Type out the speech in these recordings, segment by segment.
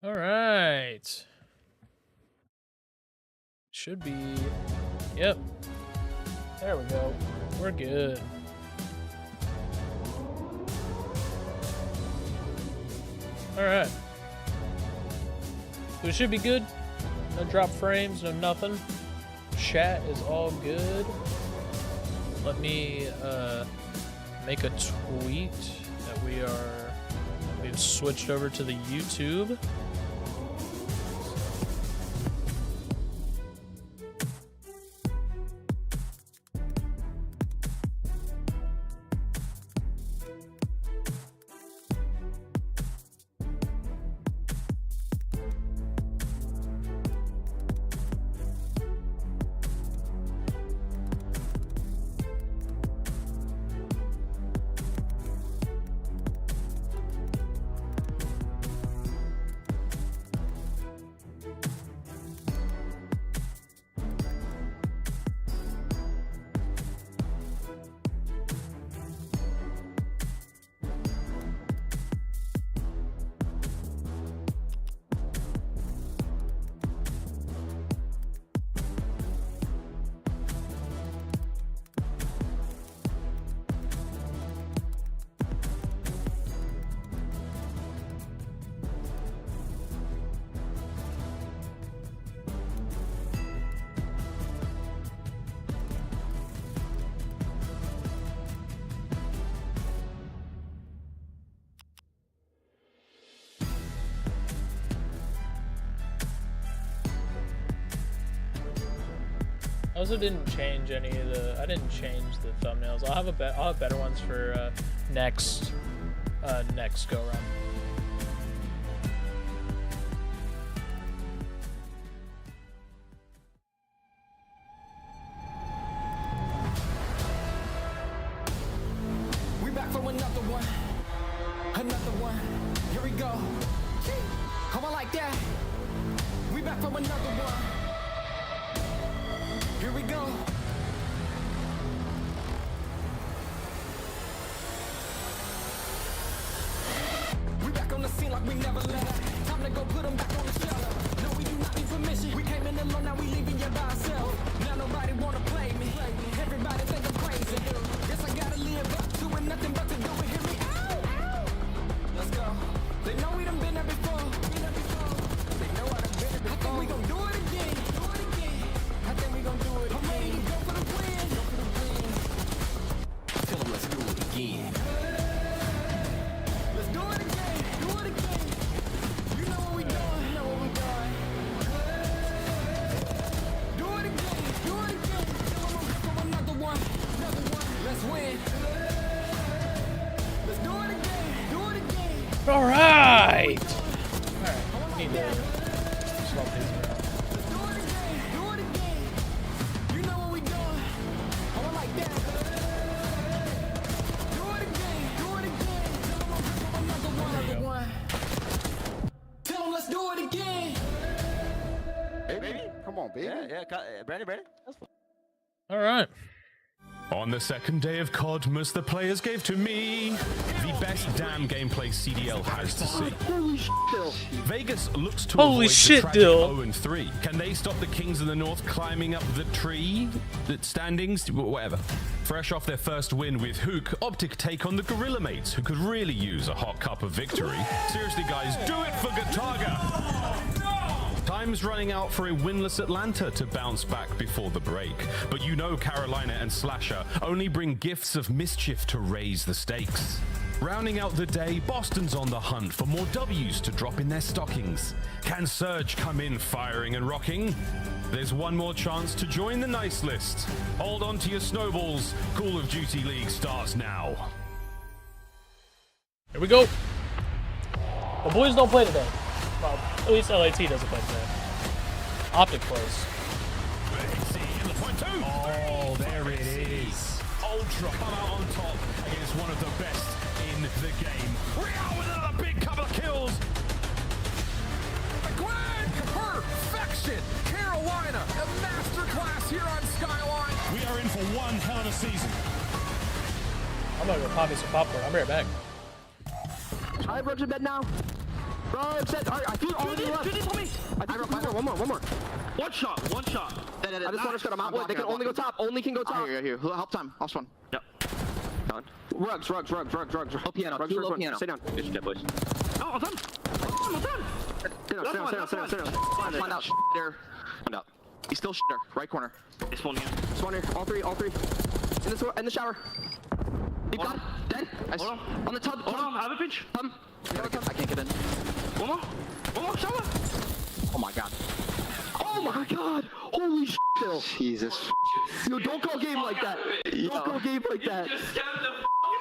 All right. Should be. Yep. There we go. We're good. All right. So it should be good. No drop frames, no nothing. Chat is all good. Let me make a tweet that we've switched over to the YouTube. I also didn't change any of the. I didn't change the thumbnails. I'll have better ones for next go around. We back for another one. Here we go. How I like that. We back for another one. Here we go. We back on the scene like we never left. Time to go put them back on the shelf. No, we do not need permission. We came in alone, now we leaving you by ourselves. Now nobody wanna play me. Everybody think I'm crazy. Guess I gotta live up to it, nothing but to do it. Hear me out. Let's go. They know we done been there before. They know I done been there before. I think we gon' do it again. I think we gon' do it again. I'm ready to go for the win. Tell them let's do it again. Let's do it again. You know what we doing. Do it again. Tell them I'm back for another one. Let's win. Let's do it again. All right. I need to swap these around. Come on, baby. Yeah, Brandon. All right. On the second day of Codmas, the players gave to me the best damn gameplay CDL has to see. Holy shit, Bill. Vegas looks to Holy avoid shit, the tragic Dill. 0-3. Can they stop the Kings of the North climbing up the tree? The standings? Whatever. Fresh off their first win with Hook, Optic take on the Gorilla Mates, who could really use a hot cup of victory. Seriously, guys, do it for Gataga! Time's running out for a winless Atlanta to bounce back before the break. But you know Carolina and Slasher only bring gifts of mischief to raise the stakes. Rounding out the day, Boston's on the hunt for more W's to drop in their stockings. Can Surge come in firing and rocking? There's one more chance to join the nice list. Hold on to your snowballs. Call of Duty League starts now. Here we go. The boys don't play today. Well, at least LAT doesn't play today. Optic plays. Oh, there it is. Ultra come out on top against one of the best in the game. Real with another big couple of kills. Grand perfection. Carolina, a masterclass here on Skyline. We are in for one hell of a season. I'm gonna go pop me some popcorn. I'll be right back. I approach bed now. Bro, set. All right, I feel all of you left. One more. One shot. I just want to shut them out. They can only go top. Only can go top. Here. Help time. I'll spawn. Yep. Done. Rugs. Low piano. Rugs. Piano. Stay down. Good shit, boys. Oh, I'm done. Sit down. Find out. There. Find out. He's still there. Right corner. It's one here. Spawn here. All three. In the shower. Deep Hold down. Dead. Hold on. On the tub. Hold on, I have a pinch. I can't get in. One more, shower. Oh my god. Oh my god. Holy shit, Phil. Jesus. Yo, don't call game like that. Don't call game like that.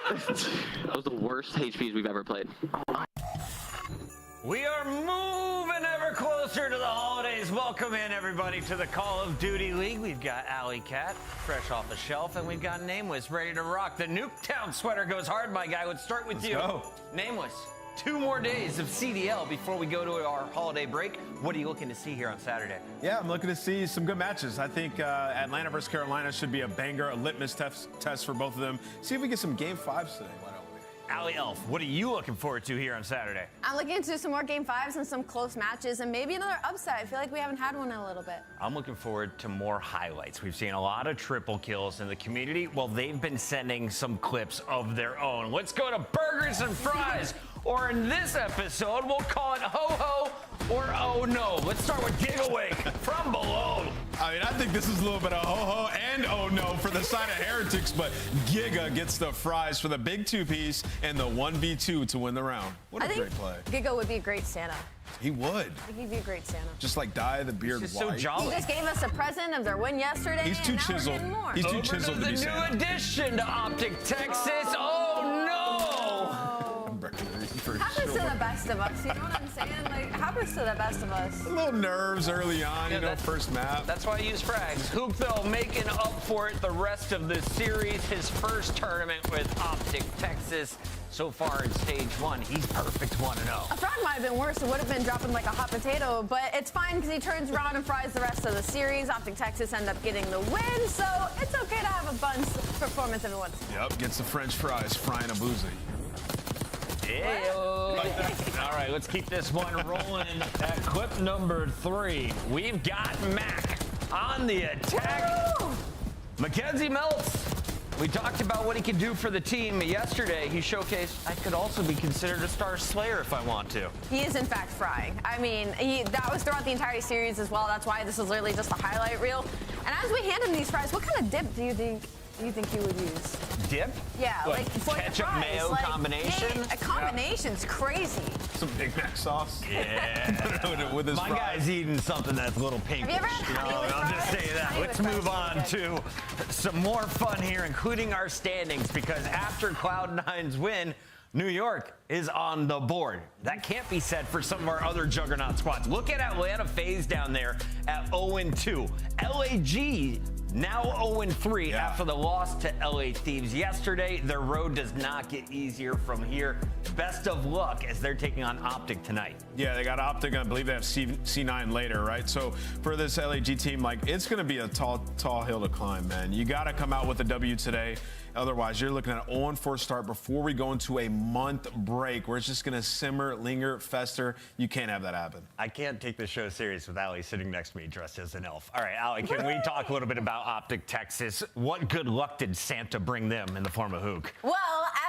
That was the worst HPs we've ever played. We are moving ever closer to the holidays. Welcome in, everybody, to the Call of Duty League. We've got Alley Cat, fresh off the shelf, and we've got Nameless, ready to rock. The Nuketown sweater goes hard, my guy. Let's start with you. Go. Nameless, 2 more days of CDL before we go to our holiday break. What are you looking to see here on Saturday? Yeah, I'm looking to see some good matches. I think Atlanta versus Carolina should be a banger, a litmus test for both of them. See if we get some game 5s today. Why don't we? Allie Elf, what are you looking forward to here on Saturday? I'm looking to some more game 5s and some close matches and maybe another upset. I feel like we haven't had one in a little bit. I'm looking forward to more highlights. We've seen a lot of triple kills in the community. Well, they've been sending some clips of their own. Let's go to burgers and fries. Or in this episode, we'll call it ho-ho or oh no. Let's start with Gigawake from below. I mean, I think this is a little bit of ho-ho and oh no for the side of Heretics, but Giga gets the fries for the big 2-piece and the 1v2 to win the round. What a great play. Giga would be a great Santa. He would. I think he'd be a great Santa. Just like dye the beard He's white. so jolly. He just gave us a present of their win yesterday. He's too and now we're chiseled. getting more. He's too Over chiseled to to be the new Santa. addition to Optic Texas. Oh no! Happens to the best of us, you know what I'm saying? Like, happens to the best of us. A little nerves early on, Yeah, you know, first map. That's why I use frags. Hoop, though, making up for it the rest of the series. His first tournament with Optic Texas. So far in stage 1, he's perfect 1-0. A frog might have been worse. It would have been dropping like a hot potato, but it's fine because he turns around and fries the rest of the series. Optic Texas end up getting the win, so it's okay to have a bunch performance every once in a while. Yep, gets the French fries, frying a boozy. All right, let's keep this one rolling. At clip number 3, we've got Mac on the attack. Woo! Mackenzie Melts. We talked about what he could do for the team yesterday. He showcased I could also be considered a star slayer if I want to. He is in fact frying. I mean, that was throughout the entire series as well. That's why this is literally just a highlight reel. And as we hand him these fries, what kind of dip do you think you would use? Dip? Yeah, like for your ketchup fries, mayo like, combination? Yeah, a combination's crazy. Some Big Mac sauce. Yeah. with his My fries. guy's eating something that's a little pinkish. Have you ever had honey with I'll just fries? say that. Honey Let's with move fries on is really to some more fun here, including our standings, because after Cloud9's win, New York is on the board. That can't be said for some of our other juggernaut squads. Look at Atlanta FaZe down there at 0-2. LAG now 0-3 after the loss to LA Thieves yesterday. Their road does not get easier from here. Best of luck as they're taking on Optic tonight. Yeah, they got Optic. I believe they have C9 later, right? So for this LAG team, like, it's going to be a tall hill to climb, man. You got to come out with a W today. Otherwise, you're looking at an 0-4 start before we go into a month break where it's just going to simmer, linger, fester. You can't have that happen. I can't take the show serious with Allie sitting next to me dressed as an elf. All right, Allie, can we talk a little bit about Optic Texas? What good luck did Santa bring them in the form of Hook? Well,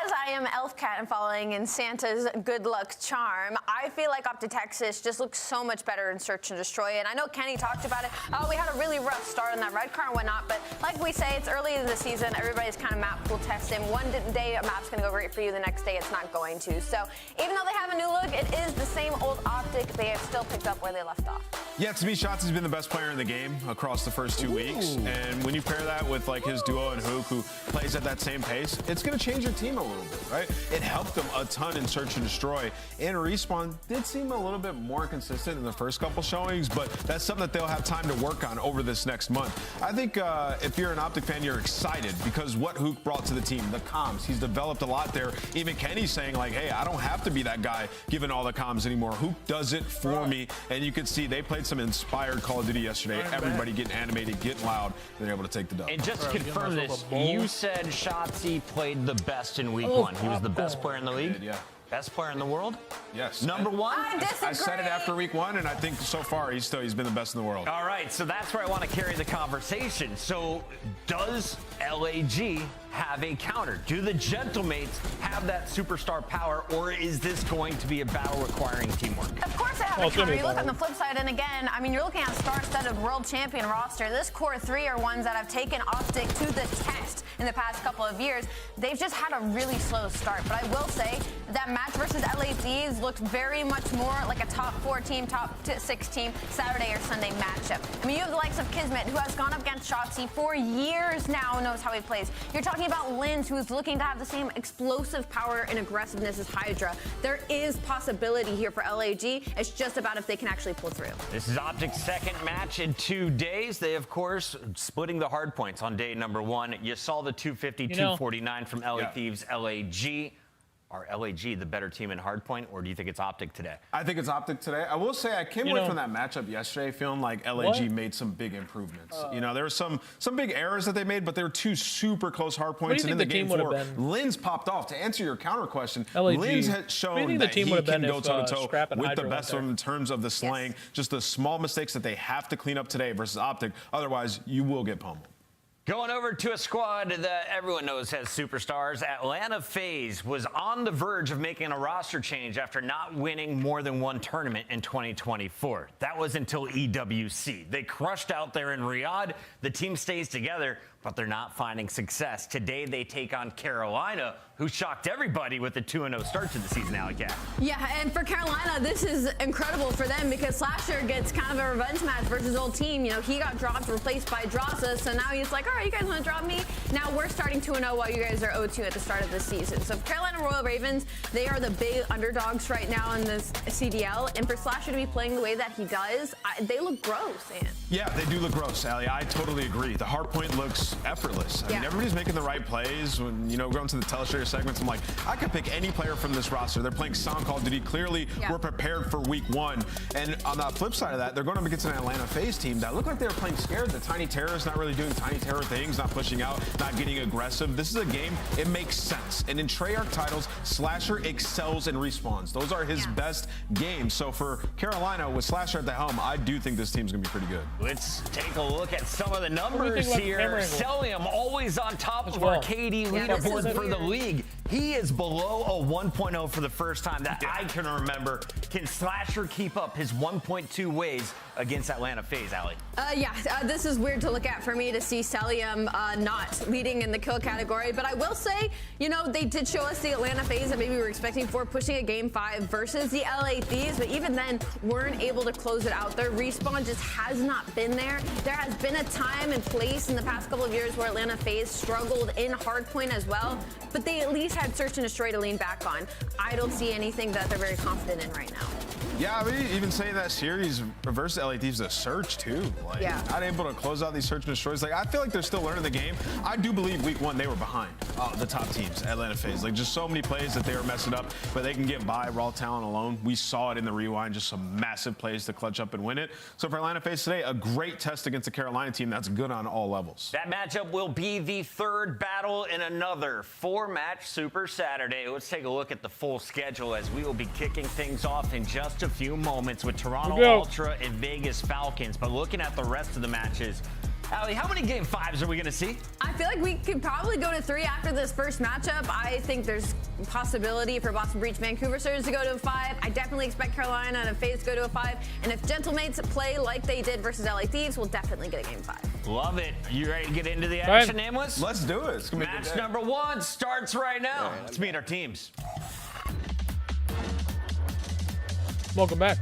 as I am Elf Cat and following in Santa's good luck charm, I feel like Optic Texas just looks so much better in Search and Destroy. And I know Kenny talked about it. Oh, we had a really rough start on that red car and whatnot. But like we say, it's early in the season. Everybody's kind of map pool testing. One day a map's going to go great for you. The next day it's not going to. So even though they have a new look, it is the same old Optic. They have still picked up where they left off. Yeah, to me, Shotzi's been the best player in the game across the first 2 weeks. And when you pair that with like his duo and Hook, who plays at that same pace, it's going to change your team a little bit, right? It helped them a ton in Search and Destroy. And Respawn did seem a little bit more consistent in the first couple showings, but that's something that they'll have time to work on over this next month. I think if you're an Optic fan, you're excited because what Hook brought to the team, the comms, he's developed a lot there. Even Kenny's saying like, hey, I don't have to be that guy giving all the comms anymore. Hook does it for me. And you can see they played some inspired Call of Duty yesterday. Everybody getting animated, getting loud, and they're able to take the dub. And just to confirm this, you said Shotzi played the best in week 1. He was the best player in the league? Yeah. Best player in the world? Yes. Number one? I disagree. I said it after week 1, and I think so far he's been the best in the world. All right, so that's where I want to carry the conversation. So does LAG have a counter? Do the Gentlemates have that superstar power, or is this going to be a battle requiring teamwork? Of course I have a counter. You look on the flip side, and again, I mean, you're looking at a star-studded world champion roster. This core 3 are ones that have taken Optic to the test in the past couple of years. They've just had a really slow start, but I will say that match versus LA Thieves looked very much more like a top 4 team, top 6 team Saturday or Sunday matchup. I mean, you have the likes of Kismet, who has gone up against Shotzi for years now, knows how he plays. You're talking about Linz, who's looking to have the same explosive power and aggressiveness as Hydra. There is possibility here for LAG. It's just about if they can actually pull through. This is Optic's second match in 2 days. They, of course, splitting the hard points on day number 1. You saw the 250, 249 from LA Thieves, LAG. Are LAG the better team in hardpoint, or do you think it's Optic today? I think it's Optic today. I will say I came away from that matchup yesterday feeling like LAG made some big improvements. There were some big errors that they made, but they were 2 super close hardpoints. And in the game 4, Linz popped off. To answer your counter question, Linz had shown that he can go toe-to-toe with the best of them in terms of the slaying. Just the small mistakes that they have to clean up today versus Optic. Otherwise, you will get pummeled. Going over to a squad that everyone knows has superstars, Atlanta FaZe was on the verge of making a roster change after not winning more than 1 tournament in 2024. That was until EWC. They crushed out there in Riyadh. The team stays together, but they're not finding success. Today, they take on Carolina, who shocked everybody with a 2-0 start to the season, Alec. Yeah, and for Carolina, this is incredible for them because Slasher gets kind of a revenge match versus old team. He got dropped, replaced by Drasa, so now he's like, all right, you guys want to drop me? Now we're starting 2-0 while you guys are 0-2 at the start of the season. So for Carolina Royal Ravens, they are the big underdogs right now in this CDL, and for Slasher to be playing the way that he does, they look gross, man. Yeah, they do look gross, Allie. I totally agree. The hardpoint looks effortless. I mean, everybody's making the right plays. When, going to the Telestrator segments, I'm like, I could pick any player from this roster. They're playing sound Call of Duty. Clearly, we're prepared for week 1. And on the flip side of that, they're going up against an Atlanta FaZe team that looked like they were playing scared. The Tiny Terror's not really doing Tiny Terror things, not pushing out, not getting aggressive. This is a game, it makes sense. And in Treyarch titles, Slasher excels and respawns. Those are his best games. So for Carolina, with Slasher at the helm, I do think this team's going to be pretty good. Let's take a look at some of the numbers here. Celium always on top of our KD leaderboard for the league. He is below a 1.0 for the first time that I can remember. Can Slasher keep up his 1.2 ways against Atlanta FaZe, Allie? This is weird to look at for me to see Celium not leading in the kill category. But I will say, they did show us the Atlanta FaZe that maybe we were expecting for pushing a Game 5 versus the LA Thieves. But even then, weren't able to close it out. Their respawn just has not been there. There has been a time and place in the past couple of years where Atlanta FaZe struggled in hardpoint as well. But they at least had Search and Destroy to lean back on. I don't see anything that they're very confident in right now. Yeah, I mean, even saying that series versus LA Thieves, a Search too. Not able to close out these Search and Destroys. I feel like they're still learning the game. I do believe week 1 they were behind the top teams, Atlanta FaZe. Just so many plays that they were messing up, but they can get by raw talent alone. We saw it in the rewind, just some massive plays to clutch up and win it. So for Atlanta FaZe today, a great test against the Carolina team that's good on all levels. That matchup will be the 3rd battle in another 4-match Super Saturday. Let's take a look at the full schedule as we will be kicking things off in just a few moments with Toronto Ultra and Vegas Falcons. But looking at the rest of the matches, Allie, how many Game 5s are we going to see? I feel like we could probably go to 3 after this first matchup. I think there's possibility for Boston Breach Vancouver Surge to go to a 5. I definitely expect Carolina and FaZe to go to a 5. And if Gentlemates play like they did versus LA Thieves, we'll definitely get a Game 5. Love it. You ready to get into the action, Nameless? Let's do it. It's gonna be Match number 1 starts right now. Let's meet our teams. Welcome back.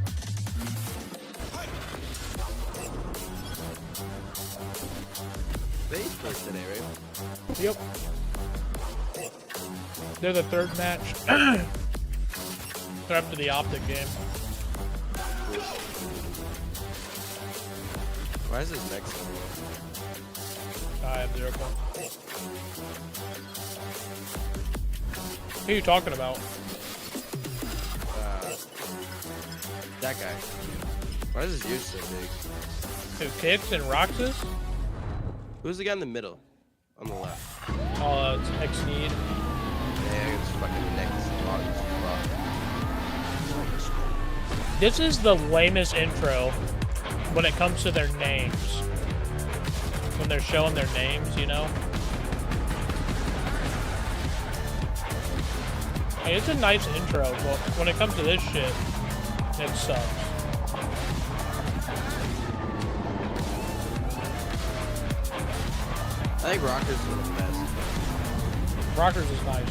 FaZe first today, right? Yep. They're the 3rd match. They're after the Optic game. Why is this next one? I have 0 points. Who are you talking about? That guy. Why is his ears so big? Who, Kicks and Roxas? Who's the guy in the middle? On the left. It's X-Need. Yeah, it's fucking next. This is the lamest intro when it comes to their names. When they're showing their names, you know? Hey, it's a nice intro, but when it comes to this shit, it sucks. I think Rockers is one of the best. Rockers is nice.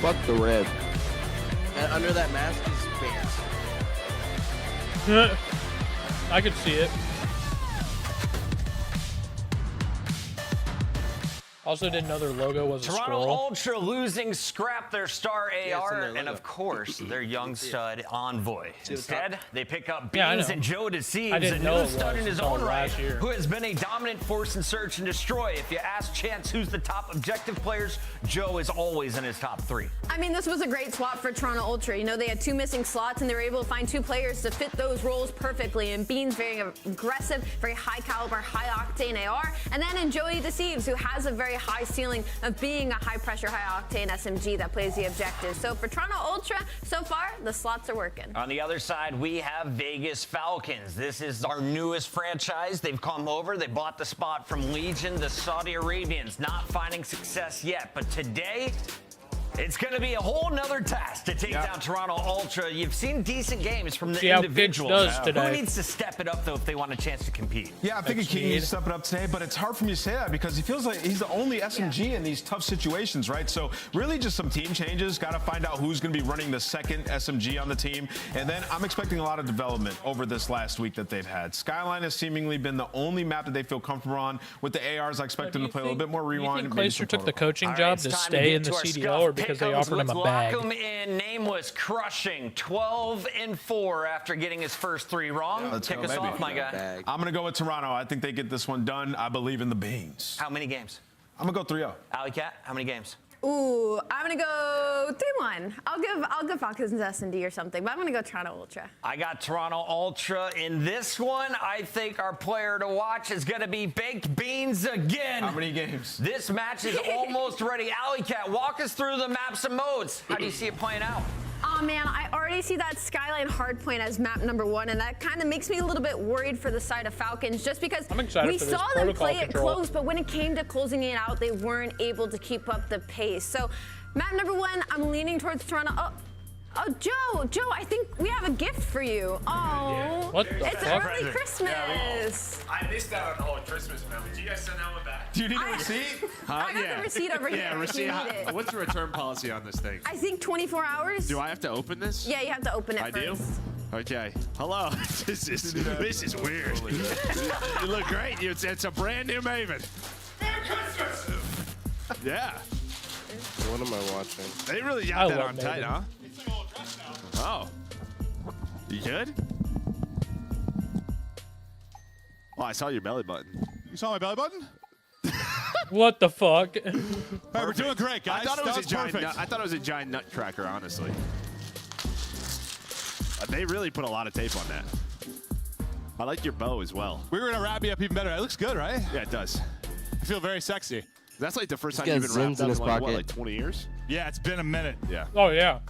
Fuck the red. And under that mask is face. I could see it. Also didn't know their logo was a Toronto squirrel. Ultra losing Scrap, their star it's AR, in their and logo. of course, their young stud Envoy. Instead, they pick up Yeah, I Beans know. and Joe Deceives, I a didn't know new it stud was in his until own right, last year. who has been a dominant force in search and destroy. If you ask Chance who's the top objective players, Joe is always in his top 3. I mean, this was a great swap for Toronto Ultra. You know, they had 2 missing slots, and they were able to find 2 players to fit those roles perfectly. And Beans, very aggressive, very high caliber, high octane AR. And then in Joey Deceives, who has a very high ceiling of being a high pressure, high octane SMG that plays the objectives. So for Toronto Ultra, so far, the slots are working. On the other side, we have Vegas Falcons. This is our newest franchise. They've come over. They bought the spot from Legion, the Saudi Arabians. Not finding success yet, but today, it's going to be a whole nother task to take down Toronto Ultra. You've seen decent games from the See how Giggs individuals. does Who today. needs to step it up, though, if they want a chance to compete? Yeah, I think King needs to step it up today, but it's hard for me to say that because he feels like he's the only SMG in these tough situations, right? So really just some team changes. Got to find out who's going to be running the second SMG on the team. And then I'm expecting a lot of development over this last week that they've had. Skyline has seemingly been the only map that they feel comfortable on. With the ARs, I expect them to play a little bit more rewind. Do you think maybe some Clayster took the protocol. coaching All right, job it's to time stay get in the to our CDL scuff or because they pick'ems. offered him Let's a bag? lock him in. Name was crushing. 12-4 after getting his first 3 wrong. let's Kick go, us baby. off, my guy. Bag. I'm going to go with Toronto. I think they get this one done. I believe in the Beans. How many games? I'm going to go 3-0. Alley Cat, how many games? Ooh, I'm gonna go 3-1. I'll give Falcons S&D or something, but I'm gonna go Toronto Ultra. I got Toronto Ultra in this one. I think our player to watch is going to be Baked Beans again. How many games? This match is almost ready. Alley Cat, walk us through the maps and modes. How do you see it playing out? Oh man, I already see that Skyline hardpoint as map number 1, and that kind of makes me a little bit worried for the side of Falcons, just because I'm excited we for this saw them protocol play it control. close, but when it came to closing it out, they weren't able to keep up the pace. So map number 1, I'm leaning towards Toronto. Oh, Joe, I think we have a gift for you. Oh, What the it's fuck? early Christmas. I missed out on the whole Christmas memo. Did you guys send that one back? Do you need a receipt? I got the receipt over here. Yeah, if receipt. you need it. What's the return policy on this thing? I think 24 hours. Do I have to open this? Yeah, you have to open it I first. do? Okay. Hello. This is weird. You look great. It's a brand new Maven. Yeah. What am I watching? They really I got that love on tight, Maven. huh? Oh. You good? Oh, I saw your belly button. You saw my belly button? What the fuck? All right, we're doing great, guys. I thought it was That a giant. perfect. I thought it was a giant nutcracker, honestly. They really put a lot of tape on that. I like your bow as well. We were gonna wrap me up even better. It looks good, right? Yeah, it does. I feel very sexy. That's like the first time He's you've got been wrapped Zins in up his in like, what, pocket. like 20 years? Yeah, it's been a minute. Yeah. Oh yeah,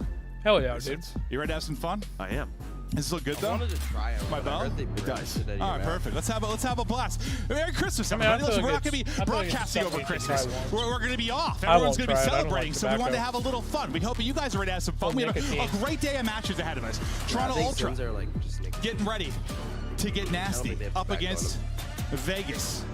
hell yeah, dude. You ready to have some fun? I am. Does this look good I though? wanted to try it. My but I bell? heard they It does. branded it All right, around. perfect. Let's have a blast. Merry Christmas, I mean, I everybody. feel Listen, we're like not going to it's- be I feel like it's broadcasting over something you can Christmas. try once. We're going to be off. I Everyone's won't going to be try it. I don't celebrating, like so we wanted to tobacco. have a little fun. We hope you guys are ready to have some fun. We have nicotine. a great day of matches ahead of us. I Toronto think Ultra Zins are like just nicotine. getting ready to get nasty think they have up tobacco against Vegas.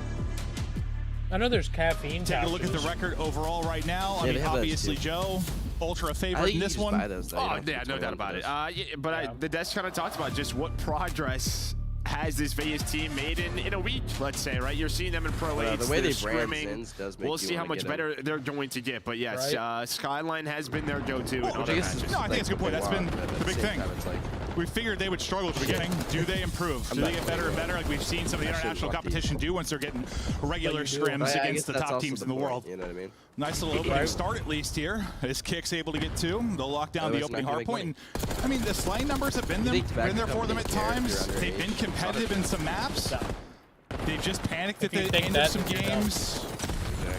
I know there's caffeine. Taking a look at the pouches. record overall right now. Yeah, I they mean, have those obviously, too. Joe, Ultra I favorite think in you this just one. buy those, though. You Oh, don't have to yeah, put no 21 doubt about for it. those. But the desk kind of talked about just what progress has this Vegas team made in a week, let's say, right? You're seeing them in Pro 8s. the way they're they brand scrimming. Zins does make We'll you see how wanna much get better they're going to get. But yes, Right. Skyline has been their go-to in Which other I guess matches. is No, I think it's a good point. That's been but at the big same thing. time, it's like, We figured they would struggle at the beginning. Do they improve? Do they get better and better like we've seen some of the Actually, international lucky. competition do once they're getting regular Like you do. scrims but I guess against the that's top also teams in the point, world? You know what I mean? Nice little opening Right. start at least here. As Kick's able to get 2. They'll lock down the Otherwise, opening not hard gonna point. make And, I mean, the slaying numbers have been think there tobacco for them at companies care if times. you're They've been underage. competitive in some maps. They've just panicked at If you the think end of that, some then you're dumb. games.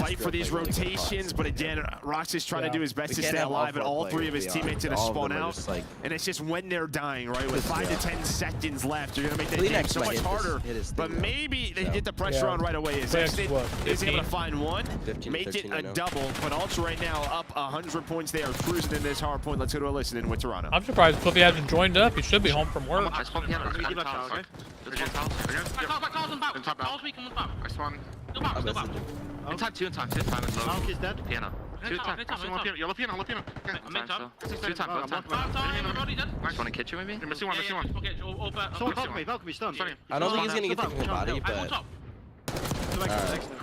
fight for these rotations, but again, Rox is trying to do his best to stay alive, and all three of his teammates are going to spawn out. And it's just when they're dying, right? With 5 to 10 seconds left, you're going to make that game so much harder. But maybe they get the pressure on right away. As Exit is able to find one, make it a double. But Ultra right now up 100 points. They are cruising in this hard point. Let's go to a listen in with Toronto. I'm surprised Flippy hasn't joined up. He should be home from work. I spawned piano. Okay. In top 2 in time. This time is low. Monkey's dead. Piano. Two times. Yellow piano. Two times. Both times. Nice. Want to kitchen with me? Missing one. I don't think he's gonna get the full body, but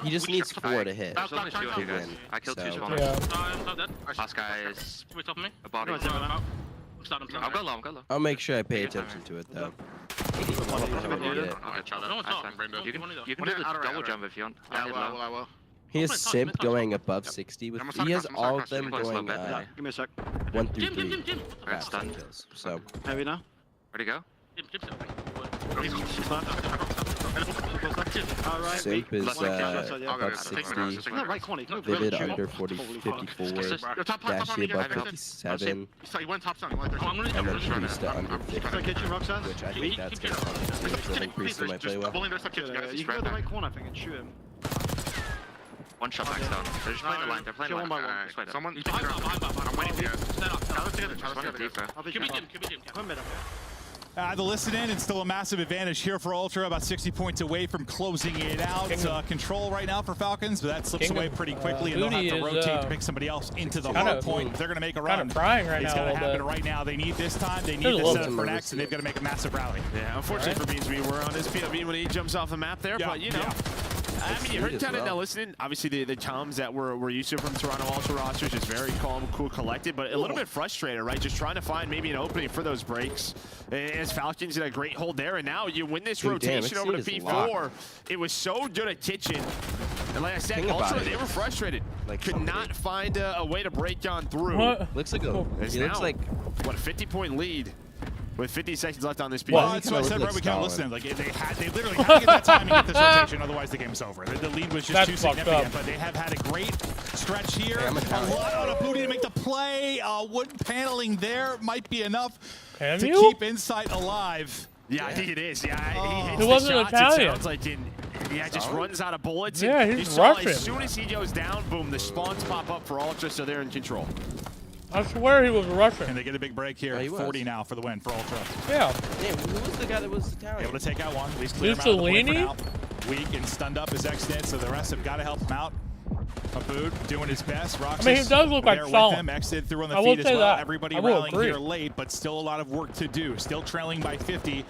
he just needs 4 to hit. There's only 2 of you guys. I killed 2 spawners. Yeah. Last guy is a body. I'll go low. I'll make sure I pay attention to it though. You can do the double jump if you want. I will. He has Simp going above 60 with. He has all of them going Give me a sec. 1 through 3. Alright, stun. Kills. So Heavy now. Ready to go? Simp is above 60. Vivid under 54. Dashy above 57. And then Priesta under 50. Which I think that's gonna help. I think Priesta might play well. You can go to the right corner, I think, and shoot him. One shot back down. They're just playing the line. They're playing the line. Someone. I'm waiting for you guys. The listen in, it's still a massive advantage here for Ultra, about 60 points away from closing it out. Control right now for Falcons, but that slips away pretty quickly, and they'll have to rotate to pick somebody else into the hard point. They're going to make a run. Kind of crying right now. It's got to happen right now. They need this time. They need this setup for next, and they've got to make a massive rally. Yeah, unfortunately for Beansby, we're on his POV when he jumps off the map there, but you know. I mean, you heard kind of now listening. Obviously, the comms that we're used to from Toronto Ultra rosters just very calm, cool, collected, but a little bit frustrated, right? Just trying to find maybe an opening for those breaks. As Falcons did a great hold there, and now you win this rotation over to P4. It was so good at kitchen. And like I said, Ultra, they were frustrated. Could not find a way to break on through. Looks like he looks like what, a 50-point lead. With 50 seconds left on this POV. Well, that's what I said, bro. We can't listen. Like, they literally had to get that timing at this rotation, otherwise the game's over. The lead was just too significant, but they have had a great stretch here. A lot on a booty to make the play. Wood paneling there might be enough to keep Insight alive. Yeah, I think it is. Yeah, he hits It wasn't the shots. Italian. It sounds like just runs out of bullets. Yeah, and he's you saw rushing. as soon as he goes down, boom, the spawns pop up for Ultra, so they're in control. I swear he was rushing. And they get a big break here. 40 now for the win for Ultra. Yeah. Damn, who was the guy that was Italian? Able to take out one. At least clear him out of the point for now. Weak and stunned up as X-Nit, so the rest have got to help him out. Abood doing his best. Roxas, I mean, he does look like solid. X-Nit through on the feet as well. Everybody rallying here late, but still a lot of work to do. Still trailing by 50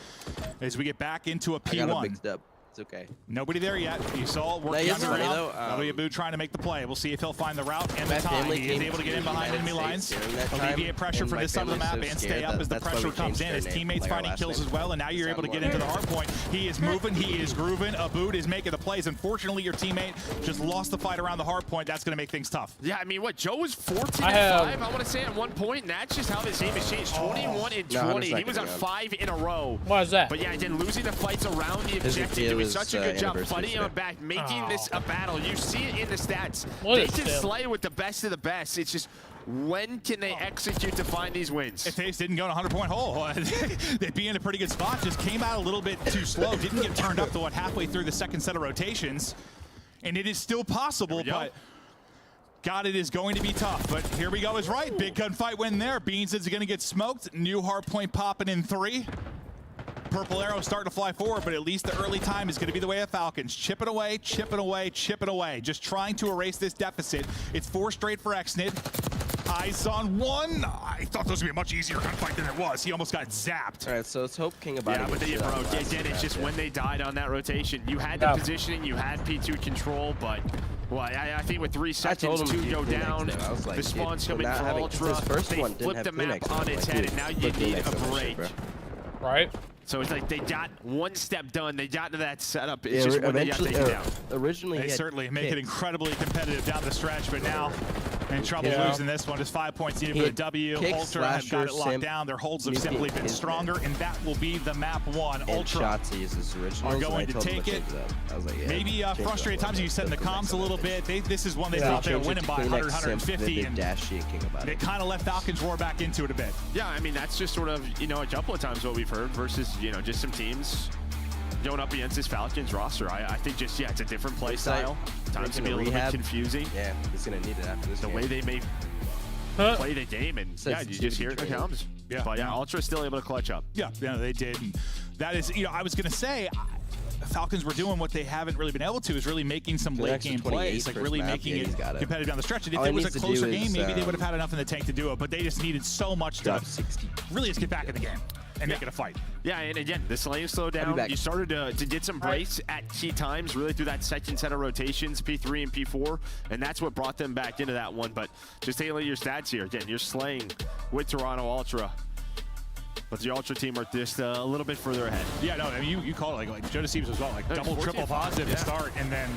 as we get back into a P1. I got a big step. It's okay. Nobody there yet. You saw working on the route. That'll be Abood trying to make the play. We'll see if he'll find the route and the time. He is able to get in behind enemy lines, alleviate pressure for this side of the map, and stay up as the pressure comes in. His teammates finding kills as well, and now you're able to get into the hard point. He is moving. He is grooving. Abood is making the plays. Unfortunately, your teammate just lost the fight around the hard point. That's going to make things tough. Yeah, I mean, what, Joe was 14-5, I want to say, at one point, and that's just how this game has changed. 21-20. He was on 5 in a row. Why is that? But yeah, then losing the fights around the objective, doing such a good job fighting him back, making this a battle. You see it in the stats. They can slay with the best of the best. It's just, when can they execute to find these wins? If Taze didn't go in a 100-point hole, they'd be in a pretty good spot. Just came out a little bit too slow. Didn't get turned up to what, halfway through the second set of rotations. And it is still possible, but God, it is going to be tough. But here we go is right. Big gunfight win there. Beans is going to get smoked. New hard point popping in 3. Purple arrow starting to fly forward, but at least the early time is going to be the way of Falcons. Chipping away, chipping away, chipping away. Just trying to erase this deficit. It's 4 straight for X-Nit. Eyes on 1. I thought this would be a much easier gunfight than it was. He almost got zapped. All right, so let's hope King about but it's just when they died on that rotation. You had the positioning, you had P2 control, but well, I think with 3 seconds to go down, the spawns coming for Ultra. They flipped the map on its head, and now you need a break. Right? So it's like they got one step done. They got to that setup. It's just when they got taken down. Originally, they certainly make it incredibly competitive down the stretch, but now in trouble losing this one. Just 5 points needed for the W. Ultra have got it locked down. Their holds have simply been stronger, and that will be the map 1. Ultra are going to take it. Maybe frustrated times. You said in the comms a little bit. This is one they thought they were winning by 100, 150, and they kind of let Falcons roar back into it a bit. Yeah, I mean, that's just sort of, a couple of times what we've heard versus, just some teams going up against this Falcons roster. I think just, it's a different play style. Times can be a little bit confusing. Yeah, he's going to need it after this The way they may play the game, and you just hear it in the comms. Yeah, but Ultra's still able to clutch up. Yeah, they did. And that is, I was going to say, Falcons were doing what they haven't really been able to, is really making some late game plays, like really making it competitive down the stretch. And if it was a closer game, maybe they would have had enough in the tank to do it, but they just needed so much to really just get back in the game and make it a fight. Yeah, and again, this lane slowed down. You started to get some breaks at key times, really through that second set of rotations, P3 and P4, and that's what brought them back into that one. But just taking a look at your stats here. Again, you're slaying with Toronto Ultra. But the Ultra team are just a little bit further ahead. Yeah, no, I mean, you call it like Joe DeSeeves as well, like double, triple positive to start, and then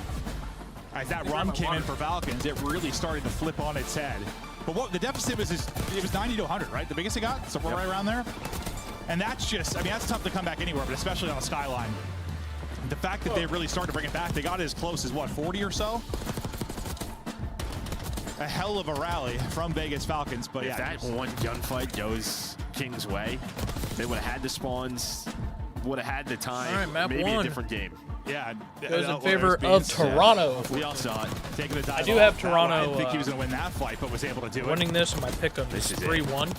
as that run came in for Falcons, it really started to flip on its head. But what the deficit was, it was 90 to 100, right? The biggest it got, somewhere right around there. And that's just, I mean, that's tough to come back anywhere, but especially on a skyline. The fact that they really started to bring it back, they got it as close as, what, 40 or so? A hell of a rally from Vegas Falcons, but if that one gunfight goes King's way, they would have had the spawns, would have had the time, all right, map maybe one. a different game. Yeah, goes in favor of Toronto. We all saw it. Taking the dive I do have Toronto. I didn't think he was going to win that fight, but was able to do it. Winning this with my pick'em is 3-1.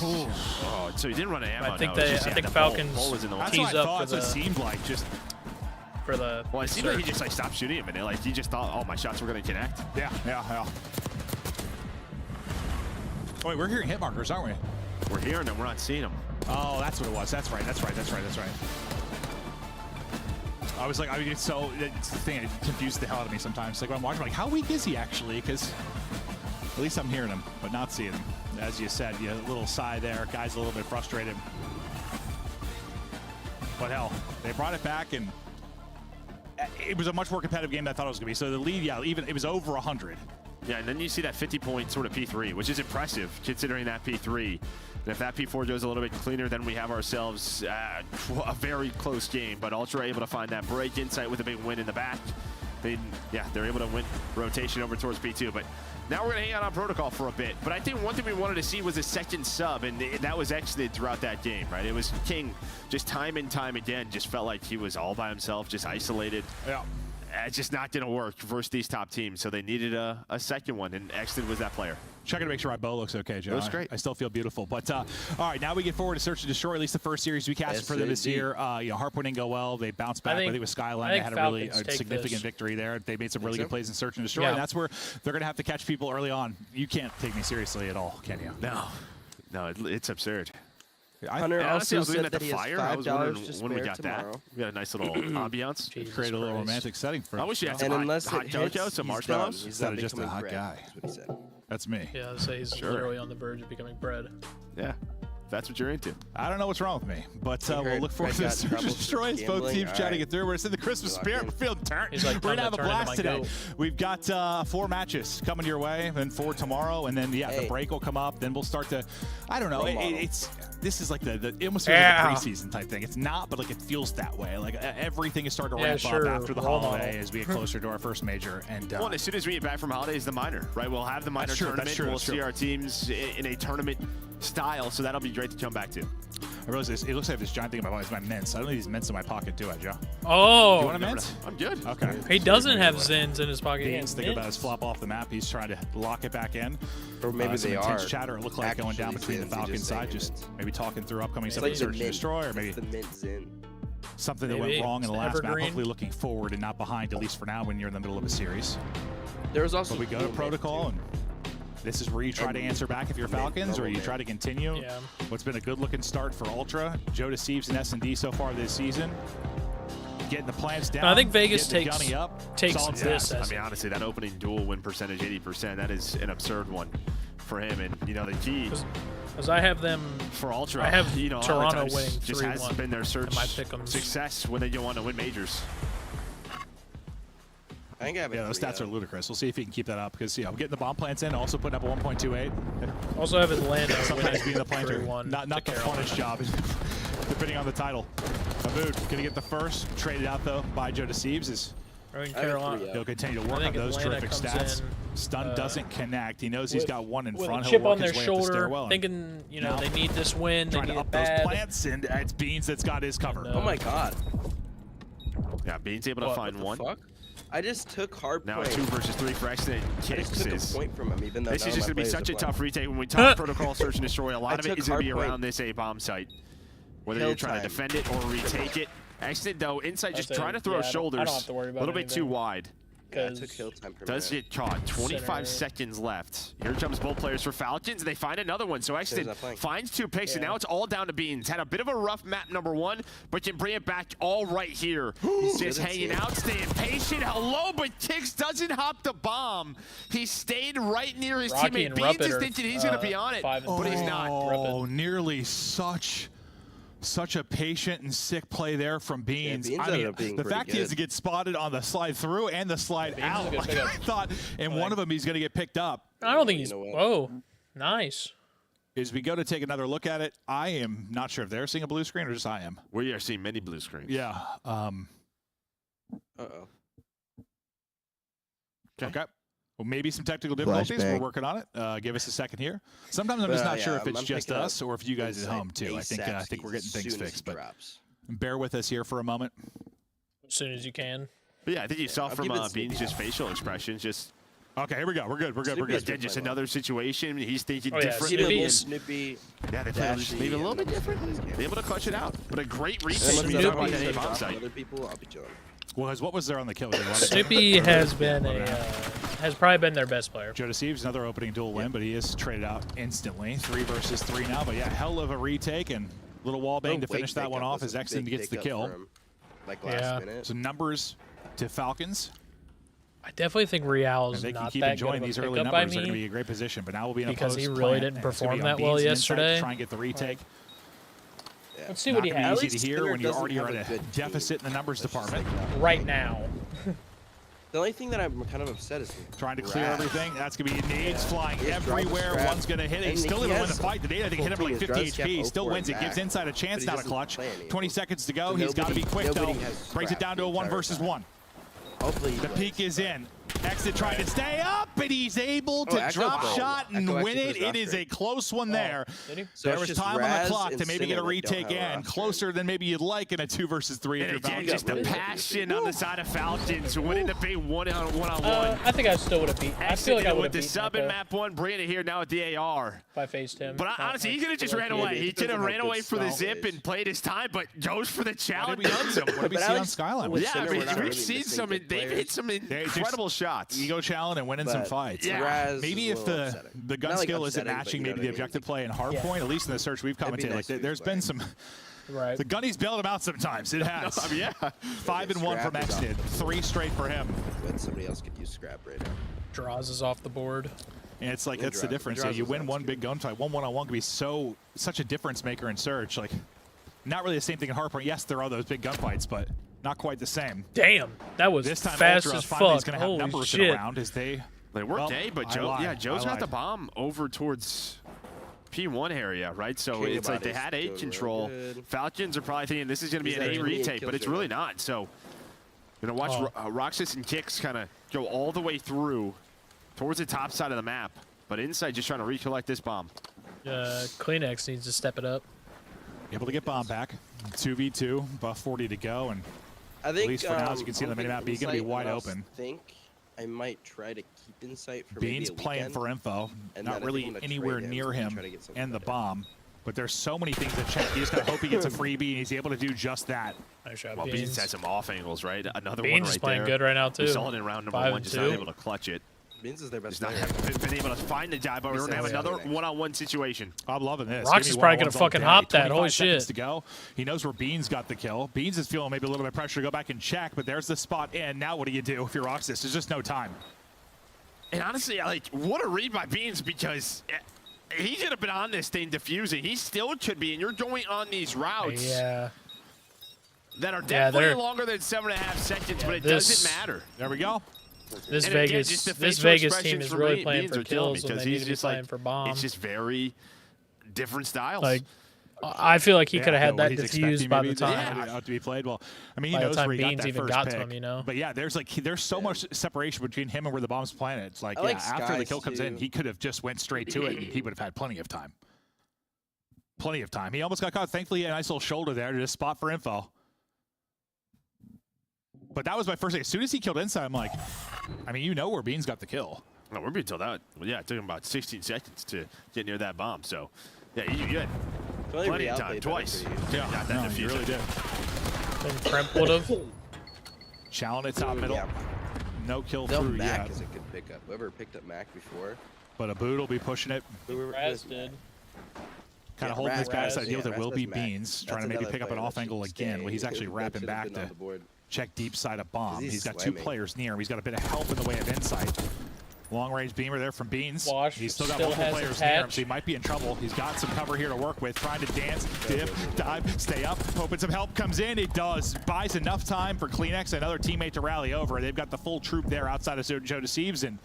Oh, so he didn't run an ammo. I think Falcons was in the tease up for that's what it seemed like, just for the. Well, it seemed like he just like stopped shooting him, and like he just thought, oh, my shots were going to connect. Yeah. Oh, wait, we're hearing hit markers, aren't we? We're hearing them. We're not seeing them. Oh, that's what it was. That's right. I was like, I mean, it's the thing, it confused the hell out of me sometimes. Like when I'm watching, I'm like, how weak is he actually? Because at least I'm hearing him, but not seeing him. As you said, a little sigh there. Guy's a little bit frustrated. But hell, they brought it back, and it was a much more competitive game than I thought it was going to be. So the lead, even it was over 100. Yeah, and then you see that 50-point sort of P3, which is impressive considering that P3. And if that P4 goes a little bit cleaner, then we have ourselves a very close game. But Ultra able to find that break. Insight with a big win in the back. They're able to win rotation over towards P2. But now we're going to hang out on protocol for a bit. But I think one thing we wanted to see was a second sub, and that was exited throughout that game, right? It was King just time and time again, just felt like he was all by himself, just isolated. Yeah. It's just not going to work versus these top teams, so they needed a second one, and exited was that player. Checking to make sure my bow looks okay, Joe. It looks great. I still feel beautiful. But, all right, now we get forward to Search and Destroy, at least the first series we cast for them this year. Harpoon didn't go well. They bounced back. I think with Skyline, they had a really significant victory there. They made some really good plays in Search and Destroy, and that's where they're going to have to catch people early on. You can't take me seriously at all, can you? No, it's absurd. Hunter also said that he has $5 to when we spare got tomorrow. that. We got a nice little ambiance. Create a little romantic setting for us. I wish you had And some unless hot it cocoa, hits, some he's marshmallows. done. He's Instead not of just a becoming hot bread. guy. That's what he said. That's me. Yeah, I'd say he's literally on the verge of becoming bread. Yeah, that's what you're into. I don't know what's wrong with me, but we'll look forward to this Search and Destroy. Both teams chatting it through. We're in the Christmas spirit. We're feeling turn. He's like, we're going to have a blast today. Goat. We've got 4 matches coming your way, and 4 tomorrow, and then, the break will come up. Then we'll start to, I don't know, this is like it almost feels like a preseason type thing. It's not, but like it feels that way. Like everything is starting to ramp up after the holiday as we get closer to our first major. And well, as soon as we get back from holidays, the minor, right? We'll have the minor tournament. We'll see our teams in a tournament style, so that'll be great to come back to. I realize this. It looks like this giant thing in my pocket is my mints. I don't need these mints in my pocket, do I, Joe? Oh. Do you want a mint? I'm good. Okay. He doesn't have Zins in his pocket. Dean's thinking about his flop off the map. He's trying to lock it back in. Or maybe some they intense are. chatter. It looked like going down between the Falcons side. Just maybe talking through upcoming stuff like Search and Destroy, or maybe something that went wrong in the last map. Hopefully looking forward and not behind, at least for now, when you're in the middle of a series. There was also but we go to protocol, and this is where you try to answer back if you're Falcons, or you try to continue. Yeah. What's been a good-looking start for Ultra. Joe DeSeeves and S&D so far this season. Getting the plants down. I think Vegas takes this. I mean, honestly, that opening duel win percentage, 80%, that is an absurd one for him. And, the key. Because I have them for Ultra. I have Toronto winning 3-1. Just has been their search my success when they don't want to win majors. I think I have those stats are ludicrous. We'll see if he can keep that up because, we're getting the bomb plants in, also putting up a 1.28. Also have Atlanta sometimes being the planter. 3-1 Not the funnest job, depending on the title. Abood going to get the first. Traded out, though, by Joe DeSeeves. He'll continue to work on those terrific stats. Stun doesn't connect. He knows he's got one in front. Chip on their shoulder, thinking, they need this win. Trying to up those plants, and it's Beans that's got his cover. Oh, my God. Yeah, Beans able to find one. Fuck? I just took hard now a 2 versus 3 for accident kicks. I just took a point from him, even though this is just going to be such a tough retake when we talk protocol search and destroy. A lot of it is going to be around this A-bomb site. Whether you're trying to defend it or retake it, Exit though, inside just I'd say, trying to throw yeah, shoulders. I don't have to worry about a little bit anything. too wide. Yeah, it took kill time per Does minute. get caught. 25 Center. seconds left. Here comes both players for Falcons, and they find another one. So Exton finds 2 picks, and now it's all down to Beans. Had a bit of a rough map number 1, but can bring it back all right here. He's just hanging out, staying patient. Hello, but Tix doesn't hop the bomb. He stayed right near his Rocky teammate. and Beans Ruppet is are, thinking he's going to be on it, but he's not. Oh, nearly such a patient and sick play there from Beans. Beans I ended mean, up being the pretty fact he has to good. get spotted on the slide through and the slide out. is a good Like, pickup. I thought in one of them he's going to get picked up. I don't think he's. know what? Whoa, nice. As we go to take another look at it, I am not sure if they're seeing a blue screen or just I am. We are seeing many blue screens. Yeah. Uh-oh. Okay. Well, maybe some technical difficulties. We're Flashbang. working on it. Give us a second here. Sometimes I'm just not sure if it's I'm just picking us up or if you guys at home too. I ASAP think we're getting as things soon as fixed, he but drops. bear with us here for a moment. As soon as you can. But yeah, I think you saw I'm from keeping Beans' Snoopy just facial expressions, just Okay, here we go. We're good. We're good. We're Snoopy good. is again, just playing well. another situation. He's thinking Oh, yeah, differently. Snoopy and- Snoopy. Yeah, they play just maybe a little bit different. Be able to clutch it out, but a great retake. And from once Snoopy. other That people bomb start dropping site. other people, I'll be chilling. What was there on the kill? Snoopy has been has probably been their best player. Joe Deceives, another opening duel win, but he is traded out instantly. 3 versus 3 now, but yeah, hell of a retake and little wall bang to finish that one off as Exton gets the kill. Like last minute. So numbers to Falcons. I definitely think Real's And they can not keep that enjoying good of a these early pickup by numbers. They're going to me. be a great position, but now we'll be in a Because he post really plant, didn't and it's gonna perform be that on well Beans and Insight to yesterday. try and get the retake. Let's see what he Not has. gonna be easy to hear when you doesn't already are have at a a good deficit in the numbers department. Right now. The only thing that I'm kind of upset is Trying to clear Raz. everything. That's going to be nades flying He has drop everywhere. strap. One's going to hit it. He And still he didn't win the has fight. The Nate, I think, hit him for like 50 He does have HP. Still 0-4 wins it. back, Gives Inside a chance, but he not a doesn't clutch. play any. 20 seconds to go. So He's got to be quick, though. nobody has Brings it scrap down to a the 1 entire versus time. 1. Hopefully he The wins, peak is but- in. Exit trying to stay up, and he's able to Echo drop played. shot and Echo win actually it. put his It is roster a close one there. Did he? So There it's was just time on the Raz clock and to maybe get a Sinner that retake don't have a in. roster. Closer than maybe you'd like in a 2 versus 3 if And you're again, Falcons. just the really passion on the side of Falcons, winning the big one-on-one. I think I still would have beat. I feel like I would with have the beaten sub in map 1, bringing it here now at the AR. if I faced him. But honestly, he could have just ran away. He could have ran away for the zip always. and played his time, but goes for the challenge. What did we But see on Alex, Skyline? with Yeah, I Sinner, mean, we're not we've really seen missing some. good They've players. hit some incredible shots. Ego challenge and winning some But fights. Yeah. Raz Maybe is if a little the upsetting. gun Not, like, skill isn't upsetting, but matching you know maybe what the I mean? objective play and hard Yeah. point, at least in the search we've It'd be commentated, nice like to there's been explain. some. Right. The gunny's bailed him out sometimes. It has. I mean, yeah. 5 and 1 from Scrap is off. Exton. 3 straight for him. But somebody else could use scrap right now. Draws is off the board. And it's like that's the Draws- difference. Draws You is win one outscored. big gunfight, 1-1-1 can be such a difference maker in search. Like, not really the same thing in hardpoint. Yes, there are those big gunfights, but not quite the same. Damn, that was This time, fast Ultra as finally is fuck. going to have Holy numbers in shit. around as they. They worked Well, A, but I Joe, lied. yeah, Joe's I got the lied. bomb over towards P1 area, right? So King it's like they Abadi's had A doing real control. good. Falcons are probably thinking this is going to be He's an A actually getting retake, but kills it's right really now. not. So you're going to watch Roxas and Kicks kind of go all the way through towards the top side of the map. But Inside just trying to recollect this bomb. Kleenex needs to step it up. Able to get bomb back. 2v2, buff 40 to go, and I think, at least for now, as you can see on the I'm minimap, thinking he's going to be Insight, wide and I open. think I might try to keep Insight for Beans maybe a playing weekend. for info, And not then I really think I'm gonna anywhere trade him near and him try to get something and the better. bomb. But there's so many things that check. You just gotta hope he gets a freebie and he's able to do just that. Nice job, Well, Beans. Beans has some off angles, right? Another one Beans right is playing there. good right now, We too. saw it in round number 5 1, and just 2. not able to clutch it. Beans is their best He's not player. been able to find the guy, but we're going to have Besides another the other one-on-one situation. I'm loving this. Rox Give is me probably one-on-ones gonna all fucking day. hop that. 25 Holy seconds shit. to go. He knows where Beans got the kill. Beans is feeling maybe a little bit of pressure to go back and check, but there's the spot in. Now what do you do if you're Roxas? There's just no time. And honestly, like, what a read by Beans, because he should have been on this thing diffusing. He still should be, and you're going on these routes Yeah. that are definitely they're- longer than 7.5 seconds, but it this- doesn't matter. There we go. This And again, Vegas, just the this facial Vegas expressions team is from really Beans playing are for killing me, kills when because they need he's to be just playing like, for bombs. it's just very different styles. Like, I feel like he Yeah, could have had what that he's diffused expecting by maybe the time. to be played. Well, I mean, he By the knows time where he got Beans that even first got pick. to him, you know? But yeah, there's so much separation between him and where the bomb's planted. It's like, I yeah, like after the Skies, kill comes in, too. he could have just went straight to it, and he would have had plenty of time. Plenty of time. He almost got caught. Thankfully, a nice little shoulder there to just spot for info. But that was my first thing. As soon as he killed Inside, I'm like, I mean, you know where Beans got the kill. No, we're being told that. Well, yeah, it took him about 16 seconds to get near that bomb. So, yeah, you had Only plenty of Real time played better twice. for you. Got that No, you diffusion. really did. Then Premp would have. Challenge at top middle. Yeah. No kill They'll through Mac yet. is a good pickup. Whoever picked up Mac before. But a boot will be pushing it. Raz did. Kind of holding his backside deal. yeah, There will Raz be was Mac. Beans That's trying to maybe another pick up an player off that angle should again. stay. Well, he's actually That wrapping should have back been on to the board. check deep side of bomb. He's He's got two slamming. players near him. He's got a bit of help in the way of insight. Long range beamer there from Beans. Wash He's still got still multiple has players near him, attach. so he might be in trouble. He's got some cover here to work with. Trying to dance, dip, dive, stay up, hoping some help comes in. It does. Buys enough time for Kleenex, another teammate to rally over. They've got the full troop there outside of Joe Deceives, and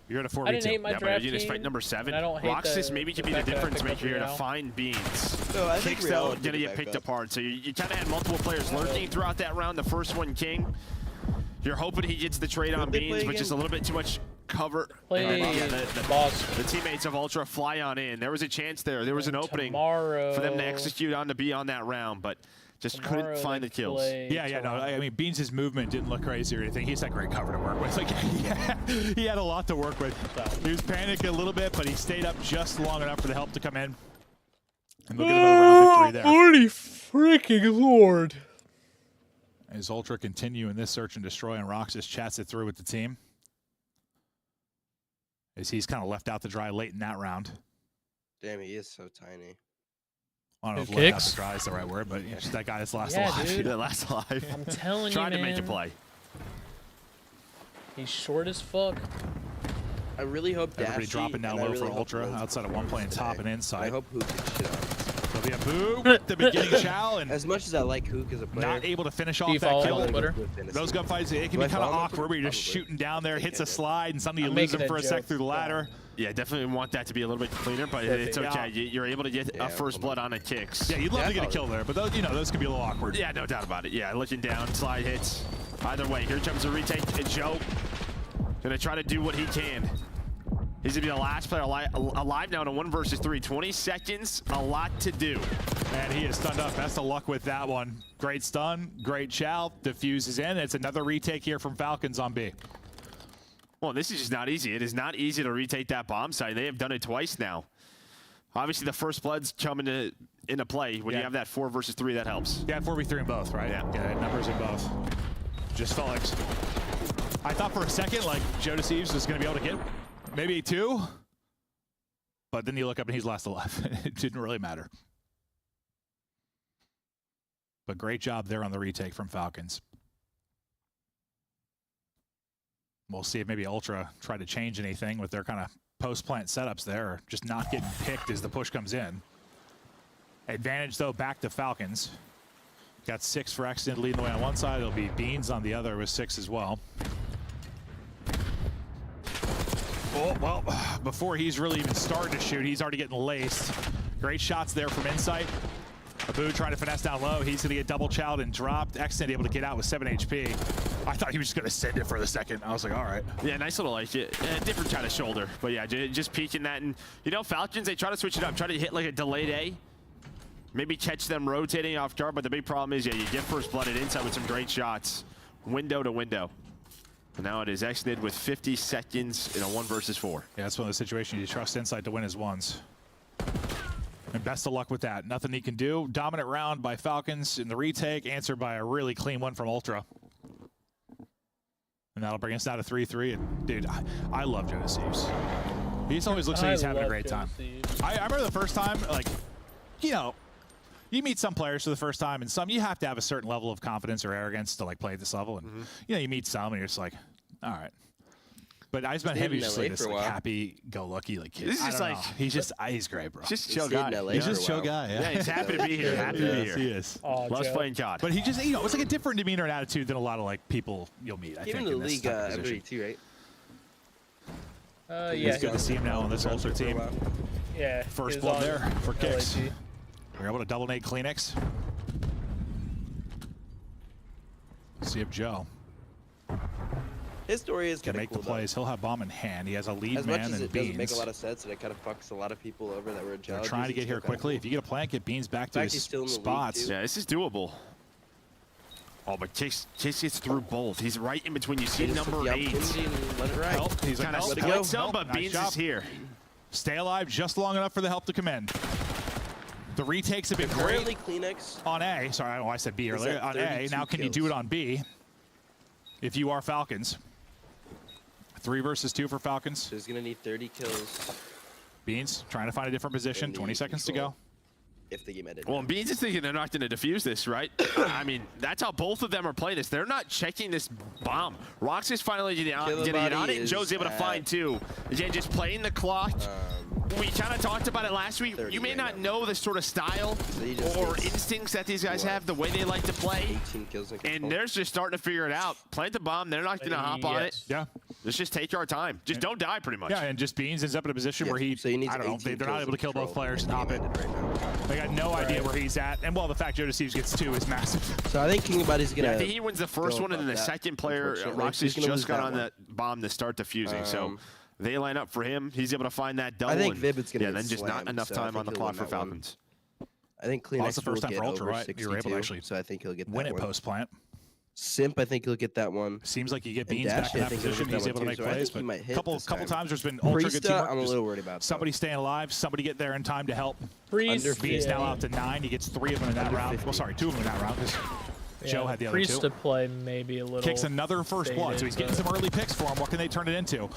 you're at a 4v2. I didn't hate my Yeah, but draft Units team. fight number 7. and I don't hate Roxas the- maybe can the be the fact that I difference picked up maker here to Real. find Beans. No, I think Kicks Real though would gonna be get back picked up. apart. So you kind of had multiple players lurking throughout that round. The first one, King. You're hoping he gets the trade on they Beans, play but just a again? little bit too much cover. Play And, boss the teammates of Ultra fly on in. There was a chance there. There was an opening tomorrow for them to execute on to be on that round, but just Tomorrow couldn't find they the kills. play Yeah, no. Toronto. I mean, Beans' movement didn't look crazy or anything. He's had great cover to work with. Like, he had a lot to work with. He was panicking a little bit, but he stayed up just long enough for the help to come in. And we'll get another round victory there. Holy freaking Lord. As Ultra continue in this search and destroy, and Roxas chats it through with the team. As he's kind of left out to dry late in that round. Damn, he is so tiny. I don't know Who if left out kicks? to dry is the right word, but yeah, just that guy that's last Yeah, alive. dude. The last alive. I'm telling you, Trying to make a man. play. He's short as fuck. I really hope Everybody Dashy, dropping down and I low really for hope Ultra Lowe's outside of performs one playing top today. and inside. I hope Hook gets shit on. There'll be a boo at the beginning, Chow, and As much as I like Hook as a player, not able to finish off that Default kill. Twitter. Those gunfights, it can Do be I kind of follow him? awkward where you're just Probably. shooting down there, I think hits I a did. slide, and suddenly you I'm lose him making for a a sec joke. through the ladder. Yeah, definitely want that to be a little bit cleaner, but it's okay. You're able to get Yeah, a first blood on it kicks. Yeah, you'd love Yeah, to get a I kill there, but those, those could be a little awkward. Yeah, no doubt about it. Yeah, looking down, slide hits. Either way, here comes the retake. And Joe gonna try to do what he can. He's gonna be the last player alive now in a 1 versus 3. 20 seconds, a lot to do. And he is stunned up. Best of luck with that one. Great stun, great chow, diffuses in. It's another retake here from Falcons on B. Well, this is just not easy. It is not easy to retake that bomb site. They have done it twice now. Obviously, the first blood's coming into play. When you have that 4 versus 3, that helps. Yeah, 4v3 in both, right? Yeah, numbers in both. Just felt like, I thought for a second, like, Joe Deceives was going to be able to get maybe 2. But then you look up and he's last alive. It didn't really matter. But great job there on the retake from Falcons. We'll see if maybe Ultra try to change anything with their kind of post-plant setups there, or just not getting picked as the push comes in. Advantage, though, back to Falcons. Got 6 for accident leading the way on one side. It'll be Beans on the other with 6 as well. Oh, well, before he's really even started to shoot, he's already getting laced. Great shots there from Insight. Abu trying to finesse down low. He's going to get double chowed and dropped. Extend able to get out with 7 HP. I thought he was just going to send it for the second. I was like, all right. Yeah, nice little like different kind of shoulder. But yeah, just peeking that. And you know, Falcons, they try to switch it up, try to hit like a delayed A. Maybe catch them rotating off guard. But the big problem is, yeah, you get first blooded inside with some great shots. Window to window. And now it is exited with 50 seconds in a 1 versus 4. Yeah, that's one of the situations you trust Insight to win his ones. And best of luck with that. Nothing he can do. Dominant round by Falcons in the retake, answered by a really clean one from Ultra. And that'll bring us down to 3-3. And dude, I love Joe Deceives. He just always looks like he's having a great time. I remember the first time, like, you know, you meet some players for the first time, and some you have to have a certain level of confidence or arrogance to like play at this level. And you know, you meet some, and you're just like, all right. But I just met him. He's just like this like, happy-go-lucky like kid. This is just like he's great, bro. Just chill guy. He's just chill guy. Yeah, he's happy to be here. Happy to be here. He is. Loves playing COD. But he just, you know, it's like a different demeanor and attitude than a lot of like people you'll meet. I think Even the in this league type of position. too, right? Yeah. It's good to see him now on this Ultra team. Yeah. First he was blood on there for kicks. LAG. We're able to double nade Kleenex. See if Joe His story is can kind of make cool, the plays. He'll have bomb in hand. He has a lead as much man as and it doesn't make Beans. a lot of sense, and it kind of fucks a lot of people over that were They're trying to get here quickly. If you get a plant, get Beans back to fact, he's his still in the league, spots. too. Yeah, this is doable. Oh, but Kicks gets through both. He's right in between. You see number 8. Let it ride. Help. He's like, Kind of nope, splits nope, him, but nice Beans job. is here. Stay alive just long enough for the help to come in. The retakes have been Currently, great Kleenex on A. Sorry, I said B earlier. On A. Now, can you do it on B if you are Falcons? 3 versus 2 for Falcons. So he's going to need 30 kills. Beans trying to find a different position. 20 seconds to go. If the game ended. Well, Beans is thinking they're not going to defuse this, right? I mean, that's how both of them are playing this. They're not checking this bomb. Roxy's finally getting on it, and Joe's able to find 2. Again, just playing the clock. We kind of talked about it last week. You may not know the sort of style or instincts that these guys have, the way they like to play. 18 kills and they're just starting to figure it out. Plant the bomb. They're not going to hop on it. Yeah. Let's just take our time. Just don't die, pretty much. Yeah, and just Beans ends up in a position where he, I don't know, they're not able to kill both players and hop it. They got no idea where he's at. And, well, the fact Joe Deceives gets 2 is massive. So I think King Body's going to... I think he wins the first one, and then the second player, Roxy's just got on that bomb to start defusing. So they line up for him. He's able to find that double. I think Vibit's going to then just not enough time on the clock for Falcons. I think Kleenex the first time for Ultra, right? You were able to actually so I think he'll get that win it one. post-plant. Simp, I think he'll get that one. Seems like you get Beans back in that position. He's able to make plays, but a couple times there's been ultra good teamwork. I'm a little worried about somebody staying alive, somebody get there in time to help. Beans now out to 9. He gets 3 of them in that round. Well, sorry, 2 of them in that round because Joe had the other 2. Priest to play maybe a little. Kicks another first blood, so he's getting some early picks for him. What can they turn it into?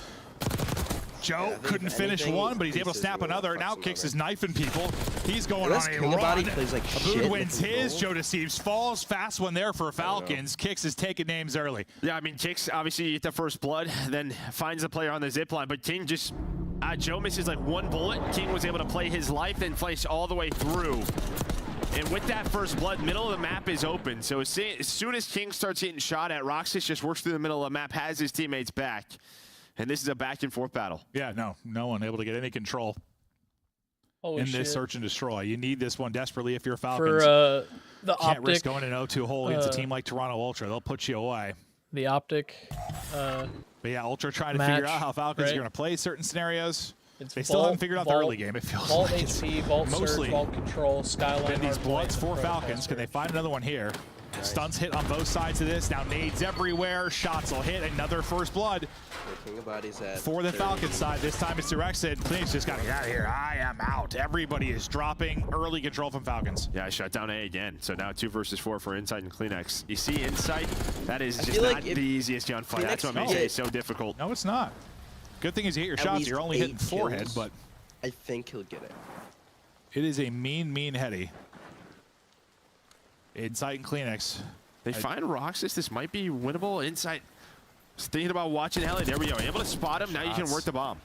Joe couldn't finish one, but he's able to snap another. Now Kicks is knifing people. He's going on a run. Abood wins his. Joe Deceives falls. Fast one there for Falcons. Kicks is taking names early. Yeah, I mean, Kicks obviously get the first blood, then finds the player on the zip line. But King just, Joe misses like 1 bullet. King was able to play his life, then flash all the way through. And with that first blood, middle of the map is open. So as soon as King starts getting shot at, Roxas just works through the middle of the map, has his teammates back. And this is a back-and-forth battle. Yeah, no one able to get any control this search and destroy. You need this one desperately if you're Falcons. For the Can't optic, risk going an 0-2 hole against a team like Toronto Ultra. They'll put you away. The optic. But yeah, Ultra trying to figure out how Falcons are going to play certain scenarios. They still haven't figured out the early game, it feels Vault like. HP, Vault Surge, Vault Control, Skyline. Been these bloods for Falcons. Can they find another one here? Stunts hit on both sides of this. Now nades everywhere. Shots will hit. Another first blood for the Falcons side. This time it's directed. Kleenex just got to get out of here. I am out. Everybody is dropping. Early control from Falcons. Yeah, shut down A again. So now 2 versus 4 for Insight and Kleenex. You see Insight? That is just not the easiest gunfight. That's what makes it so difficult. No, it's not. Good thing is you hit your shots. You're only hitting forehead, but I think he'll get it. It is a mean heady. Insight and Kleenex. They find Roxas. This might be winnable. Insight is thinking about watching Heli. There we go. Able to spot him. Now you can work the bomb.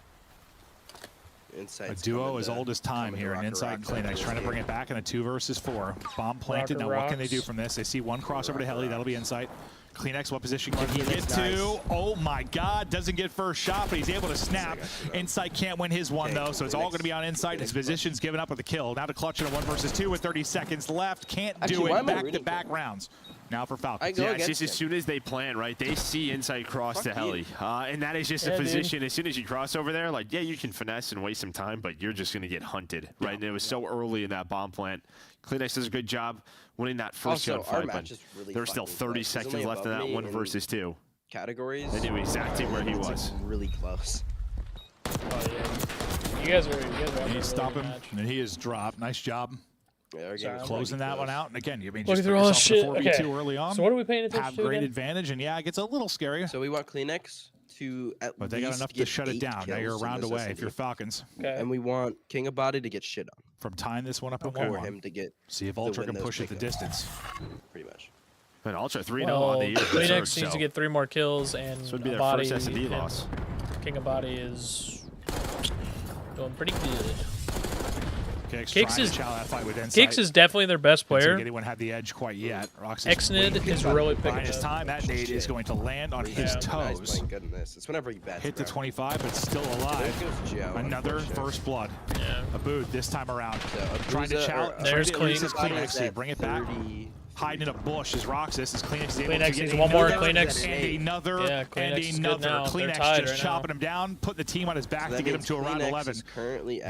Insight's a duo as old as time here, and Insight and Kleenex trying to bring it back in a 2 versus 4. Bomb planted. Now what can they do from this? They see one crossover to Heli. That'll be Insight. Kleenex, what position can he get to? Oh my God, doesn't get first shot, but he's able to snap. Insight can't win his one though, so it's all going to be on Insight. His position's given up with the kill. Now to clutch in a 1 versus 2 with 30 seconds left. Can't do it. Back-to-back rounds. Now for Falcons. Yeah, it's just as soon as they plan, right? They see Insight cross to Heli. And that is just a position. As soon as you cross over there, like, yeah, you can finesse and waste some time, but you're just going to get hunted, right? And it was so early in that bomb plant. Kleenex does a good job winning that first gunfight, but there's still 30 seconds left in that 1 versus 2. Categories. They knew exactly where he was. Really close. Oh, yeah. You guys are He stop him, and he is dropped. Nice job. Yeah, closing that one out. And again, you mean just put yourself in a 4v2 early on. So what are we paying attention have to great again? advantage, and yeah, it gets a little scary. So we want Kleenex to at but they got enough to shut it down. Now you're a round away if you're Falcons. Okay. And we want King of Body to get shit on. From tying this one up in for him to get. See if Ultra can push it the distance. Pretty much. And Ultra 3-0 on the year. Kleenex needs to get 3 more kills, and this would be their Body, first S&D loss. King of Body is doing pretty good. Kicks is that fight with Insight. Kicks is definitely their best player. Don't think anyone had the edge quite yet. Xnid is really picking his time. That nade is going to land on his toes. Nice, my goodness. It's whenever you bet. Hit the 25, but still alive. Another first blood. Yeah. Abood this time around. Trying to challenge. There's Kleenex. Bring it back. Hiding in a bush is Roxas. Is Kleenex able to get one more Kleenex. And another. Kleenex and another. Kleenex just chopping him down, putting the team on his back to get him to around 11.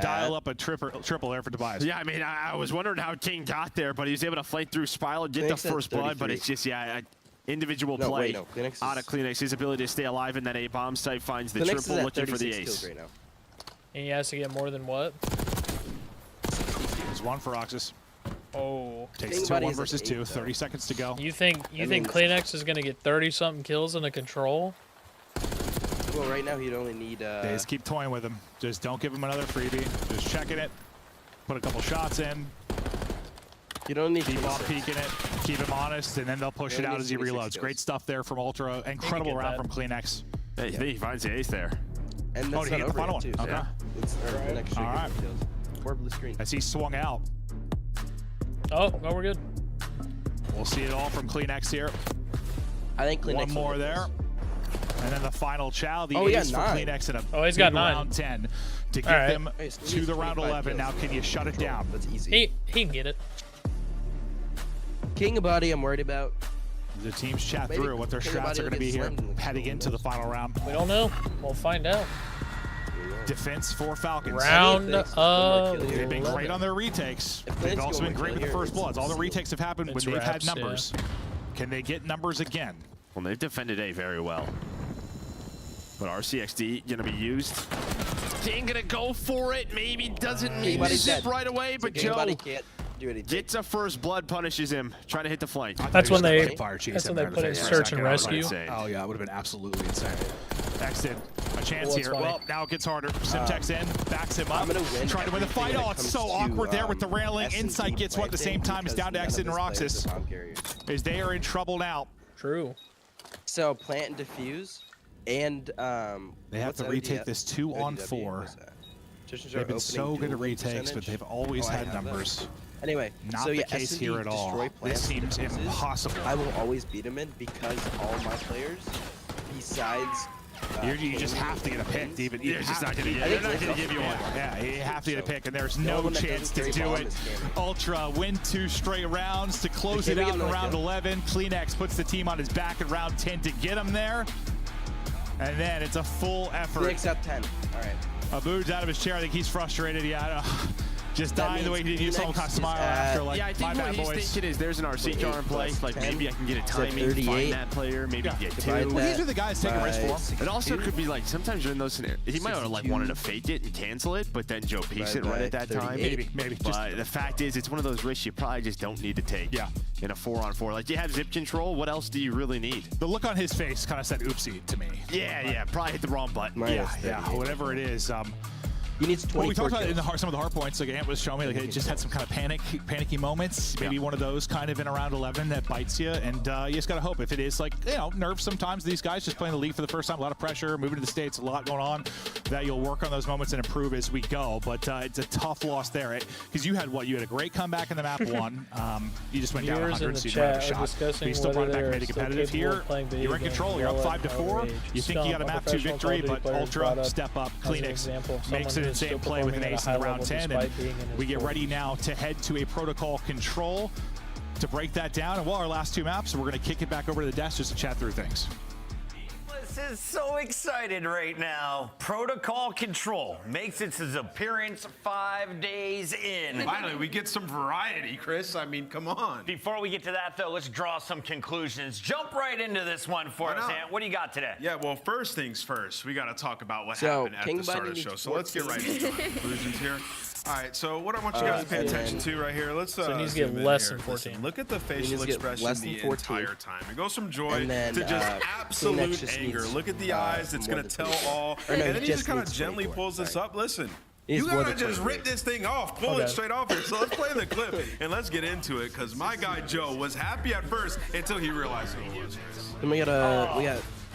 Dial up a triple there for Tobias. Yeah, I mean, I was wondering how King got there, but he was able to flank through Spiral, get the first blood, but it's just, individual play out of Kleenex. His ability to stay alive in that A-bomb site finds the triple looking for the ace. And he has to get more than what? one for Roxas. Oh. Takes it to 1 versus 2. 30 seconds to go. You think Kleenex is gonna get 30-something kills in a control? Well, right now he'd only need. They just keep toying with him. Just don't give him another freebie. Just checking it. Put a couple shots in. You don't need keep off peeking it. Keep him honest, and then they'll push it out as he reloads. Great stuff there from Ultra. Incredible round from Kleenex. Hey, he finds the ace there. And that's he hit the final one. Too, so okay. It's the next all right. Or blue screen. As he swung out. Oh, no, we're good. We'll see it all from Kleenex here. I think Kleenex. One more there. And then the final chow, the ace for Kleenex in a he's got 9. round 10 to get them to the round 11. Now, can you shut it down? That's easy. He can get it. King of Body, I'm worried about. The teams chat through what their strats are going to be here heading into the final round. We don't know. We'll find out. Defense for Falcons. Round They've been great on their retakes. They've also been great with the first bloods. All the retakes have happened when they've had numbers. Yeah. Can they get numbers again? Well, they've defended A very well. But RCXD gonna be used. King gonna go for it. Maybe doesn't need to zip right away, but Joe can't do anything. Gets a first blood, punishes him, trying to hit the flank. That's when they put it search and rescue. Oh yeah, it would have been absolutely insane. Texted a chance here. Well, now it gets harder. Simtex in, backs him up, trying to win the fight. Oh, it's so awkward there with the railing. Insight gets one at the same time. It's down to Exit and Roxas. As they are in trouble now. True. So plant and diffuse, and they have to retake this 2-on-4. They've been so good at retakes, but they've always had numbers. Anyway, not the case here at all. This seems impossible. I will always beat him in because all my players, besides. You just have to get a pick, even. They're not going to give you one. Yeah, you have to get a pick, and there's no chance to do it. Ultra win 2 straight rounds to close it out in round 11. Kleenex puts the team on his back in round 10 to get him there. And then it's a full effort. Kleenex up 10. All right. Abu's out of his chair. I think he's frustrated. Yeah, I don't know. Just dying the way he did. You saw him kind of smile after, like, yeah, I think what he's thinking is there's an RC car in play. Like, maybe I can get a timing, find that player, maybe get 2. Well, these are the guys taking risks for him. It also could be like, sometimes you're in those scenarios. He might have like wanted to fake it and cancel it, but then Joe peeks it right at that time. Maybe. But the fact is, it's one of those risks you probably just don't need to take. Yeah. In a 4-on-4. Like, you have zip control. What else do you really need? The look on his face kind of said oopsie to me. Yeah. Probably hit the wrong button. Yeah. Whatever it is. He needs 24 well, we talked about kills. it in some of the hard points. Like Ant was showing me, like it just had some kind of panicky moments. Maybe one of those kind of in around 11 that bites you, and you just gotta hope. If it is like nerves sometimes, these guys just playing the league for the first time, a lot of pressure, moving to the States, a lot going on. That you'll work on those moments and improve as we go. But it's a tough loss there, because you had a great comeback in the map 1. You just went down 100, so you didn't have a shot. But you still brought it back and made it competitive here. You're in control. You're up 5-4. You think you got a map 2 victory, but Ultra step up. Kleenex makes an insane play with an ace in the round 10, and we get ready now to head to a protocol control to break that down. And while our last 2 maps, we're going to kick it back over to the desk just to chat through things. This is so excited right now. Protocol Control makes its appearance 5 days in. Finally, we get some variety, Chris. I mean, come on. Before we get to that, though, let's draw some conclusions. Jump right into this one for us, Ant. What do you got today? Yeah, well, first things first, we got to talk about what happened at the start of the show. So let's get right into the conclusions here. All right, so what I want you guys to pay attention to right here, let's so he needs to get less than 14. Listen, look at the facial expression the entire time. It goes from joy to just absolute anger. Look at the eyes, it's going to tell all. And then he just kind of gently pulls this up. Listen, you gotta just rip this thing off, pull it straight off here. So let's play the clip and let's get into it, because my guy Joe was happy at first until he realized who it was. Then we got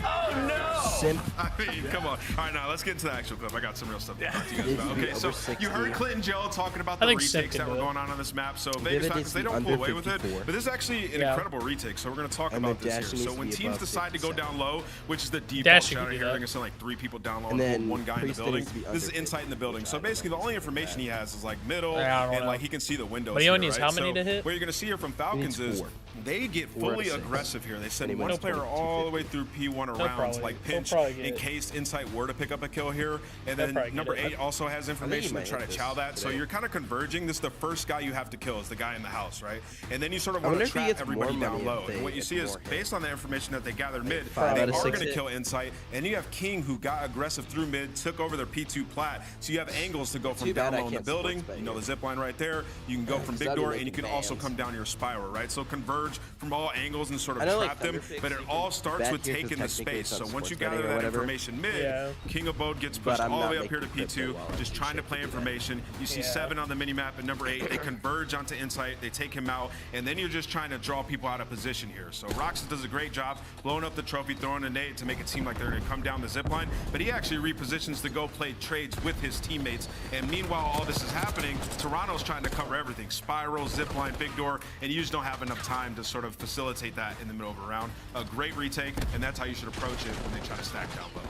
Oh no! Simp. I mean, come on. All right, now let's get into the actual clip. I got some real stuff to talk to you guys about. Okay, so you heard Clinton Joe talking about the retakes that were going on this map. So Vegas Falcons, they don't pull away with it, but this is actually an incredible retake. So we're going to talk about this here. So when teams decide to go down low, which is the default shot here, they're going to send like 3 people down low and 1 guy in the building. This is Insight in the building. So basically, the only information he has is like middle, and like he can see the windows. But he only needs how many to hit? What you're going to see here from Falcons is they get fully aggressive here. They send one player all the way through P1 around, like pinch in case Insight were to pick up a kill here. And then number 8 also has information to try to chow that. So you're kind of converging. This is the first guy you have to kill is the guy in the house, right? And then you sort of want to trap everybody down low. And what you see is based on the information that they gathered mid, they are going to kill Insight. And you have King who got aggressive through mid, took over their P2 plat. So you have angles to go from down low in the building. You know the zip line right there. You can go from big door and you can also come down your spiral, right? So converge from all angles and sort of trap them. But it all starts with taking the space. So once you gather that information mid, King of Bode gets pushed all the way up here to P2, just trying to play information. You see 7 on the mini map and number 8. They converge onto Insight. They take him out, and then you're just trying to draw people out of position here. So Roxas does a great job blowing up the trophy, throwing a nade to make it seem like they're going to come down the zip line. But he actually repositions to go play trades with his teammates. And meanwhile, all this is happening, Toronto's trying to cover everything. Spiral, zip line, big door, and you just don't have enough time to sort of facilitate that in the middle of a round. A great retake, and that's how you should approach it when they try to stack down low.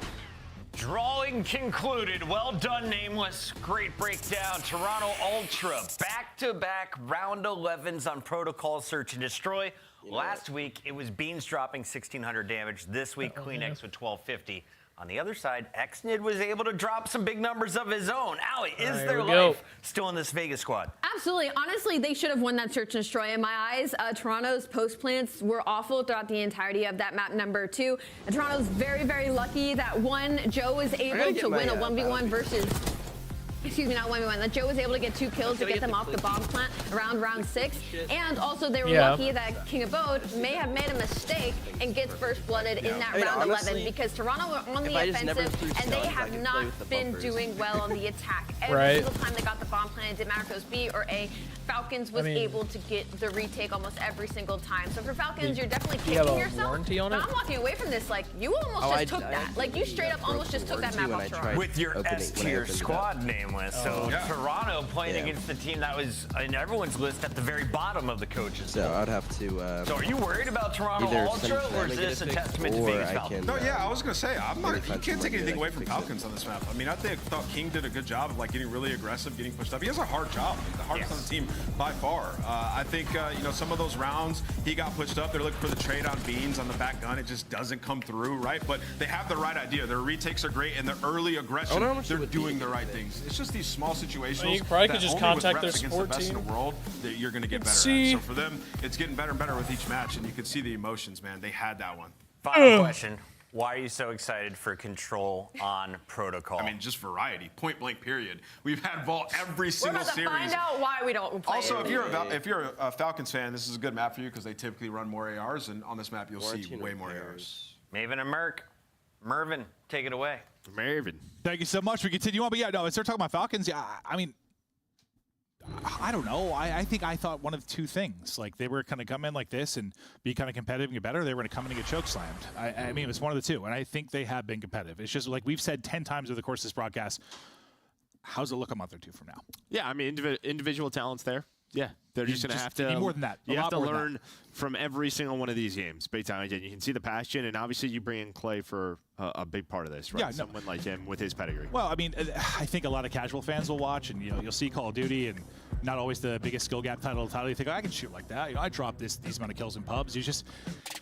Drawing concluded. Well done, Nameless. Great breakdown. Toronto Ultra, back-to-back round 11s on Protocol Search and Destroy. Last week, it was Beans dropping 1,600 damage. This week, Kleenex with 1,250. On the other side, Xnid was able to drop some big numbers of his own. Allie, is their life still in this Vegas squad? Absolutely. Honestly, they should have won that search and destroy in my eyes. Toronto's post plants were awful throughout the entirety of that map number 2. And Toronto's very, very lucky that Joe was able to win a 1v1 versus... Excuse me, not 1v1. That Joe was able to get 2 kills to get them off the bomb plant around round 6. And also they were lucky that King of Bode may have made a mistake and gets first blooded in that round 11 because Toronto were on the offensive and they have not been doing well on the attack. Every single time they got the bomb plant, it didn't matter if it was B or A, Falcons was able to get the retake almost every single time. So for Falcons, you're definitely kicking yourself. But I'm walking away from this like, you almost just took that. Like, you straight up almost just took that map off Toronto. With your S-tier squad name. So Toronto playing against the team that was in everyone's list at the very bottom of the coaches. So I'd have to. So are you worried about Toronto Ultra, or is this a testament to Vegas Falcons? No, yeah, I was gonna say I'm not. You can't take anything away from Falcons on this map. I mean, I thought King did a good job of like getting really aggressive, getting pushed up. He has a hard job, the hardest on the team by far. I think you know, some of those rounds he got pushed up. They're looking for the trade on Beans on the back gun. It just doesn't come through, right? But they have the right idea. Their retakes are great, and their early aggression, they're doing the right things. It's just these small situations. You probably could just contact their support team. In the world, that you're going to get better at. So for them, it's getting better and better with each match, and you can see the emotions, man. They had that one. Final question. Why are you so excited for Control on Protocol? I mean, just variety. Point blank, period. We've had Vault every single series. We're about to find out why we don't play Also, if you're a Falcons fan, this is a good map for you because they typically run more ARs, and on this map, you'll see way more ARs. Maven and Mervin, take it away. Mervin. Thank you so much. We continue on, but yeah, no, let's start talking about Falcons. Yeah, I mean, I don't know. I think I thought one of 2 things. Like, they were going to come in like this and be kind of competitive and get better. They were going to come in and get choke slammed. I mean, it was one of the 2, and I think they have been competitive. It's just like we've said 10 times over the course of this broadcast, how's it look a month or 2 from now? Yeah, I mean, individual talent's there. Yeah, they're just going to have to. More than that. You have to learn from every single one of these games. Big time. You can see the passion, and obviously you bring in Clay for a big part of this, right? Yeah, someone like him with his pedigree. Well, I mean, I think a lot of casual fans will watch, and you'll see Call of Duty, and not always the biggest skill gap title. You think, oh, I can shoot like that. I dropped these amount of kills in pubs.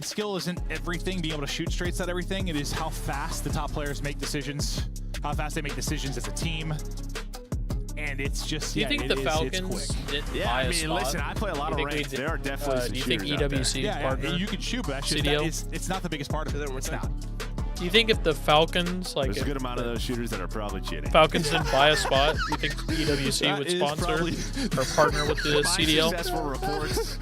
Skill isn't everything. Being able to shoot straight's not everything. It is how fast the top players make decisions, how fast they make decisions as a team. And it's just, do you think the Falcons didn't buy a spot? Listen, I play a lot of ranked. There are definitely some shooters. Do you think EWC is partner? You can shoot, but it's not the biggest part of it. It's not. Do you think if the Falcons, like, there's a good amount of those shooters that are probably cheating. Falcons didn't buy a spot, you think EWC would sponsor or partner with the CDL? Successful reports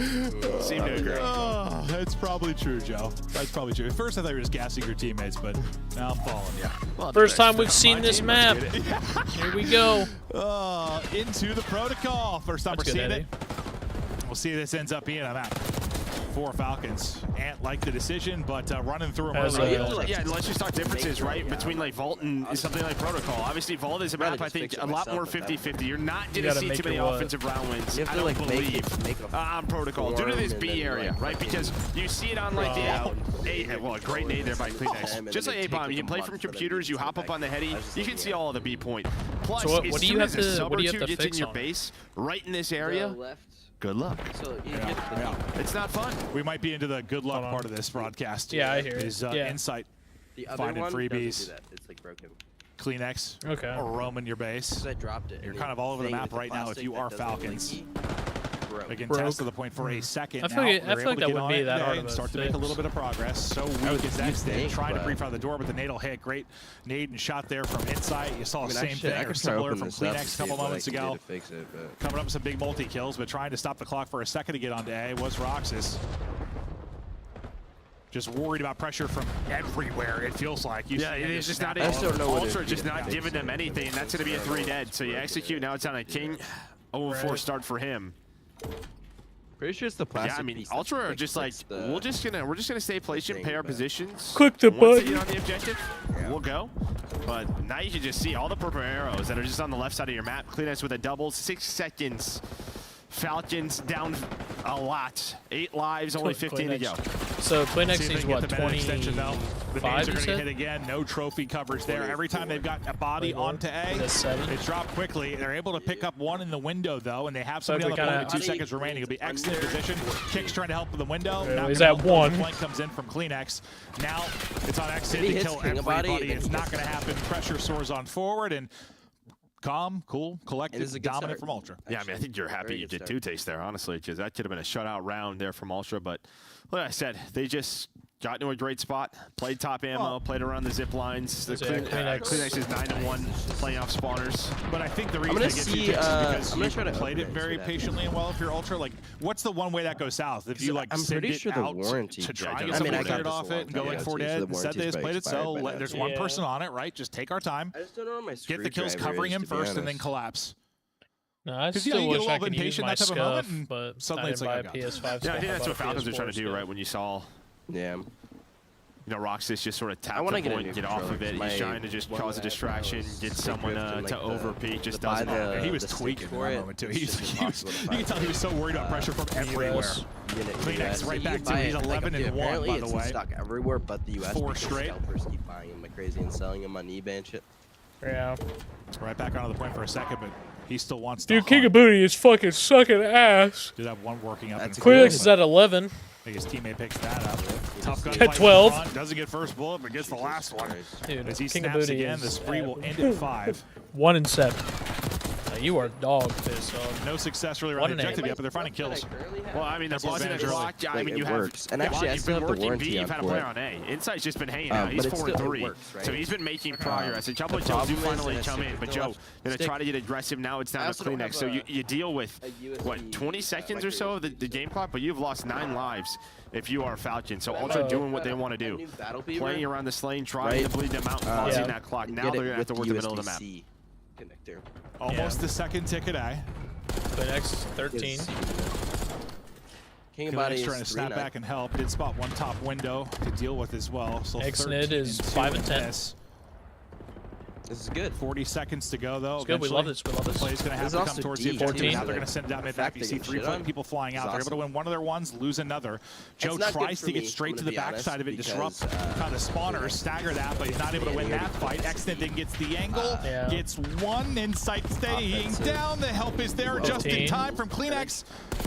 seem to agree. Oh, that's probably true, Joe. That's probably true. At first, I thought you were just gassing your teammates, but now I'm following you. Well, first time we've seen this map. Here we go. Into the Protocol. First time we're seeing it. We'll see if this ends up being a map. 4 Falcons. Ant liked the decision, but running through them early. Yeah, let's just talk differences, right, between like Vault and something like Protocol. Obviously, Vault is a map, I think, a lot more 50-50. You're not going to see too many offensive round wins, I don't believe, on Protocol, due to this B area, right? Because you see it on like the well, a great nade there by Kleenex. Just like A-Bomb, you can play from computers, you hop up on the heady, you can see all of the B point. Plus, so what as do you soon have as a to, sub what or do you 2 have to gets fix in your on base, right in this area, good luck. So, It's not fun. We might be into the good luck part of this broadcast. Yeah, I hear it. Is Yeah. Insight the other finding one freebies. doesn't do that. It's like broken. Kleenex. Okay. Or roaming your base. Because I dropped it. You're kind of all over the map right now if you are Falcons. Again, Broke. test to the point for a second. I feel like that would be that hard of and a start to make a little bit of progress. So weak is Exton trying to brief out the door, but the nade will hit. Great nade and shot there from Insight. You saw the same thing or similar from Kleenex a couple moments ago. Coming up with some big multi-kills, but trying to stop the clock for a second to get onto A was Roxas. Just worried about pressure from everywhere, it feels like. It's just not. Ultra just not giving them anything. That's going to be a 3 dead. So you execute. Now it's on a King. 0-4 start for him. Pretty sure it's the plastic. Yeah, I mean, Ultra are just like we're just gonna stay patient, pay our positions. Click the Once button. they get on the objective, we'll go. But now you can just see all the purple arrows that are just on the left side of your map. Kleenex with a double, 6 seconds. Falcons down a lot. 8 lives, only 15 to go. So Kleenex See if they needs can get what, the meta extension, though. The nades are going to said? hit again. No trophy coverage there. Every time they've got a body onto A, it's dropped quickly. They're able to pick up one in the window, though, and they have somebody on the point with 2 seconds remaining. It'll be X in position. Kick's trying to help with the window. Yeah, Not he's gonna at help. 1. Flank comes in from Kleenex. Now it's on X to kill everybody. It's not going to happen. Pressure soars on forward, and calm, cool, collected, dominant from Ultra. Yeah, I mean, I think you're happy you did 2 takes there, honestly, because that could have been a shutout round there from Ultra. But like I said, they just got into a great spot, played top ammo, played around the zip lines. The Kleenex is 9-1, playing off spawners. But I think the reason they get 2 takes is because you played it very patiently and well if you're Ultra. Like, what's the one way that goes south? If you like send it out to try to get somebody to get off it and go in for dead, instead they just played it so. There's one person on it, right? Just take our time. I just don't know my Get the kills covering him first and then collapse. No, I Because you still get a wish little I could use impatient my that type of moment, scuff, but suddenly I it's didn't like, buy oh, a PS5 Yeah, I scuff, think that's I what bought a Falcons are PS4 trying to do, scuff. right? When you saw, Yeah. Roxas just sort of tap the point, get off of it. He's trying to just cause a distraction, get someone to overpeak, just doesn't. He was tweaking for that moment, too. You can tell he was so worried about pressure from everywhere. Kleenex right back to he's 11-1, by the way. Stock everywhere but the US. 4 straight. Scalpers keep buying him like crazy and selling him on eBay and shit. Yeah. Right back onto the point for a second, but he still wants to. Dude, King of Booty is fucking sucking ass. Did have one working up. Kleenex is at 11. I think his teammate picks that up. Tough gun At fight in 12. front, doesn't get first bullet, but gets the last one. Dude, As he King of snaps Booty again, is the spree at will end at 5. 1 and 7. You are dog piss, dog. No success really around the objective yet, but they're finding kills. Well, I mean, they're pausing the clock. I mean, you have. And actually, I you've still been have the working B, warranty you've had a on player for on A. Insight's just been hanging out. He's 4-3. So he's been making progress. A couple of kills do finally come in, but Joe, going to try to get aggressive now. It's down to Kleenex. So you deal with, what, 20 seconds or so of the game clock, but you've lost 9 lives if you are Falcon. So Ultra doing what they want to do. Playing around the lane, trying to bleed them out, pausing that clock. Now they're going to have to work the middle of the map. Connector. Almost the second ticket A. Kleenex 13. King of Body trying to snap back and help. Did spot one top window to deal with as well. So Xnid is 5 and 10. This is good. 40 seconds to go, though. It's good. We love this. We love this. The play's going to have to come towards the objective. Now they're going to send it down mid-back. You see 3 people flying out. They're able to win one of their ones, lose another. Joe tries to get straight to the backside of it, disrupt kind of the spawners, stagger that, but he's not able to win that fight. Xnid then gets the angle, gets one. Insight staying down. The help is there just in time from Kleenex.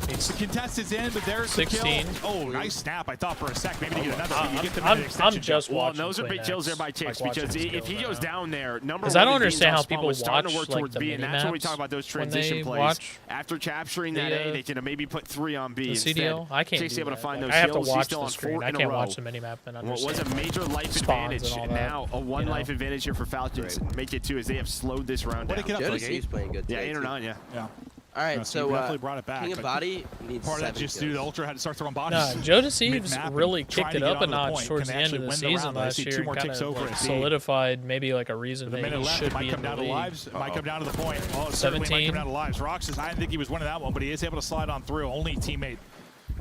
The contest is in, but there's the kill. Oh, nice snap. I thought for a sec maybe to get another. You get the I'm just watching. Those are big kills there by Chicks because if he goes down there, because I don't understand how people watch to work like towards the B, and that's when we talk about those transition plays. After capturing that A, they can maybe put 3 on B instead. CDL, I can't. Chicks able to find those I have to kills. He's watch still the on screen. 4 I in a can't row. watch the minimap and understand. What was a major life advantage, and all now a 1 life advantage here for Falcons. Make it 2 as they have slowed this round down. He's playing good. Yeah, 8 or 9, yeah. All right, so definitely brought it back. King of Body needs part of that just due to Ultra had to start throwing bodies. No, Joe Deceives really kicked it up a notch towards the end of the season last year. Kind of solidified maybe like a reason that he should be in the league. It might come down to the point. Oh, 17. Might come down to lives. Roxas, I didn't think he was winning that one, but he is able to slide on through. Only teammate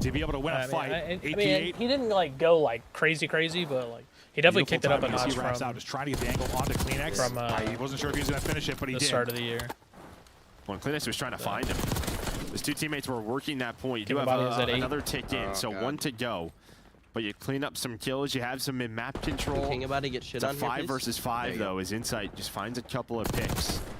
to be able to win a fight. I mean, he didn't like go like crazy, but like he definitely kicked it up a notch from out, just trying to get the angle onto Kleenex. From he wasn't sure if he was going to finish it, but he did. The start of the year. When Kleenex was trying to find him. His 2 teammates were working that point. You do have another tick in, so 1 to go. But you clean up some kills. You have some mid-map control. King of Body get shit it's on a 5 versus 5, though, as Insight just finds a couple of picks.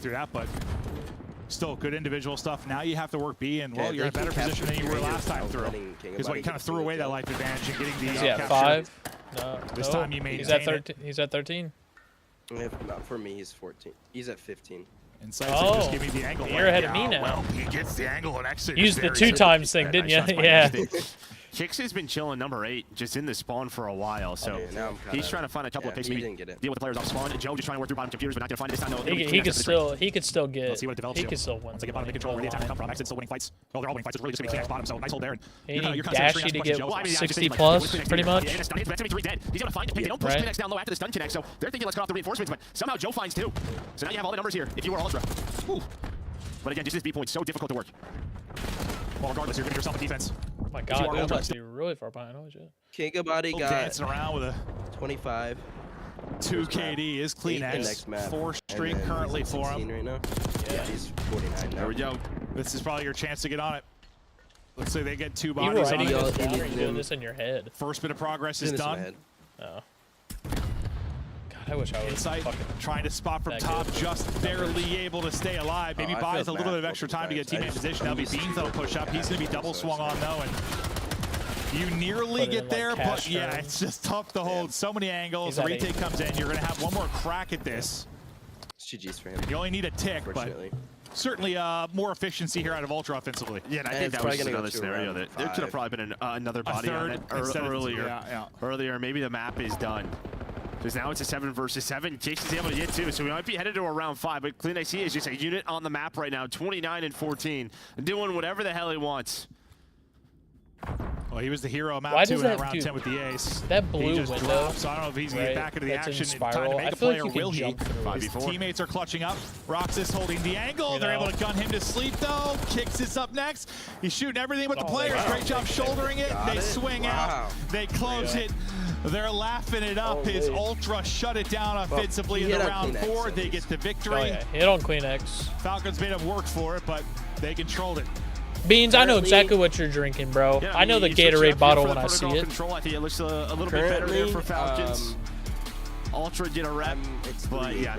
through that, but Still good individual stuff. Now you have to work B, and well, you're in a better position than you were last time through. Because you kind of threw away that life advantage and getting the Is he at capture. 5? No. This time you maintain He's at 13. He's at 13. Not for me, he's 14. He's at 15. Insights just give me the angle. You're ahead of me now. Well, he gets the angle and exit. Used the 2 times thing, didn't you? Yeah. Kix has been chilling number 8, just in the spawn for a while, so he's trying to find a couple of picks. Deal with the players off spawn. Joe just trying to work through bottom computers, but not going to find it this time. No, he could still get. Let's see what it develops. He could still win. Once they get bottom control, where the attack come from. Exit still winning fights. Oh, they're all winning fights. It's really just going to be Kleenex bottom, so nice hold there. And he need Dashy to get 60 plus, pretty much. He's going to find it. They don't push Kleenex down low after the stun connect, so they're thinking let's cut off the reinforcements, but somehow Joe finds 2. So now you have all the numbers here if you were Ultra. Whew. But again, just this B point so difficult to work. Well, regardless, you're going to yourself a defense. Oh my God, they're actually really far behind. Oh shit. Kingabody got dancing around with a 25. 2 KD is Kleenex. 4 streak currently for him. Right now. Yeah, he's 49 now. There we go. This is probably your chance to get on it. Let's say they get 2 bodies on it. You're doing this in your head. First bit of progress is done. Oh. I wish I was Insight, trying to spot from top, just barely able to stay alive. Maybe buys a little bit of extra time to get a teammate in position. That'll be Beans that'll push up. He's going to be double swung on though, and you nearly get there, but yeah, it's just tough to hold. So many angles. The retake comes in. You're going to have one more crack at this. It's GG's for him. You only need a tick, but certainly more efficiency here out of Ultra offensively. Yeah, and I think that was another scenario that there could have probably been another body on it earlier. Earlier, maybe the map is done. Because now it's a 7 versus 7. Kix is able to get 2, so we might be headed to a round 5. But Kleenex is just a unit on the map right now, 29 and 14, doing whatever the hell he wants. Well, he was the hero of map 2 in round 10 with the ace. That blue window. Dropped, so I don't know if he's going to get back into the action in time to make a play, or will he? His teammates are clutching up. Roxas holding the angle. They're able to gun him to sleep, though. Kix is up next. He's shooting everything with the players. Great job shouldering it. They swing out. They close it. They're laughing it up. His Ultra shut it down offensively in the round 4. They get the victory. Hit on Kleenex. Falcons made him work for it, but they controlled it. Beans, I know exactly what you're drinking, bro. Yeah, I know the Gatorade bottle when I see it. Control, I think it looks a little bit better there for Falcons. Ultra did a rep, but yeah,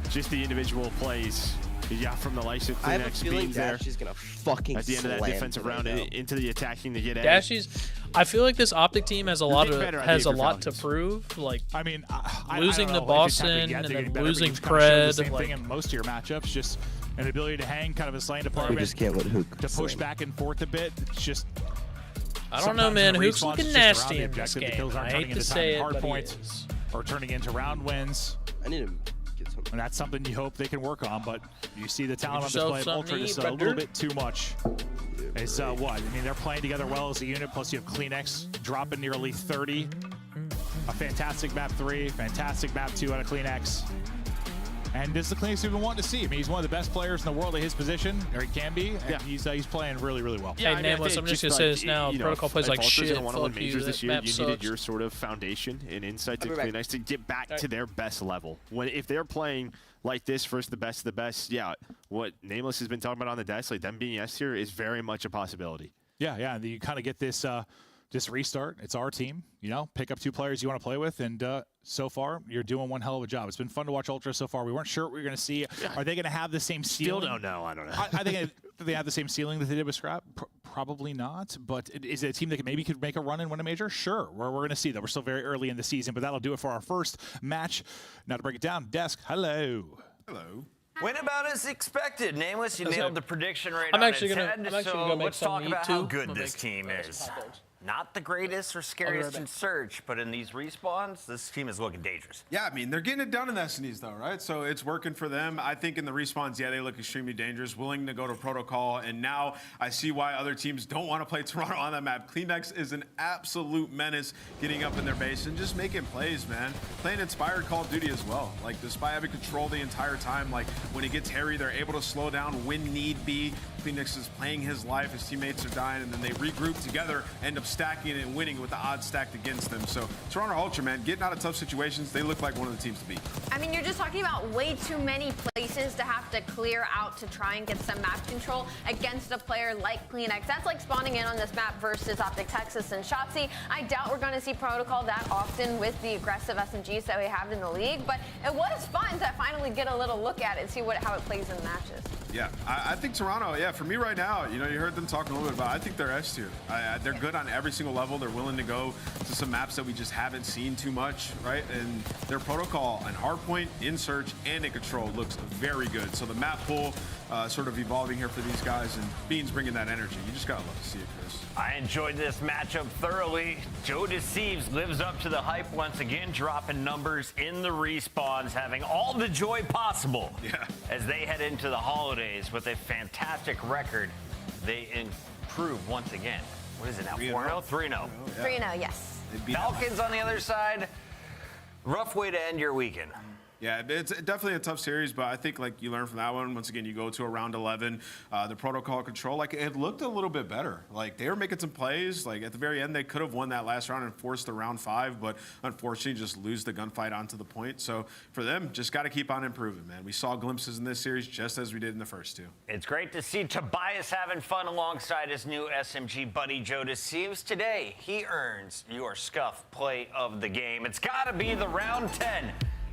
just the individual plays. Yeah, from the likes of Kleenex Beans there. Dashy's gonna fucking at the end of that defensive round into the attacking to get in. Dashy's, I feel like this Optic team has a lot to prove. Like, I mean, losing to Boston and then losing Pred. The same thing in most of your matchups, just an ability to hang, kind of a lane department. We just can't let Hook to push back and forth a bit. It's just. I don't know, man. Hook's looking nasty in this game. I hate to say it, but he is. Or turning into round wins. I need him. And that's something you hope they can work on, but you see the talent on display of Ultra just a little bit too much. It's what? I mean, they're playing together well as a unit, plus you have Kleenex dropping nearly 30. A fantastic map 3, fantastic map 2 out of Kleenex. And this is the Kleenex we've been wanting to see. I mean, he's one of the best players in the world at his position, or he can be, and he's playing really, really well. Yeah, hey, Nameless, I'm just going to say this now. Protocol plays like shit. Fuck you, this year, you needed your sort of foundation and insight to Kleenex to get back to their best level. If they're playing like this versus the best of the best, yeah, what Nameless has been talking about on the desk, like them being S tier, is very much a possibility. Yeah, and you kind of get this restart. It's our team, pick up 2 players you want to play with, and so far you're doing one hell of a job. It's been fun to watch Ultra so far. We weren't sure what we were going to see. Are they going to have the same ceiling? Still don't know. I don't know. I think they have the same ceiling that they did with Scrap. Probably not. But is it a team that maybe could make a run and win a major? Sure. We're going to see that. We're still very early in the season, but that'll do it for our first match. Now to break it down, Desk. Hello. Hello. Went about as expected. Nameless, you nailed the prediction right I'm on actually its gonna, head. I'm actually so gonna make let's talk about how good too. this team is. Not the greatest or scariest in search, but in these respawns, this team is looking dangerous. Yeah, I mean, they're getting it done in the SNEs, though, right? So it's working for them. I think in the respawns, yeah, they look extremely dangerous, willing to go to protocol. And now I see why other teams don't want to play Toronto on that map. Kleenex is an absolute menace getting up in their base and just making plays, man. Playing inspired Call of Duty as well. Like, despite having control the entire time, like, when it gets hairy, they're able to slow down when need be. Kleenex is playing his life, his teammates are dying, and then they regroup together, end up stacking it and winning with the odds stacked against them. So Toronto Ultra, man, getting out of tough situations, they look like one of the teams to beat. I mean, you're just talking about way too many places to have to clear out to try and get some map control against a player like Kleenex. That's like spawning in on this map versus Optic Texas and Shotzzy. I doubt we're going to see Protocol that often with the aggressive SMGs that we have in the league, but it was fun to finally get a little look at it and see how it plays in the matches. Yeah, I think Toronto, for me right now, you heard them talking a little bit about it. I think they're S tier. They're good on every single level. They're willing to go to some maps that we just haven't seen too much, right? And their protocol and hardpoint, in search, and in control looks very good. So the map pool sort of evolving here for these guys, and Beans bringing that energy. You just gotta love to see it, Chris. I enjoyed this matchup thoroughly. Joe Deceives lives up to the hype once again, dropping numbers in the respawns, having all the joy possible as they head into the holidays with a fantastic record. They improve once again. What is it now? 4-0? 3-0. 3-0, yes. Falcons on the other side. Rough way to end your weekend. Yeah, it's definitely a tough series, but I think like you learn from that one. Once again, you go to a round 11, the protocol control, like it looked a little bit better. Like they were making some plays. Like at the very end, they could have won that last round and forced the round 5, but unfortunately, just lose the gunfight onto the point. So for them, just got to keep on improving, man. We saw glimpses in this series just as we did in the first two. It's great to see Tobias having fun alongside his new SMG buddy Joe Deceives. Today, he earns your Scuff Play of the Game. It's got to be the round 10.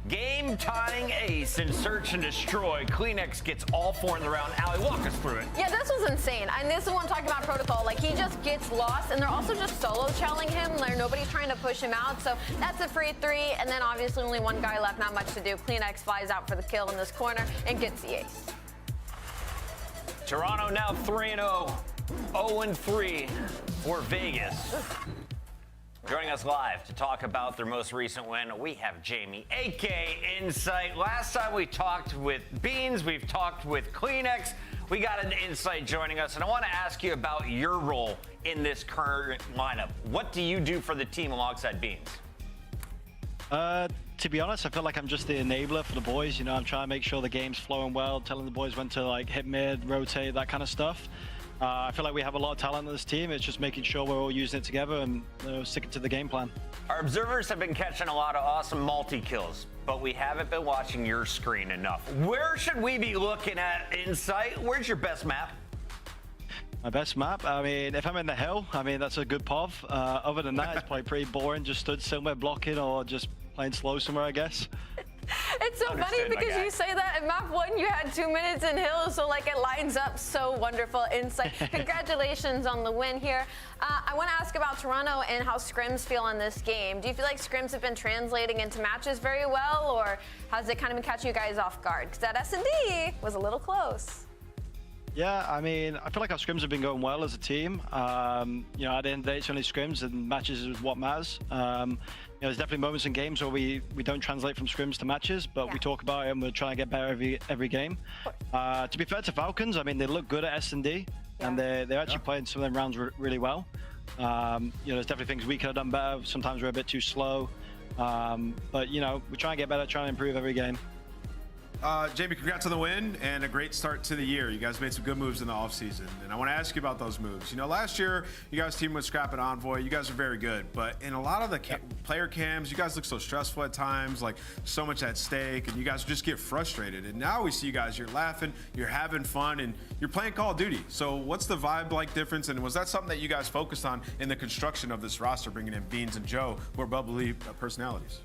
Game-tying ace in Search and Destroy. Kleenex gets all 4 in the round. Allie, walk us through it. Yeah, this was insane. And this is what I'm talking about protocol. Like, he just gets lost, and they're also just solo-chelling him. Nobody's trying to push him out. So that's a free 3, and then obviously only one guy left, not much to do. Kleenex flies out for the kill in this corner and gets the ace. Toronto now 3-0, 0-3 for Vegas. Joining us live to talk about their most recent win, we have Jamie, a.k.a. Insight. Last time we talked with Beans, we've talked with Kleenex. We got an Insight joining us, and I want to ask you about your role in this current lineup. What do you do for the team alongside Beans? To be honest, I feel like I'm just the enabler for the boys. I'm trying to make sure the game's flowing well, telling the boys when to like hit mid, rotate, that kind of stuff. I feel like we have a lot of talent on this team. It's just making sure we're all using it together and sticking to the game plan. Our observers have been catching a lot of awesome multi-kills, but we haven't been watching your screen enough. Where should we be looking at, Insight? Where's your best map? My best map? I mean, if I'm in the hill, that's a good POV. Other than that, it's probably pretty boring. Just stood somewhere blocking or just playing slow somewhere, I guess. It's so funny because you say that in map 1 you had 2 minutes in hills, so like it lines up so wonderful. Insight. Congratulations on the win here. I want to ask about Toronto and how scrims feel in this game. Do you feel like scrims have been translating into matches very well, or has it kind of been catching you guys off guard? Because that S&D was a little close. Yeah, I feel like our scrims have been going well as a team. At the end of the day, it's only scrims, and matches is what matters. There's definitely moments in games where we don't translate from scrims to matches, but we talk about it and we're trying to get better every game. To be fair to Falcons, they look good at S&D, and they're actually playing some of them rounds really well. There's definitely things we could have done better. Sometimes we're a bit too slow, but we try and get better, trying to improve every game. Jamie, congrats on the win and a great start to the year. You guys made some good moves in the offseason, and I want to ask you about those moves. Last year, you guys teamed with Scrap and Envoy. You guys are very good, but in a lot of the player cams, you guys look so stressful at times, like so much at stake, and you guys just get frustrated. And now we see you guys, you're laughing, you're having fun, and you're playing Call of Duty. So what's the vibe-like difference, and was that something that you guys focused on in the construction of this roster, bringing in Beans and Joe, who are bubbly personalities?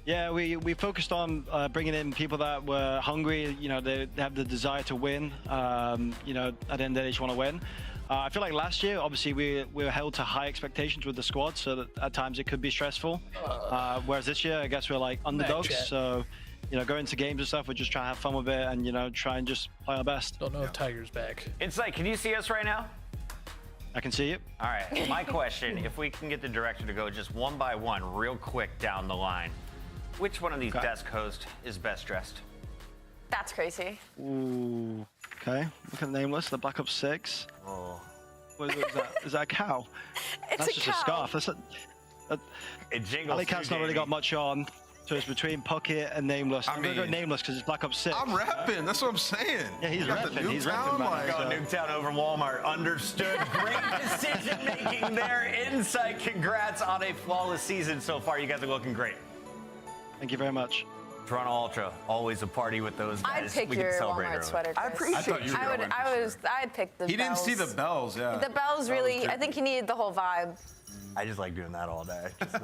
Yeah, we focused on bringing in people that were hungry. They have the desire to win. At the end of the day, they just want to win. I feel like last year, obviously, we were held to high expectations with the squad, so that at times it could be stressful. Whereas this year, I guess we're like underdogs. So, going to games and stuff, we're just trying to have fun with it and, try and just play our best. Don't know if Tiger's back. Insight, can you see us right now? I can see you. All right. My question, if we can get the director to go just one by one real quick down the line. Which one of these desk hosts is best dressed? That's crazy. Ooh. Okay. Look at the name list. The Black Ops 6. Oh. What is that? Is that a cow? That's just a scarf. That's it jingles. Ali Cat's not really got much on. So it's between Puckett and Nameless. I'm going to go Nameless because it's Black Ops 6. I'm rapping. That's what I'm saying. Yeah, he's rapping. He's rapping. Nuketown over Walmart. Understood. Great decision making there. Insight. Congrats on a flawless season so far. You guys are looking great. Thank you very much. Toronto Ultra, always a party with those guys. I'd pick your Walmart sweater, Chris. I appreciate you. I'd pick the bells. He didn't see the bells, yeah. The bells really, I think he needed the whole vibe. I just like doing that all day. Just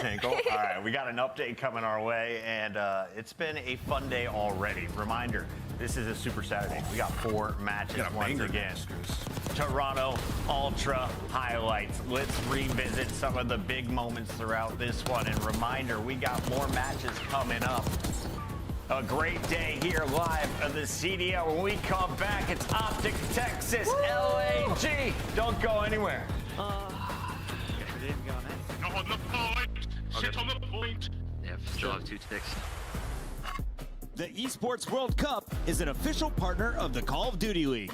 tinkle. All right, we got an update coming our way, and it's been a fun day already. Reminder, this is a Super Saturday. We got 4 matches once again. Toronto Ultra highlights. Let's revisit some of the big moments throughout this one. And reminder, we got more matches coming up. A great day here live at the CDL. When we come back, it's Optic Texas LAG. Don't go anywhere. On the point. Sit on the point. Yeah, still have 2 ticks. The Esports World Cup is an official partner of the Call of Duty League.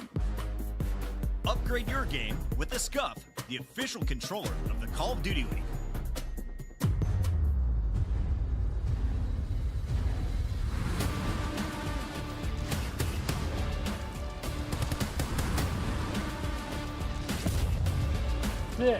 Upgrade your game with the Scuff, the official controller of the Call of Duty League. Yeah.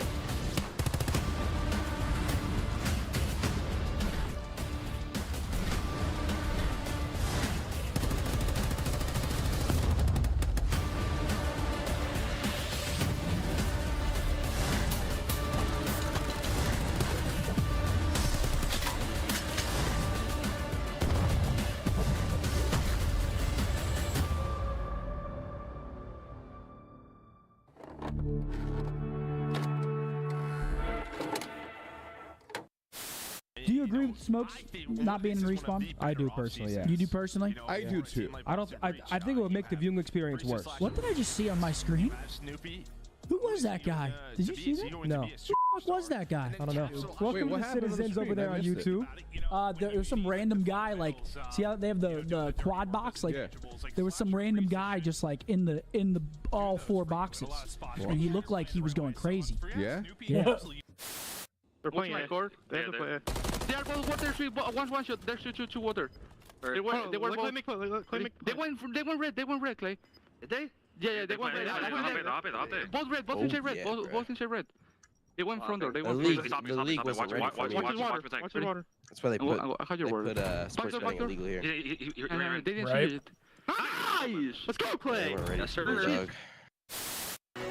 Do you agree with Smokes not being in respawn? I do personally, yeah. You do personally? I do too. I think it would make the viewing experience worse. What did I just see on my screen? Who was that guy? Did you see that? No. Who the fuck was that guy? I don't know. Welcome to the citizens over there on YouTube. There was some random guy, like, see how they have the quad box? Like, there was some random guy just like in the all 4 boxes, and he looked like he was going crazy. Yeah. Yeah. They're playing record. They have to play. They are both water. One shot. There's two water. They were both. They went red. They went red, Clay. They? Yeah, they went red. Both red. Both inside red. Both inside red. They went front door. They went front door. The league wasn't ready for me. Watch water. That's why they put sports betting illegal here. They didn't see it. Nice! Let's go, Clay!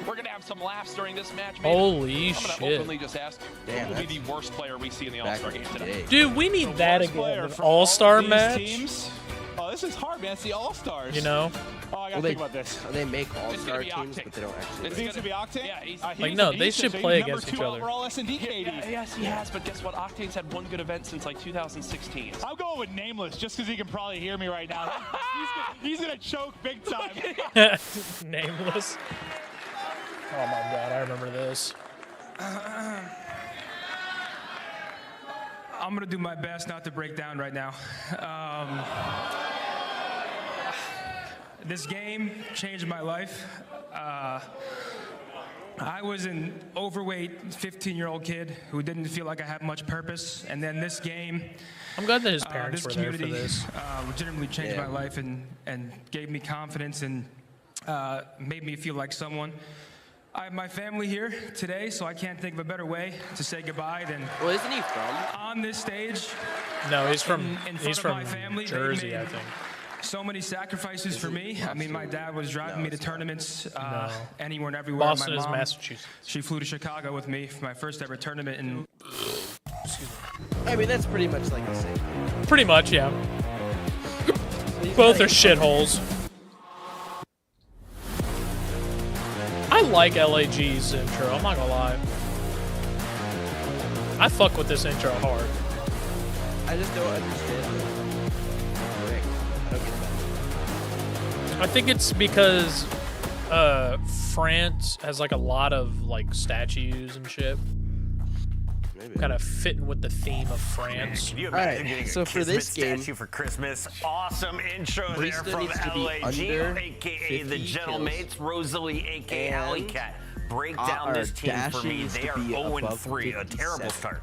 We're gonna have some laughs during this match. Holy I'm shit! gonna openly just ask, who will be the worst player we see in the All-Star game today? Dude, we need that again. An All-Star match. Teams? Oh, this is hard, man. It's the All-Stars. You know? Oh, I gotta think about this. They make All-Star teams, but they don't actually. It seems to be Octane? Yeah, like, no, they should play against each other. Overall S&D KD. Yes, he has, but guess what? Octane's had one good event since like 2016. I'm going with Nameless just because he can probably hear me right now. He's gonna choke big time. Nameless. Oh my god, I remember this. I'm gonna do my best not to break down right now. This game changed my life. I was an overweight 15-year-old kid who didn't feel like I had much purpose, and then this game, I'm glad that his parents were there for this. Legitimately changed my life and gave me confidence and made me feel like someone. I have my family here today, so I can't think of a better way to say goodbye than. Well, isn't he from? On this stage. No, he's from. In He's front from of my family, Jersey, I think. So many sacrifices for me. I mean, my dad was driving me to tournaments anywhere and everywhere. Boston my is mom, Massachusetts. She flew to Chicago with me for my first ever tournament. And I mean, that's pretty much like the same. Pretty much, yeah. Both are shitholes. I like LAG's intro, I'm not gonna lie. I fuck with this intro hard. I just don't understand. I think it's because France has like a lot of like statues and shit. Kind of fitting with the theme of France. Can you imagine getting a Kismet statue for Christmas? Awesome intro there from LAG, aka the Gentlemates, Rosalie, aka Alley Cat. Break down this team for me. They are 0-3, a terrible start.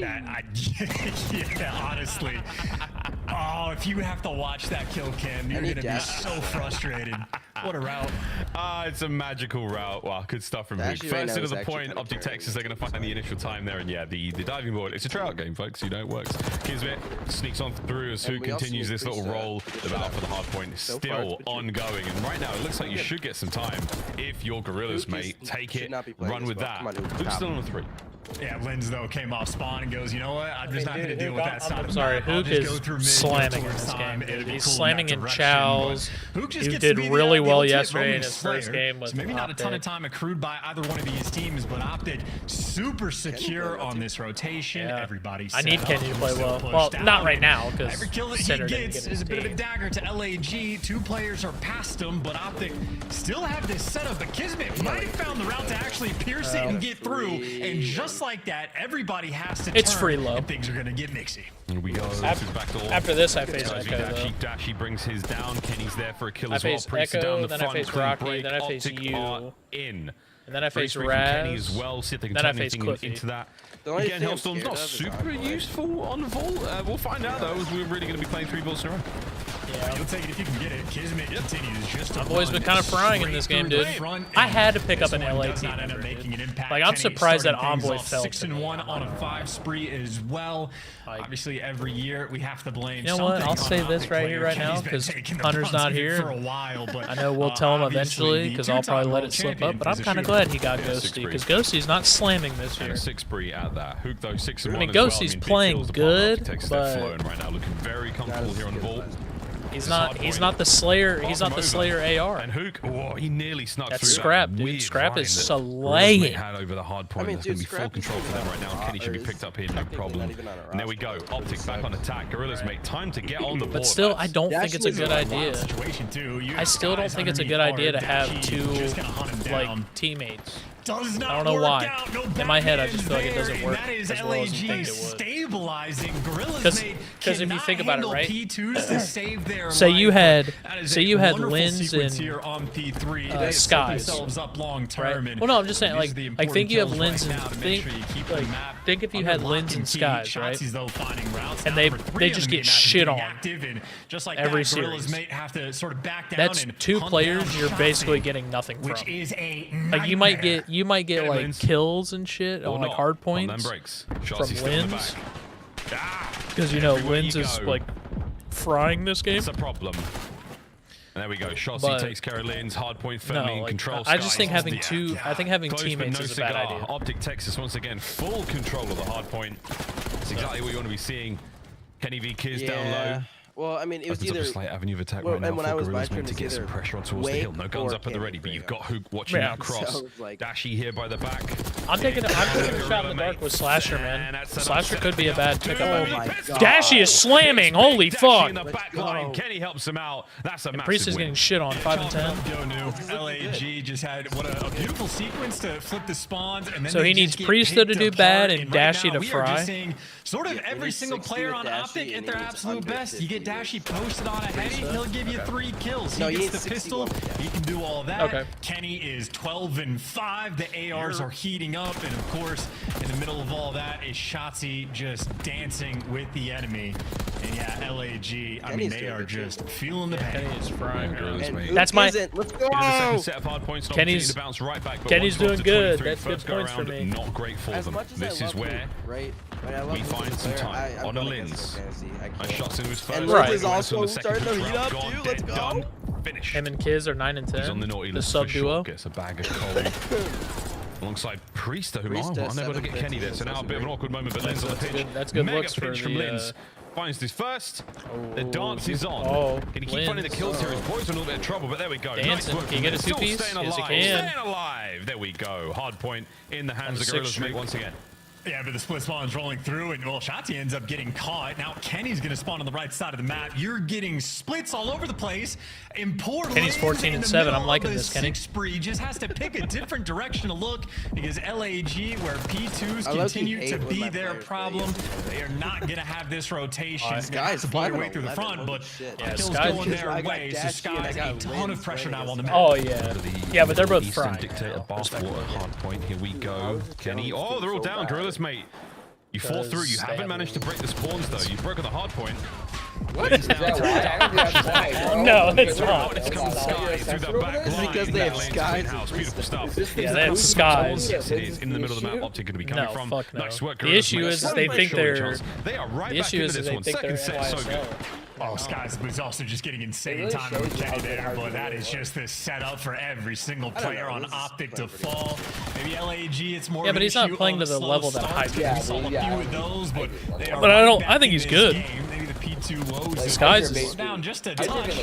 Yeah, honestly. Oh, if you have to watch that kill cam, you're going to be so frustrated. What a route. It's a magical route. Wow, good stuff from Hook. First into the point, Optic Texas, they're going to find the initial time there. And yeah, the diving board, it's a tryout game, folks. You know it works. Kismet sneaks on through as Hook continues this little roll. The battle for the hard point is still ongoing. And right now, it looks like you should get some time if you're Gorillas, mate. Take it, run with that. Hook's still on a 3. Yeah, Linz though came off spawn and goes, you know what? I'm just not going to deal with that side. I'm sorry, Hook is slamming in this game, dude. He's slamming in Chows. He did really well yesterday in his first game with maybe not a ton of time accrued by either one of these teams, but Optic super secure on this rotation. Everybody I need Kenny to play well. Well, not right now, because every kill that he gets is a bit of a dagger to LAG. 2 players are past him, but Optic still have this setup. But Kismet might have found the route to actually pierce it and get through. And just like that, everybody has to It's turn, free low. and things are going to get mixy. Here we go. After this, I face Echo, though. Dashy brings his down. Kenny's there for a kill I as well. face Priest is Echo, down the then I front. face Clean Rocky, break. then I face Optic you. are in. And then I face Kenny Raz. as well. See if they can Then turn I face anything Cliffy. into that. The only Again, thing I'm Hellstorm's scared not of is super Envoy. useful on Vault. We'll find out though, as we're really going to be playing 3 builds in a row. Yeah, you'll take it if you can get it. Kismet continues just to I've always been kind of frying in this game, dude. I had to pick up an LA team. Like, I'm surprised that Envoy fell. 6-1 on a 5 spree as well. Obviously, every year we have to blame. You know what? I'll say this right here, right now, because Hunter's not here. For a while, but I know we'll tell him eventually, because I'll probably let it slip up. But I'm kind of glad he got Ghosty, because Ghosty's not slamming this year. And a 6 spree at that. Hook though 6-1. I mean, Ghosty's playing good, but flowing right now, looking very comfortable here on the Vault. He's not the Slayer. He's not the Slayer AR. And Hook, oh, he nearly snuck That's through Scrap, that dude. weird Scrap line is that slaying. Grizzly had over the hard point. I mean, That's going dude, to be full Scrap control is for them right now. Kenny should be picked up here, no problem. And there we go. Optic back on attack. Gorillas make time to get on the board. But still, I don't think it's a good idea. I still don't think it's a good idea to have 2 like teammates. I don't know why. In my head, I just feel like it doesn't work as well as you think it would. Stabilizing. Because if you think about it, right? P2s to save their Say you had wonderful Linz sequence and here on P3. They set Skies. themselves up long Right? term. And Well, no, I'm just saying, these are like, the think you have important Linz and kills right now to make sure you keep the map think if you under had lock Linz and key. Skies, right? Shotsies, though, finding routes. And Now, they for 3 they of just them get getting shit on active, and just like every that, Gorillas series. may have to sort of back down That's and 2 hunt players down you're Shotzzy, basically getting nothing from. which is a Like you might get like kills and shit on like hard points from Linz. Because you know Linz is like frying this game. It's a problem. And there we go. Shotzzy takes care of Linz. Hard point firmly in control. I just think having having Close, teammates no is a bad cigar. idea. Optic Texas once again full control of the hard point. That's exactly what you want to be seeing. Kenny v Kiz down low. Well, I mean, it was Opens either. up a slight avenue of attack well, right now and when for I was Gorillas my turn, to it's get some either pressure on towards the hill. No guns up at the ready, but you've got Hook watching that cross. So, like, Dashy here by the back. I'm taking a shot in the dark with Slasher, man. Slasher could be a bad pickup. Oh my God. Dashy is slamming. Holy fuck. In the back line. Kenny helps him out. That's a massive Priest is win. getting shit on 5 and 10. LAG just had what a beautiful sequence to flip the spawns, and then So he needs Priest to do bad and Dashy to we are fry. just seeing sort of every single player on Optic at their absolute best. You get Dashy posted on a heady, he'll give you 3 kills. He gets the pistol, he can do all that. Okay. Kenny is 12 and 5. The ARs are heating up, and of course, in the middle of all that is Shotzzy just dancing with the enemy. And yeah, LAG, I mean, they are just feeling the pain. Kenny is frying. And That's my. Let's go. Second set of hard points, Kenny's to bounce right back, but Kenny's 112 doing to good. 23 That's good first go points for around, me. Not great for As them. much as This I is love where Hoop, right? I love we Hoop find as a some player, time on a feel like Linz. that's fantasy. I Nice can't. shots into his first. And Right. Linz is also the second starting to heat drop, up, gone, dude. Let's dead, go. done, finish. Him and Kiz are 9 and 10. He's on the naughty The list sub for duo. sure. Gets a bag of coal. Alongside Priest, who Priest I'm at able to get 750 Kenny there. So now a bit of an awkward moment, but Linz on the pitch. That's good Mega looks for pitch from the, Linz. Finds his first. The Oh, dance is on. oh, Can he keep finding the kills here? His boys are in a little bit of trouble, but there we go. Dancing. Nice work. Can you get a Still two-piece? staying Yes, he alive. can. Staying alive. There we go. Hard point in the hands of the Gorillas 6th mate once again. Yeah, but the split spawn's rolling through, and well, Shotzzy ends up getting caught. Now Kenny's gonna spawn on the right side of the map. You're getting splits all over the place. And poor Kenny's Linz 14 in and the 7. I'm middle liking of this, Kenny. 6 spree just has to pick a different direction to look because LAG, where P2s I love continue the to eight when be my their players problem, they are not gonna have this rotation. This They're gonna have guy's to play their 5 way and through the 11. front, but Holy shit. Yeah, kills Skies going just- their I got way. So Dashy and I Skies got a ton of Linz pressure now playing on the against map. Oh yeah. Yeah, but they're both Eastern frying. dictator Basketball at hard point. Here we go. Kenny. Oh, they're all down. Gorillas mate. You fought through. You haven't managed to break the spawns though. You've broken the hard point. What? Is that why? I don't think that's why. No, it's not. It's coming skies through the back line. Because they have skies. Beautiful stuff. Yeah, they have skies. Yes, it is. In the middle of the map, Optic going to be coming from. Fuck no. Nice work. The issue is they think they're. They are right The back issue into is this they one. think they're Second set, so good. Oh, Skies was also just getting insane time with Kenny there, but that is just the setup for every single player on Optic to fall. Maybe LAG, it's more. Yeah, but he's not playing to the level that Hype is. A few of those, but they are But I don't. right I think back he's in good. this game. Maybe the P2 woes. Skies is down just a touch.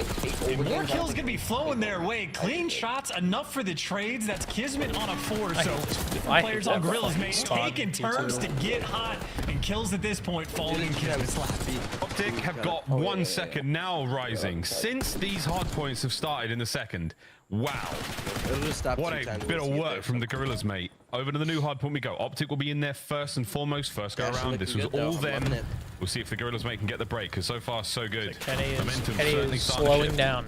And more kills gonna be flowing their way. Clean shots enough for the trades. That's Kismet on a 4. So different players on Gorilla's mate taking turns to get hot, and kills at this point falling in Kismet's lap. Optic have got 1 second now rising. Since these hard points have started in the second. Wow. What a bit of work from the Gorillas, mate. Over to the new hard point we go. Optic will be in there first and foremost. First go around. This was all them. We'll see if the Gorillas, mate, can get the break, because so far, so good. Kenny Momentum is slowing down.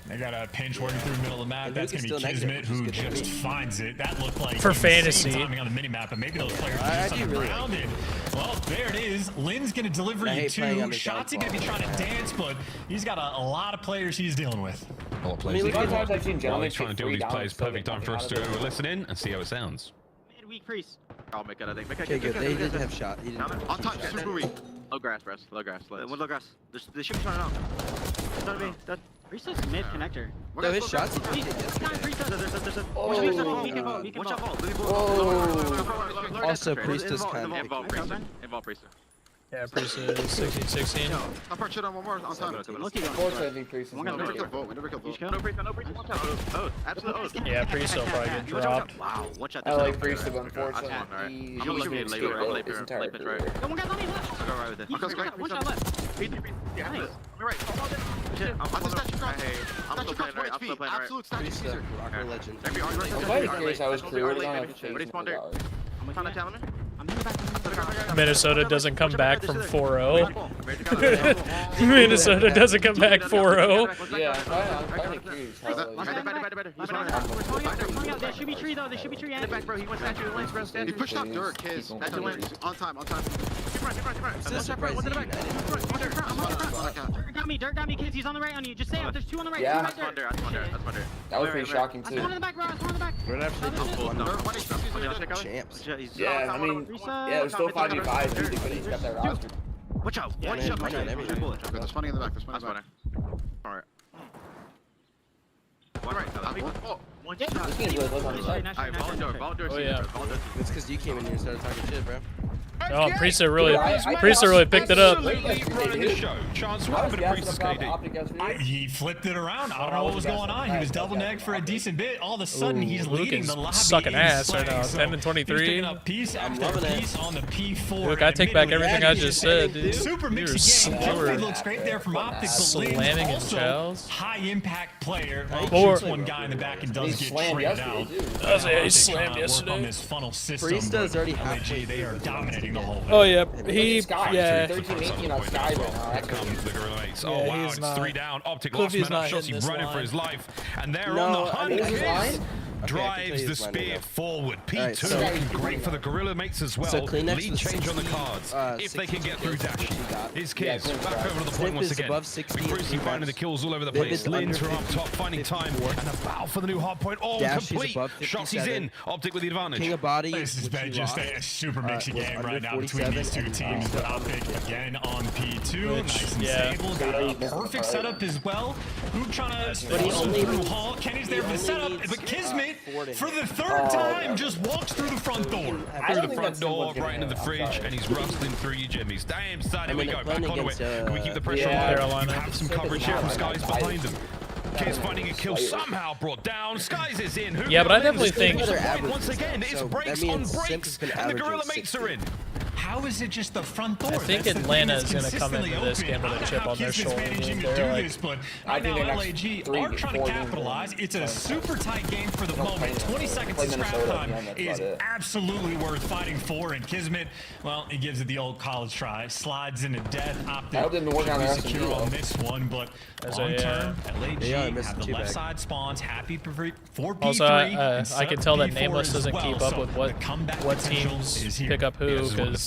They got a pinch working through the middle of the map. That's going to be Kismet, who just finds it. That looked like For fantasy. timing on the minimap, but maybe those players are just around it. Well, there it is. Lynn's going to deliver you 2. Shotzi going to be trying to dance, but he's got a lot of players he's dealing with. A lot of players. While he's trying to deal with these players, perfect time for us to listen in and see how it sounds. Weak crease. I'll make it, I think. Okay, good. They did have shot. He didn't on top, super weak. Low grass, bro. Low grass. Low grass. The ship's running out. It's gonna be that. Reese's mid connector. No, his shots. Watch out, Also, Priestess kind of. Involve Priestess. Yeah, Priestess 16-16. I'll put shit on one more on time. Yeah, Priest will probably get dropped. Wow, watch out. I like Priest, but unfortunately, I'm gonna be later. His entire career. Come on, guys, on me left. I'll go right with it. One shot left. Yeah, Nice. right. I'm just statue cross. I'm still playing right. I'm still playing right. Absolute statue Caesar. Rocker legend. I'm quite curious I was clear on Minnesota doesn't come back from 4-0. Minnesota doesn't come back 4-0. Yeah, I'm kind of curious how There should be tree though. There should be tree. And back, bro. He went statue lanes, bro. He pushed up Dirk. His on time. Keep running. Dirk got me, kids. He's on the right on you. Just say there's 2 on the right. Yeah. That's my Dirk. that was pretty shocking too. One in the back, bro. One in the back. We're actually Champs. Yeah, I mean, yeah, there's still 5v5 usually, but he's got that roster. Watch out. Yeah, One shot. There's money in the back. There's money in the back. Alright. One shot. This game's really close on the side. Alright, Volunteer. Oh, yeah. It's because you came in here and started talking shit, bro. Oh, Priest really picked it up. Running the show. Chance, what happened to Priestess KD? He flipped it around. I don't know what was going on. He was double negged for a decent bit. All of a sudden, he's leading the lobby. Sucking ass right now. 10-23. Up piece after piece on the P4. Look, I take back everything I just said, dude. Super mixy game. Jeffrey looks great there from Optic. Slamming in chows. High impact player. Or one guy in the back and does get slammed traded out. He slammed yesterday. On this funnel system. Priestess already LAG, they are dominating the whole. Oh yeah, yeah. 13-18 on Sky right now. Here comes the Gorilla Mates. Yeah, Oh wow, he's it's not- 3 down. Optic Cliffy's lost man up not shots. hitting He's this running for line. his life, and they're No, on the I hunt. mean, this Kiz Okay, drives the spear forward. P2 Alright, looking great for the Gorilla Mates as well. So Kleenex Lead was change on the 60, cards if they can 62 get through kills. Dashi. His Yeah, Kiz Kleenex back over to the point Snip once is again. above 60 Big Brucey and finding the Kleenex. kills all over the Viv place. is Lins under are up top, finding time, and a battle for the new hard point. All Dash is complete. above Shots he's 57. in. Optic with the advantage. King of Body, This has which been he just lost, a super mixy was game under right now between 47, these two and teams. But Optic again on P2. Nice and yeah. stable. Got a perfect setup as well. Who trying to But he force him only through needs- Hall? Kenny's there for the only setup, needs, but Kismet, 4 to for hit. the third time, just walks through the front door. Through the front door, right into the fridge, and he's rustling through you jimmies. Damn, son, here we go. Back onto it. Can we keep the pressure on? Carolina. You have some coverage here from Skies behind them. Kids finding a kill somehow brought down. Skies is in. Who Yeah, but I knows? definitely think- It's Average once again, it's so breaks that on means Simp breaks, has been and the averaging Gorilla Mates 60. are in. How is it just the front door? I think That's the Atlanta thing is that's going to come into this consistently game with open. a chip I don't know on their how Kismet's shoulder. managing to They're do like, this, but I right think now the next LAG 3 are to trying to 4 capitalize. It's a super tight game for the Don't moment. play 20 seconds to scrap Minnesota, time yeah, that's is about it. absolutely worth fighting for. And Kismet, well, he gives it the old college try. Slides into death. Optic hope didn't work on the should rest be of secure you, on though. this one, but That's long a, term, LAG Yeah, I missed have the the left two-back. side spawns. Happy for P3. Also, I and can set tell up that P4 Nameless as doesn't well, keep up so with the comeback what potential teams is here. pick up who, Yeah, this is one of the because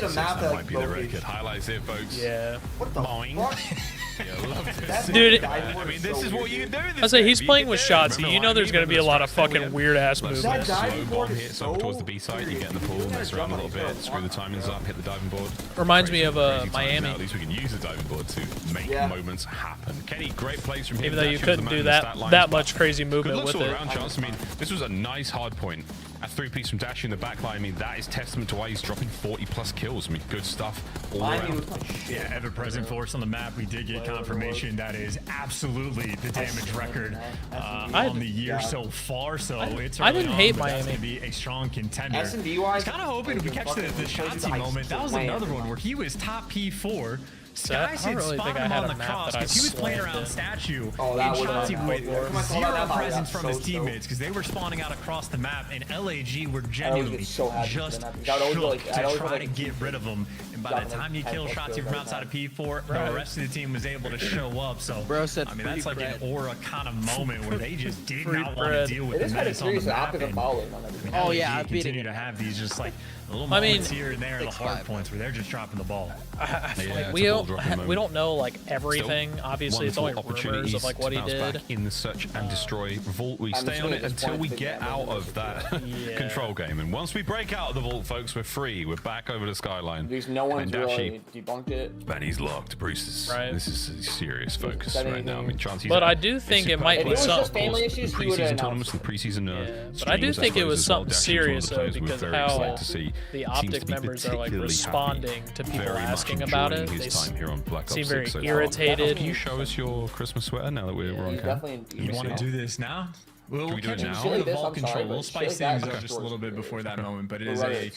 get a map that might be the record. Highlights here, folks. Yeah. What the fuck? Yeah, love to Dude, I mean, this is what you do. I say he's playing with Shotzi. You know there's going to be a lot of fucking weird ass Slow movements. bomb here, so towards the B side, you get in the pool, mess around a little bit, screw the timings up, hit the diving board. Reminds me of Miami. At least we can use the diving board to make moments happen. Kenny, great plays from him. Even though you couldn't do that much crazy movement with all it. around, Chance. I mean, this was a nice hard point. A three-piece from Dashi in the backline. I mean, that is testament to why he's dropping 40+ kills. I mean, good stuff all around. Yeah, ever-present force on the map. We did get confirmation that is absolutely the damage record on the year so far. So it's I didn't hate Miami. Miami. That's going to be a strong contender. S&D wise, I was kind of hoping we catch the Shotzi moment. That was another one where he was top P4. Skies had spotted him on the cross because he was playing around statue and Shotzi with zero presence from his teammates because they were spawning out across the map, and LAG were genuinely just shook to try to get rid of him. And by the time you kill Shotzi from outside of P4, the rest of the team was able to show up. So I mean, that's like an aura kind of moment where they just did not want to deal with the menace on the map. Oh yeah, LAG continue to have these just like little moments here and there, the hard points where they're just dropping the ball. We don't know like everything. Still, obviously, it's only rumors of like what he did. Back in the search and destroy vault, we stay on it until we get out of that control game. And once we break out of the vault, folks, we're free. We're back over the skyline. Because no one's really debunked it. Benny's locked. Bruce this is a serious focus right now. I mean, chances. But I do think it might be something. Preseason tournaments and preseason. But I do think it was something serious though, because how the Optic members are like responding to people asking about it. They seem very irritated. Can you show us your Christmas sweater now that we're on camera? You want to do this now? We'll do it now. The vault control. We'll spice things up just a little bit before that moment, but it is a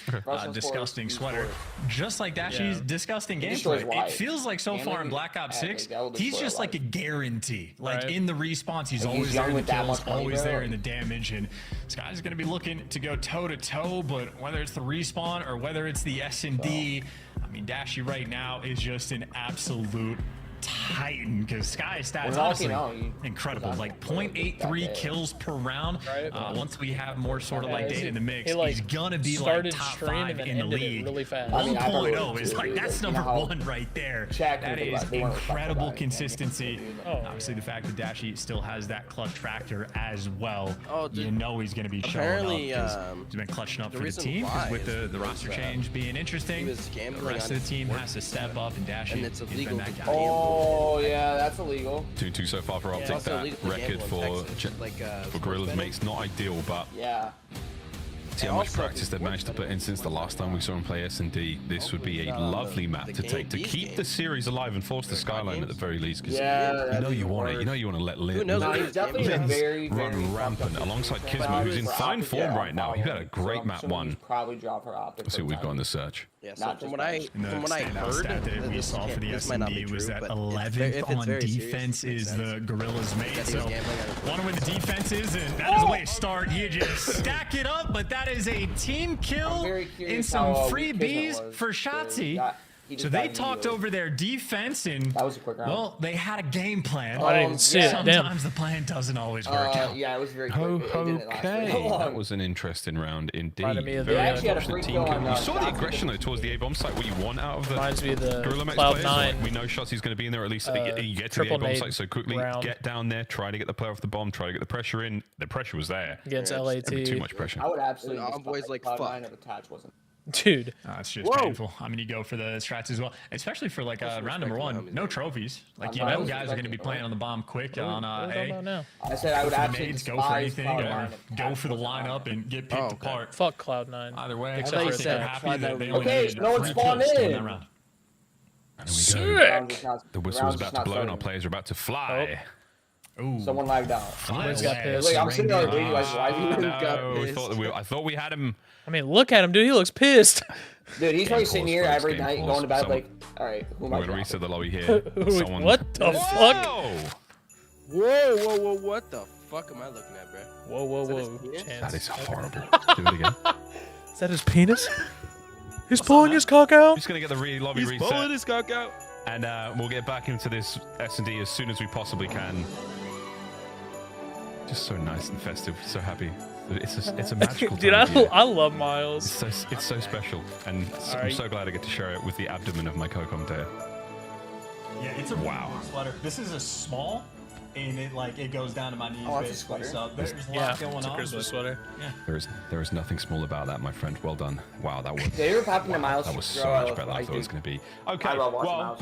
disgusting sweater. Just like Dashi's disgusting gameplay. It feels like so far in Black Ops 6, he's just like a guarantee. Like in the respawns, he's always there in the kills, always there in the damage, and Sky's going to be looking to go toe-to-toe, but whether it's the respawn or whether it's the S&D, I mean, Dashi right now is just an absolute titan because Sky stats honestly incredible, like 0.83 kills per round. Once we have more sort of like data in the mix, he's gonna be like top 5 in the league. Really fast. 1.0 is like that's number 1 right there. That is incredible consistency. Obviously the fact that Dashi still has that clutch factor as well, you know he's gonna be showing up because he's been clutching up for the team. With the roster change being interesting, the rest of the team has to step up, and Dashi has been that guy. Oh yeah, that's illegal. 2-2 so far for Optic. That record for Gorilla's mates not ideal, but see how much practice they've managed to put in since the last time we saw him play S&D. This would be a lovely map to take to keep the series alive and force the skyline at the very least. Because you know you want it. You know you want to let Lin run rampant alongside Kismet, who's in fine form right now. He had a great map 1. Let's see what we've got in the search. From what I heard, that we saw for the S&D was that 11th on defense is the Gorilla's mate. So want to win the defenses, and that is a way to start. You just stack it up, but that is a team kill and some free Bs for Shotzi. So they talked over their defense, and that was a quick round. Well, they had a game plan. I didn't see it. Sometimes the plan doesn't always work out. Yeah, it was very quick. Okay, that was an interesting round indeed. Very unfortunate team kill. You saw the aggression though towards the A-bomb site. What you want out of the Gorilla Mates players. Cloud9. We know Shotzi's going to be in there, or at least you get to the A-bomb site so quickly. Get down there, try to get the player off the bomb, try to get the pressure in. The pressure was there against LAT. Too much pressure. I would absolutely. Boys like fuck. Dude, it's just painful. I mean, you go for the strats as well, especially for like round number 1, no trophies. Like you know, guys are going to be playing on the bomb quick on A. I said I would absolutely go for anything or go for the lineup and get picked apart. Fuck Cloud9. Either way, except for they're happy that they only needed no one spawned in. And we go. The whistle is about to blow and our players are about to fly. Ooh. Someone lagged out. Someone's got pissed. Like, I'm sitting there like, why I thought we had him. I mean, look at him, dude. He looks pissed. Dude, he's probably sitting here every night going to bed like, all right, who am I? We're gonna reset the lobby here. What the fuck? Whoa, what the fuck am I looking at, bro? Whoa. That is horrible. Do it again. Is that his penis? He's pulling his cock out. He's gonna get the lobby reset. He's pulling his cock out. And we'll get back into this S&D as soon as we possibly can. Just so nice and festive. So happy. It's a magical Dude, I love Miles. It's so special, and I'm so glad I get to share it with the abdomen of my co-commentator. Yeah, it's a sweater. This is a small, and it goes down to my knees basically. So there's a lot going on. It's a Christmas sweater. Yeah. There is nothing small about that, my friend. Well done. Wow, that was they were popping the Miles. That was so much better than I thought it was going to be. Okay, well.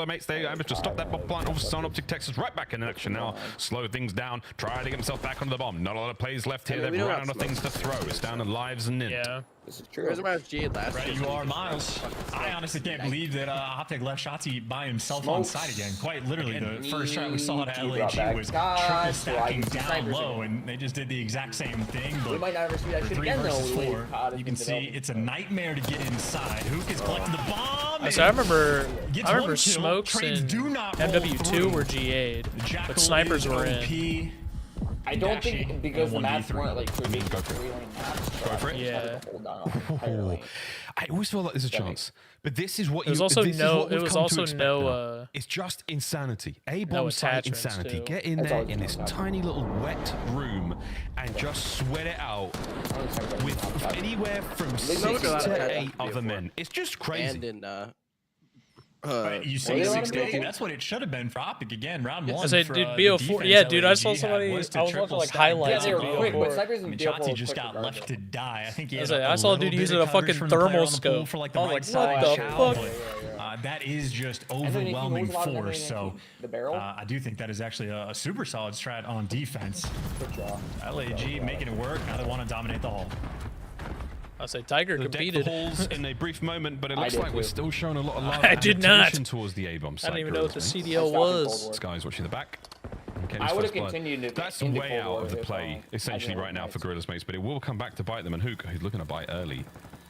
Gorilla mates, they managed to stop that bomb plant. All of a sudden, Optic Texas right back in action now. Slow things down, try to get himself back onto the bomb. Not a lot of plays left here. They've run out of things to throw. It's down to lives and Nint. Yeah. This is true. Where's my G8 last Right, year? you are, Miles. I honestly can't believe that Optic left Shotzzy by himself on side again. Quite literally, the first shot we saw at LAG was triple stacking down low, and they just did the exact same thing. But we might not ever see that for shit 3 again, versus though. 4, you can see it's a nightmare to get inside. Hook is collecting the bomb. So I remember kill. Smokes Trades and do not roll MW2 through. were G8'd, Jackal but snipers is were OP. in. I don't Dashie think because the and maps 1v3. weren't like three-lane maps. Go for it. Yeah. I always feel like there's a chance, but this is what It was you. also this is no. what we've It was come to also expect no. now. It's just insanity. A no bomb site attachments, insanity. too. Get in there in this tiny little wet room and just sweat it out with anywhere from 6 to 8 other men. It's just crazy. And in you say 6-8. That's what it should have been for Optic again. Round 1. I said, dude, BO4. Yeah, dude, I saw somebody. I was watching like highlights of BO4. Shotzzy just got left to die. I think he had I saw a dude using a fucking thermal scope. For like I the was right like, side. what the fuck? That is just overwhelming force. So I do think that is actually a super solid strat on defense. LAG making it work. Now they want to dominate the hall. I say Tiger competed. Holes in a brief moment, but it looks like we're still showing a lot of love. I did not. Towards the A-bomb side. I didn't even know what the CDL was. This guy's watching the back. I would have continued to. That's way out of the play, essentially, right now for Gorillas mates, but it will come back to bite them. And Hook, who's looking to bite early.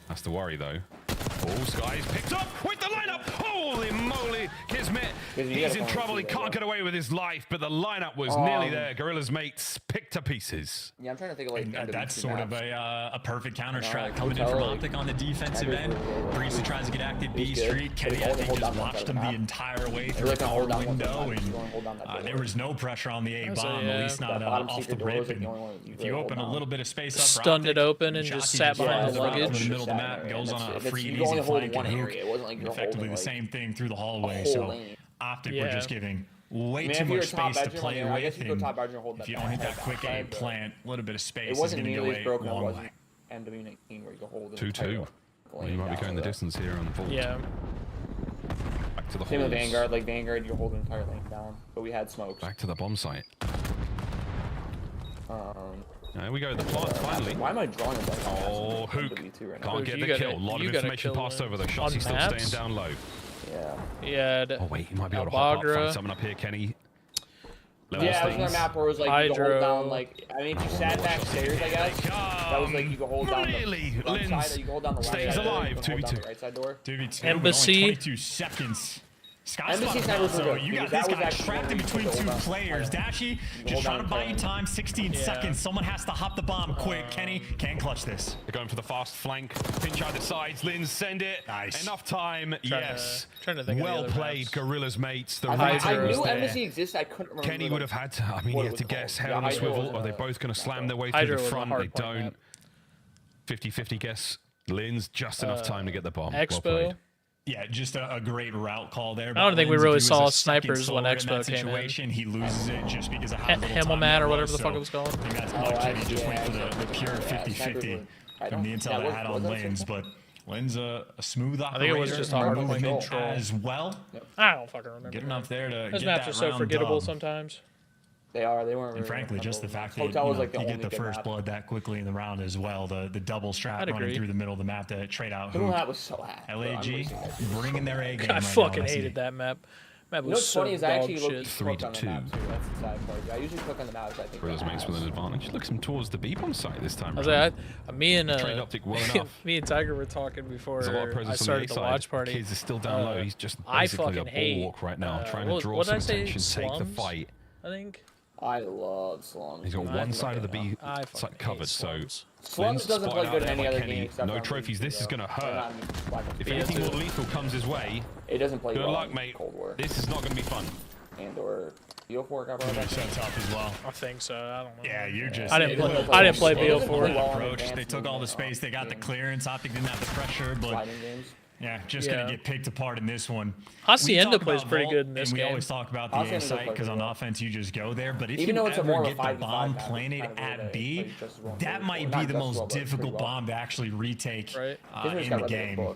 That's the worry, though. Oh, Sky's picked up with the lineup. Holy moly, Kismet. He's in trouble. He can't get away with his life, but the lineup was nearly there. Gorillas mates picked to pieces. Yeah, I'm trying to think of like. That's sort of a perfect counter strat coming in from Optic on the defensive end. Breezy tries to get active B Street. Kenny, I think, just watched him the entire way through the power window, and there was no pressure on the A bomb, at least not off the rip. And if you open a little bit of space up, stunned it open and just sat behind the luggage. Middle of the map, goes on a free and easy flank, and Hook effectively the same thing through the hallway. So Optic were just giving way too much space to play with. And if you don't hit that quick A plant, a little bit of space is going to go a long way. 2-2. Well, you might be going the distance here on Vault. Yeah. Back to the Same with halls. Vanguard. Like Vanguard, you hold the entire lane down, but we had smokes. Back to the bomb site. There we go, the plant finally. Why am I drawing a bunch of Oh, Hook can't get the kill. A lot of information passed over though. Shotzzy still staying down low. Yeah. Yeah. Oh wait, he might be able to hop up, find someone up here, Kenny. Yeah, it was on a map where it was like you could hold down like if you sat backstairs, I guess. That was like you could hold down the left side, you could hold down the stays alive. 2v2. Right side door. 2v2. Embassy. 22 seconds. Embassy snipers were good. You got this guy trapped in between two players. Dashie just trying to buy you time. 16 seconds. Someone has to hop the bomb quick. Kenny can't clutch this. They're going for the fast flank. Pinch either sides. Lins send it. Nice. Enough time. Yes. Trying to think well of the played, Gorillas mates. The I knew Embassy existed. I couldn't remember. Kenny would have had to. I mean, he had to guess head on a swivel. Are they both going to slam their way through the front? They don't. 50-50 guess. Lins just enough time to get the bomb. Expo. Well played. Yeah, just a great route call there. I don't think we Lins, really if he was saw a second snipers when slower in Expo that came in. situation, he loses it just because of how little time Himmelman there or was, whatever the so fuck it was called. I think that's lucky. He just went for the pure 50-50 from the intel that had on Lins, but Lins a smooth operator. I think it was just hard movement control as well. I don't fucking remember. Good enough there to Those get maps that are so round forgettable dub. sometimes. They are. They weren't. And frankly, just the fact that Hotel was like you get the first blood that quickly in the round as well. The double strap running through the middle of the map to trade out. That was so hacked. LAG bringing their A game. I fucking hated that map. Map was so funny is I actually dog looked shit. 3-2. That's the sad part. I usually click on the map. I think. Gorillas mates with an advantage. Looks him towards the B-bomb site this time. I was like, me and trained Optic well enough. me and Tiger were talking before There's a lot of I presence started on the the A watch side. party. Kids is still down low. He's just I basically a fucking hate bulwark right now, trying to draw what some did I say? attention, take the Slums? fight. I think. I love slums. He's got one side of the B side covered, so Slums doesn't play good in any other game. No trophies. This is gonna hurt. If anything more lethal comes his way, it doesn't play. Good luck, mate. This is not gonna be fun. And or BO4 got brought back. Sets up as well. I think so. I don't know. Yeah, you just. I didn't play BO4. Approach. They took all the space. They got the clearance. Optic didn't have the pressure, but. Yeah, just gonna get picked apart in this one. Hacienda plays pretty good in this and game. We always talk about the A site because on offense you just go there. But if you though it's ever get the bomb planted at B, that might be the most difficult bomb to actually retake in the game.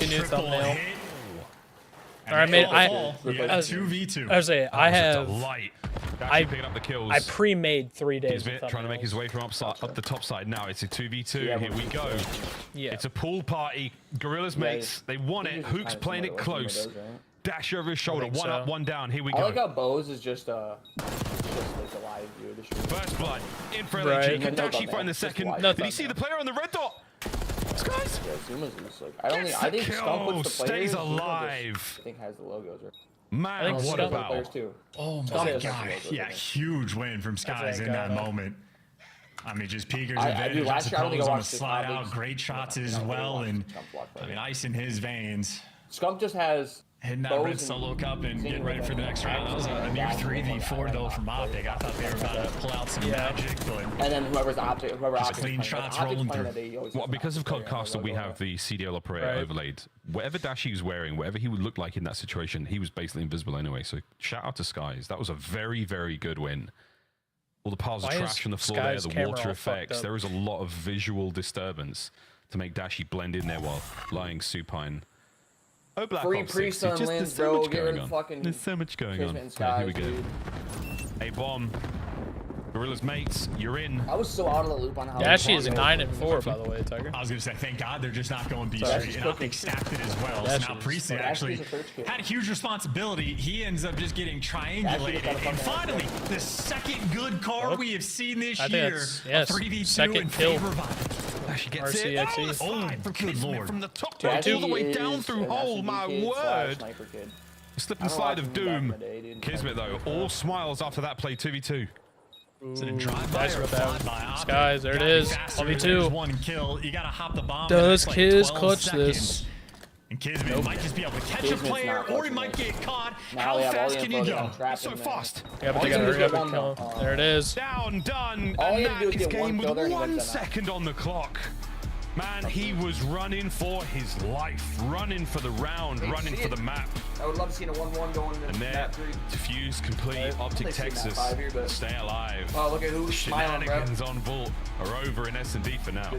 make a new thumbnail. Hit. Or I made I 2v2. I was saying I have picking up the kills. I pre-made 3 days. Trying to make his way from up the top side now. It's a 2v2. Yeah, Here we go. Yeah. It's a pool party. Gorillas mates, they want it. Hook's playing it close. Dash over his shoulder. One up, one down. Here we go. I like how Bose is just like a live view of the stream. First blood. In for LG. Kadashi find the second. Did he see the player on the red dot? Guys. Yeah, Zuma's just like I think Skunk puts the players. Stays alive. I think has the logos right. Man, what about? Oh my god! Yeah, huge win from Skies in that moment. I mean, just Peeker's advantage. I suppose on the slide out, great shots as well, and I mean, ice in his veins. Scump just has hitting that red solo cup and getting ready for the next round. That was a near 3v4 though from Optic. I thought they were about to pull out some magic, but and then whoever Optic clean shots rolling through. Well, because of Codcaster, we have the CDL operator overlaid. Whatever dash he was wearing, whatever he would look like in that situation, he was basically invisible anyway. So shout out to Skies. That was a very, very good win. All the piles of trash on the floor there, the water effects. There is a lot of visual disturbance to make Dashi blend in there while lying supine. Oh, Black Free Ops 6. Priest There's on just Lens, there's so much bro. going on. Fucking There's so much going on. Skies, Yeah, here we go. dude. A bomb. Gorillas mates, you're in. I was so out of the loop on how. Dashi is 9-4, by the way, Tiger. I was gonna say, thank God they're just not going B Street, and Optic stacked it as well. So now Priest actually had a huge responsibility. He ends up just getting triangulated, and finally, the second good card we have seen this year. Yes, 3v2 in favor of Optic. She gets RCXE. it. Oh, good lord. From the top Dashi all the way down through hole, my word. Slip and slide of doom. Kismet though, all smiles after that play 2v2. Is it a drive-by or a fly-by? Skies, there it is. 1v2. One kill. You gotta hop the bomb. Does like Kiz 12 clutch seconds. this? And Kismet might just be able to catch a player, or he might get caught. How fast can you go? So fast. Yeah, but they gotta hurry up and kill him. There it is. Down, done. All And you have to do that is is get one game kill with there and he 1 wins the match. second on the clock. Man, he was running for his life, running for the round, running for the map. I would love to see a 1-1 going into And there, defuse complete. Optic Texas, stay alive. Oh, look at who's smiling, bro. Shenanigans on Vault are over in S&D for now.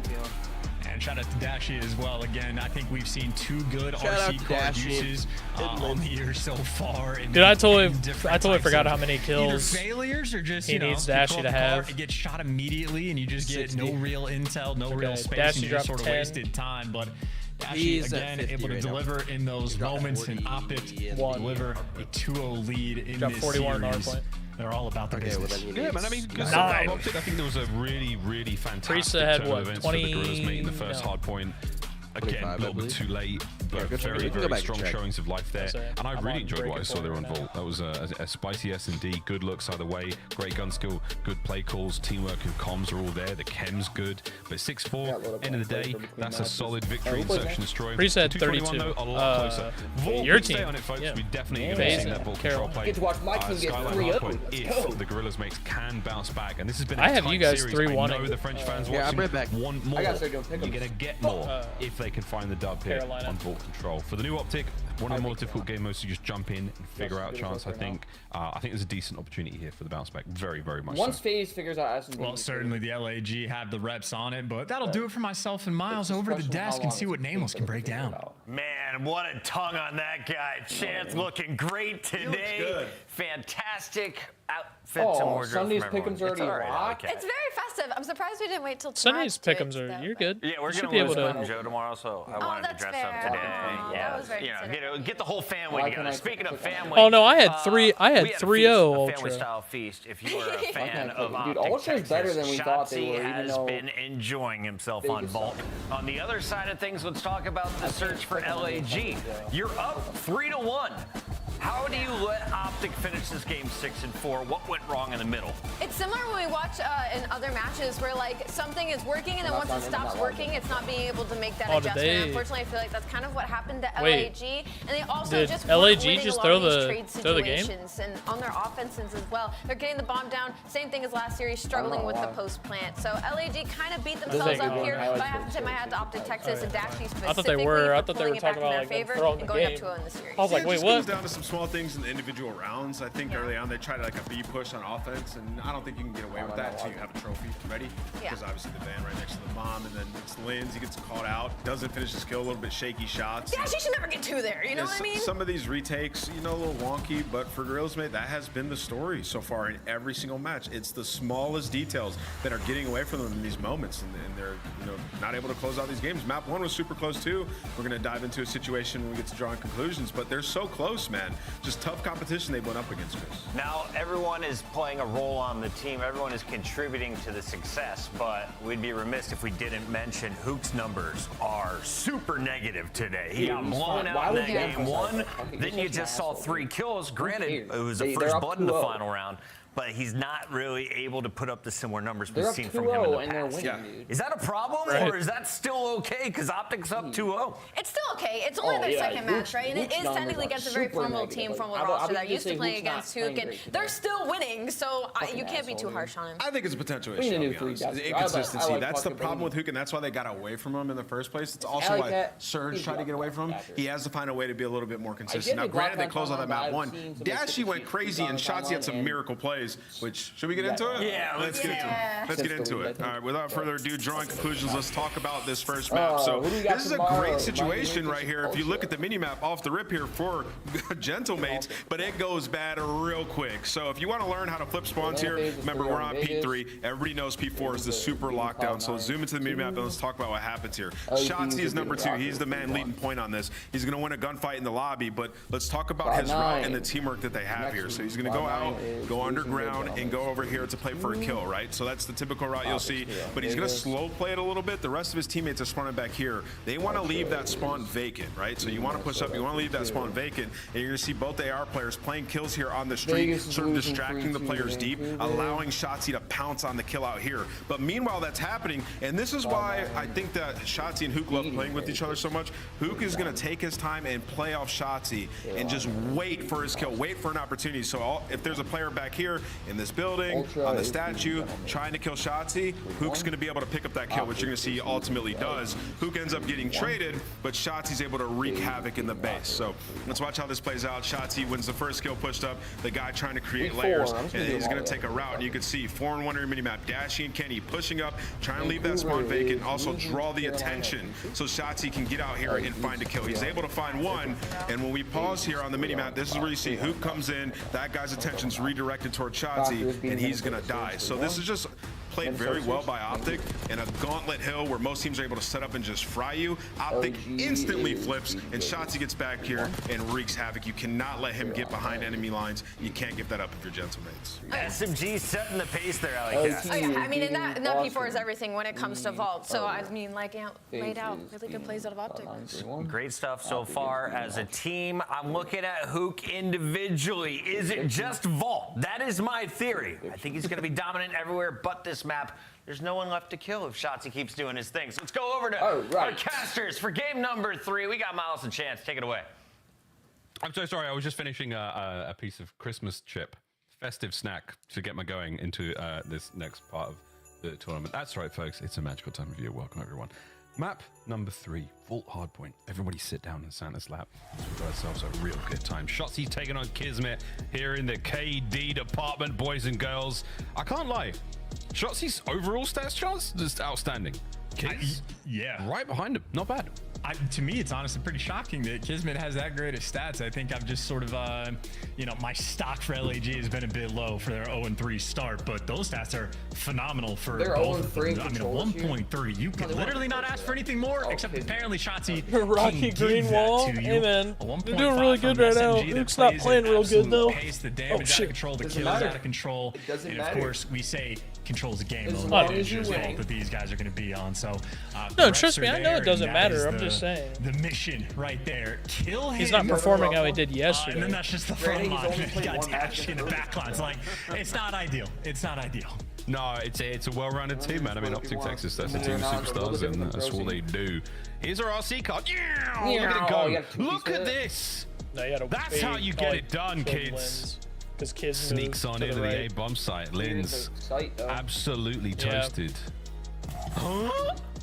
And shout out to Dashi as well. Again, I think we've seen 2 good Shout out RC to card Dashi. uses on the year so far. Dude, I totally forgot how many kills either failures or just, he you know, needs Dashi to have. It gets shot immediately and you just get no real intel, no real space, Dashi and you just dropped sort of 10. wasted time. But Dashi, He's at again, 50 able to right now. deliver in those moments, and Optic deliver a 2-0 lead in Got this 41 series. point. They're all about the business. Yeah, man. I mean, good 9. stuff. Optic, I think there was a really, really fantastic had, turn what, of events for the 20 Gorillas mate in the first hard point. Again, a little bit too late, but very, very strong showings of life there. And I really enjoyed what I saw there on Vault. That was a spicy S&D, good looks either way, great gun skill, good play calls, teamwork and comms are all there. The chem's good, but 6-4, end of the day, that's a solid victory in Search and Destroy. Preset 221 though, a lot closer. Vault, your stay team. on it, folks. Yeah. We definitely going to be seeing that Vault control play. Get to watch my team get Skyline 3-0. hardpoint if the Gorillas mates can bounce back. And this has been a I have tight you guys series. 3-1. I know the French fans Yeah, I'm watching right back. want more. I gotta say, go You're pick 'em. going to get more if they can find the dub here Carolina. on Vault Control. For the new Optic, one of the more difficult game modes to just jump in and figure out chance, I think. I think there's a decent opportunity here for the bounce back. Very, very much Once so. FaZe figures out S&D. Well, certainly the LAG have the reps on it, but that'll do it for myself and Miles. Over to the desk and see what Nameless can break down. Man, what a tongue on that guy. Chance looking great today. Fantastic outfit to wardrobe Sunday's from everyone. pick'ems already It's all right, It's I like it. very festive. I'm surprised we didn't wait till tomorrow. Sunday's pick'ems are. You're good. Yeah, we're You should gonna be able lose to. from Joe tomorrow, so I wanted to that's dress fair. up today. Aw, Yeah, that was very you know, considerate. get the whole family together. Speaking of family, Oh no, I had 3. I had we had a 3-0 feast, a Ultra. family-style feast. If you are a fan of Dude, Optic Ultra's Texas, better than we thought they Shotzi were, even has though been enjoying himself on Vegas Vault. sucked. On the other side of things, let's talk about the search for LAG. You're up 3-1. How do you let Optic finish this game 6-4? What went wrong in the middle? It's similar when we watch in other matches where like something is working and then once it stops working, it's not being able to make that adjustment. Unfortunately, I feel like that's kind of what happened to LAG. And they also did just LAG weren't winning just a lot throw of these the- trade throw the game? situations and on their offenses as well. They're getting the bomb down. Same thing as last series, struggling with the post plant. So LAG kind of beat themselves up here. But I have to tip my hat to Optic Texas and Dashy specifically. I thought they were. I thought they were pulling it back talking in about their like them favor throwing and the going up game. 2-0 in the series. I was like, It wait, just what? comes down to some small things in the individual rounds. I think early on they tried like a B push on offense, and I don't think you can get away with that until you have a trophy ready. Because obviously the van right next to the bomb, and then it's Lins, he gets caught out, doesn't finish his kill, a little bit shaky shots. Dashy should never get 2 there, you know what I mean? Some of these retakes, you know, a little wonky, but for Gorillas, mate, that has been the story so far in every single match. It's the smallest details that are getting away from them in these moments, and they're, you know, not able to close out these games. Map 1 was super close too. We're gonna dive into a situation when we get to drawing conclusions, but they're so close, man. Just tough competition they went up against, Chris. Now, everyone is playing a role on the team. Everyone is contributing to the success, but we'd be remiss if we didn't mention Hook's numbers are super negative today. He got blown out in that game 1. Then you just saw 3 kills. Granted, it was the first blood in the final round. but he's not really able to put up the similar numbers They're we've up seen from him in the 2-0 and they're past. winning, dude. Is that a problem, Right. or is that still okay? Because Optic's up 2-0. It's still okay. It's only their second match, right? And it is numbers technically are against a very super formidable negative. team from a Like, roster I'll that be used to just play saying against Hook's not Hook, and playing great they're still winning, so you can't be too harsh on him. I think it's a potential We issue. need I'll a be new honest. three. The I like inconsistency. That's the fucking problem with Brady. Hook, and that's why they got away from him in the first place. It's also like why that. Surge He's tried to get away from him. accurate. He has to find a way to be a little bit more I consistent. get Now, it, granted, they Glock closed out that online, map but one. I've seen some Dashy went cheap crazy, and Glock Shotzi had some online miracle plays. Which should we get Yeah. into it? Yeah, let's get into it. Let's get into it. All right, without further ado, drawing conclusions. Let's talk about this first map. So who do you got this is a tomorrow? great Miami situation Heat right here. If you look at the mini map off the rip here for Gentlemates, but it goes bad real quick. So if you want to learn how to flip spawns here, remember we're on P3. Everybody knows P4 is the super lockdown. So zoom into the mini map and let's talk about what happens here. Shotzi is number 2. He's the man leading point on this. He's going to win a gunfight in the lobby, but let's talk about his route and the teamwork that they have here. So he's going to go out, go underground, and go over here to play for a kill, right? So that's the typical route you'll see, but he's going to slow play it a little bit. The rest of his teammates are spawning back here. They want to leave that spawn vacant, right? So you want to push up, you want to leave that spawn vacant, and you're going to see both the AR players playing kills here on the street, sort of distracting the players deep, allowing Shotzi to pounce on the kill out here. But meanwhile, that's happening, and this is why I think that Shotzi and Hook love playing with each other so much. Hook is going to take his time and play off Shotzi and just wait for his kill, wait for an opportunity. So if there's a player back here in this building, on the statue, trying to kill Shotzi, Hook's going to be able to pick up that kill, which you're going to see ultimately does. Hook ends up getting traded, but Shotzi's able to wreak havoc in the base. So let's watch how this plays out. Shotzi wins the first kill pushed up, the guy trying to create layers, and he's going to take a route. And you can see 4 and 1 in minimap, Dashy and Kenny pushing up, trying to leave that spawn vacant, also draw the attention so Shotzi can get out here and find a kill. He's able to find one, and when we pause here on the minimap, this is where you see Hook comes in, that guy's attention's redirected toward Shotzi, and he's going to die. So this is just played very well by Optic in a gauntlet hill where most teams are able to set up and just fry you. Optic instantly flips, and Shotzi gets back here and wreaks havoc. You cannot let him get behind enemy lines. You can't give that up if you're Gentlemates. SMG setting the pace there, I like that. Oh, yeah. I mean, and that P4 is everything when it comes to Vault. So, I mean, like, laid out really good plays out of Optic. Great stuff so far as a team. I'm looking at Hook individually. Is it just Vault? That is my theory. I think he's going to be dominant everywhere but this map. There's no one left to kill if Shotzi keeps doing his thing. So let's go over to our casters for game number 3. We got Miles and Chance. Take it away. I'm so sorry. I was just finishing a piece of Christmas chip, festive snack to get me going into this next part of the tournament. That's right, folks. It's a magical time of year. Welcome, everyone. Map number 3, Vault Hardpoint. Everybody sit down in Santa's lap. We've got ourselves a real good time. Shotzi's taking on Kismet here in the KD department, boys and girls. I can't lie. Shotzi's overall stats chance just outstanding. Kids, yeah, right behind him. Not bad. To me, it's honestly pretty shocking that Kismet has that great of stats. I think I've just sort of, my stock for LAG has been a bit low for their 0-3 start, but those stats are phenomenal for both of them. I mean, a 1.3, you could literally not ask for anything more, except apparently Shotzi Rocky Green Wall. Hey, man. They're doing really good right now. Luke's not playing real good, though. The damage out of control, the kills out of control. And, of course, we say controls the game mode. It's just fault that these guys are going to be on. So, no, trust me, I know it doesn't matter. I'm just saying. The mission right there. Kill him. He's not performing how he did yesterday. And then that's just the front line. He got Dashy in the back line. It's like, it's not ideal. It's not ideal. No, it's a well-rounded team, man. I mean, Optic Texas, that's a team of superstars, and that's what they do. Here's our RC card. Yeah, look at it go. Look at this. That's how you get it done, kids. Because kids sneaks on into the A bomb site. Linz absolutely toasted. Huh?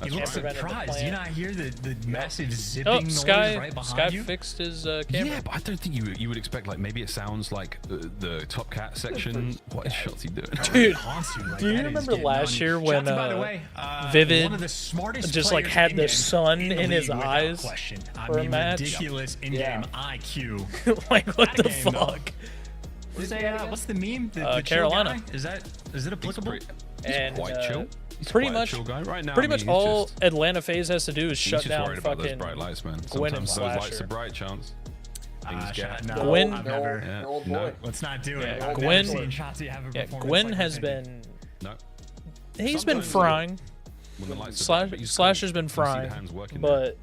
You look surprised. Do you not hear the massive zipping noise right behind Sky you? fixed his camera. Yeah, but I don't think you would expect, like, maybe it sounds like the Top Cat section. What is Shotzi doing? Dude, do you remember last year when Vivid just like had the sun in his eyes for a match? Ridiculous in-game IQ. Like, what the fuck? What's the meme? The Carolina. Is it applicable? And quite chill. He's pretty much right now, pretty much all Atlanta FaZe has to do is shut down fucking bright lights, man. Gwen and Sometimes those lights Slasher. are bright, Chance. Gwen, no. Let's not do it. Yeah, Gwen, Gwen has been. He's been frying. Slasher's been frying, but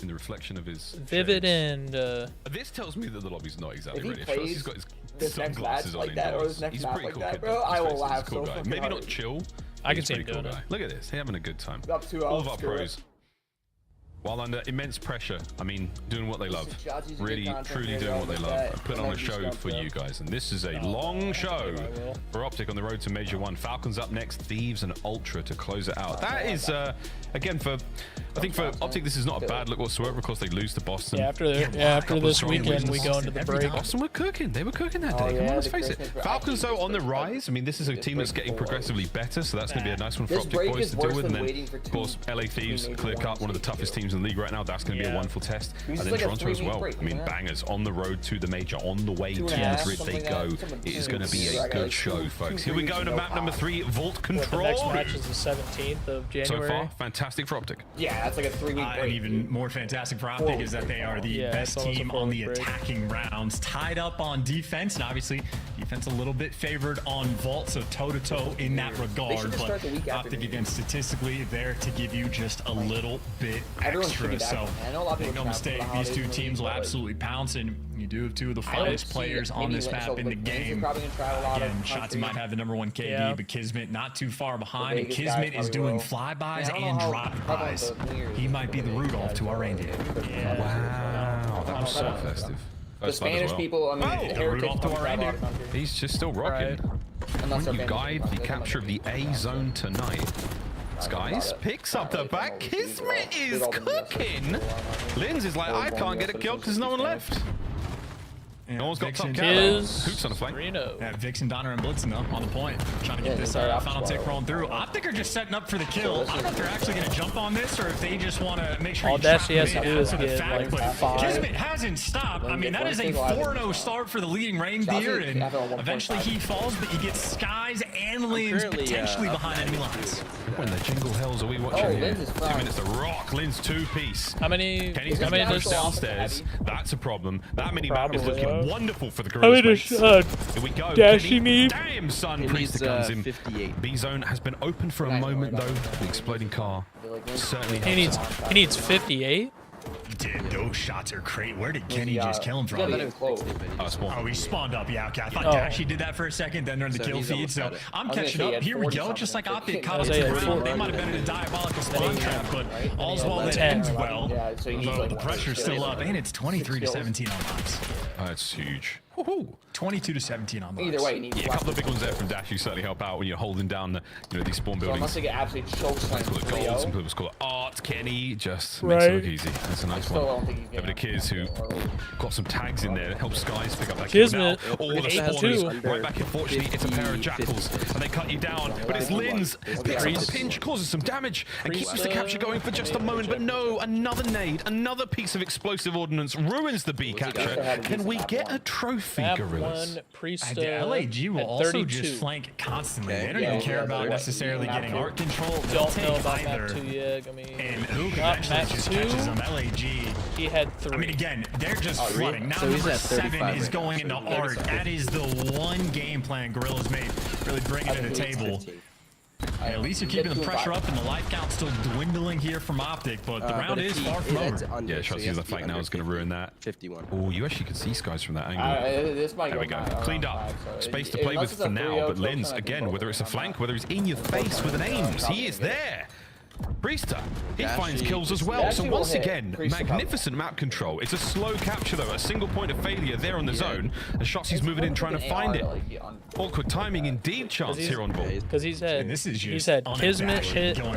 in the reflection of his Vivid and this tells me that the lobby's not exactly ready. He's got his this next match Sunglasses on like him, that, or boys. this next He's map pretty like cool that, kid, bro, though. I will Let's face it, laugh he's a cool so guy. fucking Maybe hard. not chill. I can He's see a him pretty cool doing guy. it. Look at this. They're having a good time. Up 2-0, All of our screw it. pros. While under immense pressure, I mean, doing what they love. Shotzi's a good Really, content truly creator, doing what they like love. that. And putting on a show for you guys. And this is a long show for Optic on the road to Major 1. Falcons up next, Thieves and Ultra to close it out. That is, again, I think for Optic, this is not a bad look whatsoever. Of course, they lose to Boston. Yeah, after this weekend, we go into the break. Boston were cooking. They were cooking that day. Come on, let's face it. Falcons, though, on the rise. I mean, this is a team that's getting progressively better, so that's going to be a nice one for Optic boys to deal with. And then, of course, LA Thieves, clear cut, one of the toughest teams in the league right now. That's going to be a wonderful test. And then Toronto as well. I mean, bangers on the road to the major, on the way to Madrid they go. It is going to be a good show, folks. Here we go to map number 3, Vault Control. The next match is the 17th of January. So far, fantastic for Optic. Yeah, that's like a 3-week break. And even more fantastic for Optic is that they are the best team on the attacking rounds, tied up on defense, and obviously defense a little bit favored on Vault, so toe-to-toe in that regard. But Optic, again, statistically, there to give you just a little bit extra. So make no mistake, these two teams will absolutely pounce, and you do have two of the finest players on this map in the game. Again, Shotzi might have the #1 KD, but Kismet not too far behind, and Kismet is doing flybys and drive-bys. He might be the Rudolph to our reindeer. Wow, that was so festive. The Spanish people, I mean, the Rudolph to our reindeer. He's just still rocking. Wouldn't you guide the capture of the A zone tonight? Skies picks up the back. Kismet is cooking. Linz is like, I can't get a kill because there's no one left. No one's got top counter. Hoops on the flank. Yeah, Vixen, Donner, and Blitzen though on the point, trying to get this final tick rolling through. Optic are just setting up for the kill. I don't know if they're actually going to jump on this or if they just want to make sure. All Dash he has to do is get like 5. Kismet hasn't stopped. I mean, that is a 4-0 start for the leading reindeer, and eventually he falls, but you get Skies and Linz potentially behind enemy lines. When the jingle hells are we watching here? 2 minutes to rock. Linz 2-piece. How many? Kenny's going to push downstairs. That's a problem. That mini map is looking wonderful for the How many Gorillas. does Here we go. Dashi need? Damn, son. Priest comes in. 58. B zone has been open for a moment though. The exploding car certainly helps. He needs 58. Dude, those shots are great. Where did Kenny just kill him from? Oh, he spawned up. Yeah, okay. I thought Dashi did that for a second, then learned the kill feed. So I'm catching up. Here we go. Just like Optic caught it. They might have been in a diabolical spawn trap, but all's well that ends well. Although the pressure's still up, and it's 23-17 on Lives. That's huge. 22-17 on Lives. Either way, a couple of big ones there from Dash who certainly help out when you're holding down the, these spawn buildings. Unless they get absolutely choked. Some people call it gold, some people call it art. Kenny just makes it look easy. That's a nice one. Over to Kiz who got some tags in there to help Skies pick up that kill now. All the spawners right back. Unfortunately, it's a pair of jackals and they cut you down. But it's Linz picks up the pinch, causes some damage, and keeps the capture going for just a moment. But no, another nade, another piece of explosive ordnance ruins the B capture. Can we get a trophy, Gorillas? The LAG will also just flank constantly. They don't even care about necessarily getting art control. They'll take either. And who eventually just catches them. LAG. He had 3. I mean, again, they're just flooding. Now number 7 is going into art. That is the one game plan Gorillas made, really bringing to the table. At least you're keeping the pressure up and the life count still dwindling here from Optic, but the round is far from over. Yeah, Shotzi's the flank now is going to ruin that. 51. Oh, you actually can see Skies from that angle. There we go. Cleaned up. Space to play with for now, but Linz, again, whether it's a flank, whether it's in your face with an aims, he is there. Priester, he finds kills as well. So once again, magnificent map control. It's a slow capture though, a single point of failure there on the zone. And Shotzi's moving in trying to find it. Awkward timing indeed, chance here on ball. Because he's had Kismet hit, or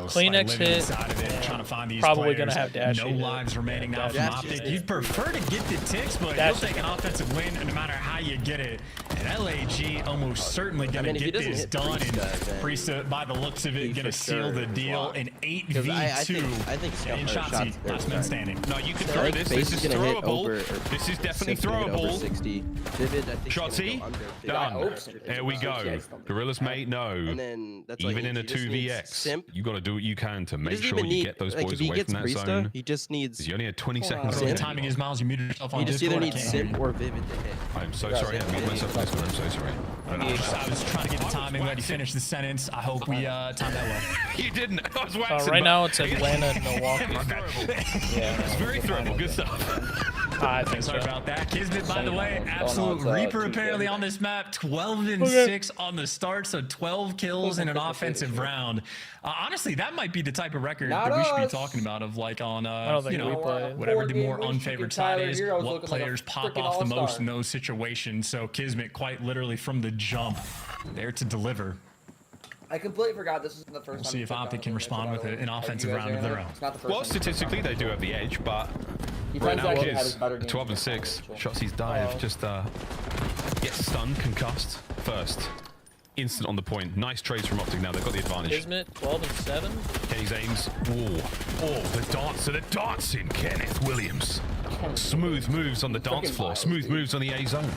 Kleenex hit, probably going to have Dash. No lives remaining now from Optic. You'd prefer to get the ticks, but you'll take an offensive win no matter how you get it. And LAG almost certainly going to get this done. And Priesta, by the looks of it, going to seal the deal in 8v2. And Shotzi, last man standing. No, you can throw this. This is throwable. This is definitely throwable. Shotzi, done. There we go. Gorillas mate, no. Even in a 2vx, you got to do what you can to make sure you get those boys away from that zone. He just needs. You only had 20 seconds. The timing is Miles. You muted yourself on Discord. He just either needs Simp or Vivid to hit. I'm so sorry. I muted myself on Discord. I'm so sorry. I was trying to get the timing, let you finish the sentence. I hope we timed that well. You didn't. I was waxing. Right now it's Atlanta and Milwaukee. Yeah, it's very throwable. Good stuff. I think Sorry so. about that. Kismet, by the way, absolute Reaper apparently on this map. 12-6 on the start, so 12 kills in an offensive round. Honestly, that might be the type of record that we should be talking about of like on, you know, whatever the more unfavored side is, what players pop off the most in those situations. So Kismet quite literally from the jump there to deliver. I completely forgot this isn't the first time. We'll see if Optic can respond with an offensive round of their own. Well, statistically, they do have the edge, but right now, Kiz, 12-6. Shotzi's dive just gets stunned, concussed first. Instant on the point. Nice trades from Optic now. They've got the advantage. Kismet, 12-7. Kenny's aims. The dancing Kenneth Williams. Smooth moves on the dance floor. Smooth moves on the A zone.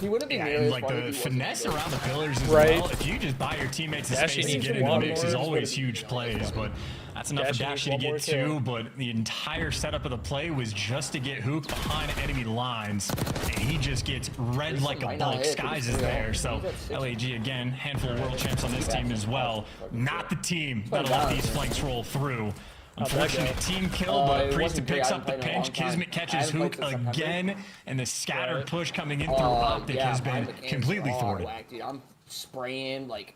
He wouldn't be and like the finesse around the pillars as well. If you just buy your teammates a space and get in the mix is always huge plays, but that's enough for Dashy to get two. But the entire setup of the play was just to get Hook behind enemy lines, and he just gets red like a bull. Skies is there, so LAG again, handful of world champs on this team as well. Not the team that'll let these flanks roll through. Unfortunate team kill, but Priest picks up the pinch. Kismet catches Hook again, and the scatter push coming in through Optic has been completely thwarted. I'm spraying like.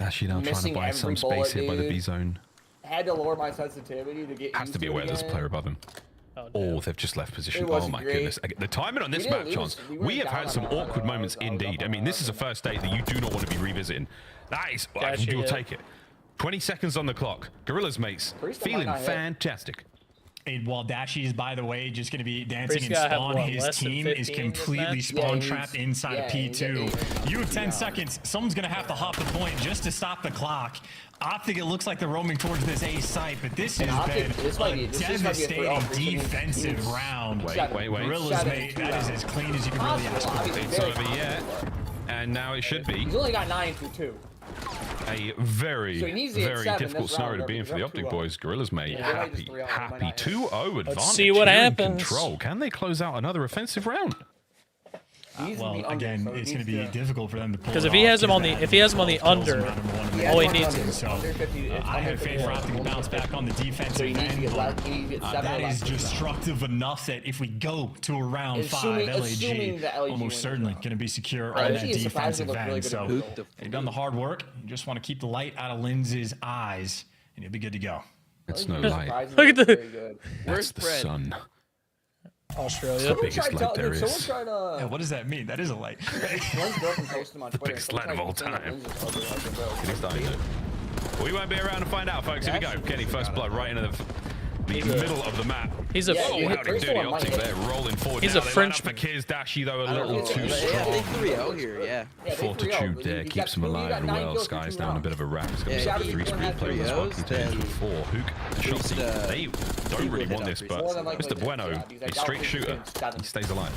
Actually, now trying to buy some space here by the B zone. Had to lower my sensitivity to get. Has to be aware there's a player above him. Oh, they've just left position. Oh my goodness. The timing on this map, Chance, we have had some awkward moments indeed. I mean, this is a first date that you do not want to be revisiting. That is, you'll take it. 20 seconds on the clock. Gorillas mates, feeling fantastic. And while Dashy is, by the way, just going to be dancing in spawn, his team is completely spawn trapped inside of P2. You have 10 seconds. Someone's going to have to hop the point just to stop the clock. Optic, it looks like they're roaming towards this A site, but this has been a devastating defensive round. Wait. Gorillas, mate, that is as clean as you can really ask for. It's over yet, and now it should be. He's only got 9 through 2. A very difficult scenario to be in for the Optic boys. Gorillas, mate, happy. 2-0 advantage. Let's see what happens. Control. Can they close out another offensive round? Well, again, it's going to be difficult for them to pull. Because if he has him on the under, all he needs is. So I have faith for Optic to bounce back on the defensive end. That is destructive enough that if we go to a round 5, LAG almost certainly going to be secure on that defensive end. So they've done the hard work. You just want to keep the light out of Linz's eyes, and you'll be good to go. It's no light. Look at the. That's the sun. Australia. The biggest light there is. Yeah, what does that mean? That is a light. The biggest light of all time. We won't be around to find out, folks. Here we go. Kenny, first blood right into the middle of the map. He's a Optic there, rolling forward. He's now. a French. For Kiz, Dashy though a little too strong. 3-0 here, yeah. Fortitude there keeps him alive as well. Sky's down a bit of a wrap. It's going to be 3-speed player as well. Continuing to 4. Hook, Shotzi. They don't really want this, but Mr. Bueno, a straight shooter, he stays alive.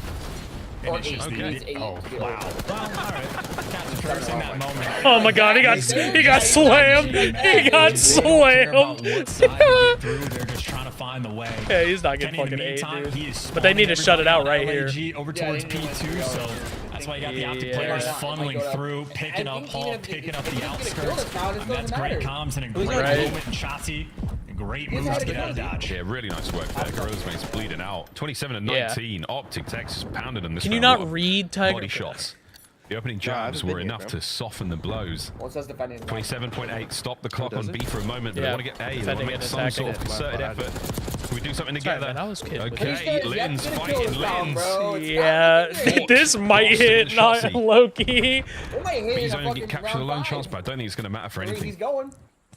Okay. Oh, wow. Well, all right. Captain Curse in that moment. Oh my God, he got slammed. He got slammed. What side to get through. They're just trying to find the way. Yeah, he's not getting fucking A, dude. But they need to shut it out right here. Over towards P2, so that's why you got the Optic players funneling through, picking up Hall, picking up the outskirts. That's great comms and a great moment in Shotzi. Great move to get out of dodge. Yeah, really nice work there. Gorillas mates bleeding out. 27-19. Optic Texas pounded them this round. Can you not read Tiger? Body shots. The opening jabs were enough to soften the blows. 27.8. Stop the clock on B for a moment. They want to get A. They want to make some sort of concerted effort. Can we do something together? Okay, Linz fighting Linz. Yeah, this might hit, not Loki. He's only get captured alone chance, but I don't think it's going to matter for anything.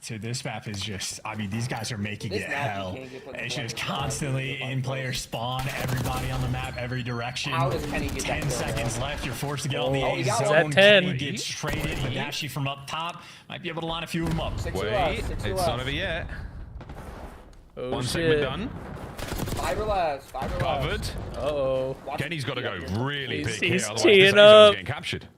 So this map is just, I mean, these guys are making it hell. It's just constantly in player spawn, everybody on the map, every direction. 10 seconds left, you're forced to get on the A zone. Kenny gets traded, but Dashy from up top might be able to line a few of them up. Wait, it's not over yet. One segment done. 5 or less. Covered. Uh-oh. Kenny's got to go really big he's here, otherwise teeing this up. getting captured.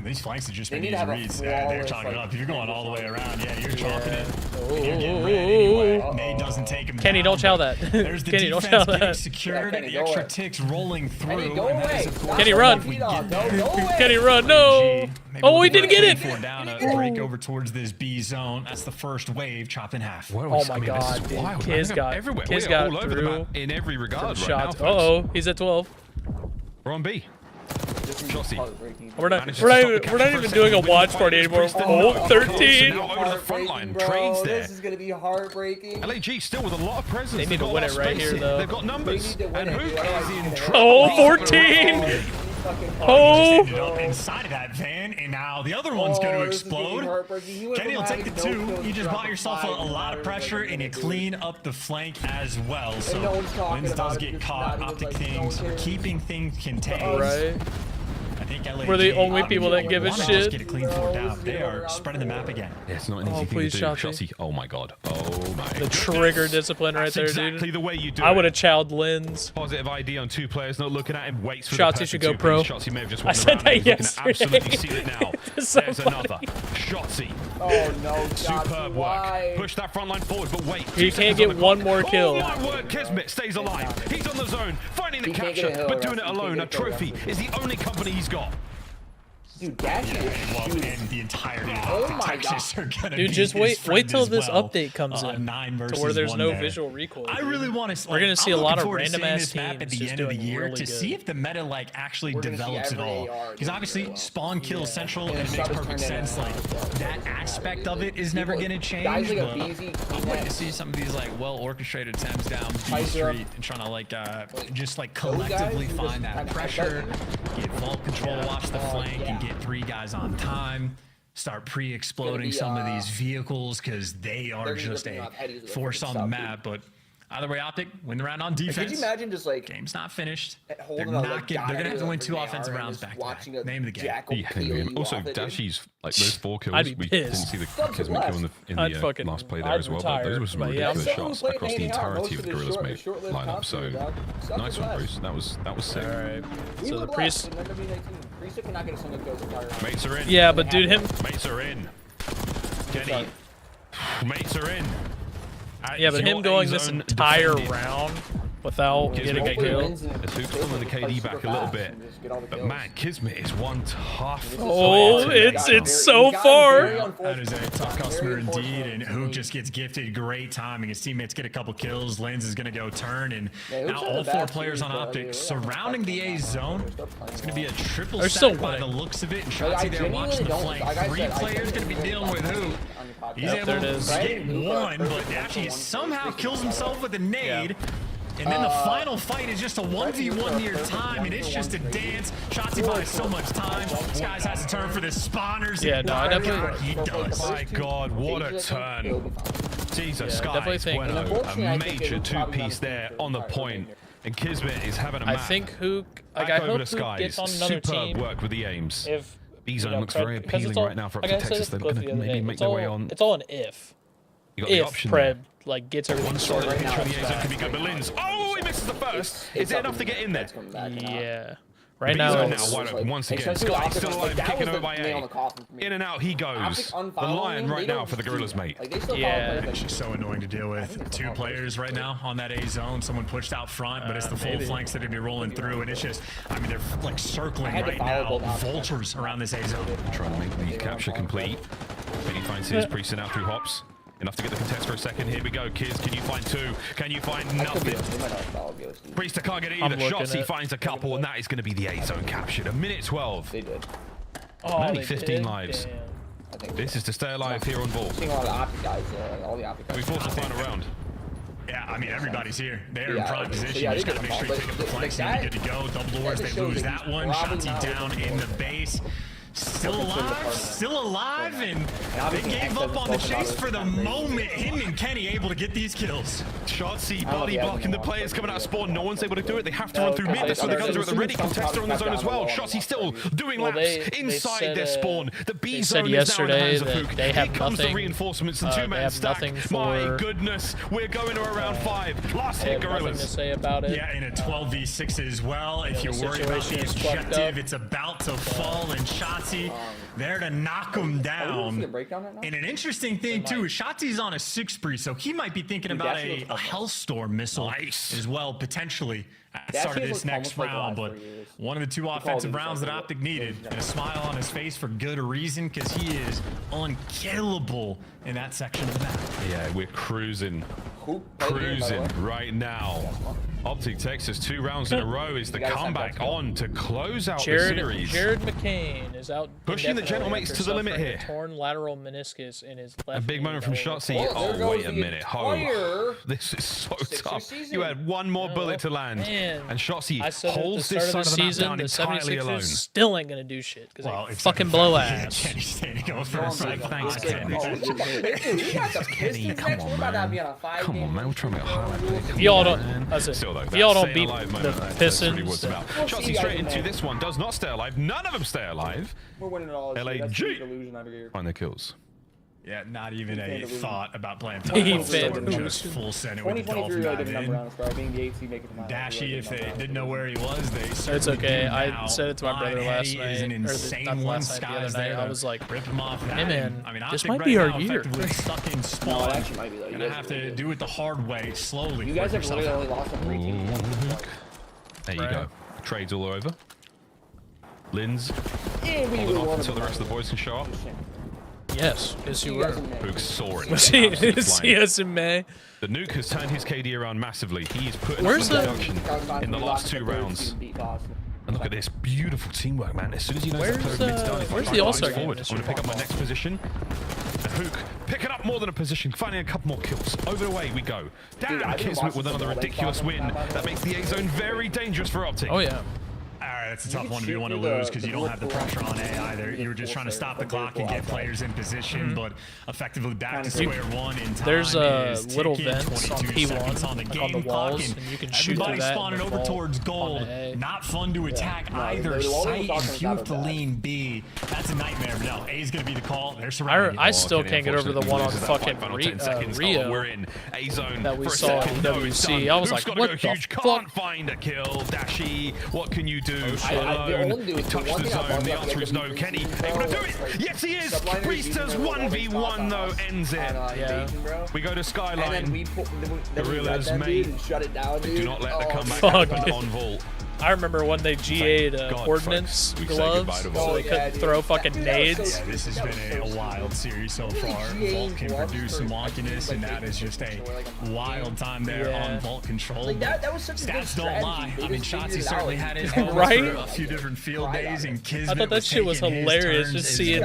these flanks are just been easy reads. They're chalking it up. If you're going all the way around, you're chalking it. And you're getting red anyway. Nade doesn't take him Kenny, down, don't chow that. There's the Kenny, don't defense chow getting that. secured. The extra ticks rolling through. Kenny, go away. Kenny, run. Kenny, run. No. Oh, he didn't get it. Down a break over towards this B zone. That's the first wave, chopped in half. Oh my God, dude. Kiz got all over the through map in every regard right shots. now, Uh-oh, he's at 12. We're on B. Shotzi. We're not even doing a watch party anymore. Oh, 13. Now over to the front line. Trades there. This is gonna be heartbreaking. LAG still with a lot of presence. They need to win it right here, though. They've got numbers. And who is in trouble? Oh, 14. Oh, ended up inside of that van, and now the other one's going to explode. Kenny will take the 2. You just bought yourself a lot of pressure, and you clean up the flank as well. So Lens does get caught. Optic things keeping things contained. Right. I think LAG, We're the only people that give a just shit. get a clean 4 down. They are spreading the map again. Yeah, it's not an easy thing to do. Shotzi. Oh my God. Oh my. The trigger discipline right there, dude. Exactly the way you do I would have chowed Lens. Positive ID on 2 players, not looking at him. Waits for Shotzi should go pro. Shotzi may have just I won said the round. that He's yesterday. absolutely seal it now. So There's another. Shotzi. Oh no, Superb work. Push that front line forward, but wait. He can't get one more kill. Oh my word, Kismet stays alive. He's on the zone, finding the capture, but doing it alone. A trophy is the only company he's got. Dude, Dash Well, and the entirety of Texas are gonna Dude, be just his friend wait till as this well. update comes in 9 to versus where there's 1 no there. visual recoil. I really want to. We're gonna see a lot of random ass map at teams the end of the year really to good. see if the meta like actually develops at all. Because obviously spawn kill central and it makes perfect sense. Like that aspect of it is never gonna change. But I'm waiting to see some of these like well orchestrated attempts down B Street and trying to like just like collectively find that pressure, get vault control, watch the flank, and get 3 guys on time. Start pre-exploding some of these vehicles because they are just a force on the map. But either way, Optic win the round on defense. Could you imagine just like game's not finished? They're holding not getting. They're gonna have to win 2 offensive rounds back to back. Name of the game. Yeah, also, Dashy's like those 4 kills. I'd be We didn't pissed. see the Kismet kill in the last play there as well. But those were some ridiculous shots across the entirety of the Gorillas mate lineup. So nice one, Bruce. That was sick. All right. So the priest. Mates are in. Yeah, but dude, him. Mates are in. Kenny. Mates are in. Yeah, but him going this entire round without getting a kill. It's Hook's pulling the KD back a little bit. But man, Kismet is one tough. Oh, it's so far. That is a tough customer indeed, and Hook just gets gifted great timing. His teammates get a couple kills. Lens is gonna go turn, and now all 4 players on Optic surrounding the A zone. It's gonna be a triple stack by the looks of it. And Shotzi there watching the flank. 3 players gonna be dealing with Hook. He's able to get 1, but actually somehow kills himself with a nade. And then the final fight is just a 1v1 near time, and it's just a dance. Shotzi buys so much time. Skies has to turn for the spawners. Yeah, no, I definitely. He does. My God, what a turn. Jesus, Skies, bueno, a major 2-piece there on the point. And Kismet is having a map. I think Hook. Like, Back I over hope to Hook Skies. gets on another Superb team. work with the aims. If B-Zone looks very appealing right now for like Optic I said Texas. They're this going to the other maybe day, make their way on. It's all an if. You got the If option Pred there. like gets everything One solid sorted. picture of the A-Zone could be good, but Lins. Oh, he misses the first. Is it enough to get in there? Yeah. Right now, wide open once again. Sky still alive, kicking over by A. In and out he goes. The lion right now for the Gorillas, mate. Yeah, it's just so annoying to deal with. 2 players right now on that A zone. Someone pushed out front, but it's the full flanks that are be rolling through, and it's just, I mean, they're like circling right now. Vultures around this A zone. Trying to make the capture complete. He finds his priest out through hops. Enough to get the contest for a second. Here we go, Kiz. Can you find 2? Can you find nothing? Priester can't get either. Shotzi finds a couple, and that is going to be the A-zone captured. A minute 12. They did. Oh, only 15 lives. This is to stay alive here on ball. Seeing a lot of Optic guys, all the Optic guys. We forced the final round. Yeah, I mean, everybody's here. They're in prime position. You just got to make sure you take up the flanks and you're good to go. Double doors, they lose that one. Shotzi down in the base. Still alive, and they gave up on the chase for the moment. Him and Kenny able to get these kills. Shotzi body blocking the players coming out of spawn. No one's able to do it. They have to run through mid. That's where the guns are at the ready. Contester on the zone as well. Shotzi still doing laps inside their spawn. The B zone is now in the hands of Hook. Here comes the reinforcements and 2-man stack. My goodness, we're going to around 5. Last hit, Gorillas. To say about it. Yeah, in a 12v6 as well. If you're worried about the objective, it's about to fall, and shots Shotzzy there to knock him down. And an interesting thing, too, is Shotzi's on a 6 spree, so he might be thinking about a Hellstorm missile as well, potentially, at the start of this next round. But one of the 2 offensive rounds that Optic needed, and a smile on his face for good reason, because he is unkillable in that section of the map. Yeah, we're cruising right now. Optic Texas 2 rounds in a row is the comeback on to close out the series. Jared McCain is out pushing the gentlemates to the limit here. Torn lateral meniscus in his left. A big moment from Shotzzy. Oh, wait a minute. This is so tough. You had one more bullet to land, and Shotzzy holds this side of the map down entirely alone. Still ain't gonna do shit because they fucking blow ass. Thanks, Kenny. Come on, man. We're trying to make a highlight play. If y'all don't, if y'all don't beat the Pistons, Shotzzy straight into this one. Does not stay alive. None of them stay alive. We're winning all this. LAG on the kills. Yeah, not even a thought about playing just full send it with the Dolphin dive in. Dashy, if they didn't know where he was, they certainly it's okay. do now. I said it to my brother last night. Is an insane one. Sky's there. I was like, rip him off. Hey man, I mean, this Optic might be right our now year. effectively stuck in spawn. No, it actually might be though. Gonna have to do it the hard way, slowly. You guys have literally only lost on 3 teams. There you go. Trades all over. Linz holding off until the rest of the boys can show up. Yes, you were. Hook soaring. Yes, in May. The nuke has turned his KD around massively. He's put in production in the last 2 rounds. And look at this beautiful teamwork, man. As soon as he knows that third mid's done, where's the All-Star forward, I'm going to pick up my next position. And Hook picking up more than a position, finding a couple more kills. Over the way we go. Damn, Kismet with another ridiculous win. That makes the A-zone very dangerous for Optic. Oh, yeah. All right, it's a tough 1v1 to lose because you don't have the pressure on A either. You were just trying to stop the clock and get players in position, but effectively back to square one in time. There's little vents on P1 on the walls, and you can shoot through that. Spawning over towards gold. Not fun to attack either site, and few to lane B. That's a nightmare. No, A is going to be the call. They're surrounded. I still can't get over the one on fucking Rio We're in A-zone that we saw in WC. I was like, what the fuck? Can't find a kill. Dashy, what can you do? Alone. He touched the zone. The answer is no. Kenny able to do it. Yes, he is. Priesters 1v1 though ends it. Yeah. We go to Skyline. Gorillas mate. Do not let the comeback happen on Vault. I remember when they GA'd Ordnance gloves so they couldn't throw fucking nades. Yeah, this has been a wild series so far. Vault can produce some wonkiness, and that is just a wild time there on Vault control. Stats don't lie. I mean, Shotzzy certainly had his moments for a few different field days, and Kismet I thought that shit was hilarious just seeing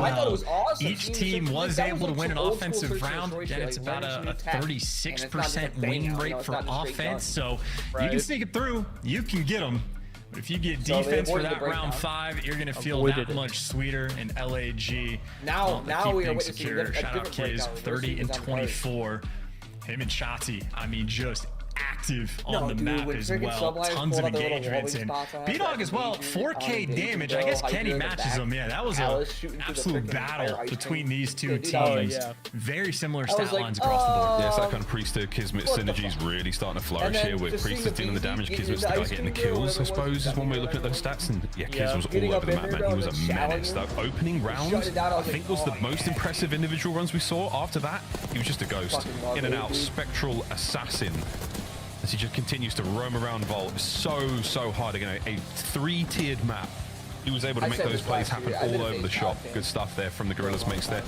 each team was able to win an offensive round. Again, it's about a 36% win rate for offense, so you can sneak it through. You can get them. But if you get defense for that round 5, you're going to feel that much sweeter. And LAG, now we are secure. Shout out Kiz, 30 and 24. Him and Shotzzy, I mean, just active on the map as well. Tons of engagements. And B-Dog as well, 4K damage. I guess Kenny matches him. Yeah, that was an absolute battle between these two teams. Very similar stat lines across the board. Yeah, it's that kind of Priester Kismet synergy is really starting to flourish here with Priester dealing the damage. Kismet's the guy getting the kills, I suppose, is one way of looking at those stats. And yeah, Kiz was all over the map, man. He was a menace. That opening round, I think, was the most impressive individual runs we saw. After that, he was just a ghost. In and out, spectral assassin. As he just continues to roam around Vault. So hard again. A 3-tiered map. He was able to make those plays happen all over the shop. Good stuff there from the Gorillas mates there.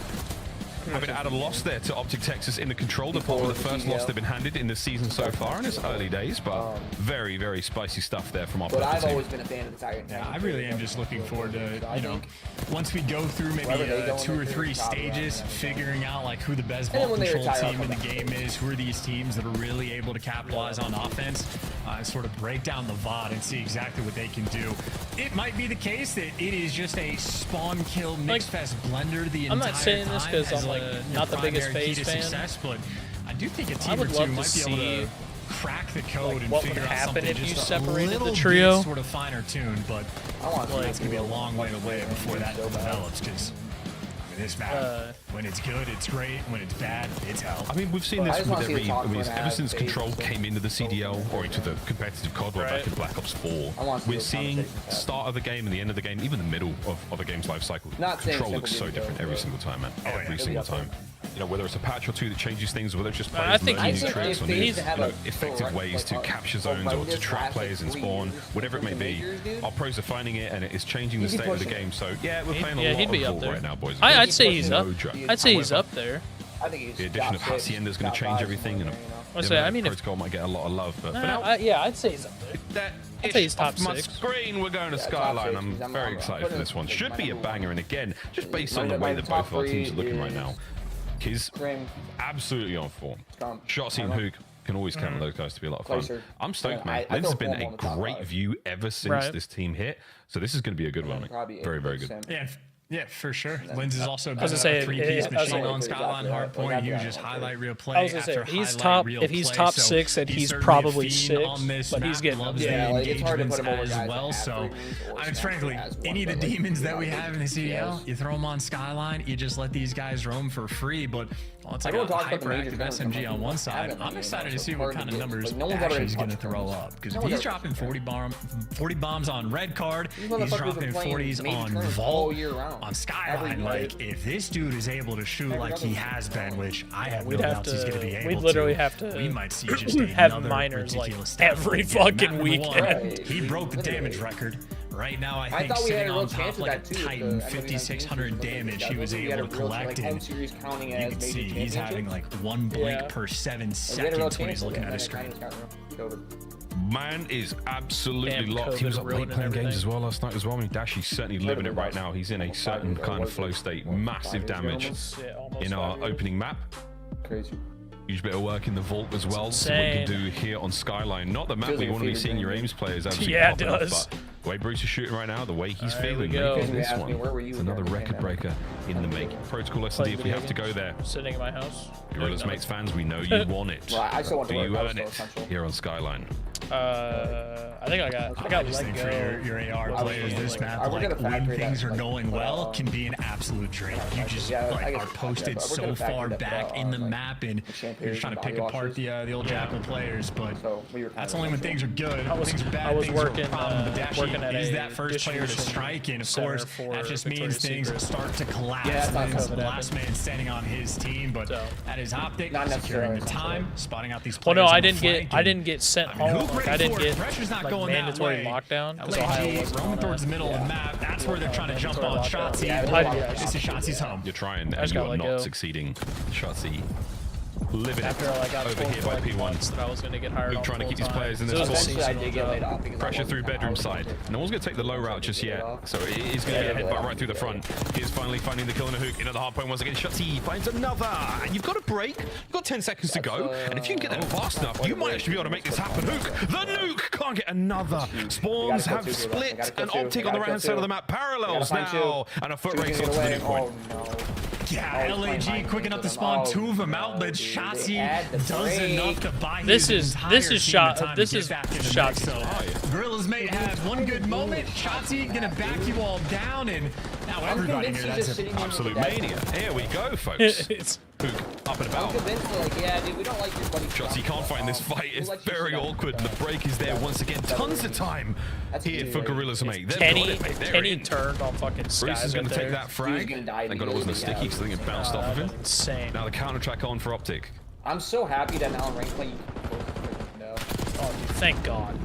Having added a loss there to Optic Texas in the control department, the first loss they've been handed in the season so far in its early days, but very, very spicy stuff there from our But I've always been a fan of the Tiger. Yeah, I really am just looking forward to, you know, once we go through maybe 2 or 3 stages, figuring out like who the best ball control team in the game is, who are these teams that are really able to capitalize on offense, sort of break down the VOD and see exactly what they can do. It might be the case that it is just a spawn kill mix fest blender the entire time. I'm not saying this because I'm not the biggest FaZe fan, success, but I do think a team or two might be able to crack the code and figure out something if you just separated a the trio. sort of finer tuned, but it's going to be a long way away before that develops, because this map, when it's good, it's great. When it's bad, it's hell. I mean, we've seen this with ever since Control came into the CDL or into the competitive COD back in Black Ops 4. We're seeing start of the game and the end of the game, even the middle of a game's life cycle. Control looks so different every single time, man. Every single time. You know, whether it's a patch or two that changes things, whether it's just players learning new tricks or new effective ways to capture zones or to trap players and spawn, whatever it may be, our pros are finding it and it is changing the state of the game. So yeah, we're playing a lot of Vault right now, boys. I'd say he's up. I'd say he's up there. The addition of Hacienda is going to change everything, and I mean, Protocol might get a lot of love, but yeah, I'd say he's up there. I'd say he's top 6. My screen, we're going to Skyline. I'm very excited for this one. Should be a banger, and again, just based on the way that both of our teams are looking right now, he's absolutely on form. Shotzzy and Hook can always count on those guys to be a lot of fun. I'm stoked, man. This has been a great view ever since this team hit, so this is going to be a good one. Very, very good. Yeah, for sure. Lens is also been a 3-piece machine on Skyline Hardpoint. You just highlight real play. I was gonna say, if he's top 6, then he's probably 6, but he's getting up there. It's hard to put him as well. So, I mean, frankly, any of the demons that we have in the CDL, you throw them on Skyline, you just let these guys roam for free. But it's like a hyperactive SMG on one side. I'm excited to see what kind of numbers Ashley's going to throw up. Because if he's dropping 40 bombs on Red Card, he's dropping 40s on Vault, on Skyline. Like, if this dude is able to shoot like he has been, which I have no doubts he's going to be able to, we'd literally have to we might see just have minors like every fucking weekend. He broke the damage record. Right now, I think sitting on top like a Titan 5,600 damage he was able to collect, and you can see he's having like 1 blink per 7 seconds when he's looking at his screen. Man is absolutely locked. He was up late playing games as well last night as well. I mean, Dashy's certainly living it right now. He's in a certain kind of flow state. Massive damage in our opening map. Crazy. Huge bit of work in the Vault as well. See what you can do here on Skyline. Not the map where you want to be seeing your aims players absolutely popping up, but the way Bruce is shooting right now, the way he's feeling, this one, it's another record breaker in the making. Protocol S&D, if we have to go there. Sitting in my house. Gorillas Mates fans, we know you want it. Do you earn it here on Skyline? I think I got just think for your AR players, this map, like when things are going well, can be an absolute dream. You just like are posted so far back in the map, and you're just trying to pick apart the old Jackal players. But that's only when things are good. When things are bad, things are a problem. But Dashy is that first player to strike, and of course that just means things start to collapse. And it's the last man standing on his team, but that is Optic securing the time, spotting out these players. Well, no, I didn't get sent home. Like, I didn't get like mandatory lockdown. Roaming towards the middle of the map. That's where they're trying to jump on Shotzzy. This is Shotzi's home. You're trying, and you are not succeeding. Shotzzy living it over here by P1. That I was going to get hired. Trying to keep these players in this spot. Pressure through bedroom side. No one's going to take the low route just yet, so he's going to get a headbutt right through the front. He's finally finding the kill in a Hook into the hard point once again. Shotzzy finds another, and you've got a break. You've got 10 seconds to go, and if you can get there fast enough, you might actually be able to make this happen. Hook, the nuke can't get another. Spawns have split, and Optic on the right hand side of the map parallels now, and a foot race onto the nuke point. Yeah, LAG quick enough to spawn 2 of them out, but Shotzzy does enough to buy this is Shotzzy. So Gorilla's mate has one good moment. Shotzzy gonna back you all down, and now everybody here, that's an absolute mania. Here we go, folks. It's Hook up and about. Shotzzy can't find this fight. It's very awkward, and the break is there once again. Tons of time here for Gorilla's mate. Kenny turned on fucking Sky. Bruce is going to take that frag. Thank God it wasn't a sticky, because I think it bounced off of him. Insane. Now the counter track on for Optic. I'm so happy that now in rank play. Oh, dude, thank God.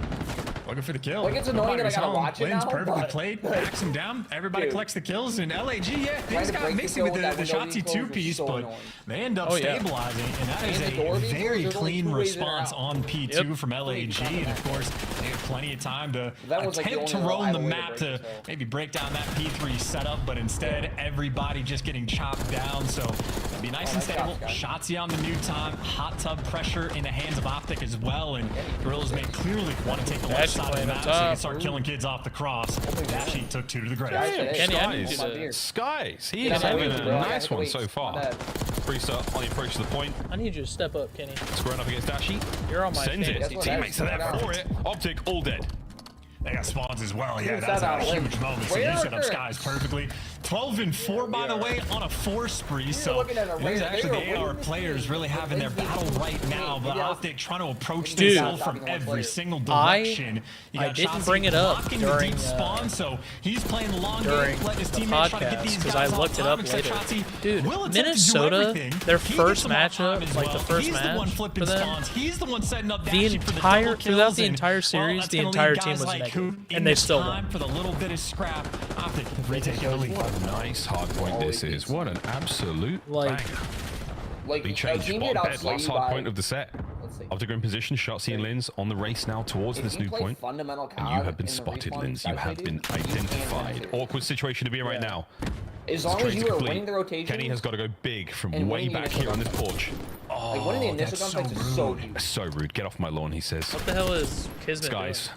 Looking for the kill. Like, it's annoying that I gotta watch it now, perfectly played, backs him down. Everybody collects the kills, and LAG, yeah, things got mixy with the Shotzzy 2-piece, but they end up stabilizing, and that is a very clean response on P2 from LAG, and of course, they have plenty of time to attempt to roam the map to maybe break down that P3 setup, but instead, everybody just getting chopped down, so it'll be nice and stable. Shotzzy on the new time, hot tub pressure in the hands of Optic as well, and Gorilla's may clearly want to take the left side of the map so you can start killing kids off the cross. Dashy took 2 to the grave. Skies. He is having a nice one so far. Priest on the approach to the point. I need you to step up, Kenny. Squaring up against Dashy. You're on my Sends it. Teammates are there for it. Optic all dead. They got spawns as well. Yeah, that's a huge moment. So you set up Skies perfectly. 12-4, by the way, on a 4 spree. So these actually the AR players really having their battle right now. But Optic trying to approach this hill from every single direction. I didn't bring it up during spawn, so he's playing the long game, letting his teammates try to get these because guys I looked it up later. Dude, Minnesota, their first matchup, like the first match for them, he's the one setting up the entire throughout the entire series, the entire team was negative, and they still won. For the little bit of scrap, Optic retake What a nice hard point this is. What an absolute banger. Big change. Last hard point of the set. Optic are in position. Shotzzy and Linz on the race now towards this new point. And you have been spotted, Linz. You have been identified. Awkward situation to be in right now. As long as you are winning the rotation. Kenny has got to go big from way back here on this porch. Oh, like winning the initial gunfights is so rude. So rude. Get off my lawn, he says. What the hell is Kismet Guys.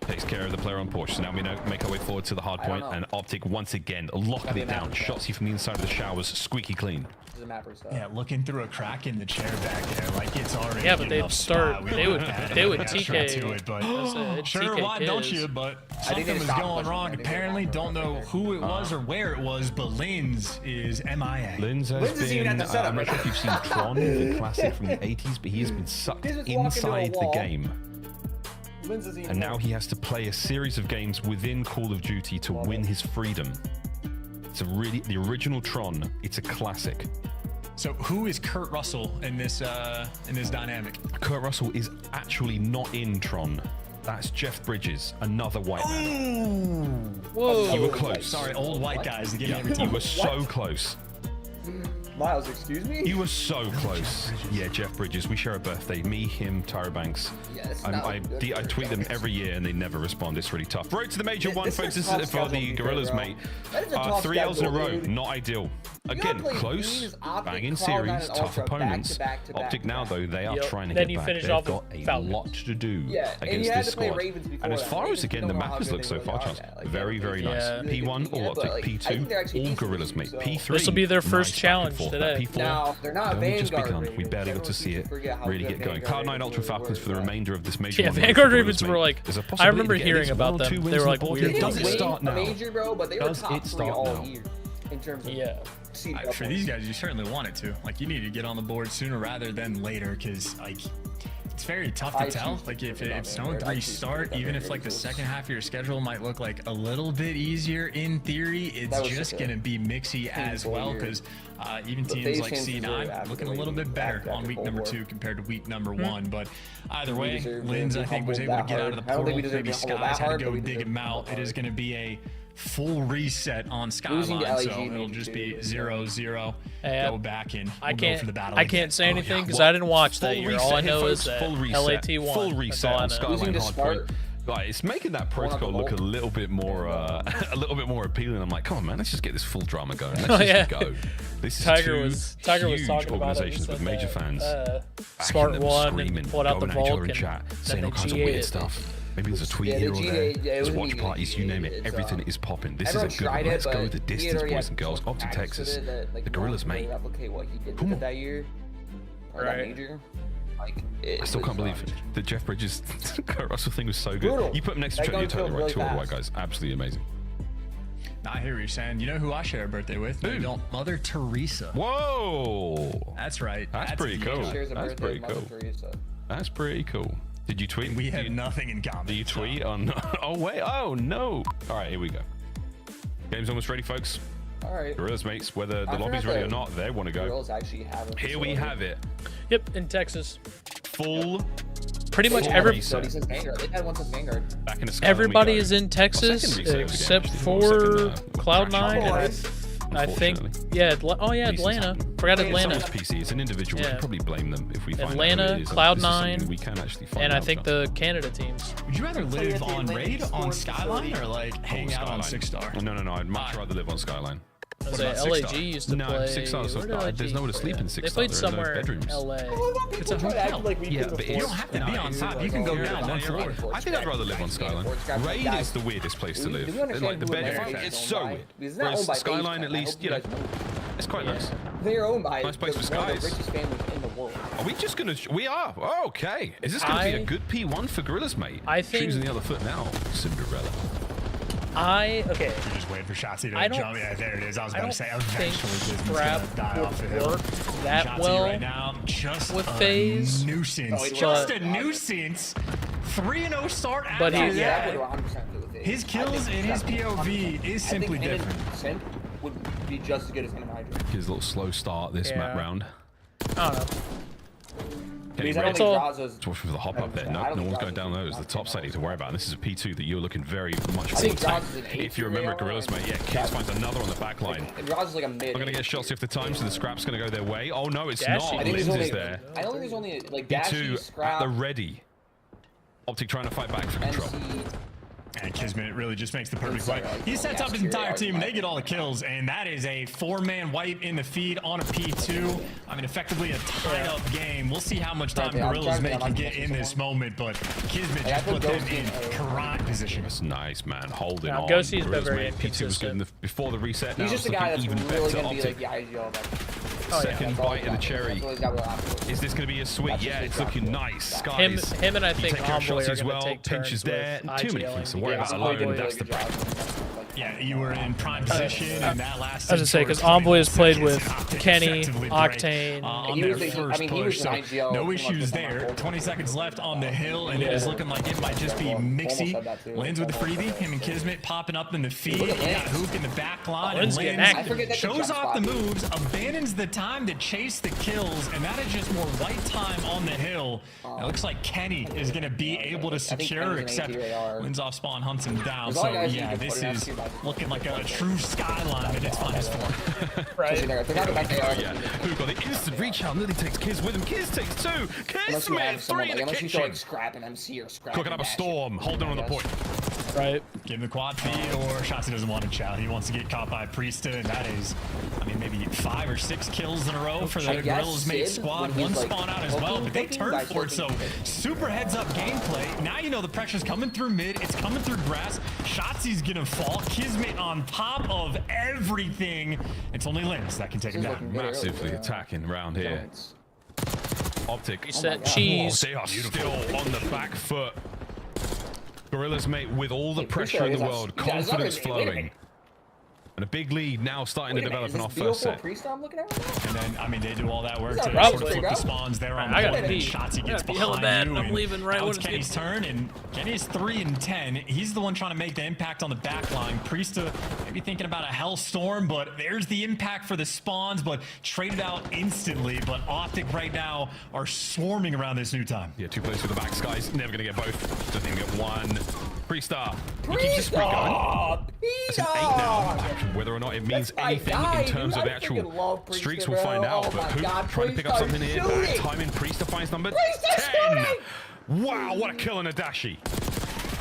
Takes care of the player on porch. So now we make our way forward to the hard point, and Optic once again locking it down. Shotzzy from the inside of the showers, squeaky clean. Yeah, looking through a crack in the chair back there, like it's already. Yeah, but they'd start. They would TK to it, but sure, why don't you? But something was going wrong. Apparently, don't know who it was or where it was, but Linz is MIA. Linz has been. I'm not sure if you've seen Tron, the classic from the 80s, but he has been sucked inside the game. And now he has to play a series of games within Call of Duty to win his freedom. It's a really, the original Tron, it's a classic. So who is Kurt Russell in this dynamic? Kurt Russell is actually not in Tron. That's Jeff Bridges, another white man. Whoa. You were close. Sorry, old white guys. You were so close. Miles, excuse me? You were so close. Yeah, Jeff Bridges. We share a birthday. Me, him, Tyra Banks. I tweet them every year and they never respond. It's really tough. Road to the major one, folks. This is for the Gorillas, mate. 3 L's in a row. Not ideal. Again, close, banging series, tough opponents. Optic now, though, they are trying to get back. They've got a lot to do against this squad. And as far as, again, the map has looked so far, Charles, very, very nice. P1, all Optic. P2, all Gorillas, mate. P3, this will be their first challenge today. P4, now, they're not Vanguard. We barely got to see it really get going. Card 9 Ultra Falcons for the remainder of this major. Yeah, Vanguard Ravens were like, I remember hearing about them. They were like weird. Does it start now? Major, bro, but they were top 3 all year in terms of for these guys, you certainly want it to. Like, you need to get on the board sooner rather than later, because like it's very tough to tell. Like if Stone 3 start, even if like the second half of your schedule might look like a little bit easier in theory, it's just gonna be mixy as well, because even teams like C9 looking a little bit better on week number 2 compared to week number 1. But either way, Linz I think was able to get out of the portal. Maybe Skies had to go dig him out. It is going to be a full reset on Skyline, so it'll just be 0-0. Go back and go for the battle. I can't say anything because I didn't watch that year. All I know is that LAT won. Full reset on Skyline hardpoint. Right, it's making that protocol look a little bit more appealing. I'm like, come on, man, let's just get this full drama going. Let's just go. This is Tiger was talking organizations about it. with major fans. Smart one and pulled out the Volk and chat, saying all kinds of weird stuff. Maybe there's a tweet here or there. There's watch parties, you name it. Everything is popping. This is a good one. Let's go the distance, boys and girls. Optic Texas, the Gorillas, mate. Come on. Right. I still can't believe the Jeff Bridges Kurt Russell thing was so good. You put him next to Trent, you're totally right. 2 old white guys. Absolutely amazing. I hear what you're saying. You know who I share a birthday with? No, you don't. Mother Teresa. Whoa. That's right. That's pretty cool. That's pretty cool. That's pretty cool. Did you tweet? We have nothing in common. Did you tweet on? Oh wait. Oh no. All right, here we go. Game's almost ready, folks. All right. Gorillas, mates. Whether the lobby's ready or not, they want to go. Gorillas actually have a here we have it. Yep, in Texas. Full. Pretty much every. Everybody is in Texas except for Cloud9. I think, yeah. Oh yeah, Atlanta. Forgot Atlanta. It's PC. It's an individual. We can probably blame them if we find Atlanta, Cloud9. We can actually find. And I think the Canada teams. Would you rather live on raid on Skyline or like hang out on 6 Star? No. I'd much rather live on Skyline. LAG used to play. 6 Stars. There's nowhere to sleep in 6 Stars. They played There are somewhere no bedrooms. in LA. It's a hotel. Yeah, but you don't have to be on top. You can go down one floor. I think I'd rather live on Skyline. Raid is the weirdest place to live. Like the bed, it's so weird. Whereas Skyline, at least, you know, it's quite nice. They're owned by nice place for skies. richest families in the world. Are we just gonna? We are. Oh, okay. Is this gonna be a good P1 for Gorillas, mate? I think. Choosing the other foot now, Cinderella. Okay. You're just waiting for Shotzzy to I don't- jump. Yeah, there it is. I was about to say, think eventually Kismet's Scrap gonna die off the would hill. work that Shotzzy well right now, just with a FaZe. nuisance. Oh, Just but- a nuisance. 3-0 start But after he- that. That would 100% do with it. His kills and his POV is simply different. Simp would be just as good as him and Hydra. His little slow start this map round. I don't know. Getting I don't ready think to Raza's- watch for the hop up there. I No don't one's think going down those. The top side need to worry about. And this is a P2 that you're looking very much I forward think to. Raza's an If you 8 remember rail, Gorillas, mate, yeah, Kids finds another on the back line. And Raza's like a mid. I'm going to get shots if the time, so the scrap's going to go their way. Oh, no, it's Dashy. not. I think Linz there's is only, there. I don't think there's only like Dashy, P2 Scrap, at the ready. Optic trying to fight back for control. MC. And Kismet really just makes the perfect play. He sets up his entire team, and they get all the kills, and that is a 4-man wipe in the feed on a P2. I mean, effectively a tied-up game. We'll see how much time Gorillas May can get in this moment, but Kismet just put them in correct position. That's nice, man. Holding Now, on. Ghostie's been Gorillas very May. P2 was good in the, before the reset. Now He's just it's a guy looking that's even really better. gonna be like Optic. the IGL. Second bite of the cherry. Is this going to be a sweet? Yeah, it's looking nice. Skies. Him and I think take care of Envoy shots are as going to well. take Pinch turns is there. with Too many IGL things to worry about alone. That's the problem. Yeah, you were in prime position, and that last. I was gonna say because Envoy has played with Kenny, Octane. On their first push, so no issues there. 20 seconds left on the hill, and it is looking like it might just be Mixie. Linz with the freebie, him and Kismet popping up in the feed. You got Hook in the back line, and Linz shows off the moves, abandons the time to chase the kills, and that is just more white time on the hill. It looks like Kenny is gonna be able to secure, except Linz off spawn hunts him down. So yeah, this is looking like a true skyline in its finest form. Right. Yeah. Who got the instant reach out? Nearly takes Kiz with him. Kiz takes two. Kismet 3 in the unless you kitchen. like Scrap and MC or Scrap. Cooking up a storm. Holding on the point. Right. Give him the quad feed, or Shotzzy doesn't want to chow. He wants to get caught by Priesta, and that is, I mean, maybe 5 or 6 kills in a row for the Gorillas mate squad. One spawn out as well, but they turn for it, so super heads-up gameplay. Now you know the pressure's coming through mid, it's coming through grass. Shotzi's gonna fall. Kismet on top of everything. It's only Linz that can take him down. Massively attacking around here. Optic. Set cheese. They are still on the back foot. Gorillas, mate, with all the pressure in the world, confidence flowing. And a big lead now starting to develop in our first set. And then, I mean, they do all that work to Probably. sort of flip the spawns there on the I board, gotta and then pee. Shotzzy gets Feeling behind bad. you. I'm and leaving right now when it's it's Kenny's turn, and Kenny is 3-10. He's the one trying to make the impact on the back line. Priesta maybe thinking about a Hellstorm, but there's the impact for the spawns, but traded out instantly. But Optic right now are swarming around this new time. Yeah, 2 players for the back. Sky's never going to get both. Don't think get one. Priesta. He keeps his spree going. It's an 8 now. Whether or not it means anything in terms of the actual streaks, we'll find out. But who trying to pick up something here? Bad timing. Priesta finds number 10. Wow, what a kill and a dashy.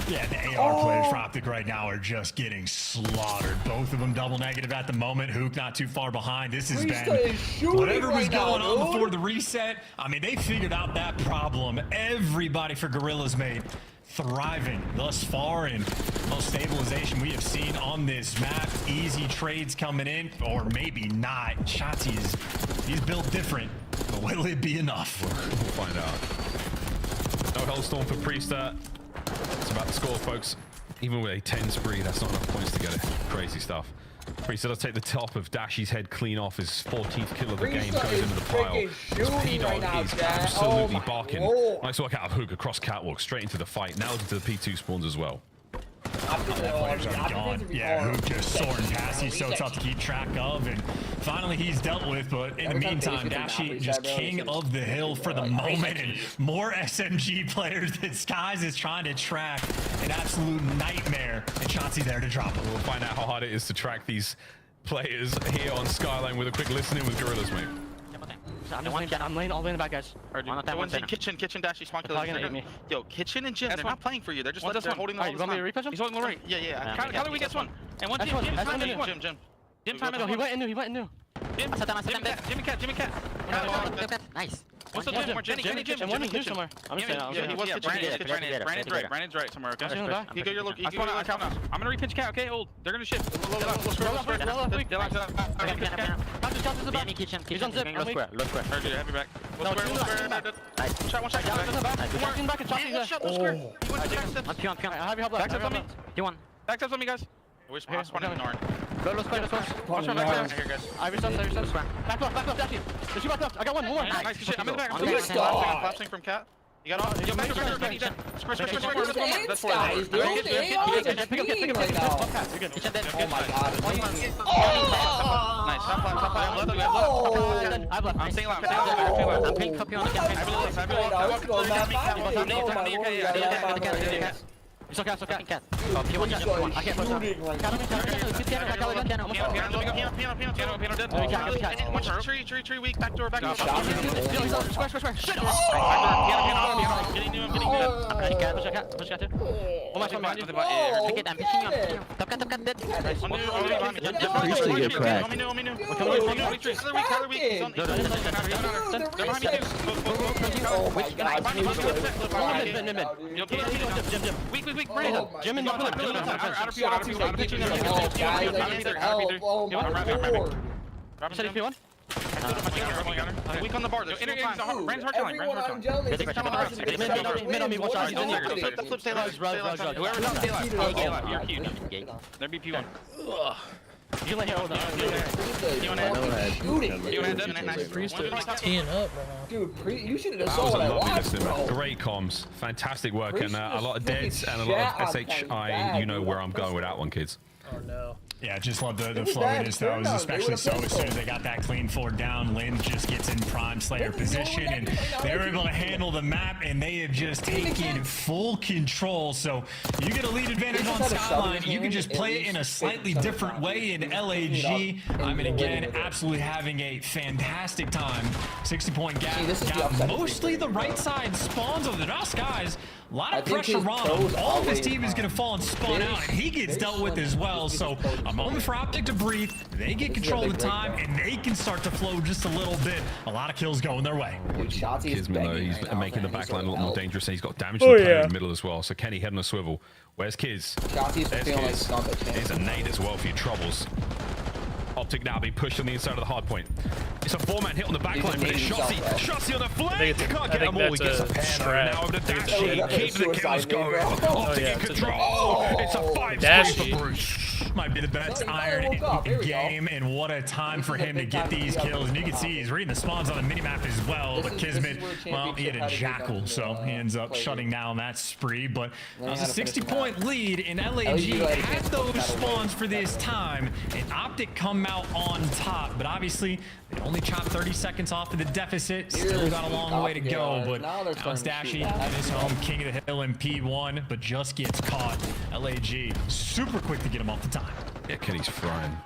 Yeah, the AR players for Optic right now are just getting slaughtered. Both of them double negative at the moment. Hook not too far behind. This has been whatever was going on before the reset. I mean, they figured out that problem. Everybody for Gorillas made thriving thus far, and most stabilization we have seen on this map. Easy trades coming in, or maybe not. Shotzzy he's built different, but will it be enough? We'll find out. No Hellstorm for Priesta. It's about the score, folks. Even with a 10 spree, that's not enough points to get it. Crazy stuff. Priesta does take the top of Dashy's head clean off. His 14th kill of the game goes into the pile. His P-Dog is absolutely barking. Nice work out of Hook across catwalk, straight into the fight. Now into the P2 spawns as well. Yeah, Hook just soaring past. He's so tough to keep track of, and finally he's dealt with. But in the meantime, Dashy just king of the hill for the moment, and more SMG players that Skies is trying to track. An absolute nightmare, and Shotzzy there to drop it. We'll find out how hard it is to track these players here on Skyline with a quick listening with Gorillas, mate. I'm laying all the way in the back, guys. One's in kitchen, Dashy, spawn killers. Yo, kitchen and gym, they're not playing for you. They're just holding the whole time. You want me to repush him? He's holding the right. Yeah. Kyler, we gets one. And one team, Jim. Jim time ago, he went in new. Jimmy Cat. Nice. What's the Jim? Jim. And one is new somewhere. I'm just saying. Yeah, he was kitchen. Brandon's right somewhere, okay? You get your look. I'm gonna repinch Cat, okay? Hold. They're gonna shift. Kitchen. He's on zip. Low square. Heavy back. Low square. Shot one. Back steps on me. He went to back steps. Back steps on me, guys. We're spawning in Norn. Let's play. Watch my back here, guys. Ivy stuff. Back left, dash you. There's you back left. I got one more. Nice shit. I'm in the back. I'm collapsing from Cat. You got all. Yo, make sure. Square. That's four. Guys, dude, they are like a team right now. Oh my god. Nice. Top 5. I'm staying left. I'm paying copy on the cat. It's okay. Oh, P1. I can't push up. Tree, weak, back door. Square. Shit! I'm getting new. Push cat. One more behind you. Pick it, I'm pitching you. Top cat, dead. Appreciate your crack. Tyler weak. Oh my god. Weak. Jim in the out of pitching. Oh my lord. Said if you want. Weak on the bar. Brand's hard killing. Everyone on gel is Mid on me, watch out. Flip, stay alive. Whoever's not stay alive. You're cute. They're BP1. You let hold on. Priest is teeing up, bro. Dude, you should have saw what I watched, bro. Great comms. Fantastic work. And a lot of deads and a lot of SHI. You know where I'm going with that one, kids. Oh, no. Yeah, just love the flowiness that was especially so as soon as they got that clean forward down. Lynn just gets in prime Slayer position and they were able to handle the map and they have just taken full control. So you get a lead advantage on Skyline. You can just play it in a slightly different way in LAG. I mean, again, absolutely having a fantastic time. 60-point gap. Got mostly the right side spawns of the Dust guys. A lot of pressure on him. All of his team is going to fall and spawn out, and he gets dealt with as well. So a moment for Optic to breathe. They get control of the time, and they can start to flow just a little bit. A lot of kills going their way. Kismet, though, he's making the backline a lot more dangerous, and he's got damage to the player in the middle as well. So Kenny head on a swivel. Where's Kiz? There's Kiz. There's a nade as well for your troubles. Optic now being pushed on the inside of the hard point. It's a 4-man hit on the backline, but it's Shotzi on the flank. Can't get them all. He gets a pair now with the dash. Keep the kills going. Optic in control. It's a 5-star for Bruce. Might be the best iron game, and what a time for him to get these kills. And you can see he's reading the spawns on the minimap as well. But Kismet, well, he had a jackal, so he ends up shutting down that spree. But it was a 60-point lead, and LAG had those spawns for this time, and Optic come out on top. But obviously, they only chopped 30 seconds off of the deficit. Still got a long way to go, but now it's Dashy in his home, king of the hill in P1, but just gets caught. LAG super quick to get him off the time. Yeah, Kenny's frying.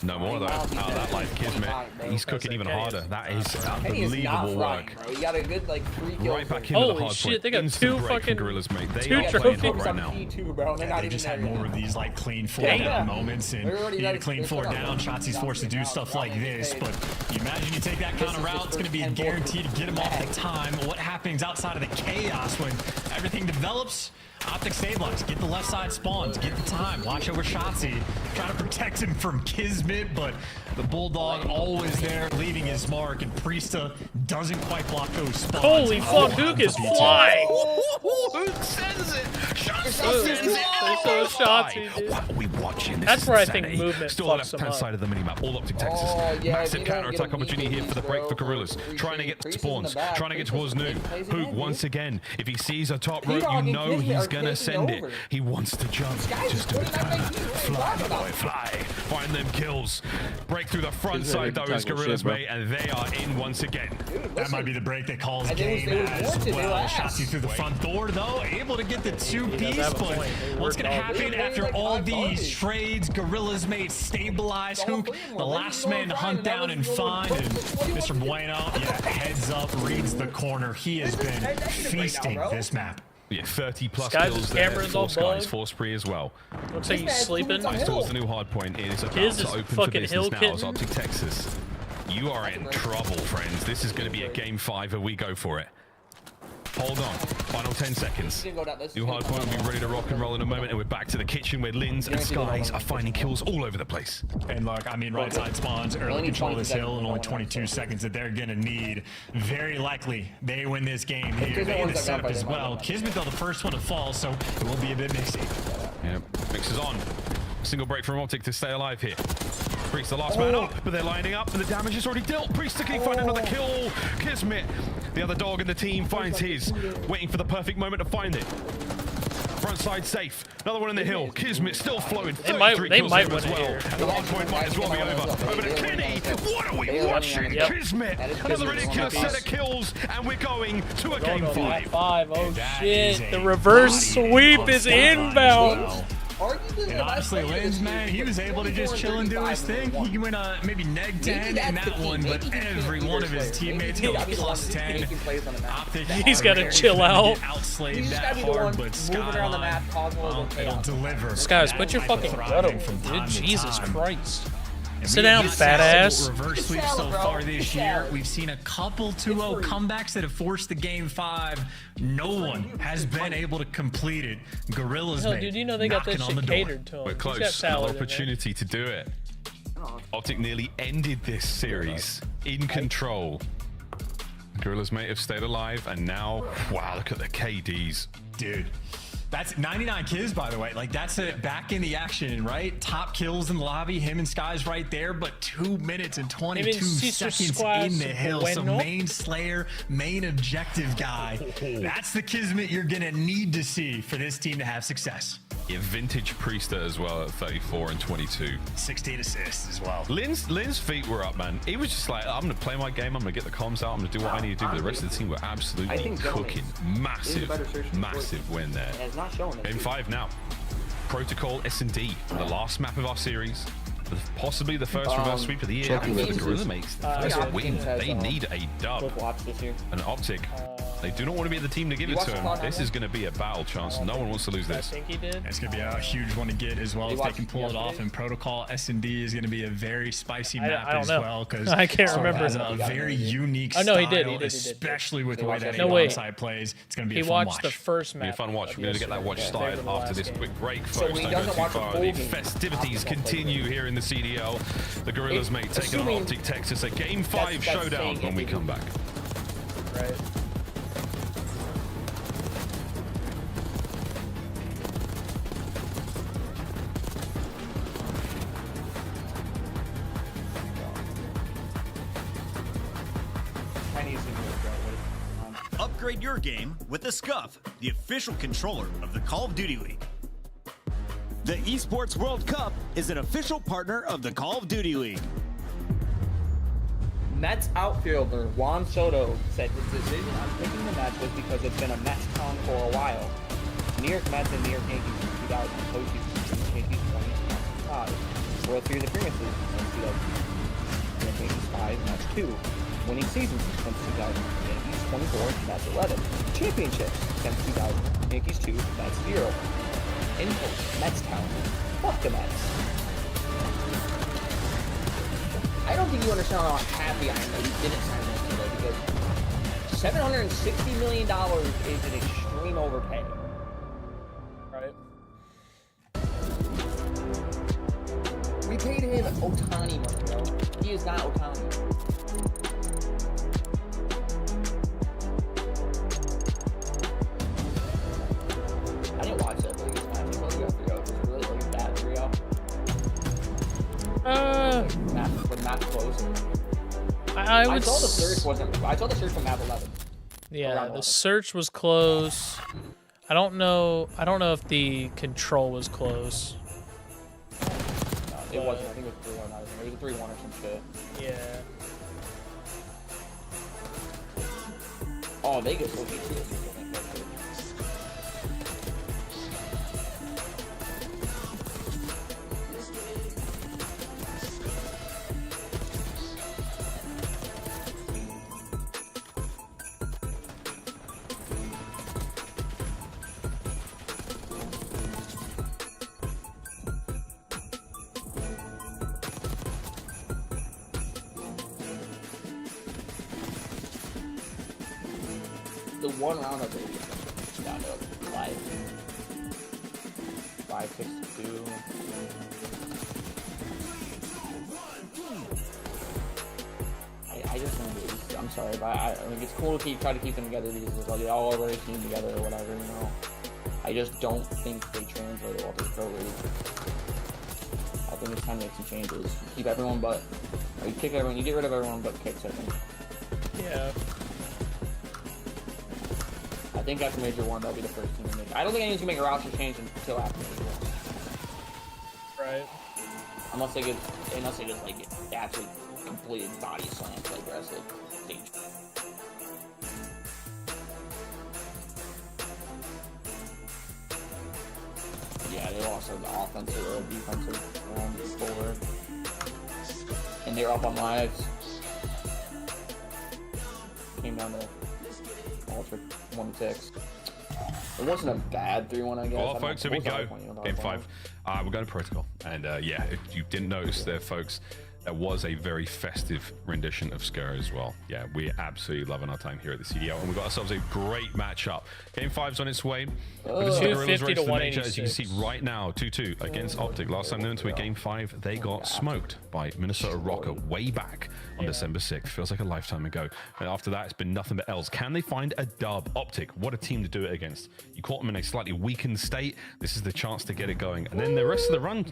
No more though. Oh, that like Kismet. He's cooking even harder. That is unbelievable work. Bro. You got a good like 3 kills. Right back into the hard shit, point. they got Instant 2 fucking Gorillas, mate. They 2 are playing trophies hard right now. P2, bro. They're not They even just had there more yet. of these like clean 4-down moments, and you get a clean 4-down. Shotzi's forced to do stuff like this, but you imagine you take that kind of route, it's going to be guaranteed to get him off the time. What happens outside of the chaos when everything develops? Optic stabilize, get the left side spawns, get the time, watch over Shotzi, try to protect him from Kismet, but the Bulldog always there, leaving his mark, and Priesta doesn't quite block those spawns. Holy fuck, Hook is flying! Who sends it? What are we watching? That's where I think movement Still fucks left-hand him up. side of the minimap, all Optic Texas. Massive counter-attack opportunity here for the break for Gorillas. Trying to get spawns, trying to get towards Noob. Hook, once again, if he sees a top rope, you know he's gonna send it. He wants to jump. Just do it. Fly, my boy, fly. Find them kills. Break through the front side, though, is Gorillas, mate, and they are in once again. That might be the break that calls game as well. Shotzi through the front door, though, able to get the 2-piece, but what's going to happen after all these trades? Gorillas made stabilize Hook, the last man to hunt down and find, and Mr. Bueno, heads up, reads the corner. He has been feasting this map. Yeah, 30+ Sky's kills there. camera's 4 all Skies, bugged. 4 spree as well. Looks like he's sleeping. Nice towards the new hard point. It is about Kiz to is open for fucking business hill now as kitten. Optic Texas. You are in trouble, friends. This is going to be a game 5 and we go for it. Hold on. Final 10 seconds. New hard point will be ready to rock and roll in a moment, and we're back to the kitchen where Lins and Skies are finding kills all over the place. And look, I mean, right side spawns, early control of this hill, and only 22 seconds that they're going to need. Very likely they win this game here. They get the setup as well. Kismet, though, the first one to fall, so it will be a bit mixy. Yeah, Mixes on. Single break from Optic to stay alive here. Priest the last man up, but they're lining up, and the damage is already dealt. Priest can find another kill. Kismet, the other dog in the team, finds his. Waiting for the perfect moment to find it. Front side safe. Another one in the hill. Kismet still flowing. 33 kills here as well. And the last point might as well be over. Over to Kenny. What are we watching? Kismet. Another ridiculous set of kills, and we're going to a game 5. Oh shit! The reverse sweep is inbound. And honestly, Lins, man, he was able to just chill and do his thing. He went maybe neg 10 in that one, but every one of his teammates go plus 10. He's got to chill out. Outslayed that hard, but Skyline, it'll deliver. Skies, put your fucking gut over, dude. Jesus Christ. Sit down, fat ass. Reverse sweep so far this year. We've seen a couple 2-0 comebacks that have forced the game 5. No one has been able to complete it. Gorillas, no, dude, you know they got that shit catered to them. We're close. An opportunity to do it. Optic nearly ended this series in control. Gorillas may have stayed alive, and now, wow, look at the KDs. Dude. That's 99 kills, by the way. Like, that's it back in the action, right? Top kills in the lobby. Him and Sky's right there, but 2 minutes and 22 seconds in the hill. So main slayer, main objective guy. That's the Kismet you're going to need to see for this team to have success. Yeah, vintage Priester as well at 34 and 22. 16 assists as well. Lynn's feet were up, man. He was just like, I'm going to play my game. I'm going to get the comms out. I'm going to do what I need to do. But the rest of the team were absolutely cooking. Massive win there. Game 5 now. Protocol S&D, the last map of our series. Possibly the first reverse sweep of the year. And for the Gorilla Mates, the first win. They need a dub. An Optic. They do not want to be the team to give it to him. This is going to be a battle chance. No one wants to lose this. I think he did. It's going to be a huge one to get as well if they can pull it off. And Protocol S&D is going to be a very spicy map as well. Because I can't remember. Has a very unique style, he did. Especially with the way that onside plays. It's going to be a fun watch. He watched the first map. Be a fun watch. We're going to get that watch started after this quick break, folks. Don't go too far. The festivities continue here in the CDL. The Gorillas may take on Optic Texas. A Game 5 showdown when we come back. Right. Upgrade your game with the Scuff, the official controller of the Call of Duty League. The Esports World Cup is an official partner of the Call of Duty League. Mets outfielder Juan Soto said his decision on picking the Mets was because it's been a Mets town for a while. New York Mets and New York Yankees in 2000, postseason, Yankees 2005. World Series appearances in 2002. Yankees 5, Mets 2. Winning seasons since 2000. Yankees 24, Mets 11. Championships since 2000. Yankees 2, Mets 0. Info, Mets town. Fuck the Mets. I don't think you understand how happy I am that he didn't sign this today, because $760 million is an extreme overpay. Right. We paid him Ohtani money, bro. He is not Ohtani. I didn't watch that Vegas match. It was like 3-0. It was really like bad 3-0. Map closing. I saw the search wasn't. I saw the search from map 11. Yeah, the search was close. I don't know if the control was close. No, it wasn't. I think it was 3-1. It was a 3-1 or some shit. Yeah. Oh, Vegas will be too. The one round of Vegas down to 5-6-2. I just want to. I'm sorry, but I mean, it's cool to try to keep them together. These are all already team together or whatever, you know. I I just don't think they translate well to the pro league. I think it's time to make some changes. Keep everyone but, or you kick everyone, you get rid of everyone but kicks, I think. Yeah. I think after Major 1, that'll be the first team to make. I don't think anyone's gonna make a roster change until after Major 1. Right. Unless they just like absolutely completed body slams like wrestling. Yeah, they lost the offensive or defensive round before. And they're up on lives. Came down to Ultra 1-6. It wasn't a bad 3-1, I guess. Well, folks, here we go. Game 5. We're going to protocol. And yeah, if you didn't notice there, folks, there was a very festive rendition of Skr as well. Yeah, we're absolutely loving our time here at the CDL. And we've got ourselves a great matchup. Game 5's on its way. 250 to 186. As you can see right now, 2-2 against Optic. Last time they went to a Game 5, they got smoked by Minnesota Rocker way back on December 6th. Feels like a lifetime ago. And after that, it's been nothing but L's. Can they find a dub? Optic, what a team to do it against. You caught them in a slightly weakened state. This is the chance to get it going. And then the rest of the run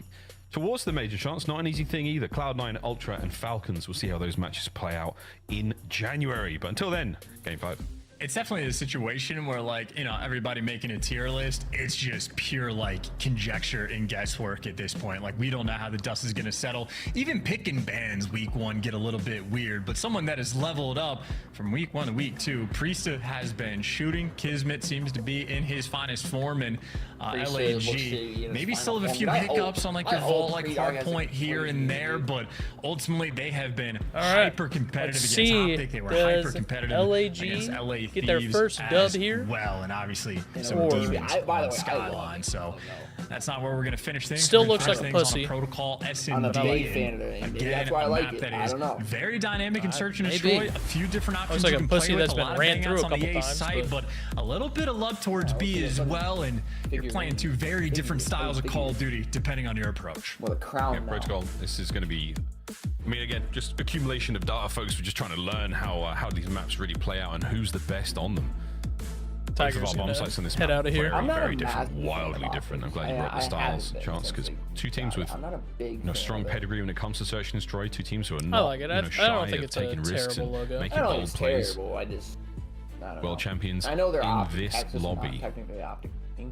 towards the major chance, not an easy thing either. Cloud9, Ultra, and Falcons. We'll see how those matches play out in January. But until then, Game 5. It's definitely a situation where, like, you know, everybody making a tier list, it's just pure, like, conjecture and guesswork at this point. Like, we don't know how the dust is going to settle. Even picking bans week 1 get a little bit weird, but someone that has leveled up from week 1 to week 2, Priesta has been shooting. Kismet seems to be in his finest form, and LAG maybe still have a few hiccups on, like, your vault, like, hard point here and there, but ultimately they have been hyper competitive against Optic. They were hyper competitive against LA get their first dub here. Well, and obviously some demons on Skyline, so that's not where we're going to finish things. Still looks like a pussy. On Protocol SND. I'm a big fan of it. Again, that's why I like it. That I is don't know. very dynamic and search and destroy. A few different options. Looks like you a can pussy play that's with. been ran through a couple times. Site, but a little bit of love towards B as well, and you're playing two very different styles of Call of Duty depending on your approach. Well, a crown. Protocol. This is going to be. I mean, again, just accumulation of data, folks. We're just trying to learn how these maps really play out and who's the best on them. Both of our bomb sites on this map out of here. Very different, wildly different. I'm glad you brought the styles, Chance, because two teams with strong pedigree when it comes to search and destroy. Two teams who are not shy of taking risks and making bold plays. World champions in this lobby.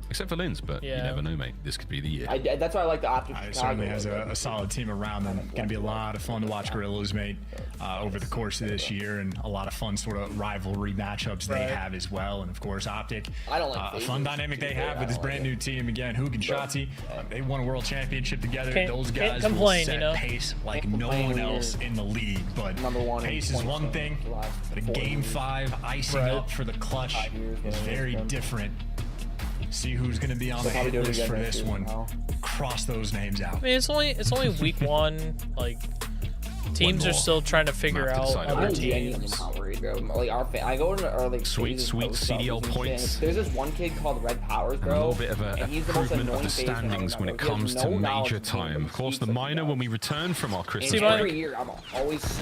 Except for Linz, but you never know, mate. This could be the year. That's why I like the Optic. It certainly has a solid team around them. Going to be a lot of fun to watch Gorillas, mate, over the course of this year, and a lot of fun sort of rivalry matchups they have as well. And of course, Optic, a fun dynamic they have with this brand new team. Again, Hook and Shotzi, they won a world championship together. Those guys will set pace like no one else in the league. But pace is one thing, but a Game 5 icing up for the clutch is very different. See who's going to be on the hit list for this one. Cross those names out. I mean, it's only week 1. Like, teams are still trying to figure out other teams. Like I go into like sweet CDL points. There's this one kid called Red Powers, bro. A little bit of an improvement of the standings when it comes to major time. Of course, the minor when we return from our Christmas break.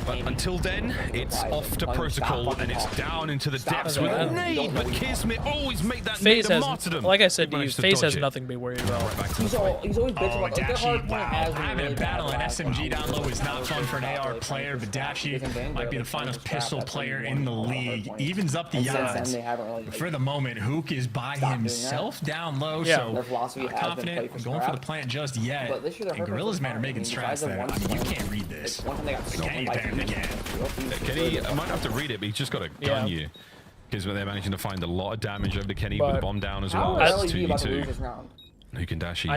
But until then, it's off to Protocol and it's down into the depths with a nade. But Kismet always make that nade a martyrdom. Like I said to you, FaZe has nothing to be worried about. He's always bitching about Dashy, wow. Having a battle in SMG down low is not fun for an AR player, but Dashy might be the finest pistol player in the league. Evens up the odds. For the moment, Hook is by himself down low, so not confident going for the plant just yet. And Gorillas, man, are making strides there. I mean, you can't read this. Kenny banned again. Kenny, I might have to read it, but he's just got to gun you. Because they're managing to find a lot of damage over to Kenny with the bomb down as well. It's 2v2. Hook and Dashy.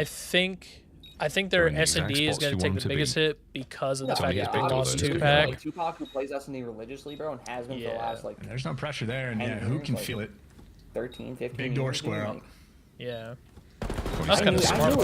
I think their S&D is going to take the biggest hit because of the fact that they lost Tupac. Tupac, who plays S&D religiously, bro, and has been for the last, like... There's no pressure there, and who can feel it? 13, 15 Big door square up. Yeah. That's kind of smart.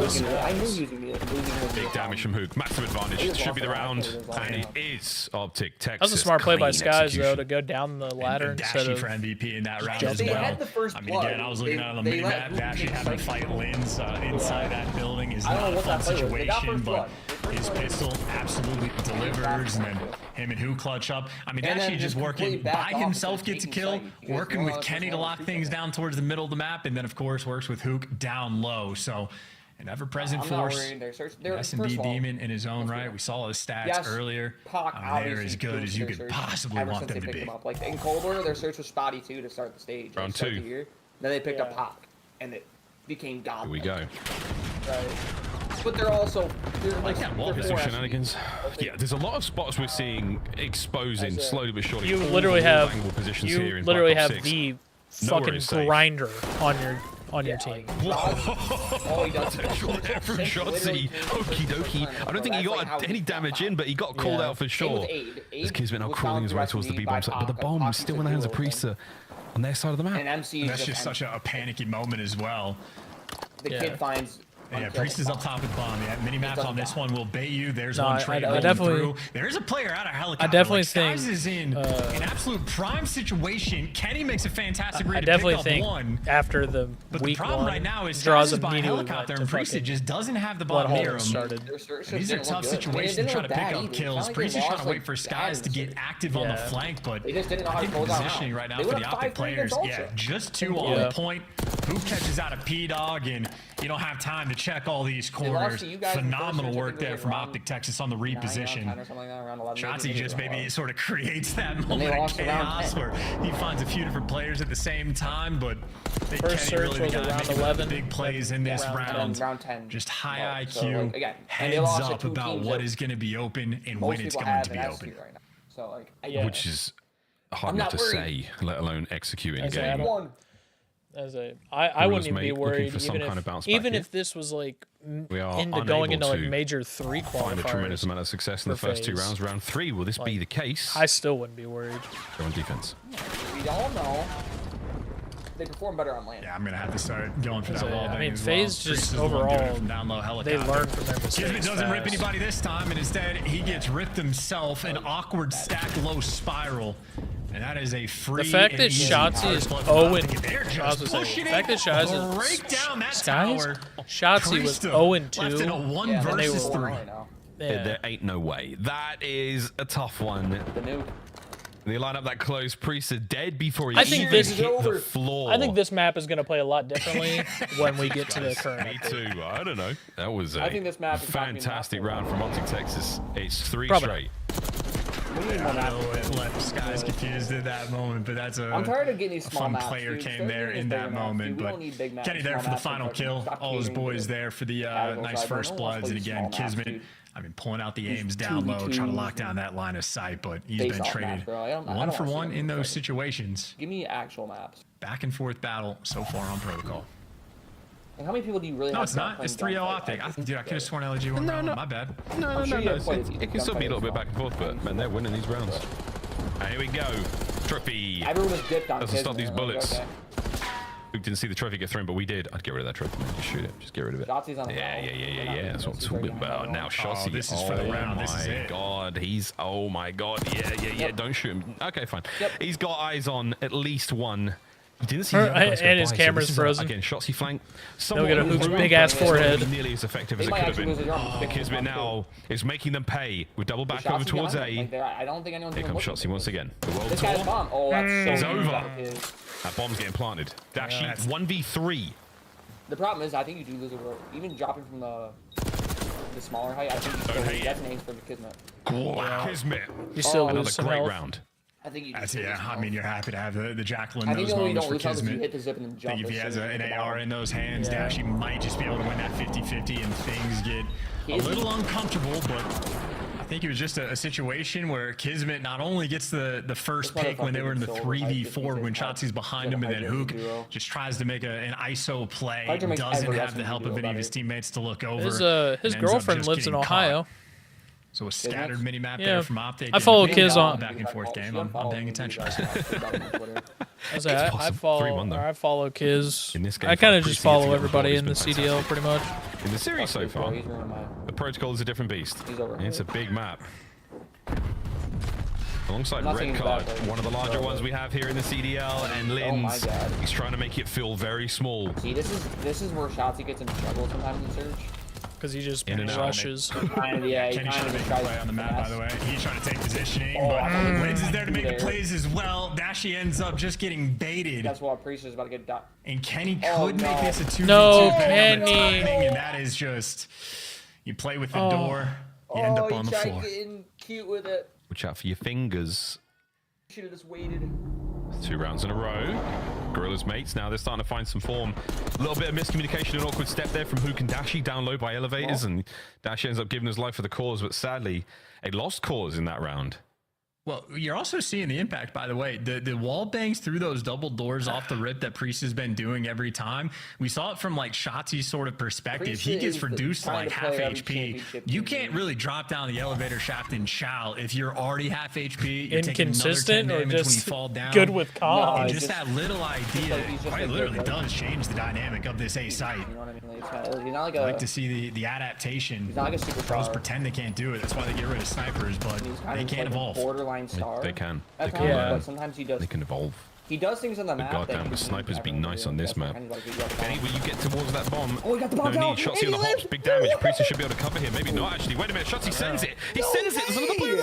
Big damage from Hook. Massive advantage. Should be the round. And it is Optic Texas. That was a smart play by Skies, though, to go down the ladder instead of... for MVP in that round as well. I mean, again, I was looking at it on the minimap. Dashy having to fight Linz inside that building is not a fun situation, but his pistol absolutely delivers, and then him and Who clutch up. I mean, actually just working by himself gets a kill, working with Kenny to lock things down towards the middle of the map, and then of course works with Hook down low. So an ever-present force. S&D Demon in his own right. We saw his stats earlier. They're as good as you could possibly want them to be. Like in Cold War, their search was spotty too to start the stage. Round 2. Then they picked up Pac, and it became godlike. Here we go. Right. But they're also like that wall shenanigans. Yeah, there's a lot of spots we're seeing exposing slowly but surely. You literally have the fucking grinder on your team. Oh, he does. From Shotzi. Okie dokie. I don't think he got any damage in, but he got called out for sure. This Kismet now crawling his way towards the B-bomb site, but the bomb is still in the hands of Priester on their side of the map. And MC and that's just such a panicky moment as well. The kid finds. Yeah, Priest is up top with bomb. Yeah, mini maps on this one will bait you. There's one trade rolling through. There's a player out of helicopter. I definitely think Skies is in an absolute prime situation. Kenny makes a fantastic read I to definitely pick think up one. After the but week the problem one, right now is draws Skies is by immediately helicopter and Priest just doesn't have the ball near him. And these are tough situations to try to pick up kills. Priest is trying to wait for Skies to get active on the flank, but I think positioning right now for the Optic players, just 2 on the point. Who catches out a P-Dog, and you don't have time to check all these corners. Phenomenal work there from Optic Texas on the reposition. Shotzi just maybe sort of creates that moment of chaos where he finds a few different players at the same time, but they first search was around 11. Big plays in this round. Just high IQ, heads up about what is going to be open and when it's going to be open. Which is hard enough to say, let alone execute in game. I wouldn't even be worried even if this was like going into like major 3 qualifiers. Find a tremendous amount of success in the first 2 rounds. Round 3, will this be the case? I still wouldn't be worried. Go on defense. We all know they perform better on land. Yeah, I'm gonna have to start going for that wall. I mean, FaZe just overall, down low they learn from their mistakes. Kismet doesn't rip anybody this time, and instead he gets ripped himself. An awkward stack low spiral. And that is a free. The fact that Shotzi is 0 and Shotzi was 0 and 2 left in a 1 versus 3. There ain't no way. That is a tough one. They line up that close. Priest is dead before he even hit the floor. I think this map is going to play a lot differently when we get to the current. Me too. I don't know. That was a fantastic round from Optic Texas. It's 3 straight. Left Skies confused at that moment, but that's I'm tired of getting these small fun player came there in that moment. But Kenny there for the final kill. All his boys there for the nice first bloods. And again, Kismet, I mean, pulling out the aims down low, trying to lock down that line of sight. But he's been traded 1 for 1 in those situations. Give me actual maps. Back and forth battle so far on Protocol. And how many people do you really have? No, it's not. It's 3-0 Optic. Dude, I could have sworn LG won. No, my bad. No. It can still be a little bit back and forth, but man, they're winning these rounds. Here we go. Trophy. Everyone was dipped on doesn't stop these bullets. We didn't see the trophy get thrown, but we did. I'd get rid of that trophy, man. Just shoot it. Just get rid of it. Yeah. That's what I'm talking about. Now, Shotzi. This is for the round. This is it. Oh my god. Yeah. Don't shoot him. Okay, fine. He's got eyes on at least one. You didn't see and his camera's frozen. Again, Shotzi flank. They'll get a Hook's big ass forehead. Nearly as effective as it could have been. Kismet now is making them pay. We double back over towards A. I don't think anyone's Here comes Shotzi once again. The world tour is over. That bomb's getting planted. Dash sheet 1v3. The problem is, I think you do lose a road. Even dropping from the smaller height, I think that's an ace for the Kismet. Kismet. You still another lose some great health. round. I think you I mean, you're happy to have the Jacqueline in those moments for Kismet. Hit the zip and then jump. I think if he has an AR in those hands, Dash, he might just be able to win that 50-50 and things get a little uncomfortable, but I think it was just a situation where Kismet not only gets the first pick when they were in the 3v4 when Shotzi's behind him, and then Hook just tries to make an ISO play, doesn't have the help of any of his teammates to look over. His girlfriend lives in Ohio. So a scattered mini map there from Optic. I follow Kiz on back and forth game. I'm paying attention. I follow Kiz. In this game, I kind of just follow everybody in the CDL pretty much. In the series so far, the Protocol is a different beast. It's a big map. Alongside Red Card, one of the larger ones we have here in the CDL, and Linz, he's trying to make it feel very small. See, this is where Shotzi gets into trouble sometimes in Surge. because he just In and out. rushes. Yeah, he Kenny's kind trying of to make just a tries play on the map, by the way. He's trying to take positioning, Oh, but Linz is there to make the there. plays as well. Dashi ends up just getting baited. That's what Priest is about to get done. And Kenny Oh, could no. make this a 2v2 No, depending on the Kenny. timing, and that is just, you play with the door, you end up on the floor. Getting cute with it. Watch out for your fingers. Should have just waited. 2 rounds in a row. Gorilla's mates, now they're starting to find some form. A little bit of miscommunication, an awkward step there from Hook and Dashi down low by elevators, and Dashi ends up giving his life for the cause, but sadly, a lost cause in that round. Well, you're also seeing the impact, by the way. The wall bangs through those double doors off the rip that Priest has been doing every time. We saw it from like Shotzi's sort of perspective. Priest he gets is reduced to trying like to half play every HP. championship You team. can't really drop down the elevator shaft in Chow if you're already half HP. You're taking another 10 Inconsistent or damage when you just fall down. good with comms? And No, just that little idea he's just quite like literally good, right? does change the dynamic of this A site. You know what I mean? Like, he's not like I a. like to see the adaptation. He's not like a superstar. Pros pretend they can't do it. That's why they get rid of snipers, but He's kind they of can't like evolve. a borderline star. They can. At They times, can. but sometimes he does. They can evolve. He does things on the map. Goddamn, that with he snipers be never nice do. on this That's map. kind of like, you got the Benny, bomb. will you get towards that bomb? Oh, he got the bomb No down. need. Shotzi And on the he hops. lived. Big damage. Priest should be able to cover here. Maybe not, actually. Wait a minute. Shotzi sends it. He sends it. There's another player on the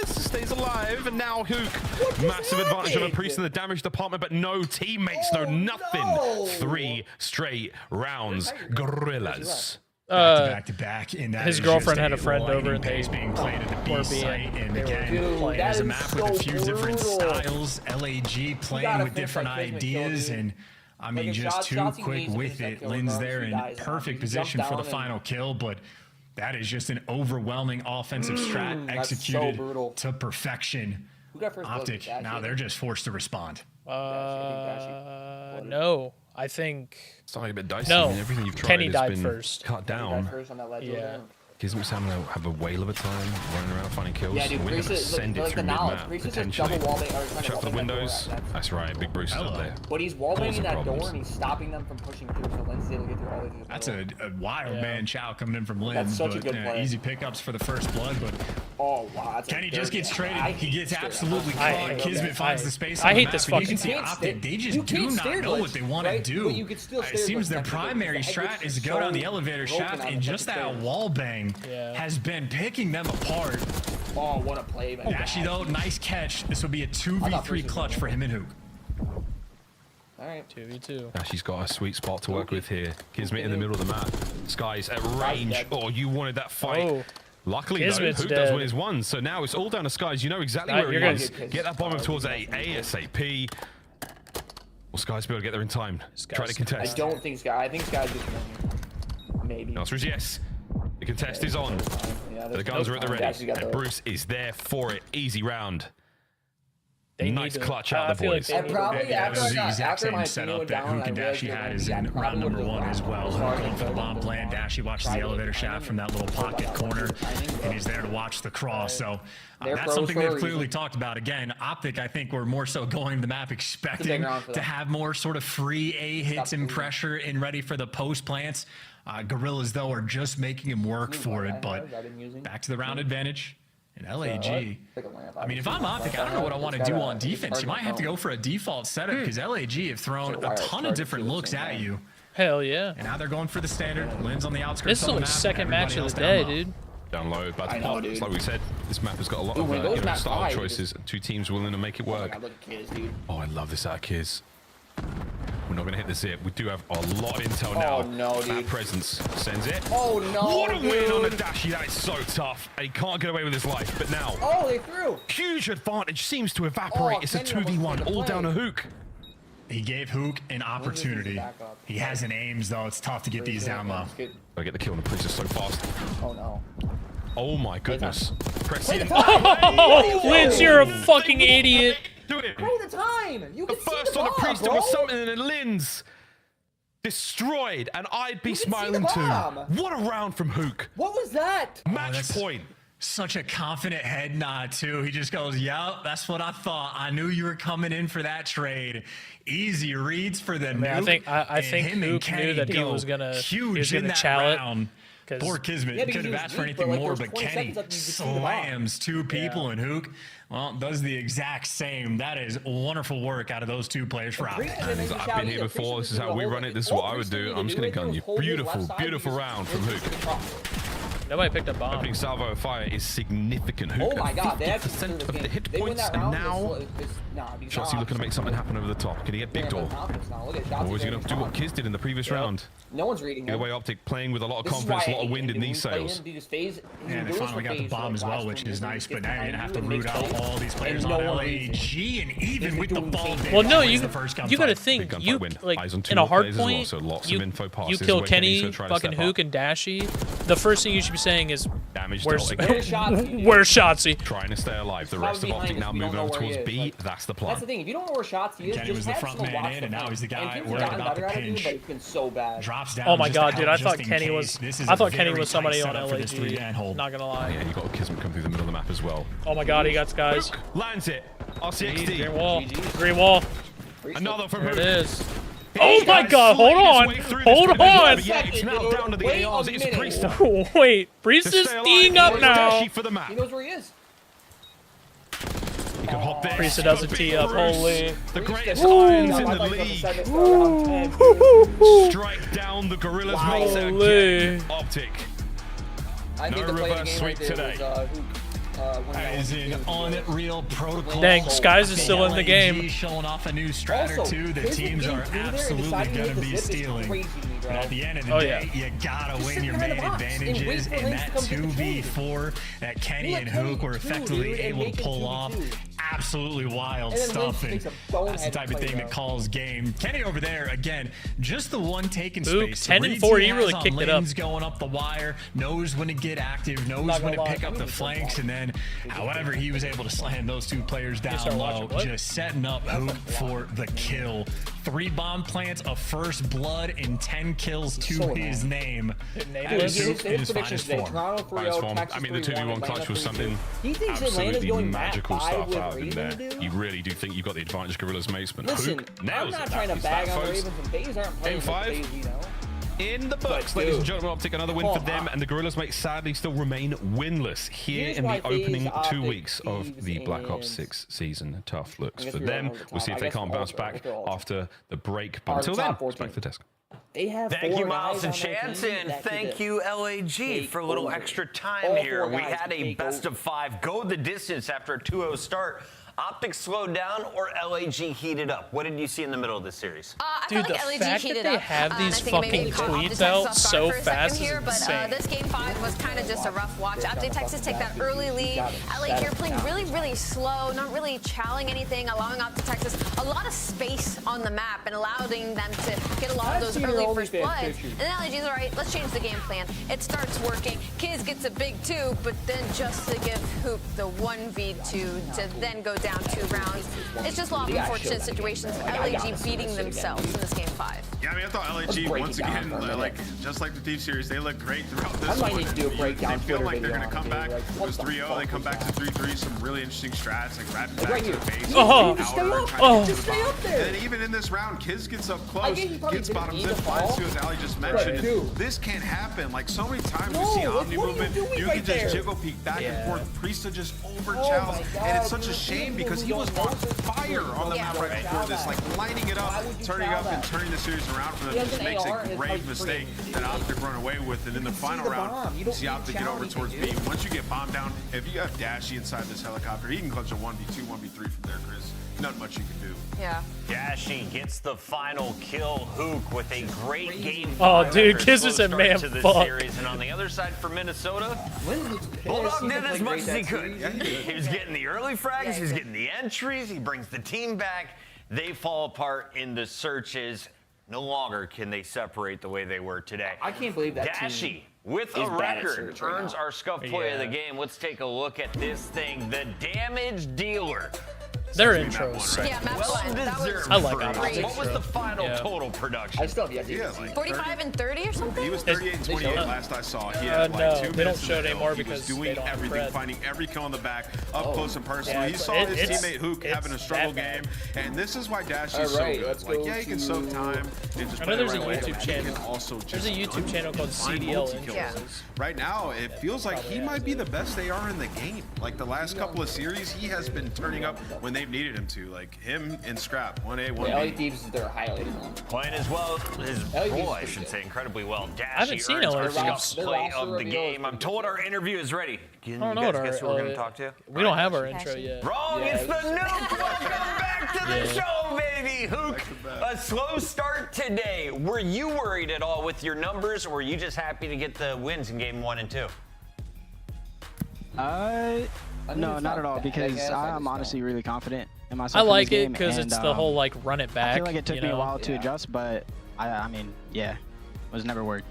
stairs. Stays alive. And now Hook. Massive advantage over Priest in the damage department, but no teammates. No nothing. 3 straight rounds. Gorillas. Back to back, and that his is girlfriend just had a friend lightning over and pace they being played at the were B site, and they were again, Dude, there's that a map is with a so few different brutal. styles. LAG playing gotta with finish different like Kismet ideas, kill, dude. and I mean, Like, just too Shotzi quick needs to with finish that it. kill Lynn's regardless there if he in dies. perfect He jumped position for the down and- final kill, but that is just an overwhelming offensive strat that's so executed brutal. to perfection. Who got first blood? Optic, Dashi? now they're just forced to respond. No, I think. It's starting a bit dicey. No, I mean, everything you've tried Kenny has died been first. cut He died down. first on that ledge over Yeah. there. Gives me Sam have a whale of a time running around finding kills. Yeah, dude, We're Priest gonna is send it like the through knowledge. mid-map, Priest is just potentially. double wall bang or trying to Check for the wall bang that door. windows. That's- That's right, Big Bruce is up there. But he's wall banging Causing that door problems. and he's stopping them from pushing through. So Lynn's able to get through all the way through the That's middle. a wild man Chow coming in from Lynn. That's such a but, good play. Easy pickups for the first blood, but Oh wow, that's Kenny a just dirty- gets traded. I He hate gets straight up. absolutely I caught. hate Kismet that. finds I- the space I on the hate map, this and you fucking can see team. Optic. They You just do can't not stare know what glitch, they want to right? do. But you could still It stare seems glitch their technically. primary The strat glitch is is to go down the so elevator broken shaft, on and the just that fucking stairs. wall bang Yeah. has been picking them apart. Oh, what a play, man. Dashi, though, nice catch. This will be a 2v3 clutch for him and Hook. All right. 2v2. She's got a sweet spot to work with here. Kismet in the middle of the map. Skies at range. Oh, you wanted that fight. Oh. Luckily, Kismet's though, Hook dead. does win his one. So now it's all down to Skies. You know exactly Nah, where you're he gonna is. Get that bomb towards A ASAP. Will Skies be able to get there in time? Try to I contest. don't think Sky. I think Sky's just gonna maybe. The answer is yes. The contest is on. Yeah, The guns are at the ready. Dashi got And the- Bruce is there for it. Easy round. They Nice need to- clutch out of the I feel like boys. they I need to- probably Yeah, after that was the I got exact after my same setup opinion that down, Hook and I realized Dashi that had I is in probably round number would've 1 as well. Sorry, Hook going for the but- bomb plan. Dashi watches the elevator shaft from that little pocket corner, and he's there to watch the cross. So They're that's pros something for a they've clearly reason. talked about. Again, Optic, I think we're more so going the map expecting ground for to them. have more sort of free A hits and pressure and ready for the post plants. Gorillas, though, are just making him work for it. But back to the round advantage. And LAG, I mean, if I'm Optic, I don't know what I want to do on defense. You might have to go for a default setup because LAG have thrown a ton of different looks at you. Hell yeah. And now they're going for the standard. Lynn's on the outskirts This is of the only map. second match of Everybody the else day, down low. dude. Down low, but I know, dude. like we said, this map has got a lot Ooh, of when it goes map style 5, choices. Two teams willing to make it work. God, look at kids, dude. Oh, I love this out of Kiz. We're not going to hit the zip. We do have a lot of intel now. Oh, no, That dude. presence sends it. Oh no, What a win on the dude. Dashi. That is so tough. And he can't get away with his life. But now, Oh, they threw. huge advantage seems to evaporate. Oh, It's a Kenny almost 2v1 made the all play. down to Hook. He gave Hook an opportunity. back up? He has an aims, though. It's tough to get these down low. I get the kill on the Priest so fast. Oh no. Oh my goodness. Press Play the in. time. Oh, Linz, you're a fucking idiot. Do it. Play the time. You The can see first the on the bomb, Priest bro. was something, and then Linz destroyed, and I'd be You can see smiling the too. bomb. What a round from Hook. What was that? Match that's- point. Such a confident head nod, too. He just goes, yep, that's what I thought. I knew you were coming in for that trade. Easy reads for the I nuke. think And Hook him and knew Kenny that he go was gonna huge in that chow it. round. Poor Kismet could have asked for anything more, but Kenny slams 2 people, and Hook, well, does the exact same. That is wonderful work out of those 2 players for Optic. I've been here before. This is how we run it. This is what I would do. I'm just going to gun you. Beautiful, beautiful round from Hook. Nobody picked up bomb. Opening salvo of fire is significant. Hook, oh my god, they actually 50% of the hit points, and now Shotzi looking to make something happen over the top. Can he get big door? Or is he going to do what Kiz did in the previous round? No one's reading him. Either way, Optic playing with a lot of confidence, a lot of wind in these sails. Yeah, they finally got the bomb as well, which is nice, but now you're going to have to root out all these players on LAG, and even with the ball damage, well, no, you got to think, you, like, in a hard point, you kill Kenny, fucking Hook, and Dashy, the first thing you should be saying is, where's Shotzi? Trying to stay alive. The rest of Optic now move over towards B. That's the plan. That's the thing. If you don't know where Shotzi is, Kenny was the front man in, and now he's the guy worried about the pinch. But it's been so bad. Drops down. Oh my god, dude! I thought Kenny was. I thought Kenny was somebody on LAG. Not gonna lie. Yeah, you got Kismet come through the middle of the map as well. Oh my god, he got guys. Lands it. RCXD. Green wall. Green wall. Another from There Hook. it is. Oh my god, hold on! Hold on! Yeah, it's now down to the ARs. It's Priest. Wait, Priest is teeing up now. For the map. He knows where he is. He can hop there. Priest doesn't tee up, holy. The greatest irons in the league. Strike down the Gorillas. Makes it again. Optic. No reverse sweep today. That is an unreal protocol. Dang, Skies is still in the game. Showing off a new strat or two. The teams are absolutely going to be stealing. But at the end of the day, you got to win your main advantages. And that 2v4 that Kenny and Hook were effectively able to pull off. Absolutely wild stuff. And that's the type of thing that calls game. Kenny over there, again, just the one taking space. 10 and 4, he really kicked it up. Going up the wire, knows when to get active, knows when to pick up the flanks, and then however he was able to slam those 2 players down low, just setting up Hook for the kill. 3 bomb plants, a first blood, and 10 kills to his name. That is Hook in his finest form. I mean, the 2v1 clutch was something absolutely magical stuff out of him there. You really do think you've got the advantage, Gorillas mates, but Hook nails it. I'm not trying to bag on Ravens and FaZe aren't playing with FaZe, you know. In the books, ladies and gentlemen, Optic, another win for them, and the Gorillas mate sadly still remain winless here in the opening 2 weeks of the Black Ops 6 season. Tough looks for them. We'll see if they can't bounce back after the break, but until then, it's back to the desk. Thank you, Miles and Chance, and thank you, LAG, for a little extra time here. We had a best of 5 go the distance after a 2-0 start. Optic slowed down or LAG heated up? What did you see in the middle of this series? Dude, the fact that they have these fucking tweets out so fast is insane. This game 5 was kind of just a rough watch. Optic Texas take that early lead. LA here playing really, really slow, not really challenging anything, allowing Optic Texas a lot of space on the map and allowing them to get a lot of those early first bloods. And then LAG's all right, let's change the game plan. It starts working. Kiz gets a big 2, but then just to give Hoop the 1v2 to then go down 2 rounds. It's just a lot of unfortunate situations. LAG beating themselves in this game 5. Yeah, I mean, I thought LAG once again, like just like the Thief series, they look great throughout this one. I might need to do a breakdown. They feel like they're going to come back. It was 3-0. They come back to 3-3. Some really interesting strats, like rapid back to the base. Just stay up there. And then even in this round, Kiz gets up close, gets bottom zip, finds 2, as Ali just mentioned. This can't happen. Like so many times we see Omni movement, you can just jiggle peek back and forth. Priesta just overchows, and it's such a shame because he was on fire on the map right before this, like lining it up, turning up, and turning the series around for them. Just makes a grave mistake that Optic run away with. And in the final round, you see Optic get over towards B. Once you get bombed down, if you have Dashy inside this helicopter, he can clutch a 1v2, 1v3 from there, Chris. Not much you can do. Yeah. Dashy gets the final kill. Hook with a great game. Oh, dude, Kiz said, man, fuck. Series. And on the other side for Minnesota, Bulldog did as much as he could. He was getting the early frags, he was getting the entries, he brings the team back. They fall apart in the searches. No longer can they separate the way they were today. I can't believe that Dashy, with a record, earns our Scuff Play of the Game. Let's take a look at this thing. The damage dealer. Their intros. Yeah, map one. That was I like great. What was the final total production? I still have the idea. 45 and 30 or something? He was 38 and 28 last I saw. He had no, like 2 they minutes don't show it in the anymore hill. He was because they doing don't have everything, cred. finding every kill in the back, up close and personal. Yeah, He saw his teammate Hook having a struggle game, and this is why Dash is so good. Like, yeah, he can soak time and just I play know the there's a right way, YouTube but he channel. can also just There's a YouTube channel called find CDL multi-kills. intros. Right now, it feels like he might be the best AR in the game. Like the last couple of series, he has been turning up when they've needed him to. Like him and Scrap, 1A, 1B. LA Thieves is their highlighted one. Playing as well as I should say incredibly well. I haven't seen earns LA our Thieves. Scuff's play of the game. I'm told our interview is ready. Can I don't you know guys what guess who we're going to talk to? We don't have our intro yet. Wrong, it's the Nuke. Welcome back to the show, baby. Hook, a slow start today. Were you worried at all with your numbers, or were you just happy to get the wins in game 1 and 2? No, not at all, because I'm honestly really confident in myself. I like in this it game, because and, it's the whole like run it back. I feel like it took me a while to Yeah. adjust, but I mean, yeah, was never worried.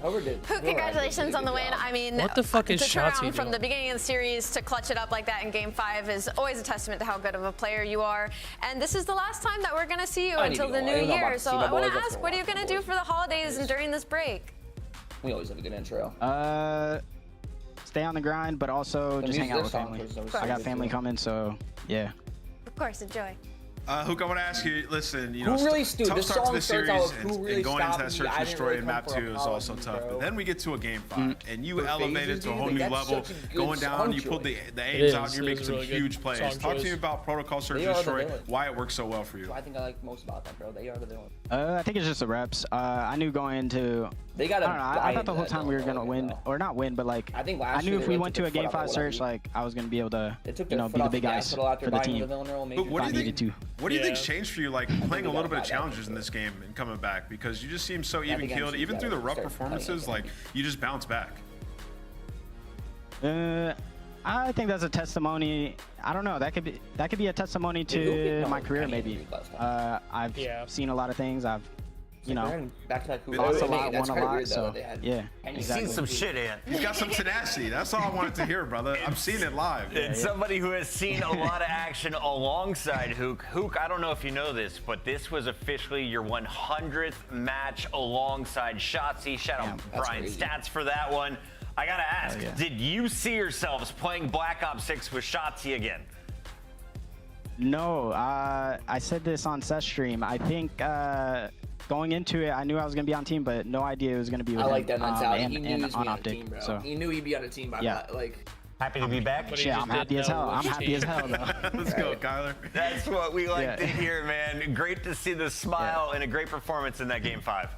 Congratulations on the win. I mean, What the fuck is to turn Shotzi around from doing? the beginning of the series to clutch it up like that in Game 5 is always a testament to how good of a player you are. And this is the last time that we're going to see you I need until to the go. new I don't know about year. to So see my I want boys. to Let's ask, go what are you watch going to do for the holidays and during this break? We always have a good intro. Stay on the grind, but also just hang out with family. I got family coming, so yeah. Of course, enjoy. Hook, I want to ask you, listen, you Who know, really tough this start to song the starts series out with who really and going into stopped that me. search I and didn't destroy really in come map for 2 is also apologies, tough. bro. But then we get to a game 5, and you for elevated phases, to a whole dude, new that's level. such a good Going down, song you pulled the choice. aims out, is. you're It making is some really good huge plays. song Talk to me choice. about Protocol Search They and are the Destroy, villain. why it works so well for you. I think I like most about them, bro. They are the villain. I think it's just the reps. I knew going into. They got. I don't know. I thought the whole time we were gonna win, or not win, but like I think I knew if we went to a game 5 search, like I was gonna be able to, you know, be the big guys for the team. But what do you think? What do you think's changed for you, like playing a little bit of challenges in this game and coming back? Because you just seem so even keeled, even through the rough performances. Like you just bounce back. I think that's a testimony. I don't know. That could be a testimony to my career, maybe. I've seen a lot of things. I've, you know, lost a lot, won a lot. So yeah, You've seen some shit, Ant. He's got some tenacity. That's all I wanted to hear, brother. I've seen it live. It's somebody who has seen a lot of action alongside Hook. Hook, I don't know if you know this, but this was officially your 100th match alongside Shotzi. Shout out Brian Stats for that one. I gotta ask, did you see yourselves playing Black Ops 6 with Shotzi again? No, I said this on Seth's stream. I think going into it, I knew I was gonna be on team, but no idea it was gonna be with I like him, that mentality. and, He knew and he was on on a Optic. team, bro. So He knew he'd be on a team by like. Happy to be back? Yeah, I'm happy as hell. I'm happy as hell, though. Let's go, Kyler. That's what we like to hear, man. Great to see the smile and a great performance in that Game 5.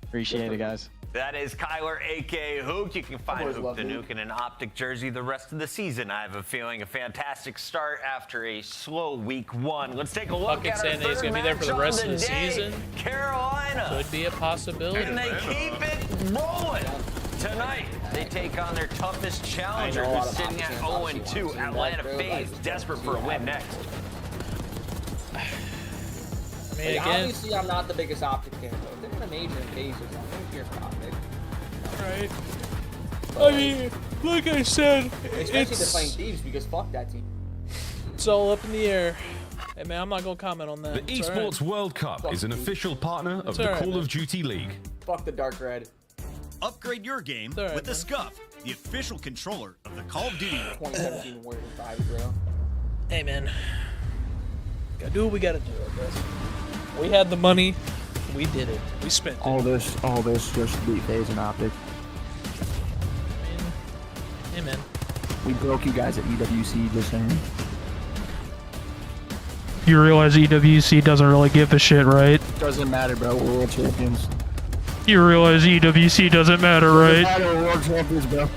Appreciate it, guys. That is Kyler, a.k.a. Hook. You can find always Hook loved the Hook. Nuke in an Optic jersey the rest of the season. I have a feeling a fantastic start after a slow week 1. Let's take a look Fucking at our saying that he's third gonna be there for the match rest on of the day. season. Carolina. Could be a possibility. And they keep it rolling. Tonight, they take on their toughest challenger, who's sitting at 0-2. Atlanta FaZe, desperate for a win next. I mean, Like, again, obviously, I'm not the biggest Optic fan, but if they're gonna major in phases, I'm gonna hear Optic. right? I mean, like I said, Especially it's defying Thieves because fuck that team. it's all up in the air. Hey man, I'm not gonna comment on that. The It's all Esports World Cup is an official partner of It's the all right, Call man. of Duty League. Fuck the dark red. Upgrade your game All right, with the man. Scuff, the official controller of the Call of Duty. 2017 Warrior 5, bro. Hey man, gotta do what we gotta do, I guess. We had the money, we did it. We spent it. All this just to beat FaZe and Optic. Hey man. We broke you guys at EWC, just saying. You realize EWC doesn't really give a shit, right? Doesn't matter, bro. We're world champions. You realize EWC doesn't matter, right? Doesn't matter, we're world champions, bro.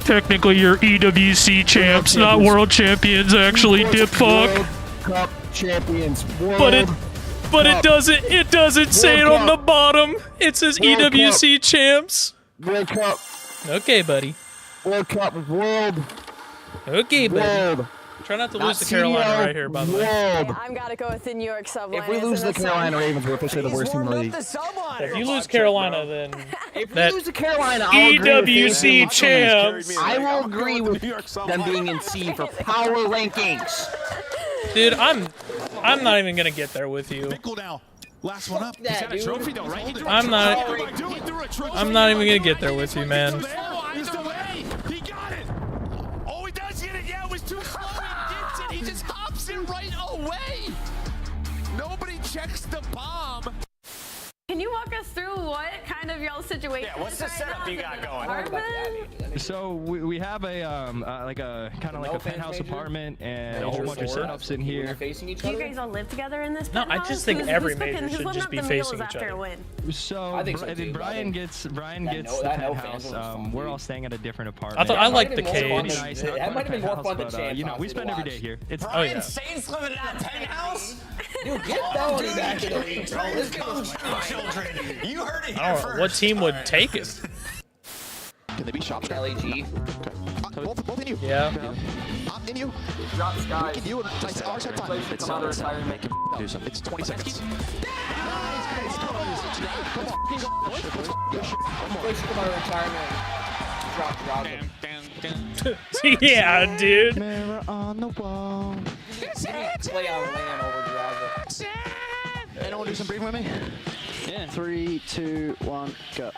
Technically, you're EWC champs, not world champions, actually, dip fuck. World Cup champions. But it doesn't say it on the bottom. It says World EWC Cup. champs. World Cup. Okay, buddy. World Cup. World. Okay, buddy. World. Try not to Not lose to Carolina CDL, right here, by the way. world. I've got to go with the New York Subliners. If we lose the Carolina Ravens, we're officially the worst team in the league. If you lose Carolina, then If we that lose to Carolina, I'll agree with EWC you. champs. I will agree with them being in C for power rankings. Dude, I'm not even gonna get there with you. Bickle now. Last one up. He's got a trophy though, right? I'm not even gonna get there with you, man. He got it. Oh, he does get it. Yeah, it was too slow. He gets it. He just hops it right away. Nobody checks the bomb. Can you walk us through what kind of y'all's situation? Yeah, what's the setup you got going? So we have a like a kind of like a penthouse apartment and a whole bunch of setups in here. Do you guys all live together in this No, I just think every major should just be facing each other. So Brian gets the penthouse. We're all staying at a different apartment. I like the cage. That might have been more fun than Champ. You know, we spend every day here. It's Brian Saints living in that penthouse. Dude, get Felony back in the league, bro. This comes children. You heard it I here don't know first. what team would take it. Can they be shops? LAG. Okay. Both in you. Yeah. In you. Drop Sky. In you. It's our set time. It's come out of retirement. Make him do something. It's 20 seconds. Come out of retirement. Drop him. Yeah, dude. Mirror on the wall. Play on land over Drago. Anyone do some breathing with me? Yeah. 3, 2, 1, go.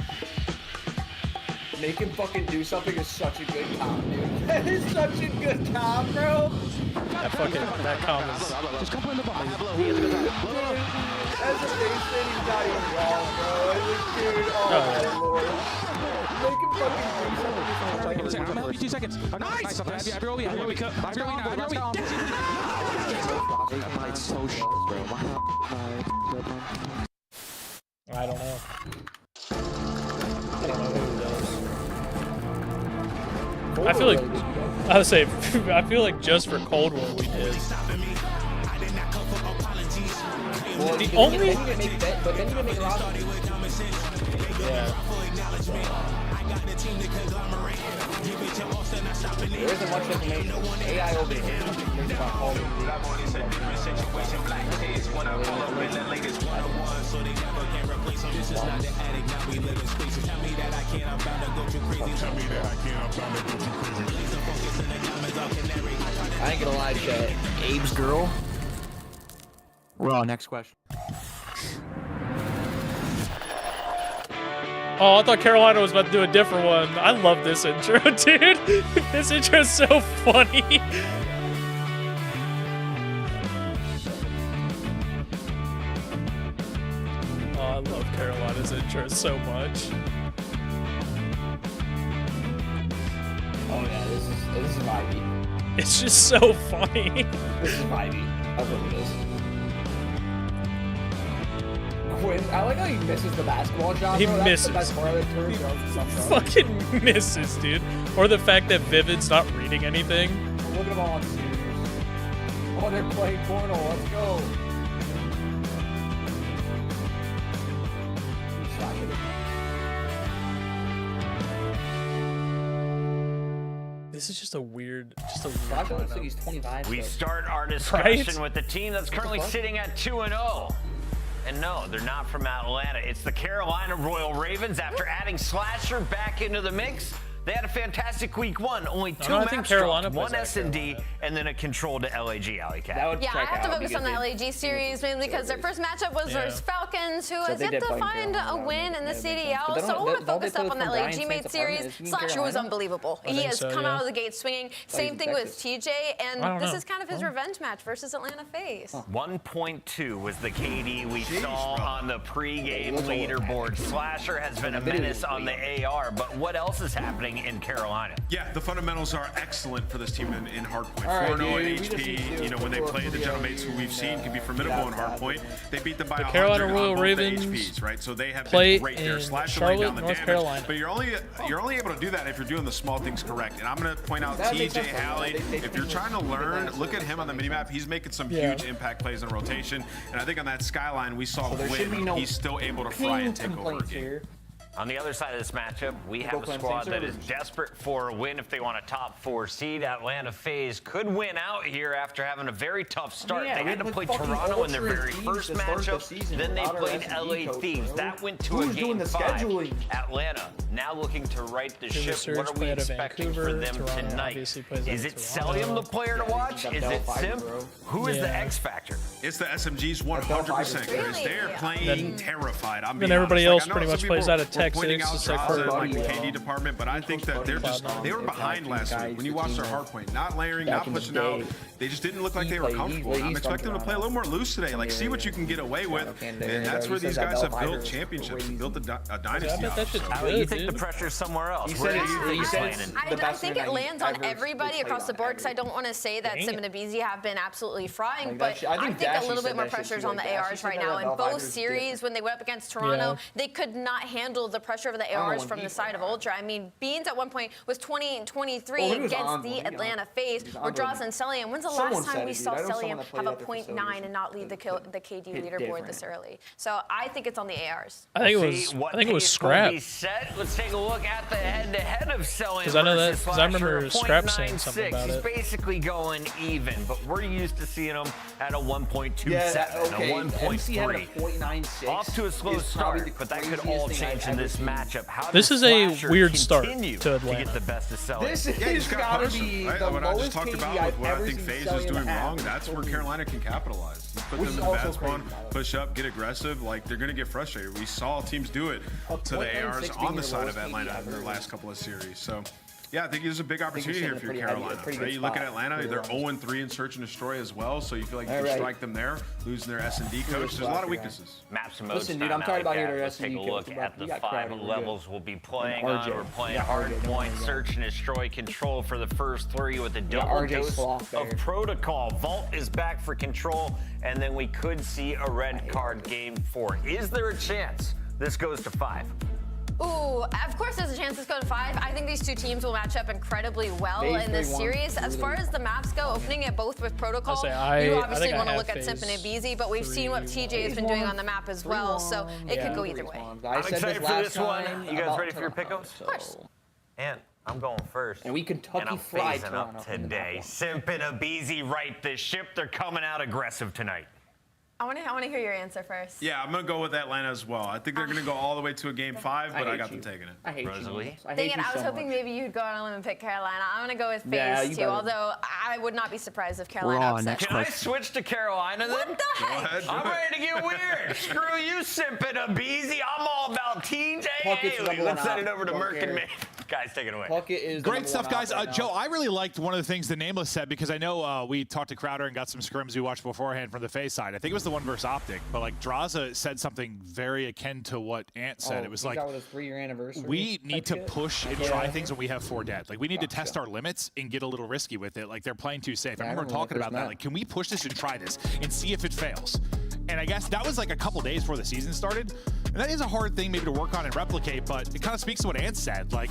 Make him fucking do something is such a good comp, dude. That is such a good comp, bro. That comp is. Just come play in the ball. As a base fan, he's not even wrong, bro. Like, dude, oh my lord. Make him fucking do something. I'm gonna help you 2 seconds. Nice. Here we go. It's so shit, bro. I don't know. I feel like I feel like just for Cold War we did. The only But then you can make a roster. Yeah. There isn't much information. AI over here. I ain't gonna lie, chat. Abe's girl. Raw, next question. Oh, I thought Carolina was about to do a different one. I love this intro, dude. This intro is so funny. Oh, I love Carolina's intro so much. Oh yeah, this is vibey. It's just so funny. This is vibey. That's what it is. I like how he misses the basketball shot, He bro. misses. That's the best part of the Fucking misses, dude. Or the fact that Vivid's not reading anything. Look at them all on serious. Oh, they're playing Cornhole. Let's go. This is just a weird, looks like he's 25. We start our discussion with the team that's currently sitting at 2-0. And no, they're not from Atlanta. It's the Carolina Royal Ravens. After adding Slasher back into the mix, they had a fantastic week one. Only two maps dropped, one S&D, and then a control to LAG, Alley Cat. Yeah, I have to focus on the LAG series mainly because their first matchup was versus Falcons, who has yet to find a win in the CDL. So I want to focus up on the LAG mate series. Slasher was unbelievable. He has come out of the gate swinging. Same thing with TJ, and this is kind of his revenge match versus Atlanta FaZe. 1.2 was the KD we saw on the pre-game leaderboard. Slasher has been a menace on the AR, but what else is happening in Carolina? Yeah, the fundamentals are excellent for this team in hardpoint. 4-0 in HP. You know, when they play the Gentlemates, who we've seen can be formidable in hardpoint, they beat them by the Carolina Royal Ravens HPs, right? So they have play been great there. in Slashing Charlotte, down the North damage, Carolina. but you're only able to do that if you're doing the small things correct. And I'm going to point out TJ Halley. If you're trying to learn, look at him on the minimap. He's making some huge impact plays in rotation. And I think on that skyline we saw Win, he's still able to fry and take over a game. On the other side of this matchup, we have a squad that is desperate for a win if they want a top 4 seed. Atlanta FaZe could win out here after having a very tough start. They had to play Toronto in their very first matchup, then they played LA Thieves. That went to a game 5. Atlanta now looking to right the ship. Surge What are we play out of expecting for Vancouver. them Toronto tonight? obviously plays out Is of it Toronto. Celium the player to watch? Is it Simp? Who is the Yeah. X factor? It's the SMGs 100%, guys. They're playing terrified. I'm being everybody honest. else I know pretty some much people plays out of were pointing Texas. out It's like Trover for and, like, the KD department, but I think that they were behind last week. When you watched their hard point, not layering, not pushing out, they just didn't look like they were comfortable. I'm expecting them to play a little more loose today. Like, see what you can get away with, and that's where these guys have built championships, built a dynasty. You think the pressure's somewhere else? Where are you planning? I think it lands on everybody across the board because I don't want to say that Sim and Abizi have been absolutely frying, but I think a little bit more pressure is on the ARs right now. In both series, when they went up against Toronto, they could not handle the pressure of the ARs from the side of Ultra. I mean, Beans at one point was 20 and 23 against the Atlanta FaZe, or Draws and Celium. When's the last time we saw Celium have a .9 and not lead the KD leaderboard this early? So I think it's on the ARs. I think it was Scrap. Let's take a look at the head-to-head of Celium. Because I know that. Because I remember Scrap saying something about He's it. basically going even, but we're used to seeing him at a 1.27, a 1.3. Off to a slow start, but that could all change in this matchup. How This does is a Slasher weird start continue to Atlanta. get the best of Celium? This is gotta be what I just talked about with what I think FaZe is doing wrong. That's where Carolina can capitalize. You put them in the bad spawn, push up, get aggressive. Like, they're gonna get frustrated. We saw teams do it to the ARs on the side of Atlanta in their last couple of series. So, yeah, I think there's a big opportunity here for Carolina. Right? You look at Atlanta, they're 0-3 in Search and Destroy as well, so you feel like you can strike them there, losing their S&D coach. There's a lot of weaknesses. Maps and modes. Listen, dude, I'm tired about hearing their Let's take S&D a look coach, at but the we got 5 Crowder, levels we'll be playing And on. RJ. We're playing Yeah, hard RJ. point, search and destroy, control for the first 3 with a double RJ dose Sloth of there. protocol. Vault is back for control, and then we could see a red card game 4. Is there a chance this goes to 5? Ooh, of course there's a chance this goes to 5. I think these two teams will match up incredibly well in this series. As far as the maps go, opening it both with Protocol, you obviously want to look at Simp and Abizi, but we've seen what TJ has been doing on the map as well, so it could go either way. I'm excited for this one. You guys ready for your pickups? Of course. And I'm going first. And we Kentucky fried Toronto up today. Simp and Abizi right the ship. They're coming out aggressive tonight. I want to hear your answer first. Yeah, I'm going to go with Atlanta as well. I think they're going to go all the way to a game 5, but I got them taking it. I hate Rosalie? you. Dang it, I was hoping maybe you'd go on a limb and pick Carolina. I'm going to go with FaZe too, although I would not be surprised if Carolina upsets. Can I switch to Carolina then? What the heck? I'm ready to get weird. Screw you, Simp and Abizi. I'm all about TJ Haley. Let's send it over to Merck and me. Guys, take it away. Great stuff, guys. Joe, I really liked one of the things the Nameless said, because I know we talked to Crowder and got some scrims we watched beforehand from the FaZe side. I think it was the one versus Optic, but like Draza said something very akin to what Ant said. It was like, with his 3-year anniversary. we need to push and try things when we have 4 dead. Like, we need to test our limits and get a little risky with it. Like, they're playing too safe. I remember talking about that. Like, can we push this and try this and see if it fails? And I guess that was like a couple days before the season started. And that is a hard thing maybe to work on and replicate, but it kind of speaks to what Ant said. Like,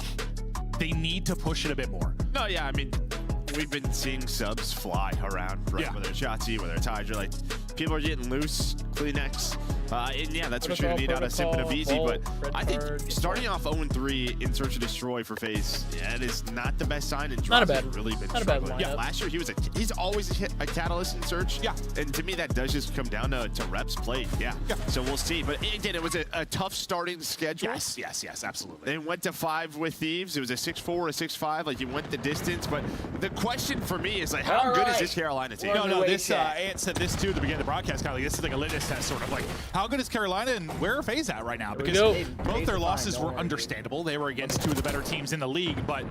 they need to push it a bit more. No, yeah, I mean, we've been seeing subs fly around, right? Whether it's Shotzi, whether it's Hydra, like, people are getting loose, Kleenex. And yeah, that's what you're going to need out of Simp and Abizi. But I think starting off 0-3 in Search and Destroy for FaZe, that is not the best sign. And Not a bad, really been not a bad struggling. lineup. Yeah, last year he's always a catalyst in Search. Yeah. And to me, that does just come down to reps played. Yeah. So we'll see. But again, it was a tough starting schedule. Yes, absolutely. They went to 5 with Thieves. It was a 6-4, a 6-5. Like, you went the distance. But the question for me is, like, how good is this Carolina team? No, this Ant said this too at the beginning of the broadcast. Kind of like, this is like a litmus test, sort of like, how good is Carolina and where are FaZe at right now? Because both their losses were understandable. They were against 2 of the better teams in the league, but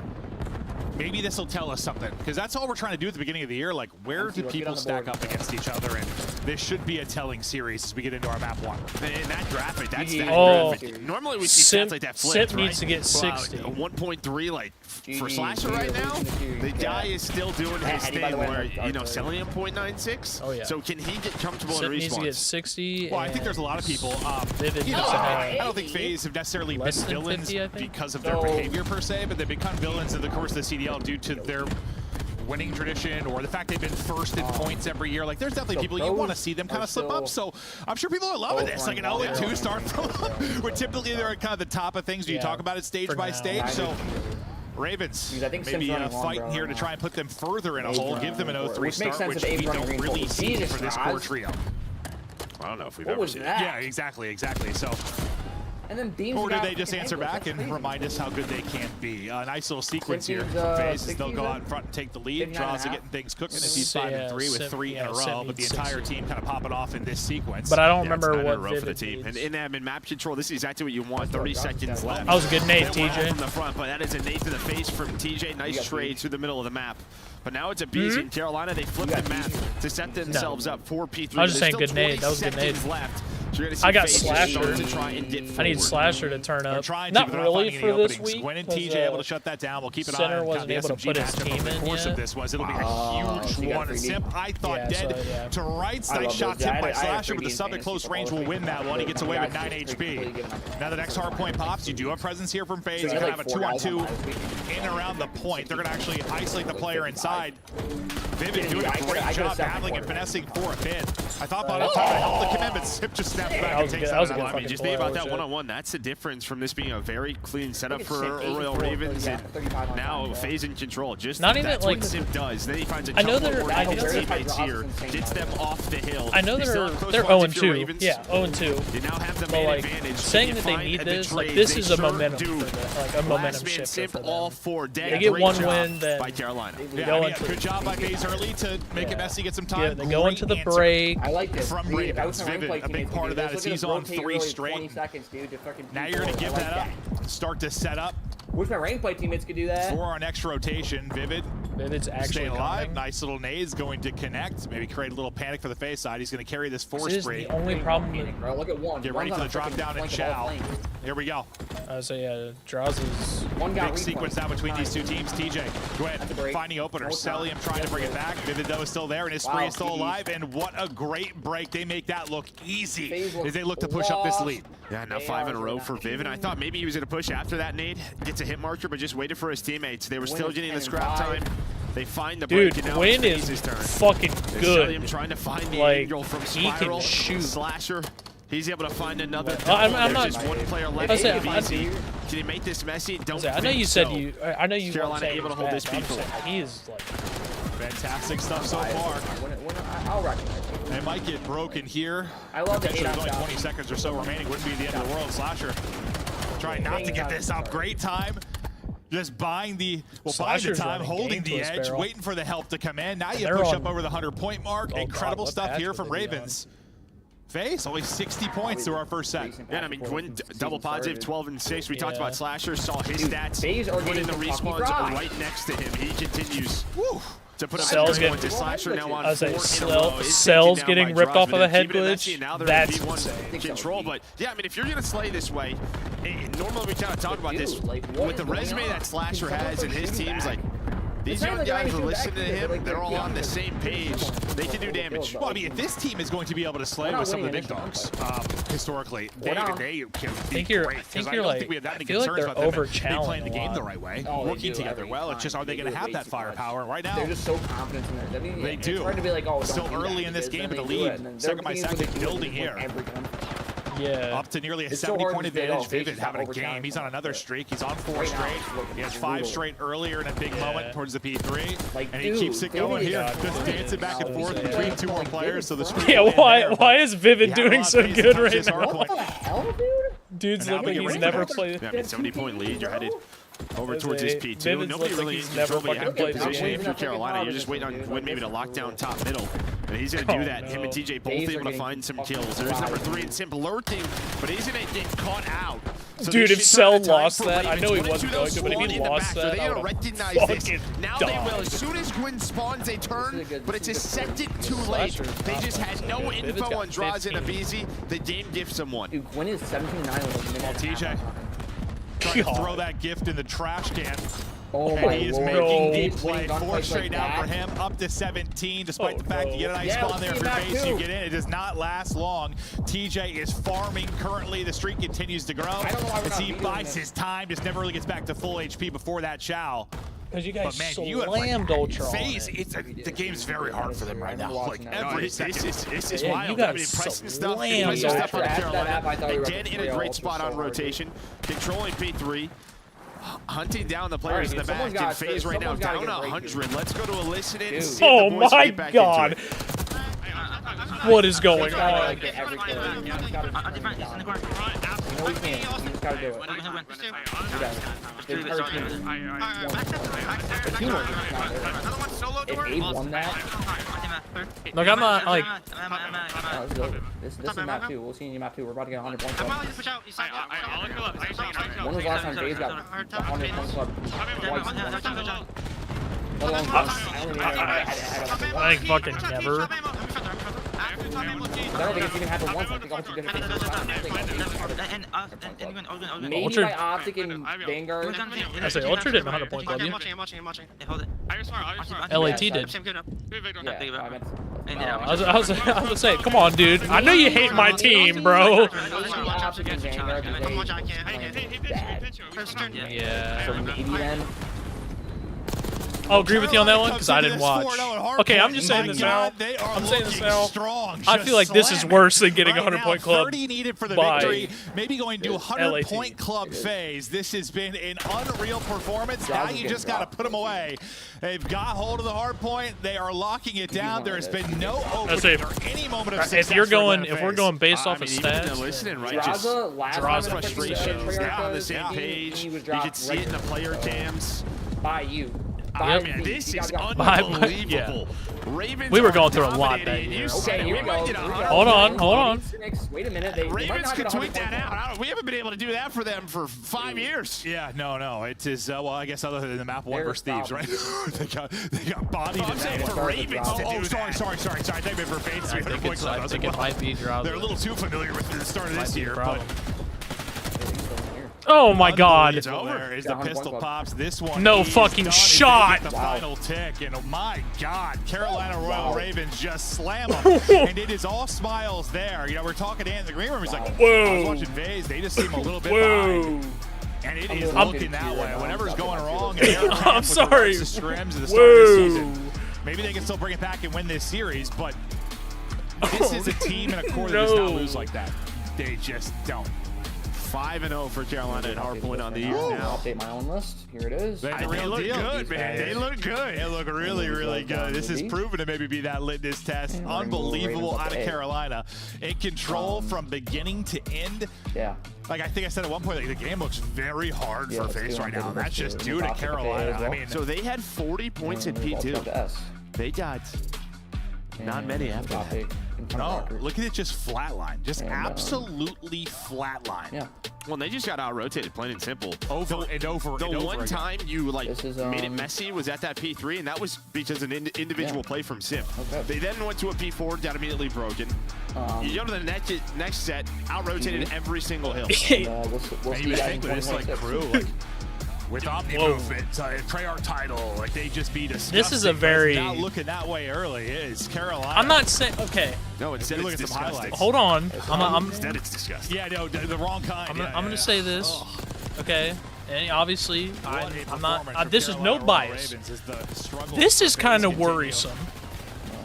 maybe this will tell us something, because that's all we're trying to do at the beginning of the year. Like, where do people stack up against each other? And this should be a telling series as we get into our map 1. And that graphic, that's that graphic. Normally we see stats like that flipped, Simp needs to get 60. A 1.3 like for Slasher right now. The guy is still doing his thing where, you know, selling him 0.96. Oh yeah. So can he get comfortable Simp in needs to respawn? get 60. Well, I think there's a lot of people. I don't think FaZe have necessarily been villains 50, because of their behavior per se, but they've become villains in the course of the CDL due to their winning tradition or the fact they've been first in points every year. Like, there's definitely people you want to see them kind of slip up. So I'm sure people are loving this. Like an 0-2 start where typically they're at kind of the top of things when you talk about it stage by stage. So Ravens maybe fighting here to try and put them further in a hole, give them an 0-3 start, which we don't really see for this core trio. I don't know if we've ever seen that. Yeah, exactly. So And then Beams Or do they just answer back and remind us how good they can be? A nice little sequence here from FaZe. They'll go out in front and take the lead. Draws are getting things cooking as he's 5-3 with 3 in a row, but the entire team kind of popping off in this sequence. But I don't remember what row for the team. And in admin map control, this is exactly what you want. 30 seconds left. That was a good nade, TJ. From the front, but that is a nade to the face from TJ. Nice trade through the middle of the map. But now it's a BZ in Carolina. They flipped the map to set themselves up for P3. I was just saying good nade. That was a good nade. Left. So you're see I got FaZe Slasher. to try and get I need forward. Slasher to turn up. Not but really for this week. Gwen and TJ able to shut that down. We'll keep an eye Center on wasn't the able to SMG put his matchup team over the in course yet. of this was. It'll be a huge one. Simp, I thought dead to rights. Nice shot tipped by Slasher, but the sub at close range will win that one. He gets away with 9 HP. Now the next hard point pops. You do have presence here from FaZe. You're going to have a 2-on-2 in and around the point. They're going to actually isolate the player inside. Vivid doing a great job battling and finessing for a bid. I thought by the time I held the command, but Sip just snaps back and takes that out. I mean, just think about that one-on-one. That's the difference from this being a very clean setup for Royal Ravens. And now FaZe in control. Just not even that's like what Simp does. Then he finds a I know couple they're of teammates here, gets them off the hill. I know they're 0-2. Yeah, 0-2. You now have the But main like advantage. saying that they need this, like this is a momentum, like a momentum shift. Simp all for dead. They get one win, then by Carolina. Good job by FaZe early to make it messy, get some time. Yeah, they go into the break. I like this. From Ravens. Vivid, a big part of that is he's on 3 straight. Now you're going to give that up. Start to set up. Wish my rank play teammates could do that. For our next rotation, Vivid's actually staying alive. coming. Nice little nades going to connect. Maybe create a little panic for the FaZe side. He's going to carry this 4 This spree. is the only problem. Bro, look at one. Get ready for the drop down and Chow. Here we go. So yeah, Draws is big sequence now between these two teams. TJ, Gwen finding opener. Celium trying to bring it back. Vivid though is still there and his spree is still alive. And what a great break. They make that look easy as they look to push up this lead. Yeah, now 5 in a row for Vivid. I thought maybe he was going to push after that nade. Gets a hit marker, but just waited for his teammates. They were still getting the scrap time. They find the break, and now Gwen it's is FaZe's turn. fucking good. Celium trying to find the Like, angle from he Spiral. can shoot. Slasher. He's able to find another. I'm There's not. just one player left. Can he make this messy? Don't. I know you said you. I know you. Carolina able to hold this beat. people. He is like fantastic stuff so far. I'll recognize it. They might get broken here. I love the 8 Potentially only 20 seconds or so remaining. Wouldn't be the end of the world. Slasher trying not to get this up. Great time. Just buying the time, holding the edge, waiting for the help to come in. Now you push up over the 100-point mark. Incredible stuff here from Ravens. FaZe only 60 points through our first set. Yeah, I mean, Gwen double positive, 12 and 6. We talked about Slasher, saw his stats. Put in the respawns right next to him. He continues to put up to Slasher now on 4 in a row. Cells getting ripped off of a head glitch. That's control. But yeah, I mean, if you're gonna slay this way, normally we kind of talk about this with the resume that Slasher has and his teams. Like these young guys are listening to him. They're all on the same page. They can do damage. Well, I mean, if this team is going to be able to slay with some of the big dogs, historically, they can be great. I don't think we have that many concerns about them. They playing the game the right way, working together well. It's just, are they going to have that firepower? Right now, they're just so confident in their. I mean, they do. It's hard to be like, oh, still early in this game, but the lead, second by second, building here. Yeah. Up to nearly a 70-point advantage. Vivid having a game. He's on another streak. He's on 4 straight. He has 5 straight earlier in a big moment towards the P3. And he keeps it going here. Just dancing back and forth between 2 more players. So the streak. Yeah, why is Vivid doing so good right now? What the hell, dude? Dude's looking like he's never played. Yeah, I mean, 70-point lead. You're headed over towards this P2. Nobody really in control, but you have good positioning for Carolina. You're just waiting on Gwen maybe to lock down top middle. And he's going to do that. Him and TJ both able to find some kills. There's number 3 and Simp lurking, but he's going to get caught out. So dude, if Cell lost that, I know he wasn't going to, but if he lost that, they don't recognize this. Now they will. As soon as Gwen spawns, they turn, but it's a second too late. They just had no info on Draws and Abizi. The game gifts them one. Dude, Gwen is 17-9 with a minute. TJ trying to throw that gift in the trash can. Oh and my he is Lord. making deep play. 4 straight out for him, up to 17, despite the fact you get a nice spawn there for your base, you get in. It does not last long. TJ is farming currently. The streak continues to grow as he buys his time, just never really gets back to full HP before that Chow. Because you guys slammed Ultra. FaZe, the game's very hard for them right now. Like every second. This is wild. I mean, impressive stuff on Carolina. Again, in a great spot on rotation. Controlling P3. Hunting down the players in the back. And FaZe right now down 100. Let's go to a listen in. Oh my God. What is going on? know we can. You just gotta do it. You got it. The entire team is one. The team was not there. If Abe won that, Look, I'm not like. this is map 2. We'll see in map 2. We're about to get 100 points club. When was the last time Dave's got 100 points club twice? I think fucking never. I don't think it's even happened once. I think all two different maybe Ultra. by Optic and Vanguard. I say Ultra didn't 100 point club you. LAT did. I was gonna say, come on, dude. I know you hate my team, bro. Yeah. So maybe then. I'll agree with you on that one because I didn't watch. Okay, I'm just saying this now. I'm saying this now. I feel like this is worse than getting a 100-point club. 30 needed for the victory. Maybe going to 100-point club phase. This has been an unreal performance. Now you just got to put them away. They've got hold of the hard point. They are locking it down. There has been no opening or any moment of success. If we're going based off of stats, listening, right? Just draws frustrations. Now on the same page. You can see it in the player cams. By you. Man, this is unbelievable. Ravens we were going through a lot that year. Okay, here we go. Hold on. Wait a minute. Ravens could tweet that out. We haven't been able to do that for them for 5 years. Yeah, no. It is, well, I guess other than the map 1 versus Thieves, right? they got bodied. I'm saying for Ravens to do sorry. I think they were fans. I think it might be Drowsy. They're a little too familiar with the start of this year, but... Oh my God! It's over. Is the pistol pops? This one. No fucking shot. The final tick, and oh my God, Carolina Royal Ravens just slam them, and it is all smiles there. You know, we're talking in the green room. He's like, whoa. I was watching Vase. They just seem a little bit behind. And it is looking that way. Whatever's going wrong. I'm sorry. The scrims at the start of the season. Maybe they can still bring it back and win this series, but this is a team and a core that does not lose like that. They just don't. 5-0 for Carolina at hardpoint on the year now. I'll update my own list. Here it is. They look good, man. They look good. They look really, really good. This is proven to maybe be that litmus test. Unbelievable out of Carolina. In control from beginning to end. Yeah. Like I think I said at one point, like, the game looks very hard for FaZe right now. And that's just due to Carolina. I mean, so they had 40 points in P2. They got not many after that. No, look at it just flatline. Just absolutely flatline. Yeah. Well, they just got out-rotated, plain and simple. Over and over The one again. time you made it messy was at that P3, and that was because of an individual play from Sim. Okay. They then went to a P4, got immediately broken. You go to the next set, out-rotated every single hill. We'll see that in this like crew, like, with Omni movement, Treyarch title, like they just beat us. This is a very not looking that way early. Is Carolina? I'm not saying okay. No, instead it's disgusting. Hold on. Instead it's disgusting. Yeah, no, the wrong kind. I'm gonna say this. Okay. And obviously, I'm not. This is no bias. This is kind of worrisome.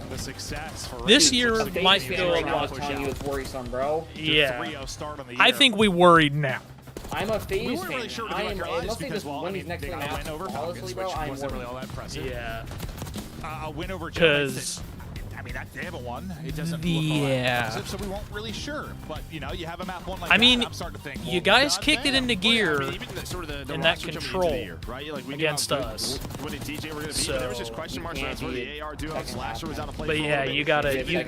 The success for this year might feel a lot. Telling you it's worrisome, bro. Yeah. I think we worried now. I'm a FaZe we weren't really sure to fan. because these next thing out. Honestly, bro, I'm wasn't really all that impressive. Yeah. A win over because I mean, they haven't won. It doesn't look impressive, so we weren't really sure. But you know, you have a map 1 like that. I'm starting to think. You guys kicked it into gear in that control against us. So, there was just question marks around where the AR duo Slasher was out of play. But yeah, you gotta. You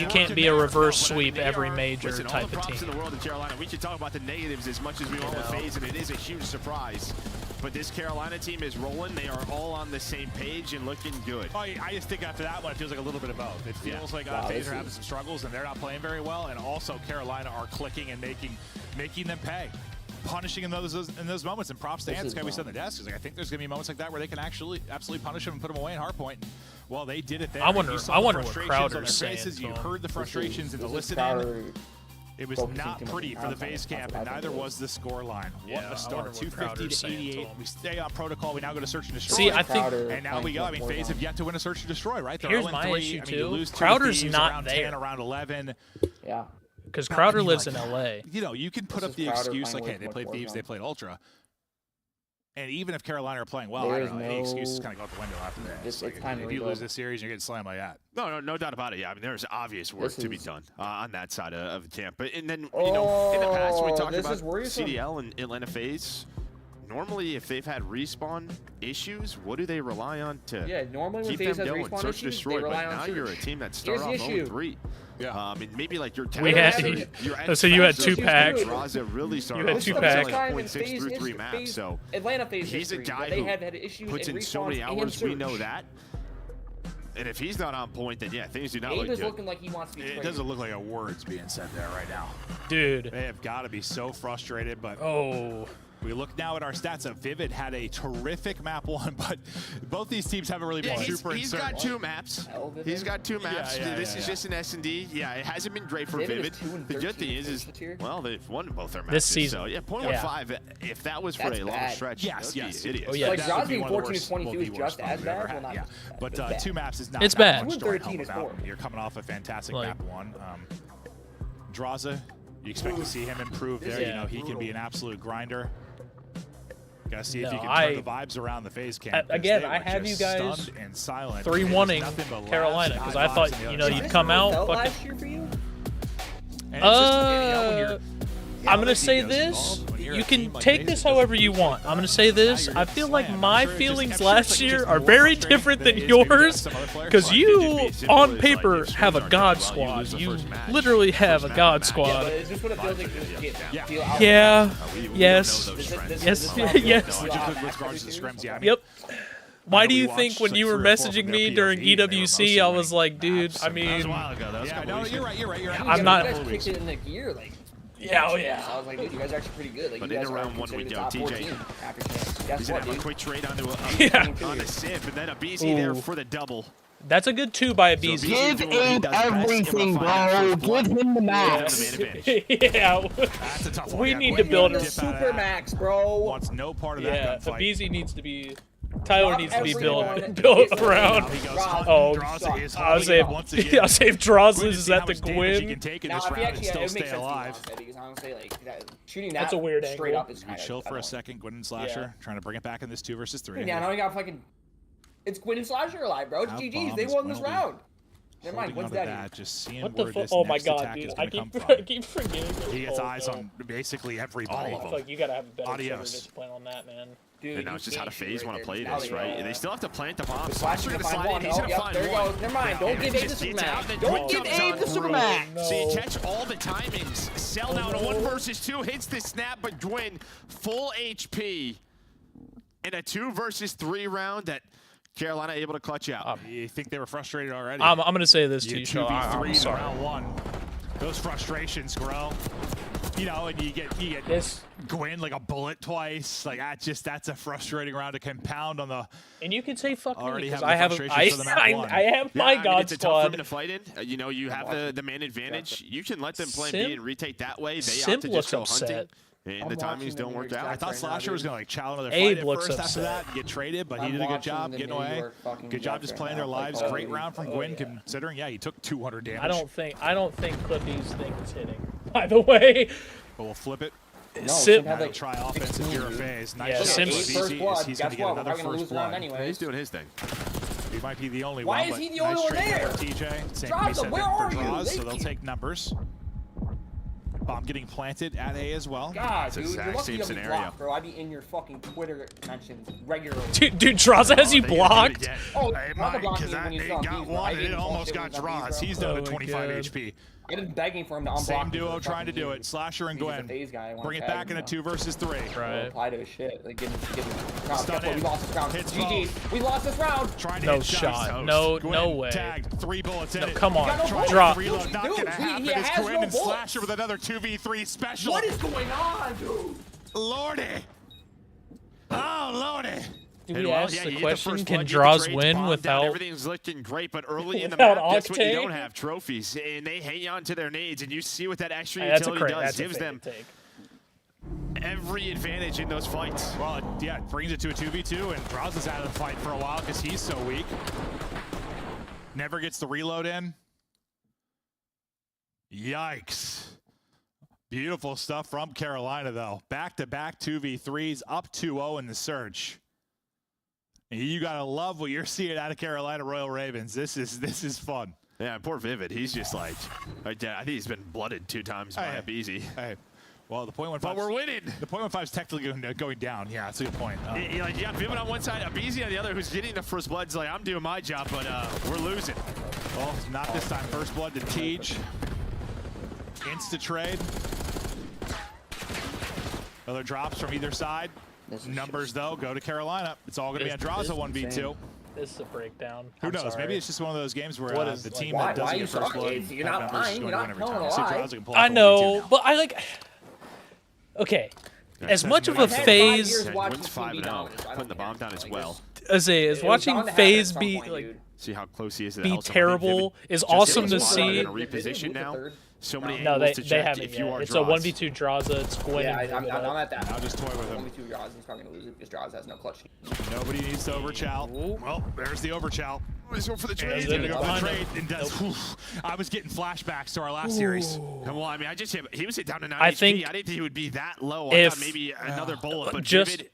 can't be a reverse sweep every major type of team. In the world of Carolina, we should talk about the negatives as much as we want with FaZe, and it is a huge surprise. But this Carolina team is rolling. They are all on the same page and looking good. I just think after that one, it feels like a little bit of both. It feels like FaZe are having some struggles and they're not playing very well, and also Carolina are clicking and making them pay, punishing in those moments. And props to Ants, guy we said on the desk, is like I think there's gonna be moments like that where they can actually absolutely punish them and put them away in hardpoint. Well, they did it there. I wonder what Crowder's saying. You heard the frustrations in the listening. It was not pretty for the FaZe camp, and neither was the score line. What a start, 250 to 88. We stay on protocol. We now go to search and destroy. See, I think, and now we go. I mean, FaZe have yet to win a search and destroy, right? They're here's my issue too. Crowder's not there. 10, around 11. Yeah. Because Crowder lives in LA. You know, you can put up the excuse like, hey, they played Thieves, they played Ultra. And even if Carolina are playing well, I don't know, any excuses kind of go out the window after that. It's like, time if you lose this series, you're getting slammed like that. No doubt about it. Yeah, I mean, there's obvious work to be done on that side of the camp. But and then you know, in the past when we talked about CDL and Atlanta FaZe, normally if they've had respawn issues, what do they rely on to normally when keep FaZe them has going? respawn Search and issues, destroy. they rely But on now search. you're a team that started off 0-3. Yeah. And maybe like your We had so you had 2 packs. Really You had 2 packs. 0.6 through 3 maps. So Atlanta FaZe he's a guy who puts in so many hours. We know that. And if he's not on point, then yeah, things do not look Abe is good. looking like he wants to be It doesn't look like a word's being said there right now. Dude. They have got to be so frustrated, but we look now at our stats. Vivid had a terrific map 1, but both these teams haven't really been super He's got 2 maps. He's got 2 maps. This is just an S&D. Yeah, it hasn't been great for Vivid. The good thing is well, they've won both their matches. This season. So yeah, 0.15. If that was for a long stretch, yes. Idiots. Oh, yeah. Like Drosby 14-22 is just as bad. Well, not yeah. But 2 maps is not It's that bad. much to write 13 home is about. horrible. You're coming off a fantastic map 1. Draza, you expect to see him improve there. You know, he can be an absolute grinder. Gotta see if you can turn the vibes around the FaZe camp. Again, I have you guys 3-1-ing Carolina because I thought you'd come out. Last year for you? I'm gonna say this. You can take this however you want. I'm gonna say this. I feel like my feelings last year are very different than yours, because you, on paper, have a god squad. You literally have a god squad. Is this what it feels like to feel out? Yeah. Yes. Yes. Yep. Why do you think when you were messaging me during EWC, I was like, dude, I mean, you're right. I'm not. You guys kicked it in the gear, like. Yeah, So I was like, dude, you guys are actually pretty good. Like, But you in guys round 1 we go, TJ. Guess He's what, gonna have a dude? quick trade onto a sip, and then a BZ there for the double. That's a good 2 by a BZ. Give Abe everything, bro. Give him the max. Yeah. That's a tough one. We need to build a super max, bro. Wants no part of that Yeah, the gunfight. BZ needs to be. Tyler needs to be built everyone. around. Oh, I'll save Draws is at the Gwyn. Can take in Now, this if he round and actually, still it stay makes sense alive. to be honest, because honestly, like shooting that That's a weird straight angle. up is You kind of chill for a second, Gwyn and Slasher, trying to bring it back in this 2 versus 3. Yeah, now you got fucking. It's Gwyn and Slasher alive, bro. It's GG's. They won this round. Never mind. What's that? Just seeing What the where fuck? this Oh my next god, attack dude. is I going to come from. keep forgetting. He gets eyes on basically everybody. Fuck, you gotta have a better Adios. discipline on that, man. Dude, And now it's just how the FaZe want to play Now this, they, right? And they still have to plant the bomb. Slasher Slasher gonna find slide one. in. He's Oh, gonna yep, find there one. goes. Never mind. Don't give Abe the super max. Don't give Abe the super max. So you catch all the timings. Cell now in a 1 versus 2 hits the snap, but Gwyn full HP in a 2 versus 3 round that Carolina able to clutch out. You think they were frustrated already? I'm gonna say this to you, Sean. 2v3 I'm in sorry. round 1. Those frustrations grow. You know, and you get this Gwyn like a bullet twice. Like that's a frustrating round to compound on the. And you can say fuck me Already because have I the have frustrations for the map 1. I have my god it's a tough squad. room to fight in. You know, you have the man advantage. You can let them play Sim- B and retake that way. They Sim opt to looks just go upset. hunting. And the timings don't work out. I thought Slasher was going to like chow another Abe fight at looks first after upset. that, get traded, but he did a good job getting away. Good job just playing their lives. Great round from Gwyn, considering he took 200 damage. I don't think Clippy's thing is hitting. By the way, but we'll flip it. No, Sim had like try offensive hero phase. Nice Yeah, shot. Sim's He's going to get another first blood. Anyway. He's doing his thing. He might be the only Why one. is but he the only nice one trade there? for TJ. Same Draza, can be said where for are you? Draws, so They they'll can't- take numbers. Bomb getting planted at A as well. God, It's the dude, you're exact lucky same you'll be scenario. blocked, bro. I'd be in your fucking Twitter mentions regularly. dude, Draza has you They gonna do it blocked. again. Oh, Hey, not Mike, the block because me when that you ain't saw got Bees, bro. one, I and didn't it almost bullshit got with Bees, Draws. bro. He's down Oh to my 25 God. HP. I've been begging for him to unblock Same me duo for trying to fucking do years. it. Slasher and He's a Gwyn. FaZe guy. I wanna Bring it tag back him, in a though. 2 versus 3. Right. Apply to his shit. Like, getting Stun we him. lost this round. Hits GG. We lost this round. Trying to No hit shots. shot. No Gwyn way. Tagged. 3 bullets in No, it. come on. got no bullets. Drop. Reload not Dude, going to he happen. has It's Gwyn no and bullets. Slasher with another 2v3 special. What is going on, dude? Lordy. Oh, Lordy. Do And we well, ask yeah, the you get question, first can blood, you get the Draws trades win bombed down, without... everything's looking great, but early in the without map, that's what you Octane? don't have, trophies. And they hang on to their nades, and you see what that extra That's a utility cra- does. that's a Gives them take. every advantage in those fights. Well, yeah, it brings it to a 2v2, and Draws is out of the fight for a while because he's so weak. Never gets the reload in. Yikes. Beautiful stuff from Carolina, though. Back-to-back 2v3s, up 2-0 in the Surge. And you got to love what you're seeing out of Carolina Royal Ravens. This is fun. Yeah, poor Vivid. He's just like, I think he's been blooded 2 times by Abizi. Hey. Well, the .15. But we're winning. The .15 is technically going down. Yeah, that's a good point. You got Vivid on one side, Abizi on the other, who's getting the first blood. He's like, I'm doing my job, but we're losing. Well, not this time. First blood to Tej. Insta trade. Other drops from either side. Numbers, though, go to Carolina. It's all going to be on Draza 1v2. This is a breakdown. Who knows? Maybe it's just one of those games where the team that doesn't get first blood. You're not lying. You're not telling a lie. I know, but I like. Okay, as much of a phase. Wins 5-0, putting the bomb down as well. As watching phase be like. See how close he is to the be terrible is awesome to see. Reposition now. So many no, angles they to check haven't if yet. you are It's Draws. a 1v2 Draza. It's Gwyn. Yeah, I'm at that. I'll just toy with him. 1v2 Draws, he's probably going to lose it because Draws has no clutch. Nobody needs to overchow. Well, there's the overchow. He's going for the trade. I was getting flashbacks to our last series. Well, I mean, he was hit down to 90 I think HP. I didn't think he would be that low. I thought maybe another bullet, but Vivid,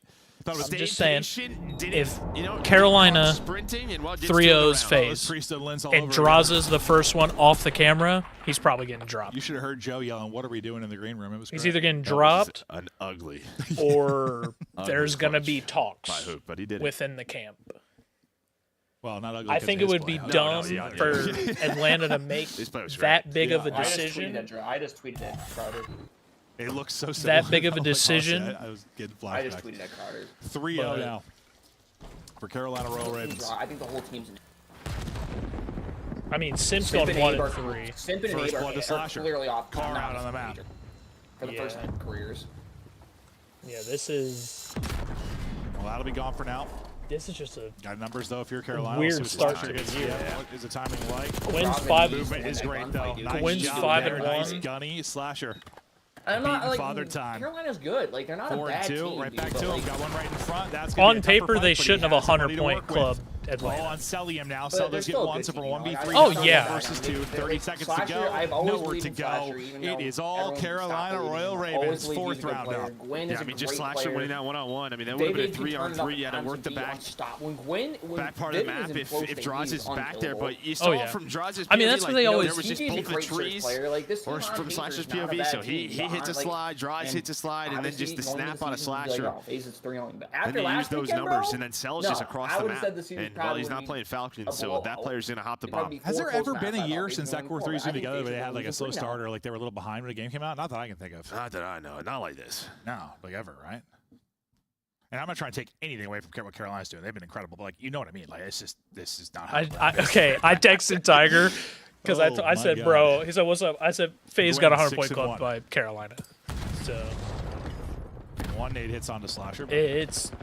I'm just saying, if Carolina 3-0's phase and Draza's the first one off the camera, he's probably getting dropped. You should have heard Joe yelling, "What are we doing in the green room?" It was He's great. either getting dropped an ugly or there's going to be talks but he did within the camp. Well, not ugly. I think it would be dumb for Atlanta to make that big of a decision. I just tweeted it, Crowder. It looks so similar. That big of a decision. I was getting flashbacks. I just tweeted at Crowder. 3-0 now for Carolina Royal Ravens. I think the whole team's. I mean, Simp's going 1-3. Simp and First Abe blood to are Slasher. clearly off. Car out on the map. For the first time in careers. Yeah, this is. Well, that'll be gone for now. This is just a got numbers though. If you're Carolina, weird start to the year. What is the timing like? Gwyn's 5. Movement is great though. Gwyn's 5-1. Nice gunny Slasher. I'm not like Father time. Carolina's good. Like they're not a bad 4-2. team. Right back to him. Got one right in front. That's on paper they shouldn't have a 100-point club. Ball on Celium now. Celtics get one, so for 1v3. Oh yeah. Versus 2. 30 seconds to go. Nowhere to go. It is all Carolina Royal Ravens. 4th round now. Yeah, I mean, just Slasher winning that 1-on-1. I mean, that would have been a 3-on-3. You had to work the back part of the map if Draws is back there. But you saw from Draws' POV, I mean, that's what they always. There was just both the trees or from Slasher's POV. So he hits a slide, Draws hits a slide, and then just the snap on a Slasher. And they use those numbers, and then Cell's just across the map. And well, he's not playing Falcons, so that player's going to hop the bomb. Has there ever been a year since that Core 3's been together where they had like a slow start or like they were a little behind when the game came out? Not that I can think of. Not that I know. Not like this. No, like ever, right? And I'm not trying to take anything away from what Carolina's doing. They've been incredible, but like you know what I mean. Like it's just this is not. I texted Tiger because I said, bro. He said, "What's up?" I said, "FaZe got a 100-point club by Carolina." So. 1 nade hits onto Slasher. It's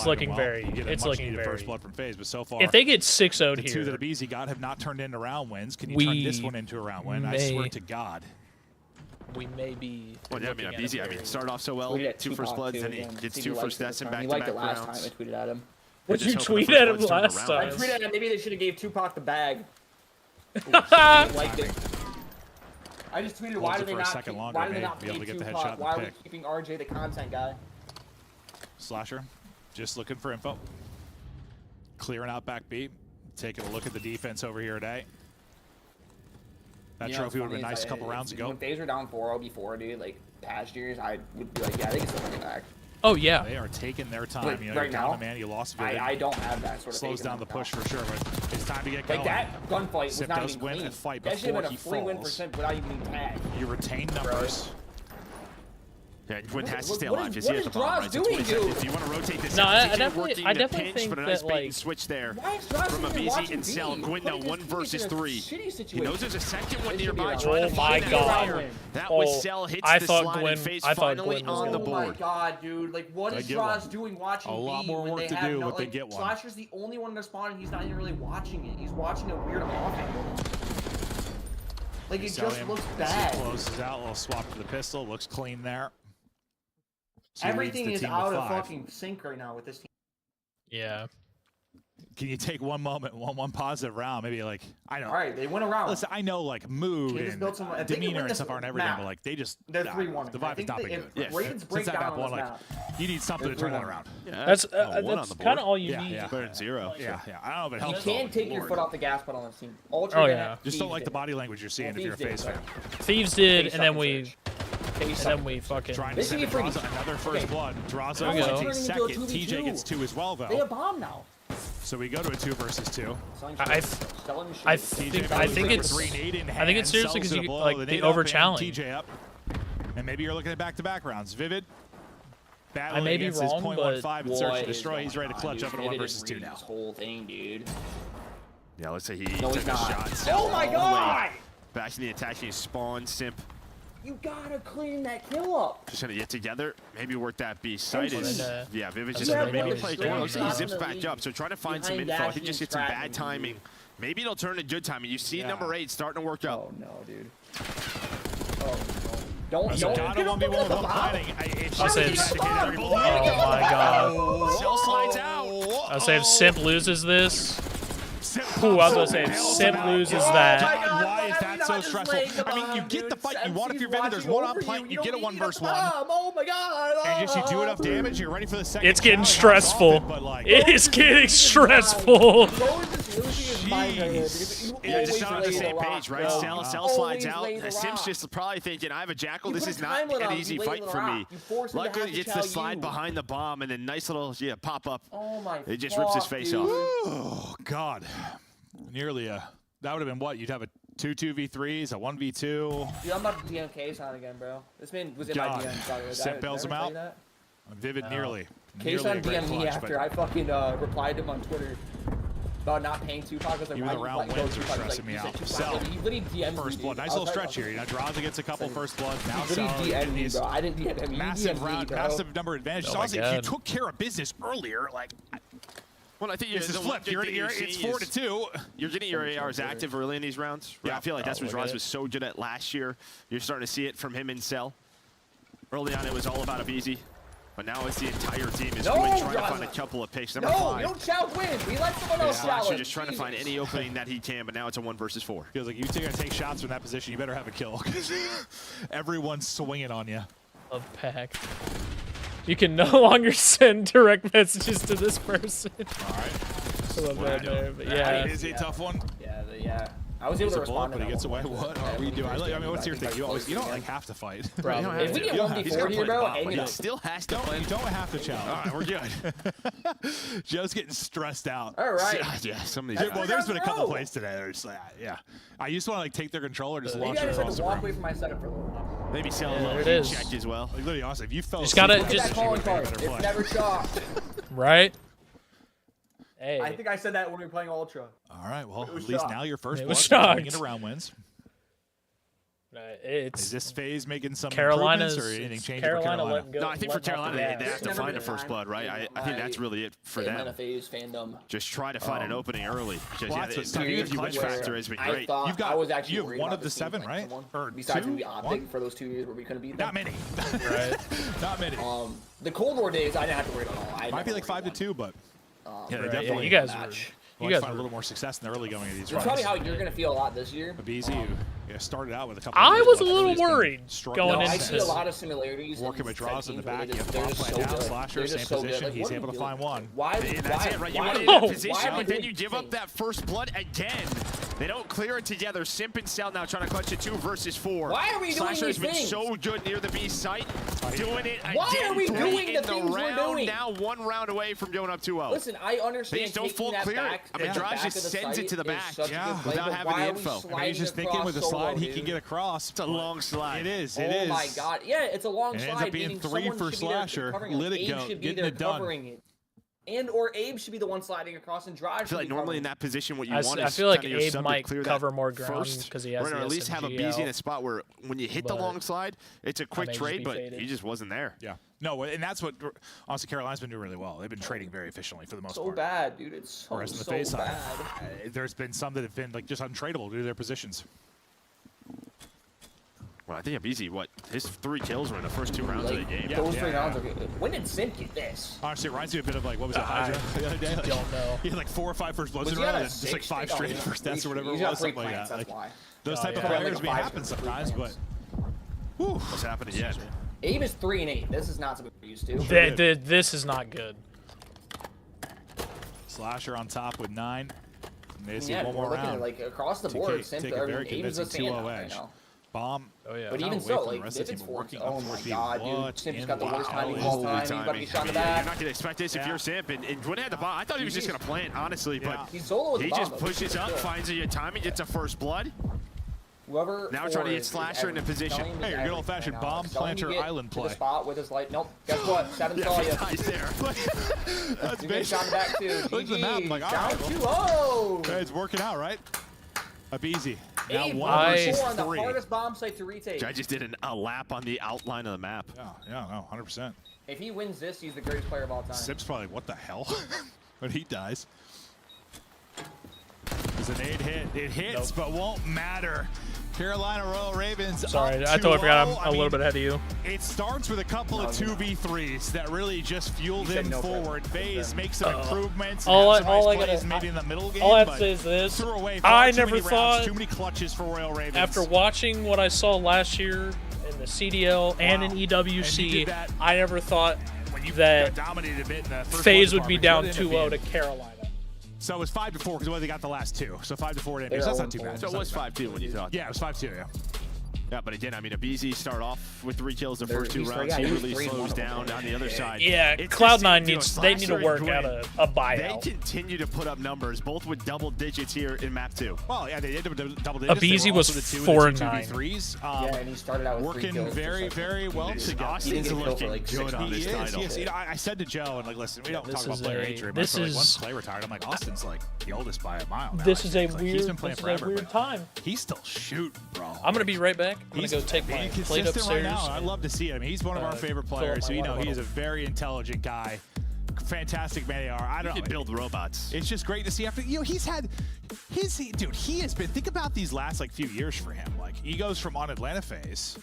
looking very. It's looking very. First blood from FaZe, but so far, if they get 6-0'd the here, 2 that Abizi got have not turned into round wins. Can you turn this one into a round win? I swear to God. We may be. Well, yeah, I mean, Abizi. I mean, started off so well. 2 first bloods, and he gets 2 first deaths in back-to-back rounds. Last time I tweeted at him. What did you tweet at him last time? I tweeted at him. Maybe they should have gave Tupac the bag. I liked it. I just tweeted, why do they not pay Tupac? Why are we keeping RJ the content guy? Slasher, just looking for info. Clearing out back B. Taking a look at the defense over here today. That trophy would have been nice a couple rounds ago. When FaZe were down 4-0 before, dude, like past years, I would be like, yeah, they can still bring it back. Oh yeah, they are taking their time. Like, you know, right now, man, you lost. I don't have that sort of. Slows down the push for sure, but it's time to get going. Like that gunfight was not even clean. That fight that should have been a free win % without even being tagged. You retain numbers. Bro. Yeah, Gwyn has to stay alive. He's at the bomb, right? If you want to rotate this, I definitely think but a that nice bait and switch there from Abizi and Cell. Gwyn now 1 versus 3. He knows there's a second one nearby. Oh my God! That was Cell hits the slide and FaZe finally on the board. Oh my God, dude! Like what is Draws doing watching a lot more work to do when they get one? Slasher's the only one to spawn, and he's not even really watching it. He's watching a weird off angle. Like it just looks bad. Closes out, little swap to the pistol. Looks clean there. Everything is out of fucking sync right now with this team. Yeah. Can you take one moment, one positive round? Maybe like I don't know. All right, they win a round. Listen, I know like mood and demeanor and stuff aren't everything, but like they just they're 3-1. The vibe has not been good. If Ravens break down on this map, you need something to turn that around. Yeah, that's kind of all you need. Yeah, better than 0. Yeah. I don't know if it helps. You can't take your foot off the gas pedal on this team. Ultra Just don't like the body language you're seeing if you're a FaZe fan. Thieves did, and then we fucking trying to send Draza another first blood. Draza takes second. TJ gets 2 as well though. They have bomb now. So we go to a 2 versus 2. I think it's seriously because you like the over challenge. TJ up, and maybe you're looking at back-to-back rounds. Vivid, I may be wrong, but and search and destroy. He's ready to clutch up in a 1 versus 2 now. This whole thing, dude. Yeah, let's say he No, took he's a not. shot. Oh my God! Back in the attack, he spawned Simp. You gotta clean that kill up. Just gonna get together. Maybe work that B site. Yeah, Vivid's just Yeah, maybe but play straight close. He top zips in the back league. up. So trying to find some Behind info. Dash He just and gets some Stratton. bad timing. Maybe it'll turn to good timing. You see number 8 starting to work out. Oh no, dude. Oh no. Don't Got a 1v1 with one planning. Oh my God. Cell slides out. I'll say if Simp loses this. Ooh, I was gonna say if Simp loses that. Why is that so stressful? I mean, you get the fight you want if you're Vivid. There's one on plant. You get a 1 versus 1. Oh my God. And just you do enough damage, you're ready for the second. It's getting challenge. stressful. It is getting stressful. Yeah, just not on the same page, right? Cell slides out. Sim's just probably thinking, I have a Jackal. This is not an easy fight for me. Luckily, he gets the slide behind the bomb, and then nice little pop up. Oh my. It just rips his face off. Oh God, nearly a. That would have been what? You'd have a 2-2v3s, a 1v2. Dude, I'm about to DM K's on again, bro. This man was in my DM. Simp bails him out. Vivid nearly. K's on DM me after I fucking replied to him on Twitter about not paying Tupac. I was like, even why the you round wins are stressing me out. Cell. He literally DM'd me, First blood. Nice I was little like, stretch here. You know, Draza gets a couple first blood. Now he literally DM'd me, bro. I didn't DM him. Massive round, massive number advantage. Oh So my honestly, if you took care of business earlier, like. Well, I think this is flipped. It's 4-2. You're getting your ARs active early in these rounds. Right? Yeah. I feel like that's what Draza was so good at last year. You're starting to see it from him in Cell. Early on, it was all about Abizi. But now it's the entire team is trying to find a couple of picks. Number 5. No, Chow wins. We let someone else challenge. You're just trying to find any opening that he can, but now it's a 1 versus 4. Feels like you're going to take shots from that position. You better have a kill because everyone's swinging on you. Of pack. You can no longer send direct messages to this person. All right. I love that there, but yeah. It is a tough one. Yeah. I was able to respond. But he gets away. What are we doing? I mean, what's your thing? You don't like have to fight. If we get 1v4 here, bro, he still has to play. You don't have to challenge. All right, we're good. Joe's getting stressed out. All right. Yeah, some of these. Well, there's been a couple plays today. They're just like, yeah. I used to want to like take their controller, just launch it Maybe I across just the walk room. away from my setup for a little while. Maybe sell a There little it is. check as well. Like, literally, honestly, if you fell Just asleep, gotta- Look at that calling card. It's never shocked. Right? Hey. I think I said that when we were playing Ultra. All right, well, at least shocked. now your first It blood was turning shocked. into round wins. It's Is this phase making some Carolina's improvements or anything changing Carolina for Carolina? letting go. No, I think for Carolina, they have to Never find been a a first time blood, right? I think that's really it for them. MNFA's fandom. Just try to find an opening early. Because Well, that's what's tough. the You clutch win. factor has been I great. thought You've got- I was actually you have worried one about of the this team 7, playing right? someone. Or besides 2? the optic One? for those 2 years where we couldn't beat them. Not many. Right. Not many. The Cold War days, I didn't have to worry at all. Might be like 5-2, but Yeah, they Right, definitely. you guys were. you You guys guys find a were. little more success in the early going of these It's runs. probably how you're going to feel a lot this year. Abizi, who started out with a couple. I of was a years little left, he's been worried struggling going I into see a lot of similarities. Working with draws in the teams where back, you they're have just- bomb they're play just down, so good. slasher, They're same just so good. position. Like, He's what are able we to find doing? one. Why? That's it, right? You why- want to why- in that position, why are we but then doing you give these up that first blood again. They don't clear it together. Simp and Cell now trying to clutch it 2 versus 4. Why are we doing Slasher has these been things? so good near the B site. Doing it again. Why are we 3 doing in the things we're round. doing? Now 1 round away from going up 2-0. Listen, I understand These don't taking full that clear it. back. I mean, to the Drives back just of the sends site it to the is back. such a Yeah, good play, without but having why the are we info. sliding Maybe he's just thinking across with the so slide low, he can dude? get across. It's a long slide. It is. Oh It is. my god. Yeah, it's a long It slide. ends up being meaning 3 someone for should be there Slasher. covering it. Let it Abe go. should be Getting there it done. covering it. And or Abe should be the one sliding across and Drive I feel like normally in that position, what you want I is feel like kind of your Abe sub to might clear cover that more ground first, because he has or the at least have a SMG BZ in out. a spot where when you hit the But long slide, it's a quick may just trade, be but faded. he just wasn't there. Yeah. No, and that's what honestly Carolina's been doing really well. They've been trading very efficiently for the most so part. bad, dude. It's so, Whereas on the so face bad. side, there's been some that have been like just untradeable due to their positions. Well, I think Abizi, his 3 kills were in the first 2 rounds of the game. Those 3 rounds are good. When did Sim get this? Honestly, it reminds me a bit of like, what was it, Hydra the other day? Like, don't know. He had like 4 or 5 first bloods in a row, and just like 5 straight first deaths or whatever it was, something like that. Like, those type of players happen sometimes, but what's happening yet? Abe is 3 and 8. This is not something we're used to. This is not good. Slasher on top with 9. Yeah, one we're more looking round. at like across the board. Take a very convincing 2-0 edge. Bomb. Oh yeah. But even so, like Vivid's working. Oh my God, dude. Simp's got the worst timing of all time. He's about to be shot in the back. You're not gonna expect this if you're Simp. And when he had the bomb, I thought he was just gonna plant, honestly. But he's solo with the bomb, just pushes up, finds a timing, gets a first blood. Whoever now trying to get Slasher into position. Hey, your good old-fashioned bomb planter island play. The spot with his light. Nope. Guess what? 7 saw you. Nice there. That's big. Shot back too. Look at the map. I'm like, all right. Down 2-0. Okay, it's working out, right? Abizi. Now 1 on the hardest bomb site to retake. I just did a lap on the outline of the map. Yeah, no, 100%. If he wins this, he's the greatest player of all time. Simp's probably like, what the hell? When he dies. There's a nade hit. It hits, but won't matter. Carolina Royal Ravens. Sorry, I totally forgot I'm a little bit ahead of you. It starts with a couple of 2v3s that really just fueled him forward. FaZe makes some improvements. All I gotta, maybe in the middle game. All I have to say is this: I never thought, too many clutches for Royal Ravens. After watching what I saw last year in the CDL and in EWC, I never thought that FaZe would be down 2-0 to Carolina. So it was 5-4 because they got the last 2. So 5-4 damage. That's not too bad. So it was 5-2 when you thought. Yeah, it was 5-2. Yeah. Yeah, but again, I mean, Abizi started off with 3 kills the first 2 rounds. He really slows down on the other side. Yeah, Cloud9 they need to work out a buyout. They continue to put up numbers, both with double digits here in map 2. Well, yeah, they did double digits. Abizi was 4-9. Yeah, and he started out with working 3 kills. very, very well together. Austin's looking good on this title. Yes, you know, I said to Joe, and like, listen, we don't talk about player hatred, but like, once Clay retired, I'm like, Austin's like the oldest by a mile now. This is a weird time. He's still shooting, bro. I'm gonna be right back. I'm gonna go take my plate upstairs. Right now. I love to see it. I mean, he's one of our favorite players. So, you know, he is a very intelligent guy. Fantastic man. I don't know. Build robots. It's just great to see after, you know, he's had dude, he has been, think about these last like few years for him. Like he goes from on Atlanta FaZe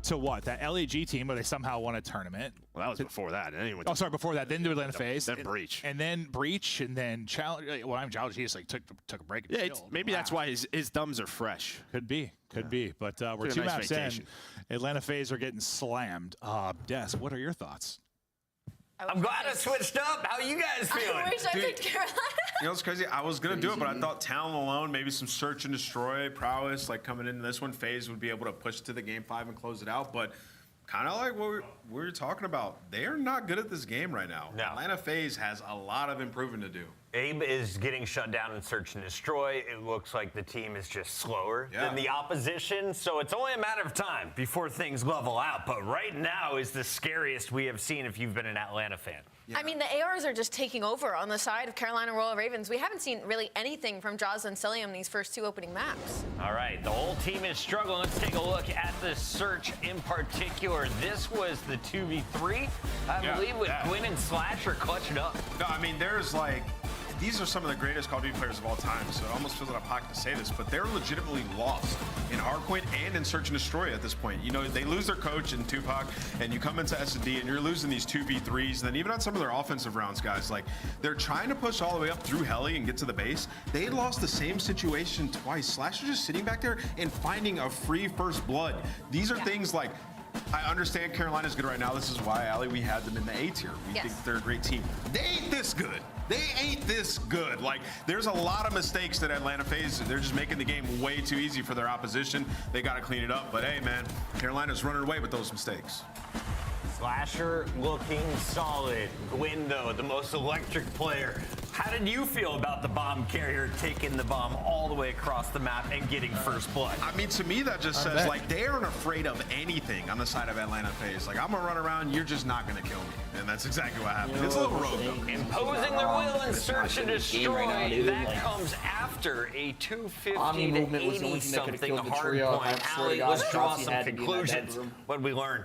to what? That LEG team where they somehow won a tournament. Well, that was before that. Oh, sorry, before that. Then to Atlanta FaZe. Then Breach. And then Breach, and then Challenge. Well, I'm Challenge. He just like took a break. Yeah, maybe that's why his thumbs are fresh. Could be. But we're 2 maps in. Atlanta FaZe are getting slammed. Des, what are your thoughts? I'm glad I switched up. How are you guys feeling? I wish I picked Carolina. You know, it's crazy. I was going to do it, but I thought talent alone, maybe some search and destroy prowess, like coming into this one, FaZe would be able to push to the game 5 and close it out. But kind of like what we were talking about, they are not good at this game right now. No. Atlanta FaZe has a lot of improving to do. Abe is getting shut down in search and destroy. It looks like the team is just slower than the opposition, so it's only a matter of time before things level out. But right now is the scariest we have seen if you've been an Atlanta fan. Yeah. I mean, the ARs are just taking over on the side of Carolina Royal Ravens. We haven't seen really anything from Jaws and Cilium these first 2 opening maps. All right, the whole team is struggling. Let's take a look at the search in particular. This was the 2v3, I believe, with Gwyn and Slasher clutching up. No, I mean, there's like, these are some of the greatest Call of Duty players of all time, so it almost feels out of pocket to say this, but they're legitimately lost in Hardpoint and in Search and Destroy at this point. You know, they lose their coach in Tupac, and you come into S&D, and you're losing these 2v3s, and then even on some of their offensive rounds, guys, like, they're trying to push all the way up through Heli and get to the base. They lost the same situation twice. Slasher just sitting back there and finding a free first blood. These are things like, I understand Carolina's good right now. This is why, Allie, we had them in the A tier. We think they're a great team. They ain't this good. They ain't this good. Like, there's a lot of mistakes that Atlanta FaZe. They're just making the game way too easy for their opposition. They got to clean it up. But, hey, man, Carolina's running away with those mistakes. Slasher looking solid. Gwyn, though, the most electric player. How did you feel about the bomb carrier taking the bomb all the way across the map and getting first blood? I mean, to me, that just says, like, they aren't afraid of anything on the side of Atlanta FaZe. Like, I'm going to run around, you're just not going to kill me. And that's exactly what happened. It's a little rogue, though. Imposing their will and search and destroy. That comes after a 250 to 80 something hard point. Allie, let's draw some conclusions. What did we learn?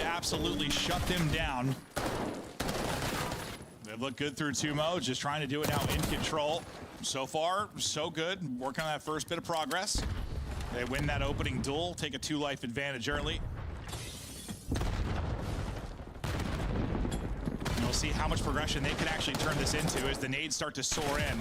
to absolutely shut them down. They look good through Tumo, just trying to do it now in control. So far, so good. Working on that first bit of progress. They win that opening duel, take a 2-life advantage early. And we'll see how much progression they can actually turn this into as the nades start to soar in.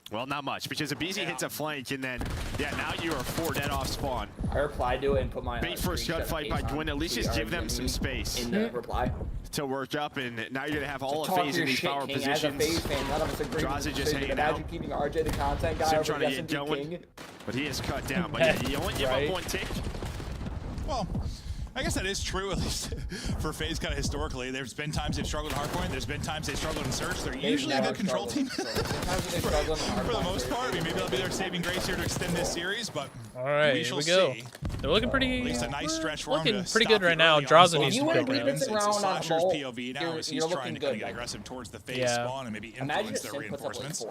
Well, not much, because Abizi hits a flank, and then, yeah, now you are 4 dead off spawn. I replied to it and put my Big first gunfight by Gwyn. At least just give them some space in the reply to work up, and now you're gonna have all of FaZe in these power positions. As a FaZe fan, none of us agree Draza with just hanging out. Imagine keeping RJ the content guy over trying to get going, King. but he is cut down. But yeah, you only give up 1 tick. Well, I guess that is true, at least for FaZe kind of historically. There's been times they've struggled in hardpoint. There's been times they've struggled in search. They're usually a good control team for the most part. I mean, maybe they'll be their saving grace here to extend this series, but all right, we shall go. see. They're looking pretty. At least a nice stretch for looking them to pretty good right now. Draza needs to pick it up. It's a Slasher's POV now as he's trying to kind of get aggressive towards the FaZe spawn and maybe influence their reinforcements.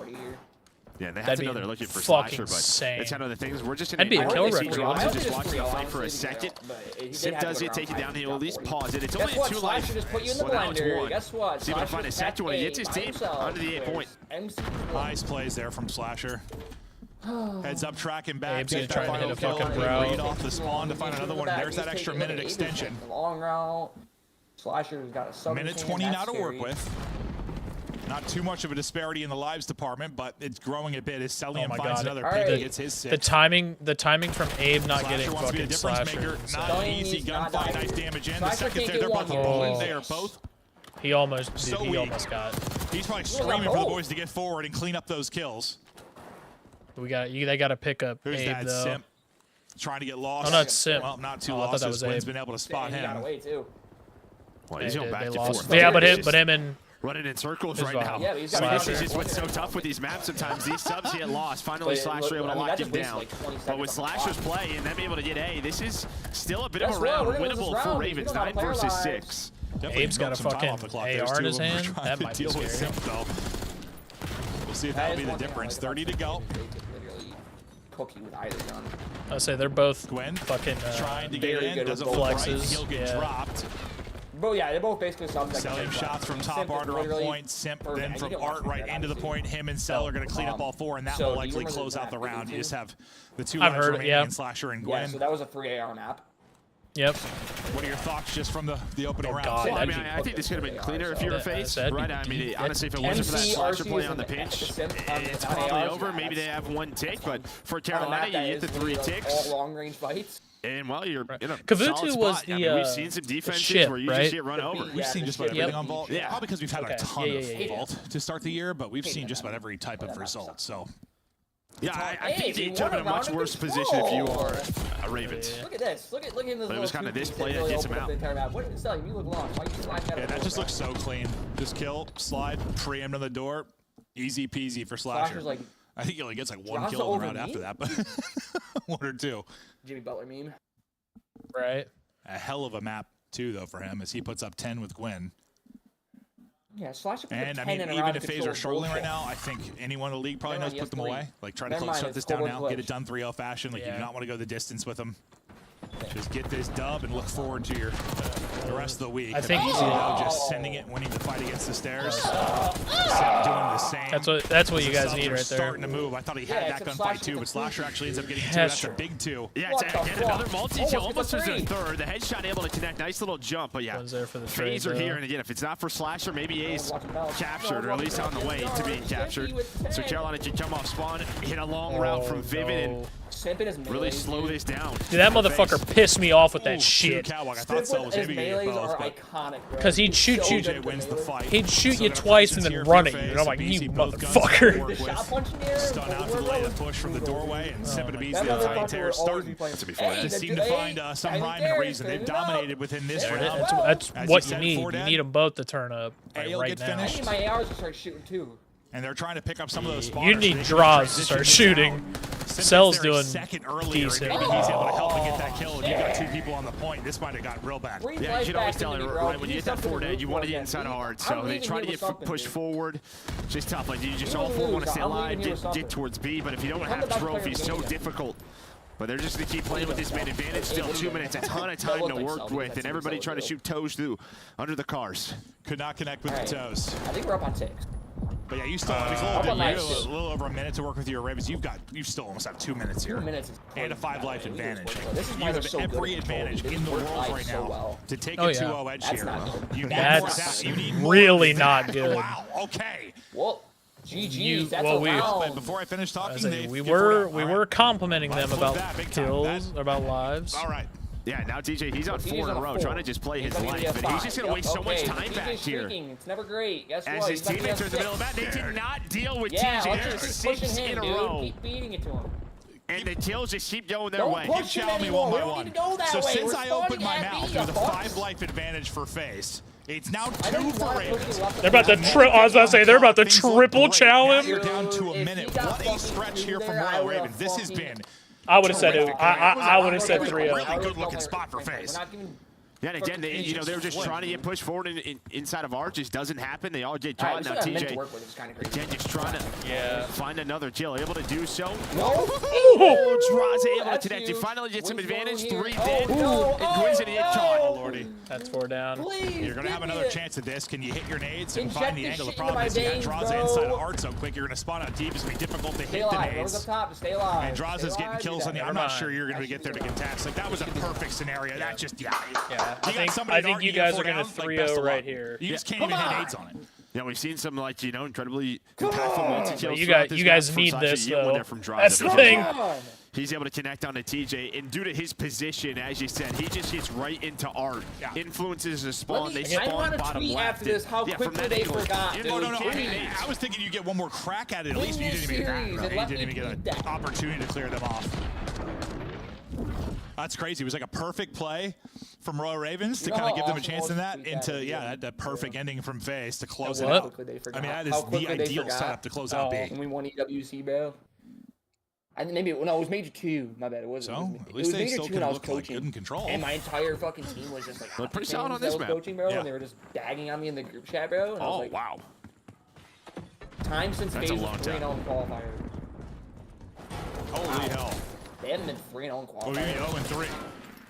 Yeah, they That'd have to know be they're looking for fucking Slasher, but insane. it's one of the things. We're just That'd be a kill record. Just watching the fight for a second. Sim does get taken down. He'll at least pause it. It's only a 2 life. Just put you in the Well, now it's blender. 1. Guess what? See if I can find a second one. He gets his team under the 8 point. Nice plays there from Slasher. Heads up, tracking back. Abe's gonna try and hit a fucking route. Lead off the spawn to find another one. There's that extra minute extension. Long route. Slasher's got a sub. Minute 20 now to work with. Not too much of a disparity in the lives department, but it's growing a bit as Celium finds another pick and gets his 6. The timing from Abe not Slasher getting wants to be a fucking difference Slasher. maker. Not an easy gunfight. Nice damage in. The second there, they're both bullet. They are both. He almost got. He's probably screaming for the boys to get forward and clean up those kills. They got to pick up Who's Abe that? though. Simp. Trying to get lost. Oh, not Simp. Well, not too I lost. thought that was Quinn's Abe. been able to spot He got him. away too. Well, he's going back and forth. Yeah, but him and running in circles his right vibe. now. Yeah, but he's got This is just what's so tough with these maps sometimes. These subs get lost. Finally, Slasher able to lock him down. But with Slasher's play and them able to get A, this is still a bit of a round. Winnable for Ravens. 9 versus 6. Abe's got a fucking AR in his hand. That might be scary. We'll see if that'll be the difference. 30 to go. Cookie with either gun. I say they're both Gwen fucking trying to get in. Doesn't flexes. He'll get dropped. But yeah, they're both basically subs. Selling shots from top Art on point, Simp then from Art right into the point. Him and Cell are going to clean up all 4, and that will likely close out the round. You just have the 2 lives remaining in Slasher and Gwen. Yeah, so that was a 3 AR map. Yep. What are your thoughts just from the opening round? Well, I mean, I think this could have been cleaner if you were faced, right? I mean, honestly, if it wasn't for that Slasher play on the pinch, it's probably over. Maybe they have 1 tick, but for Carolina, you get the 3 ticks. All long-range fights. And, well, you're in a Kavutu solid spot. was the, I mean, we've seen some defenses ship, where you right? just get run over. We've seen just about everything on Vault. Yeah. Probably because we've had a ton of Vault to start the year, but we've seen just about every type of result. So, yeah, I think you took in a much worse position if you are a Ravens. Look at this. Look at this. But it was kind of this play that gets him out. What is it? You look lost. Why are you sliding out? yeah, that just looks so clean. Just kill, slide, preempt on the door. Easy peasy for Slasher. Like, I think he only gets like 1 kill in the round after that, but 1 or 2. Jimmy Butler meme. Right. A hell of a map, too, though, for him as he puts up 10 with Gwen. Yeah, Slasher puts And up I 10 mean, in a even round if of FaZe are control struggling right bullshit. now, I think anyone in the league probably knows to put them away. Like, try to shut this it's down now, glitch. get it done 3-0 fashion. Like, you do not want to go the distance with them. Just get this dub and look forward to the rest of the week. I think just sending it, winning the fight against the stairs. Doing the same. That's what you guys need right there. Starting to move. I thought he had that gunfight too, but Slasher actually ends up getting 2. That's a big 2. Yeah, it's again another multi-kill. Almost was their 3rd. The headshot able to connect. Nice little jump, but yeah. FaZe are here, and again, if it's not for Slasher, maybe A's captured, or at least on the way to being captured. So Carolina can come off spawn, hit a long route from Vivid, and really slow this down. Dude, that motherfucker pissed me off with that shit. I thought Cell was maybe both, because he'd shoot you. He'd shoot you twice and then run at you. And I'm like, you motherfucker. Stun out to the late push from the doorway, and Simp and Bees the entire tear starting to seem to find some rhyme and reason. They've dominated within this round. That's what you need. You need them both to turn up right now. I need my ARs to start shooting too. And they're trying to pick up some of those spawners. You need draws to start shooting. Cell's doing second earlier. decent. Maybe he's able to help and get that kill. And you got 2 people on the point. This might have got real bad. Yeah, you should always tell it, right, when you get that forward edge, you want to get inside hard. So they try to get pushed forward. It's just tough. Like, you just all 4 want to stay alive, get towards B. But if you don't have trophies, so difficult. But they're just going to keep playing with this man advantage. Still 2 minutes, a ton of time to work with. And everybody trying to shoot toes through under the cars. Could not connect with the toes. I think we're up on 6. But yeah, you still have a little over a minute to work with your Ravens. You still almost have 2 minutes here. 2 minutes and a 5-life advantage. This is you have every advantage in the world right now to take a 2-0 edge here. That's really not good. Wow. Okay. Well, GG. That's a round. Before I finish talking, we were complimenting them about kills, about lives. All right. Yeah, now DJ, he's on 4 in a row, trying to just play his life, but he's just going to waste so much time back here. It's never great. Guess As what? his teammates are in the middle of that, they did not deal with TJ. There's 6 in a row. Keep beating it to him. And the kills just keep going their way. Keep challenging me one by one. So since I opened my mouth with a 5-life advantage for FaZe, it's now 2 for Ravens. They're about to I was about to say they're about to triple challenge. You're down to a minute. What a stretch here from Royal Ravens. This has been. I would have said it. I would have said 3-0. Really good looking spot for FaZe. Yeah, and again, they were just trying to get pushed forward inside of Arch. Just doesn't happen. They all get caught. Now TJ, again, just trying to find another kill. Able to do so. Draza able to connect. He finally gets some advantage. 3 dead. And Quinn's gonna get caught. Oh, Lordy. That's 4 down. You're going to have another chance at this. Can you hit your nades and find the angle? The problem is you got Draza inside of Art so quick. You're going to spawn out deep. It's going to be difficult to hit the nades. Up top, stay alive. And Draza's getting kills on the. I'm not sure you're going to get there to contest. Like, that was a perfect scenario. That just, I think you guys are going to 3-0 right here. You just can't even hit nades on it. Yeah, we've seen some, like, incredibly impactful multi-kills. You guys need this, though. That's the thing. He's able to connect on to TJ, and due to his position, as you said, he just gets right into Art. Influences the spawn. They spawn bottom left. After this, how quickly they forgot. No. I was thinking you get one more crack at it at least, but you didn't even get that. You didn't even get an opportunity to clear them off. That's crazy. It was like a perfect play from Royal Ravens to kind of give them a chance in that, into that perfect ending from FaZe to close it out. I mean, that is the ideal setup to close out B. And we won EWC, bro. I think maybe it was Major 2. My bad. It wasn't. So at least they still can look like good in control. And my entire fucking team was just like pretty solid on this map. Coaching, bro, and they were just bagging on me in the group chat, bro. And I was like, wow. Time since FaZe was 3-0 in qualifier. Holy hell. They haven't been 3-0 in qualifiers. Oh, maybe 0-3.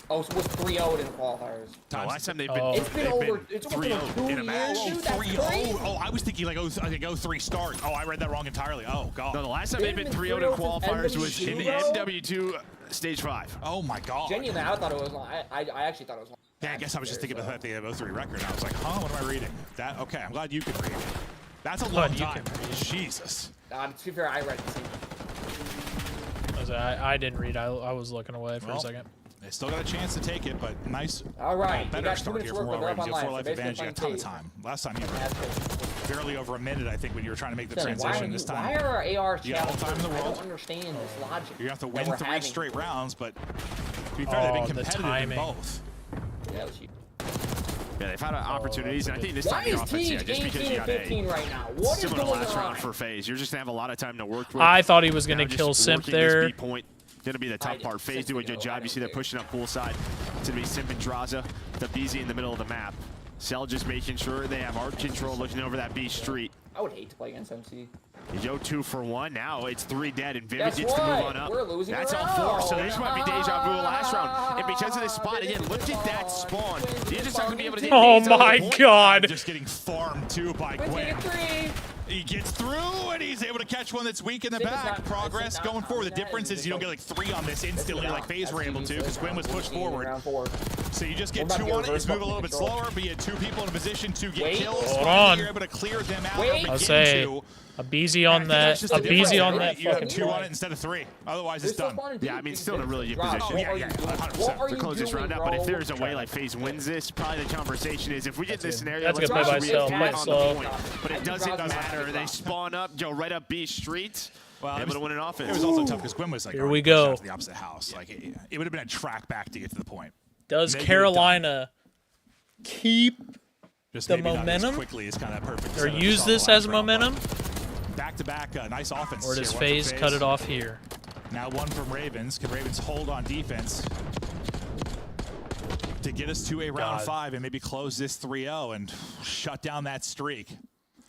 Oh, so it was 3-0 in qualifiers. Last time they've been. It's been over 3-0 in a match. 3-0. Oh, I was thinking like 0-3 start. Oh, I read that wrong entirely. Oh god. No, the last time they've been 3-0 in qualifiers was in the MW2 Stage 5. Oh my god. Genuinely, I thought it was. I actually thought it was. Yeah, I guess I was just thinking about the 0-3 record. I was like, huh, what am I reading? That okay? I'm glad you can read. That's a long time. Jesus. To be fair, I read the I didn't read. I was looking away for a second. They still got a chance to take it, but nice. All right, better start here from Royal Ravens. You have 4 life advantage. You got a ton of time. Last time you were barely over a minute, I think, when you were trying to make the transition. This time, why are our AR you got all the time in the world. I don't understand this logic. You have to win 3 straight rounds, but to be fair, they've been competitive in both. Yeah, that was huge. Yeah, they've had opportunities, and I think this time the offense, just because you got right now. What similar to last round for FaZe, you're just gonna have a lot of time to work with. I thought he was gonna kill Simp there. Gonna be the tough part. FaZe do a good job. You see they're pushing up poolside. It's gonna be Simp and Draza, the BZ in the middle of the map. Cell just making sure they have art control, looking over that B street. I would hate to play against MC. You go 2 for 1. Now it's 3 dead, and Vivid gets to move on up. We're losing. That's all 4. So this might be deja vu last round. And because of this spot, again, look at that spawn. You're just not gonna be able to hit. Oh my god! Just getting farmed too by Quinn. He gets through, and he's able to catch one that's weak in the back. Progress going forward. The difference is you don't get like 3 on this instantly like FaZe were able to, because Quinn was pushed forward. So you just get 2 on it. It's move a little bit slower, but you had 2 people in a position to get kills. Hold on. You're able to clear them out. I'll say a BZ on that. A BZ on that. You have 2 on it instead of 3. Otherwise, it's done. Yeah, I mean, still in a really good position. Yeah, 100%. To close this round out. But if there's a way like FaZe wins this, probably the conversation is if we get this scenario, that's good play by Cell. But it doesn't matter. They spawn up, go right up B street. Well, able to win an offense. It was also tough because Quinn was like, here we go. To the opposite house. Like it would have been a track back to get to the point. Does Carolina keep the momentum? Quickly is kind of perfect. Or use this as momentum? Back-to-back, nice offense. Or does FaZe cut it off here? Now 1 from Ravens. Can Ravens hold on defense to get us to a round 5 and maybe close this 3-0 and shut down that streak?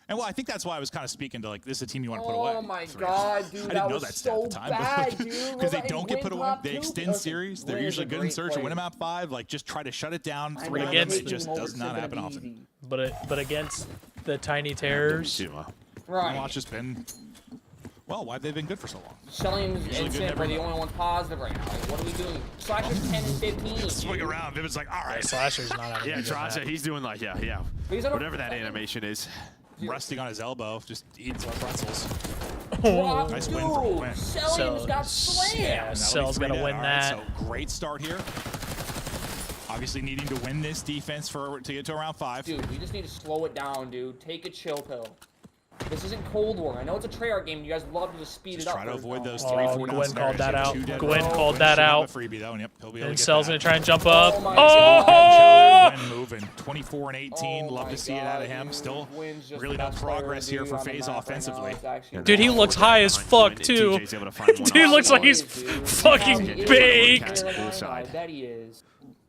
And well, I think that's why I was kind of speaking to like, this is a team you want to put away. Oh my god, dude, I didn't know that stat at the time, because they don't get put away. They extend series. They're usually good in search and win a map 5. Like, just try to shut it down. 3 against it just does not happen often. But against the Tiny Terrors, right? Watch has been. Well, why have they been good for so long? Shelling and Simp are the only ones positive right now. Like, what are we doing? Slasher's 10 and 15. Swing around. Vivid's like, all right. Slasher's not having yeah, Draza, he's doing like, yeah. Whatever that animation is. Resting on his elbow, just eating some pretzels. Oh, nice win for Quinn. Cell's got slammed. Yeah, Cell's gonna win that. Right, so great start here. Obviously needing to win this defense to get to around 5. Dude, we just need to slow it down, dude. Take a chill pill. This isn't Cold War. I know it's a Treyarch game. You guys love to just speed it up. Try to avoid those 3-4 Gwen called that out. Gwen called that out. Freebie though, and yep, he'll be able and to Cell's get gonna try and jump up. Oh! Gwen moving. 24 and 18. Love to see it out of him. Still really no progress here for FaZe offensively. Dude, he looks high as fuck too. Dude looks like he's fucking baked. That he is.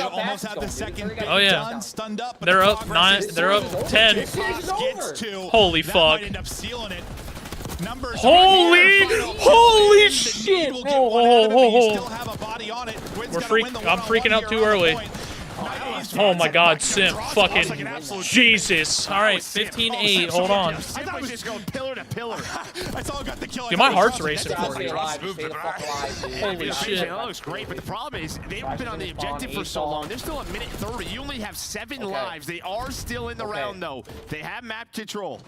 They almost have the second. Oh yeah. Done, stunned up, They're up 9. They're up 10. Holy fuck. Might end up sealing it. Numbers Holy shit! Oh. I'm freaking out too early. Oh my God, Simp. Fucking Jesus. All right, 15-8. Hold on. I thought it was just going pillar to pillar. I saw got the kill. Dude, my heart's racing for you. Holy shit. That looks great, but the problem is they haven't been on the objective for so long. They're still at minute 30. You only have 7 lives. They are still in the round, though. They have map control.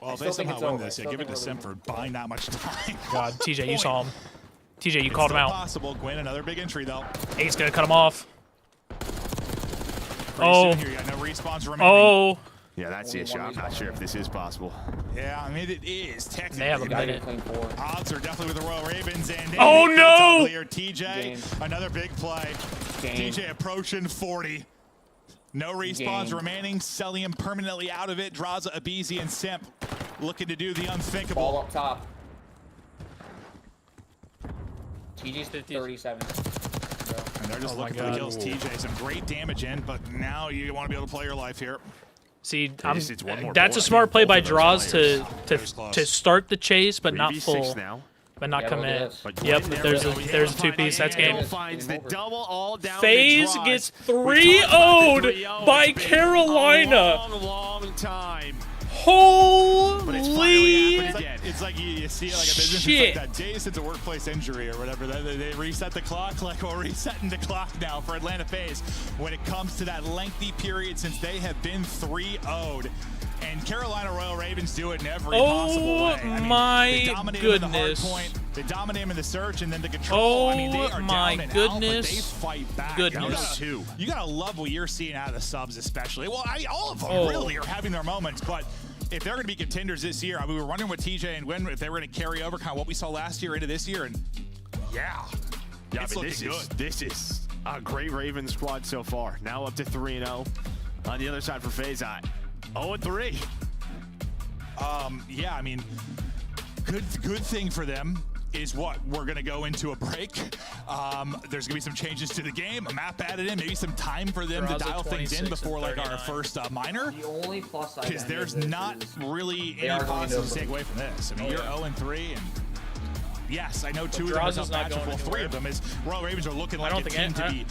Well, if they somehow win this, give it to Sim for buying that much time. God, TJ, you saw him. TJ, you called him out. Possible. Gwyn, another big entry, though. Eight's going to cut him off. Here, you got no respawns remaining. Oh. Yeah, that's the issue. I'm not sure if this is possible. Yeah, I mean, it is technically. They have a minute. Odds are definitely with the Royal Ravens. And oh, no! TJ, another big play. TJ approaching 40. No respawns remaining. Celium permanently out of it. Draza, Abizi, and Simp looking to do the unthinkable. Ball up top. TJ's 37. And they're just looking for the kills. TJ, some great damage in, but now you want to be able to play your life here. See, that's a smart play by Draws to start the chase, but not full. But not come in. Yep, there's a 2-piece. That's game. FaZe gets 3-0'd by Carolina. Long time. Holy it's like you see like a business. It's like that day since a workplace injury or whatever. They reset the clock, like we're resetting the clock now for Atlanta FaZe when it comes to that lengthy period since they have been 3-0'd. And Carolina Royal Ravens do it in every possible way. I mean, they dominate him in the hard point, they dominate him in the search, and then the control. I mean, they are down and out, but they fight back. You gotta love what you're seeing out of the subs, especially. Well, I mean, all of them really are having their moments, but if they're going to be contenders this year, I mean, we were wondering with TJ and Gwyn if they were going to carry over kind of what we saw last year into this year, and it's looking good. This is a great Ravens squad so far. Now up to 3-0. On the other side for FaZe, 0-3. Yeah, I mean, good thing for them is what we're going to go into a break. There's going to be some changes to the game, a map added in, maybe some time for them to dial things in before like our first minor. The only plus side because there's not really any positives to take away from this. I mean, you're 0-3, and yes, I know 2 of them are tough matchups. Well, 3 of them is Royal Ravens are looking like a team to be.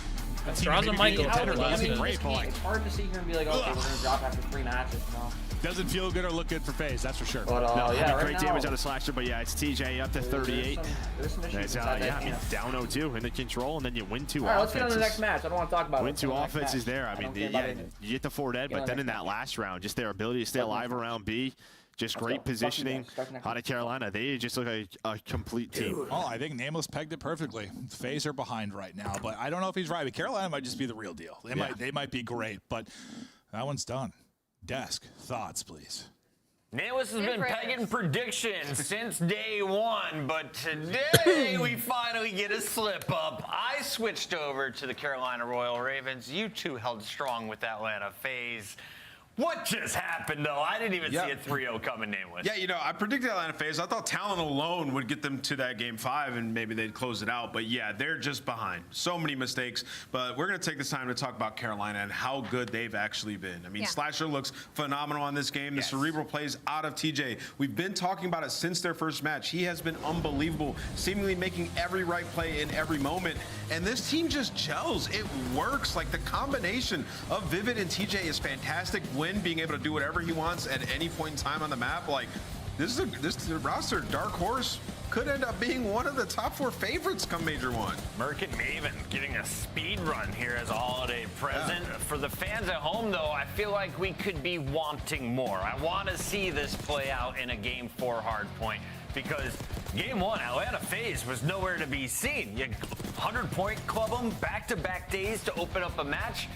Draza might get great, but it's hard to sit here and be like, okay, we're going to drop after 3 matches. No. Doesn't feel good or look good for FaZe, that's for sure. But, great damage out of Slasher, but yeah, it's TJ up to 38. There's some issues I mean, down 0-2 in the control, and then you win 2 offenses. All right, let's get on the next match. I don't want to talk about it. Win 2 offenses there. I mean, you get the 4 dead, but then in that last round, just their ability to stay alive around B, just great positioning out of Carolina. They just look like a complete team. Oh, I think Nameless pegged it perfectly. FaZe are behind right now, but I don't know if he's right. But Carolina might just be the real deal. They might be great, but that one's done. Desk, thoughts, please. Nameless has been pegging predictions since day 1, but today we finally get a slip up. I switched over to the Carolina Royal Ravens. You two held strong with Atlanta FaZe. What just happened, though? I didn't even see a 3-0 coming, Nameless. Yeah, you know, I predicted Atlanta FaZe. I thought talent alone would get them to that game 5, and maybe they'd close it out. But yeah, they're just behind. So many mistakes. But we're going to take this time to talk about Carolina and how good they've actually been. I mean, Slasher looks phenomenal on this game. The cerebral plays out of TJ. We've been talking about it since their first match. He has been unbelievable, seemingly making every right play in every moment. And this team just gels. It works. Like, the combination of Vivid and TJ is fantastic. Being able to do whatever he wants at any point in time on the map, like this roster, dark horse could end up being one of the top 4 favorites come Major 1. Merkit Maven getting a speed run here as a holiday present. For the fans at home, though, I feel like we could be wanting more. I want to see this play out in a Game 4 hardpoint because Game 1, Atlanta FaZe was nowhere to be seen. You 100-point club them back-to-back days to open up a match.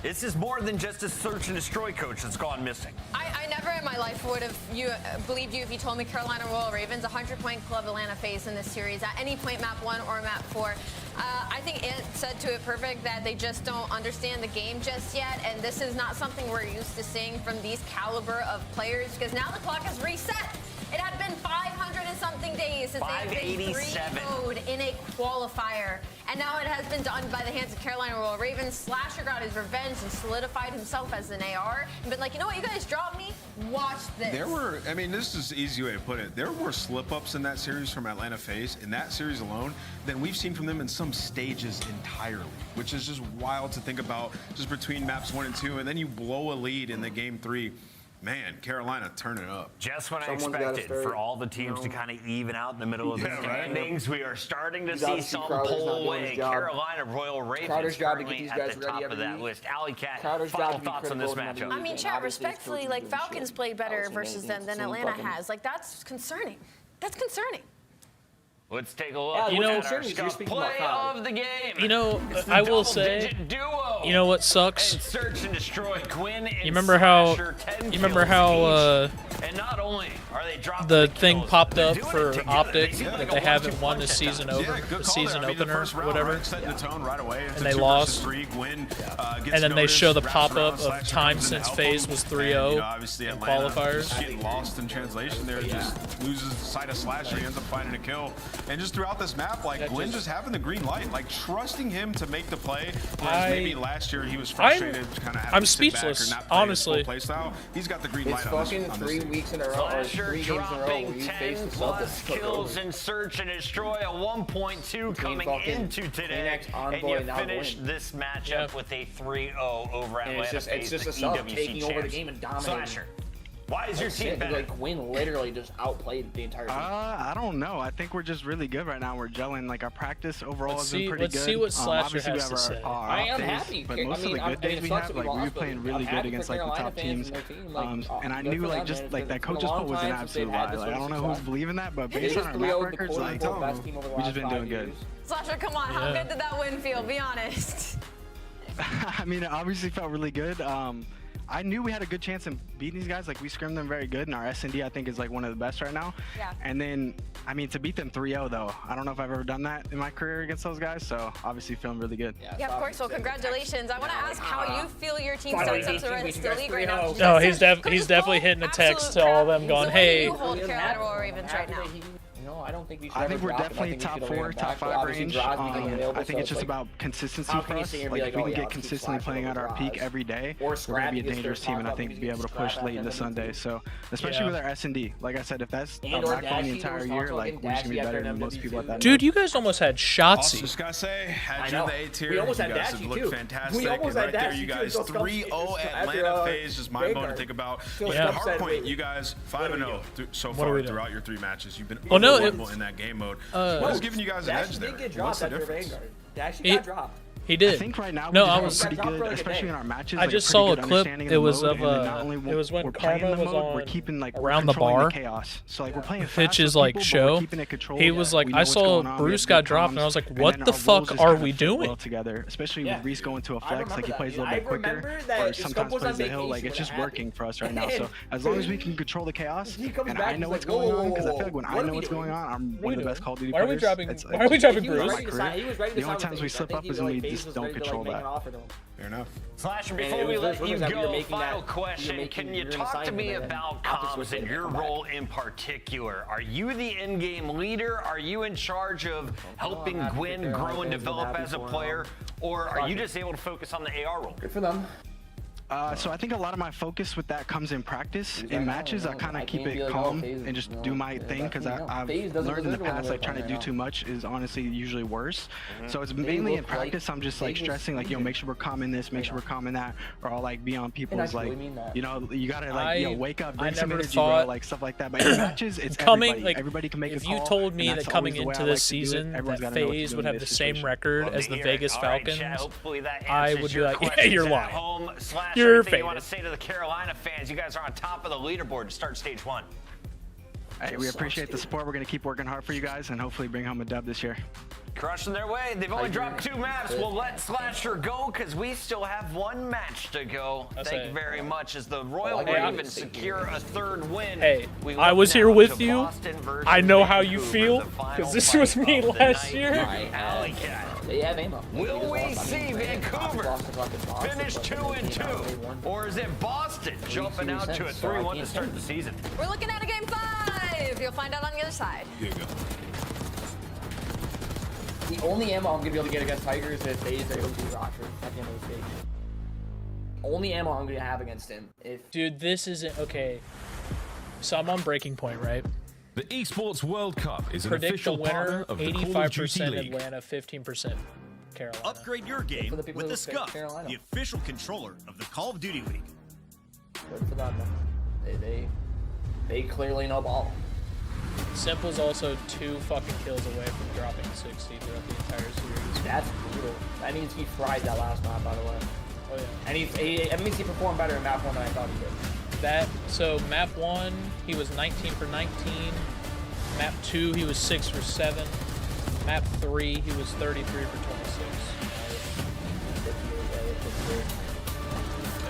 This is more than just a search and destroy coach that's gone missing. I never in my life would have believed you if you told me Carolina Royal Ravens, 100-point club Atlanta FaZe in this series at any point, map 1 or map 4. I think Ant said to it perfect that they just don't understand the game just yet, and this is not something we're used to seeing from these caliber of players because now the clock has reset. It had been 500 and something days since they had been 3-0'd in a qualifier. And now it has been done by the hands of Carolina Royal Ravens. Slasher got his revenge and solidified himself as an AR and been like, you know what, you guys dropped me watch this. There were, I mean, this is the easy way to put it. There were slip-ups in that series from Atlanta FaZe, in that series alone, than we've seen from them in some stages entirely, which is just wild to think about just between maps 1 and 2, and then you blow a lead in the game 3. Man, Carolina turning it up. Just when I expected for all the teams to kind of even out in the middle of the standings, we are starting to see some pull away. Carolina Royal Ravens currently at the top of that list. Alley Cat, final thoughts on this matchup? I mean, chat, respectfully, like Falcons played better versus them than Atlanta has. Like, that's concerning. That's concerning. Let's take a look. You know, play of the game. You know, I will say, you know what sucks? Search and destroy Quinn. You remember how? And not only are they dropping the thing popped up for Optic that they haven't won the season over, the season opener, or whatever, and they lost. And then they show the pop-up of time since FaZe was 3-0 in qualifiers. Getting lost in translation there, just loses sight of Slasher, he ends up finding a kill. And just throughout this map, like Gwen just having the green light, like trusting him to make the play. Whereas maybe last year he was frustrated, kind of having to sit back or not play honestly. His full play style. He's got the green light on this. It's fucking 3 weeks in a row, or 3 games in a row where you face the Celtics. Kills and search and destroy, a 1.2 coming into today, and you finish this matchup with a 3-0 over Atlanta. It's just a Celtics taking over the game and dominating. Why is your team better? Like Quinn literally just outplayed the entire team. I don't know. I think we're just really good right now. We're gelling. Like our practice overall has been pretty good. Let's see what Slasher has to say. I am happy. But most of the good days we have, like we were playing really good against like the top teams. And I knew like just like that coach's poll was an absolute lie. Like I don't know who's believing that, but based on our map records, like we just been doing good. Slasher, come on. How good did that win feel? Be honest. I mean, it obviously felt really good. I knew we had a good chance in beating these guys. Like we scrimmed them very good, and our S&D I think is like one of the best right now. Yeah. And then, I mean, to beat them 3-0 though, I don't know if I've ever done that in my career against those guys. So obviously feeling really good. Yeah, of course. Well, congratulations. I want to ask how you feel your team's done since they're in the league right now. No, he's definitely hitting a text to all of them, going, "Hey." So what do you hold Carolina Royal Ravens right now? No, I don't think we should. I think we're definitely top 4, top 5 range. I think it's just about consistency for us. Like if we can get consistently playing at our peak every day, we're going to be a dangerous team, and I think be able to push late into Sunday. So especially with our S&D, like I said, if that's our backbone the entire year, like we're just gonna be better than most people at that. Dude, you guys almost had Shotzzy. Just gotta say, had you in the A tier, you guys have looked fantastic. And right there, you guys 3-0 Atlanta FaZe, just mind blowing to think about. Hardpoint, you guys 5-0 so far throughout your 3 matches. You've been in that game mode. What is giving you guys an edge there? What's the difference? Got dropped. He did. I think right now no, we're I was pretty good, especially in our matches. I just saw a clip. It was of it was when Karma was on we're keeping, like, around the bar. Chaos. So like we're playing Pitches like show. He was like, I saw Bruce got dropped, and I was like, what the fuck are we doing? Together, especially with Reese going to a flex, like he plays a little bit quicker, or sometimes plays the hill. Like it's just working for us right now. So as long as we can control the chaos, and I know what's going on, because I feel like when I know what's going on, I'm one of the best Call of Duty players. Why are we dropping Bruce? The only times we slip up is when we just don't control that. Fair enough. Slasher, before we let you go, final question. Can you talk to me about comms and your role in particular? Are you the in-game leader? Are you in charge of helping Gwen grow and develop as a player? Or are you just able to focus on the AR role? Good for them. So I think a lot of my focus with that comes in practice. In matches, I kind of keep it calm and just do my thing, because I've learned in the past like trying to do too much is honestly usually worse. So it's mainly in practice. I'm just like stressing like, make sure we're calm in this, make sure we're calm in that, or I'll like be on people's like, you gotta like wake up, bring some energy, bro, like stuff like that. But in matches, it's coming. Like everybody can make a call. If you told me that coming into this season that FaZe would have the same record as the Vegas Falcons, I would be like, yeah, you're lying. You're fake. You want to say to the Carolina fans, you guys are on top of the leaderboard to start stage 1. Hey, we appreciate the support. We're going to keep working hard for you guys and hopefully bring home a dub this year. Crushing their way. They've only dropped 2 maps. We'll let Slasher go because we still have 1 match to go. Thank you very much. As the Royal Ravens secure a 3rd win. Hey, I was here with you. I know how you feel because this was me last year. Alley Cat. They have ammo. Will we see Vancouver finish 2-2? Or is it Boston jumping out to a 3-1 to start the season? We're looking at a game 5. You'll find out on the other side. Here you go. The only ammo I'm going to be able to get against Tigers is FaZe are able to do Roger at the end of the stage. only ammo I'm gonna have against him. Dude, this isn't okay. So I'm on breaking point, right? The Esports World Cup is an Predict official the winner, partner of the Call of Duty 85% League. Atlanta, 15% Carolina. Upgrade your game with the Scuff, the official controller of the Call of Duty League. Good for them. They clearly know ball. Simple's also 2 fucking kills away from dropping 60 throughout the entire series. That's brutal. That means he fried that last map, by the way. Oh yeah. And that means he performed better in map 1 than I thought he did. So map 1, he was 19 for 19. Map 2, he was 6 for 7. Map 3, he was 33 for 26.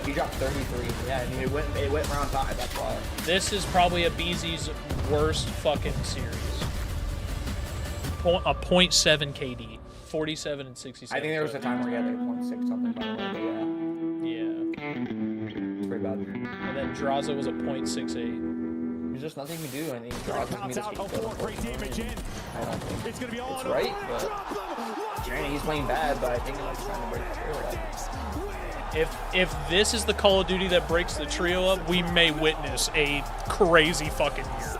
He dropped 33. Yeah, I mean it went round 5. That's why. This is probably a BZ's worst fucking series. A 0.7 KD, 47 and 67. I think there was a time where he had like 0.6 something, by the way. But yeah. It's pretty bad. And then Draza was a 0.68. There's just nothing you can do. I think Draza's out. Great damage in. I don't think it's gonna be all it's right, but he's playing bad. But I think he's trying to break the trio up. If this is the Call of Duty that breaks the trio up, we may witness a crazy fucking year.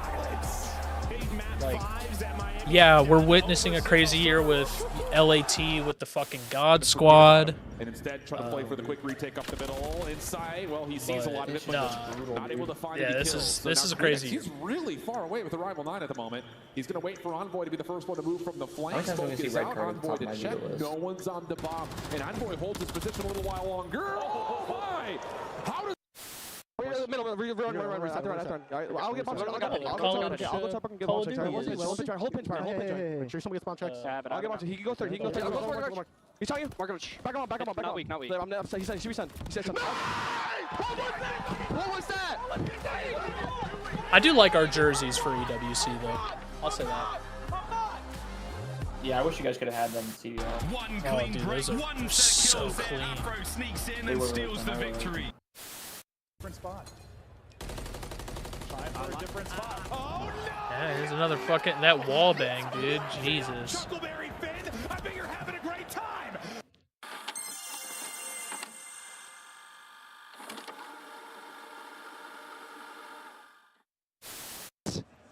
Like, yeah, we're witnessing a crazy year with LAT with the fucking God Squad. And instead try to play for the quick retake up the middle inside. Well, he sees a lot of it, but not able to find any kills. This is a crazy year. He's really far away with the rival 9 at the moment. He's going to wait for Envoy to be the first one to move from the flank. Focus out Envoy to check. No one's on the bomb, and Envoy holds his position a little while longer. Oh my! How does Middle, run, reset. I'll get bomb checks. I'll go top and get bomb checks. Hold pinch power. Make sure someone gets bomb checks. I'll get bomb checks. He can go third. He's telling you. Back on. Not weak. He said, he said something. What was that? I do like our jerseys for EWC though. I'll say that. Yeah, I wish you guys could have had them in CDL. One clean break, one set kills there. Afro sneaks in and steals the victory. Different spot. Try for a different spot. Oh no! Yeah, here's another fucking that wall bang, dude. Jesus. Chuckleberry Finn, I bet you're having a great time.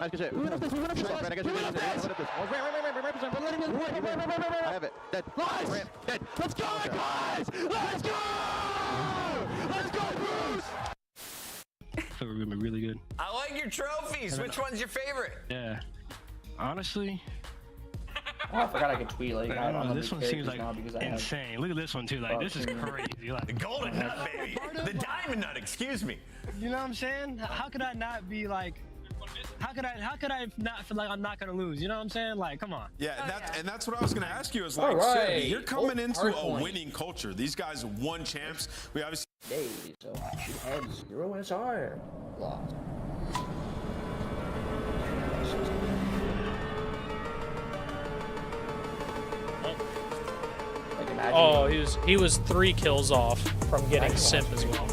I have it. Dead. Nice. Dead. Let's go, guys! Let's go! Let's go, Bruce! We're gonna be really good. I like your trophies. Which one's your favorite? Yeah. Honestly. Oh, I forgot I could tweet like I don't know, this one seems like insane. Look at this one too. Like this is crazy. Like the golden nut, baby. The diamond nut. Excuse me. You know what I'm saying? How could I not be like? How could I not feel like I'm not gonna lose? You know what I'm saying? Like, come on. Yeah, and that's what I was gonna ask you. Is like, right. You're coming into a winning culture. These guys won champs. We obviously. Hey, so shoot heads. 0 SR. Lost. Oh, he was 3 kills off from getting simp as well.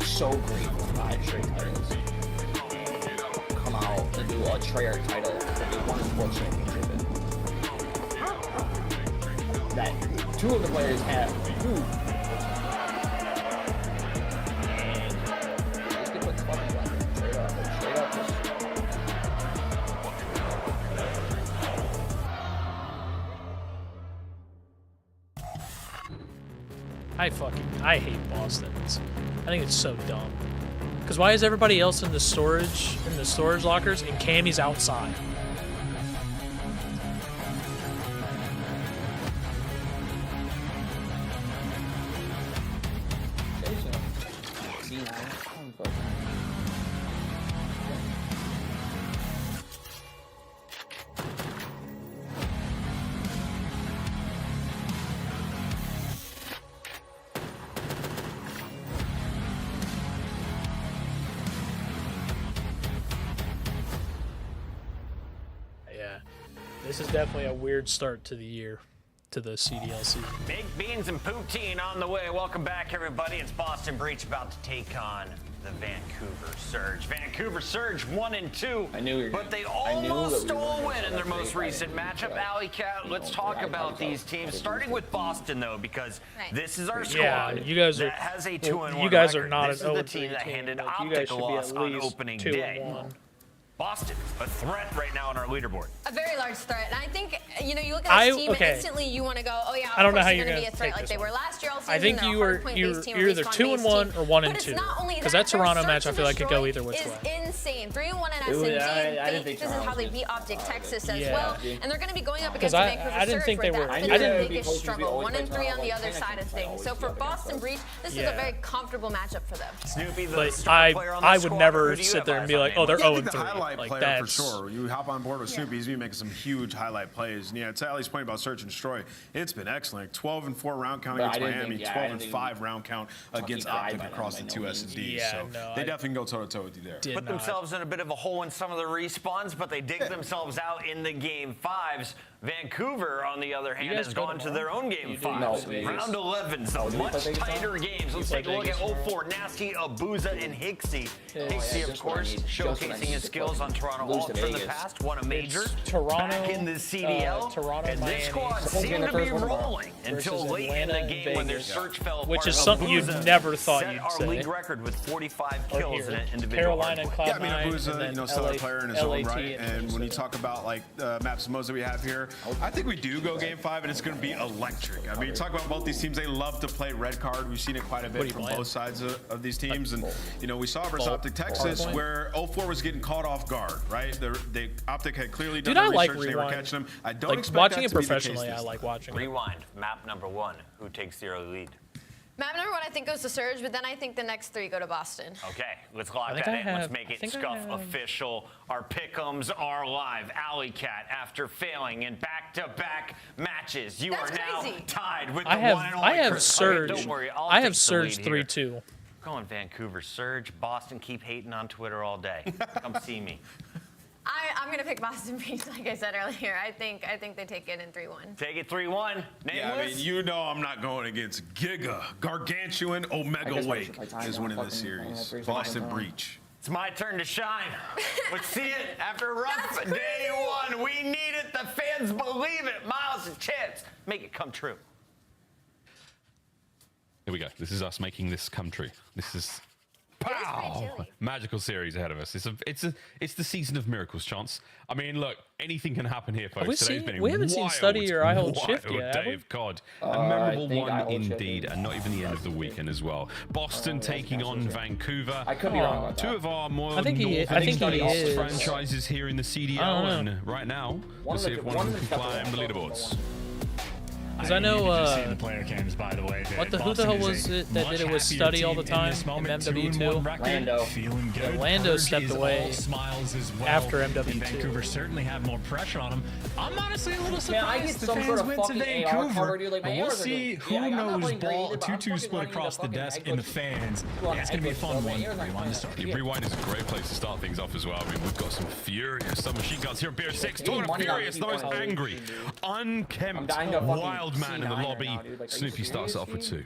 So great for 5 straight titles. Come out and do a Treyarch title that they won a world championship in. That 2 of the players have. Just get what's fucking done. Straight up. I hate Boston. I think it's so dumb. Because why is everybody else in the storage lockers and Cammy's outside? This is definitely a weird start to the year, to the CDL season. Baked beans and poutine on the way. Welcome back, everybody. It's Boston Breach about to take on the Vancouver Surge. Vancouver Surge 1-2, I knew but they almost stole a win in their most recent matchup. Alley Cat, let's talk about these teams, starting with Boston, though, because this is our squad. Yeah, you guys are. That has a 2-1 You guys record. are not this an is the 0-3 team that handed Like, you Optic guys a should be loss at on least opening 2-1. day. Boston, a threat right now on our leaderboard. A very large threat. And I think, you know, you look at this team and instantly you want to go, oh yeah, I don't know how they're you're going to gonna be a threat take like this they one. were last year all season. I think you're either 2-1 or 1-2. Because that Toronto match, I feel like could go either which way. It's insane. 3-1 in SMG. This is how they beat Optic Texas as well. And they're going to be going up against the Vancouver Surge, where that's been the biggest struggle. 1-3 on the other side of things. So for Boston Breach, this is a very comfortable matchup for them. Snoopy, the But I would never sit there and be like, oh, they're 0-3. Like player for sure. You hop on board with Snoopy, he's been making some huge highlight plays. And yeah, to Allie's point about search and destroy, it's been excellent. 12-4 round count against Miami, 12-5 round count against Optic across the two S&Ds. So they definitely can go toe-to-toe with you there. Put themselves in a bit of a hole in some of the respawns, but they dig themselves out in the game 5s. Vancouver, on the other hand, has gone to their own game 5s. Round 11s, so much tighter games. Let's take a look at 04, Nasty, Abuza, and Hixie. Hixie, of course, showcasing his skills on Toronto Alt in the past, won a major, back in the CDL, and this squad seemed to be rolling until late in the game when their search fell apart. Which is something you'd never thought you'd set our league record with 45 kills in an individual. Carolina and Cloud9. Yeah, I mean, Abuza, you know, stellar player in his own right. And when you talk about like maps and modes that we have here, I think we do go game 5, and it's going to be electric. I mean, you talk about both these teams; they love to play red card. We've seen it quite a bit from both sides of these teams, and you know, we saw versus Optic Texas where 04 was getting caught off guard, right? Optic had clearly done the research; they were catching them. I don't expect watching that it to be the professionally. case I like watching it. Rewind. Map number 1. Who takes the early lead? Map number 1, I think, goes to Surge, but then I think the next 3 go to Boston. Okay, let's lock that in. Let's make it Scuff official. Our pick'ems are live. Alley Cat, after failing in back-to-back matches, you are now tied with the one and only. I have Chris. Surge. Okay, don't worry, I have Surge 3-2. Going Vancouver Surge. Boston, keep hating on Twitter all day. Come see me. I'm going to pick Boston Breach, like I said earlier. I think they take it in 3-1. Take it 3-1. Yeah, I mean, you know I'm not going against gargantuan Omega Wake is winning this series. Boston Breach. It's my turn to shine. Let's see it after a rough day 1. We need it. The fans believe it. Miles and Chance, make it come true. Here we go. This is us making this come true. This is... Pow! Magical series ahead of us. It's the season of miracles, Chance. I mean, look, anything can happen here, folks. We haven't seen Study or I Hold Shift yet. Day of God. A memorable one indeed, and not even the end of the weekend as well. Boston taking on Vancouver. I could be wrong about Two that. of our more I think he is. franchises here in the CDL, and right now, let's see if one of them can climb the leaderboards. Because I know, the player cams, by the way. who the hell was it that did it with Study all the time in MW2? Lando. Feeling good. Yeah, Lando stepped away smiles as well. after MW2. And Vancouver certainly have more pressure on him. I'm honestly a little surprised I get the some fans sort of went to fucking Vancouver. AR cover, dude. Like, my But we'll ARs are see good. who Yeah, like, I'm not knows playing ball. great, but I'm 2-2 fucking split running across the fucking desk egg in the with- fans. Well, Yeah, it's going to be a egg fun with- one. my ARs aren't Rewind to start. Yeah, Rewind is a great place to start things off as well. I mean, we've got some furious submachine guns here in Beer 6. Talking of furious, the most angry, unkempt, wild man in the lobby. Snoopy starts off with 2.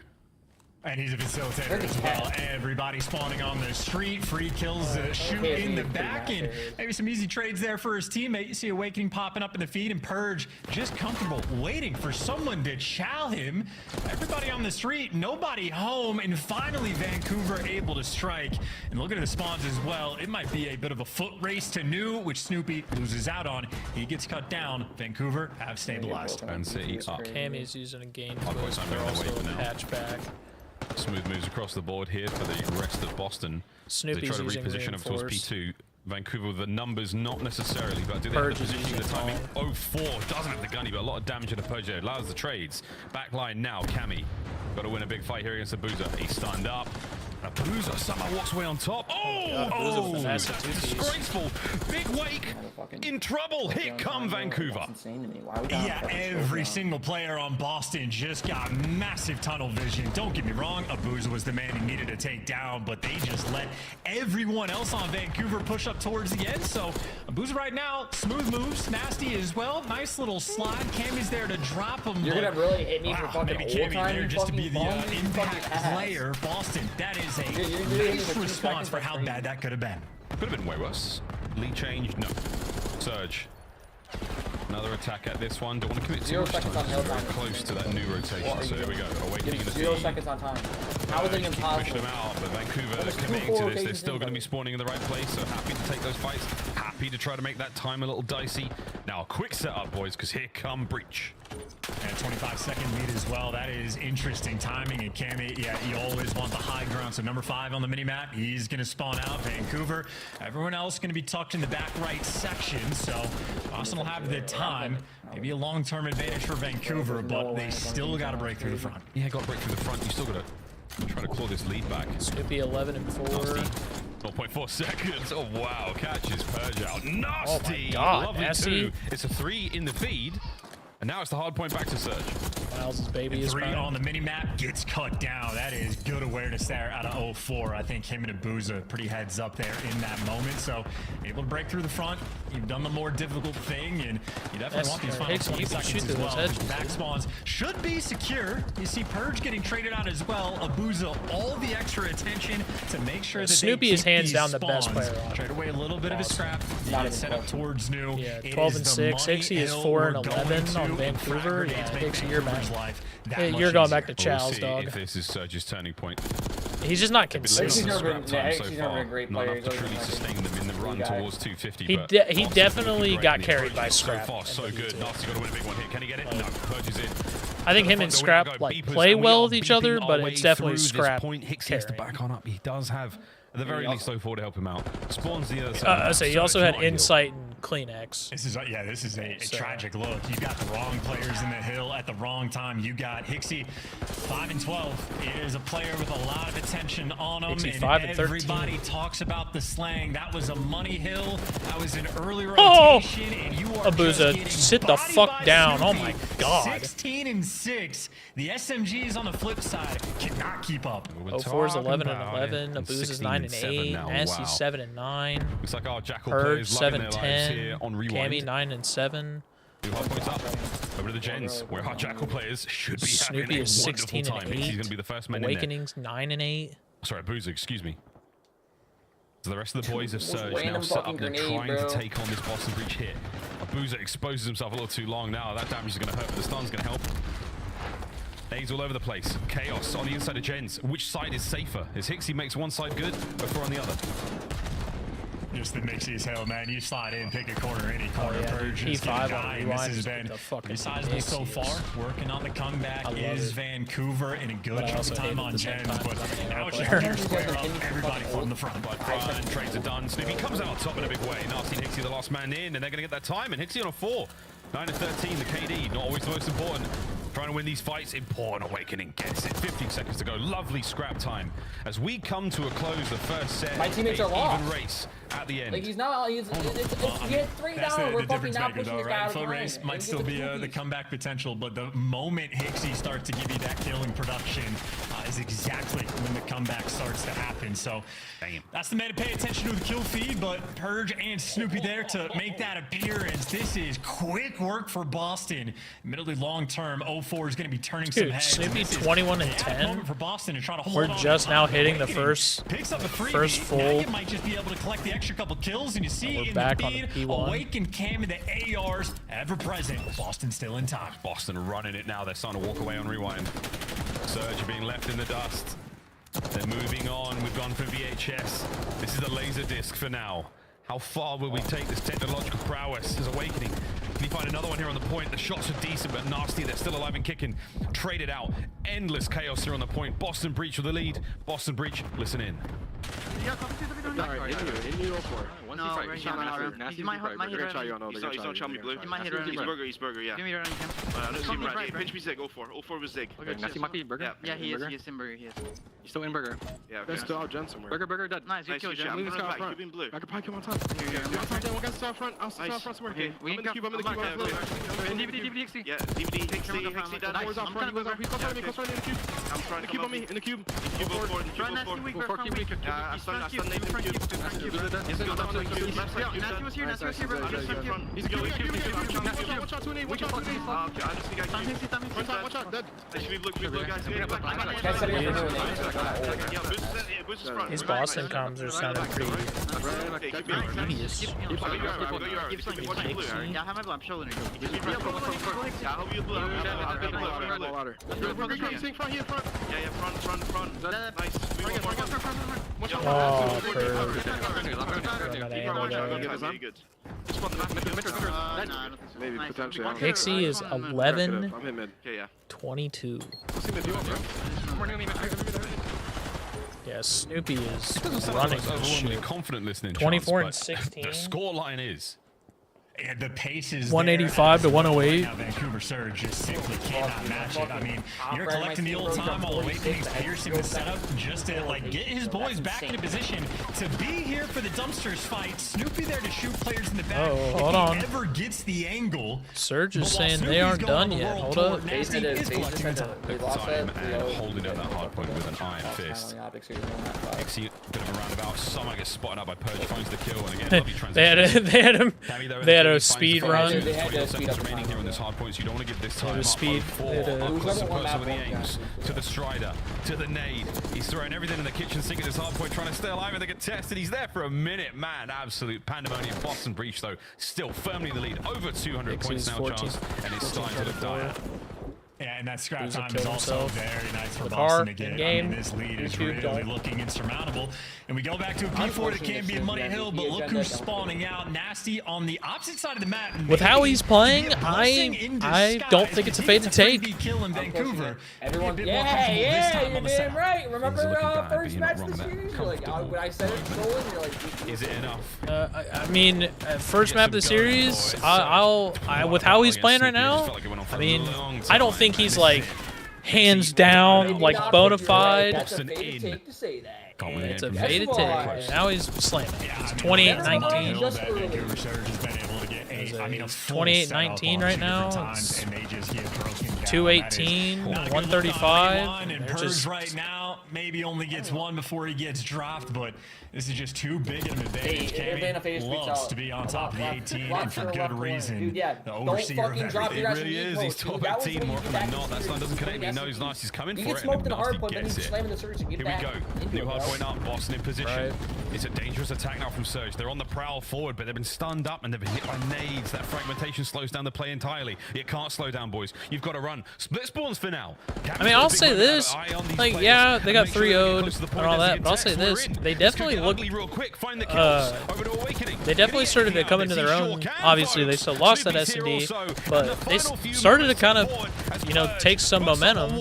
And he's a facilitator as well. Everybody spawning on the street. Free kills, shoot in the back, and maybe some easy trades there for his teammate. You see Awakening popping up in the feed, and Purge just comfortable waiting for someone to chow him. Everybody on the street, nobody home, and finally Vancouver able to strike. And look at the spawns as well. It might be a bit of a foot race to New, which Snoopy loses out on. He gets cut down. Vancouver have stabilized. And City up. Cammy's using a gain Otherwise, boost. I'm They're going also away for a now. patch back. Smooth moves across the board here for the rest of Boston. Snoopy's they try to using reposition up towards reinforce. P2. Vancouver with the numbers, not necessarily, but do they have the position, the timing? 04 doesn't have the gunny, but a lot of damage in the Purge. Allows the trades. Backline now, Cammy. Got to win a big fight here against Abuza. He's stunned up. Abuza somehow walks away on top. Oh, disgraceful. Big Wake in trouble. Here come Vancouver. Yeah, every single player on Boston just got massive tunnel vision. Don't get me wrong, Abuza was the man he needed to take down, but they just let everyone else on Vancouver push up towards the end. So Abuza right now, smooth moves, Nasty as well. Nice little slide. Cammy's there to drop him. You're gonna really hit me for fucking maybe old Cammy time, there you just to fucking be the bum, you impact fucking ass. player. Boston, that is is a nice response for how bad that could have been. Could have been way worse. Lead change, no. Surge. Another attack at this one. Don't want to commit too much time. We're very close to that new rotation. So here we go. Awakening in the 0 seconds on time. How is it impossible? Push them out, but Vancouver committing to this. They're still going to be spawning in the right place. So happy to take those fights. Happy to try to make that time a little dicey. Now a quick setup, boys, because here come Breach. And 25-second lead as well. That is interesting timing. And Cammy, yeah, you always want the high ground. So number 5 on the mini-map, he's going to spawn out. Vancouver. Everyone else going to be tucked in the back right section. So Boston will have the time. Maybe a long-term advantage for Vancouver, but they still got to break through the front. Yeah, got to break through the front. You still got to try to claw this lead back. Snoopy 11 and 4. 0.4 seconds. Oh, wow. Catches Purge out. Nasty. Oh, my God. Lovely Nasty. 2. It's a 3 in the feed. And now it's the hard point back to Surge. Miles' baby and is 3 fine. on the mini-map gets cut down. That is good awareness there out of 04. I think him and Abuza pretty heads up there in that moment. So able to break through the front. You've done the more difficult thing, and you definitely want these final 20 seconds as well. Back spawns should be secure. You see Purge getting traded out as well. Abuza, all the extra attention to make sure that Snoopy is hands down the best player on. Trade away a little bit of a scrap. Get set up towards new. Yeah, 12 and 6. Hixie is 4 and 11 on Vancouver. Yeah, Hixie, you're back. Hey, you're going back to Chow's, dog. If this is Surge's turning point. He's just not consistent. He's never been a great player. Not enough to truly sustain them in the run towards 250. He definitely got carried by Scrap. So far, so good. Nasty's got to win a big one here. Can he get it? No. Purge is in. I think him and Scrap like play well with each other, but it's definitely Scrap. Hixie has to back on up. He does have, at the very least, 04 to help him out. Spawns the other side. I say he also had Insight and Kleenex. This is a tragic look. You got the wrong players in the hill at the wrong time. You got Hixie 5 and 12. It is a player with a lot of attention on him, Hixie and 5 and 13. everybody talks about the slang. That was a money hill. That was an early rotation, and you are Abuza, sit the fuck down. Oh my God. 16 and 6. The SMGs on the flip side cannot keep up. 04's 11 and 11. Abuza's 9 and 8. Nasty's 7 and 9. Looks like our Jackal Purge players 7 loving their 10. lives here on Rewind. Cammy 9 and 7. 2 hard points up. Over to the gens, where our Jackal players should be Snoopy having a is wonderful 16 time. and 8. He's going to be the first man Awakening's in there. 9 and 8. Sorry, Abuza, excuse me. So the rest of the boys have surged, now set up, they're trying to take on this Boston Breach hit. Abuza exposes himself a little too long now. That damage is going to hurt, but the stun's going to help. Nades all over the place. Chaos on the inside of gens. Which side is safer? As Hixie makes one side good, or 4 on the other? Just the Mixies hell, man. You slide in, pick a corner, any corner. Purge is P5 getting on dying. Rewind. This has been pretty sizable so far. Working on the comeback is Vancouver in a good chunk of time on gens, but now it's just to square up everybody from the front. But front, trades are done. Snoopy comes out top in a big way. Nasty and Hixie the last man in, and they're going to get that time. And Hixie on a 4. 9 and 13, the KD, not always the most important. Trying to win these fights, important. Awakening gets it. 15 seconds to go. Lovely scrap time. As we come to a close, the first set. My teammates are lost. Even race at the end. Like he's not. He had 3 down. We're fucking not pushing this guy out of Full race might still be the comeback potential, but the moment Hixie starts to give you that killing production is exactly when the comeback starts to happen. So that's the man to pay attention to the kill feed, but Purge and Snoopy there to make that appearance. This is quick work for Boston. Admittedly long term, 04 is going to be turning some heads. Snoopy 21 and 10. For Boston to try to hold We're just now hitting the first full. Now you might just be able to collect the extra couple kills, and you see in back the on the feed, P1. Awaken Cam and the ARs ever present. Boston still in time. Boston running it now. They're starting to walk away on Rewind. Surge being left in the dust. They're moving on. We've gone for VHS. This is the laser disc for now. How far will we take this technological prowess as Awakening? Can you find another one here on the point? The shots are decent, but Nasty. They're still alive and kicking. Traded out. Endless chaos here on the point. Boston Breach with the lead. Boston Breach, listen in. Alright, in you, 04. No, right here, Nasty, my hit right. He's on Chummy Blue. He's burger, yeah. Give me your running cam. I don't see him right. Pinch me Zig, 04. 04 was Zig. Nasty might be burger? Yeah, he is in burger, he is. He's still in burger. Yeah, there's still out Jen somewhere. Burger, dead. Nice, you killed Jen. I'm gonna back, keep him blue. I could probably kill him on top. Here, one guy's still out front. I'll still out front somewhere. Okay, I'm in the cube, I'm in the cube. DVD, XC. Yeah, DVD, XC, done. He's close to me, in the cube. I'm trying to come on me, in the cube. Try Nasty weak, weak. He's front cube. Nasty was here, bro. He's going. Watch out, 2-8. Watch out, 2-8. I just think I can. Watch out, dead. They should be blue guys. These Boston comms are sounding pretty tedious. Yeah, have my blue. I'm showing you. Front. Nice. Hixie is 11-22. Yeah, Snoopy is running this shit. Confident listening. 24-16. The score line is. And the pace is 185 to 108. Now Vancouver Surge just simply cannot match it. I mean, you're collecting the old time while waiting he's piercing the setup just to like get his boys back into position to be here for the dumpsters fight. Snoopy there to shoot players in the back. Oh, hold on. If he ever gets the angle. Surge is saying they aren't done yet. Hold up. Nasty is collecting the time. And holding down that hard point with an iron fist. Hixie, bit of a roundabout. Somehow gets spotted out by Purge, finds the kill, and again, lovely transition. they had a speed run. They had to speed up remaining here on this hard point, so you don't want to give this time up. Speed. Up close and personal with the aims. To the Strider, to the nade. He's throwing everything in the kitchen sink at this hard point, trying to stay alive with the contested. He's there for a minute, man. Absolute pandemonium. Boston Breach, though, still firmly in the lead. Over 200 points now, Charles, and it's starting to look dire. Yeah, and that scrap time is also very nice for Boston to get. I mean, this lead is really looking insurmountable. And we go back to a P4 that can't be in Muddy Hill, but look who's spawning out. Nasty on the opposite side of the map. With how he's playing, I don't think it's a fade to take. Killing Vancouver. Everyone, yeah, you're damn right. Remember first match this series? You're like, when I said it's stolen, you're like, is it enough? I mean, first map of the series, with how he's playing right now, I mean, I don't think he's like hands down, like bona fide. That's a fade take to say that. It's a fade to take. Now he's slamming. He's 28-19. It's 28-19 right now. It's 218, 135. And Purge right now maybe only gets one before he gets dropped, but this is just too big of an advantage. Cammy loves to be on top of the 18, and for good reason. The overseer of everything. It really is. He's top 18 more often than not. That stun doesn't connect. He knows Nasty's coming for it, and Nasty gets it. Here we go. New hard point up. Boston in position. It's a dangerous attack now from Surge. They're on the prowl forward, but they've been stunned up and they've been hit by nades. That fragmentation slows down the play entirely. It can't slow down, boys. You've got to run. Split spawns for now. I mean, I'll say this. Like, yeah, they got 3-0'd and all that, but I'll say this. They definitely look. They definitely started to come into their own. Obviously, they still lost that S&D, but they started to kind of, you know, take some momentum.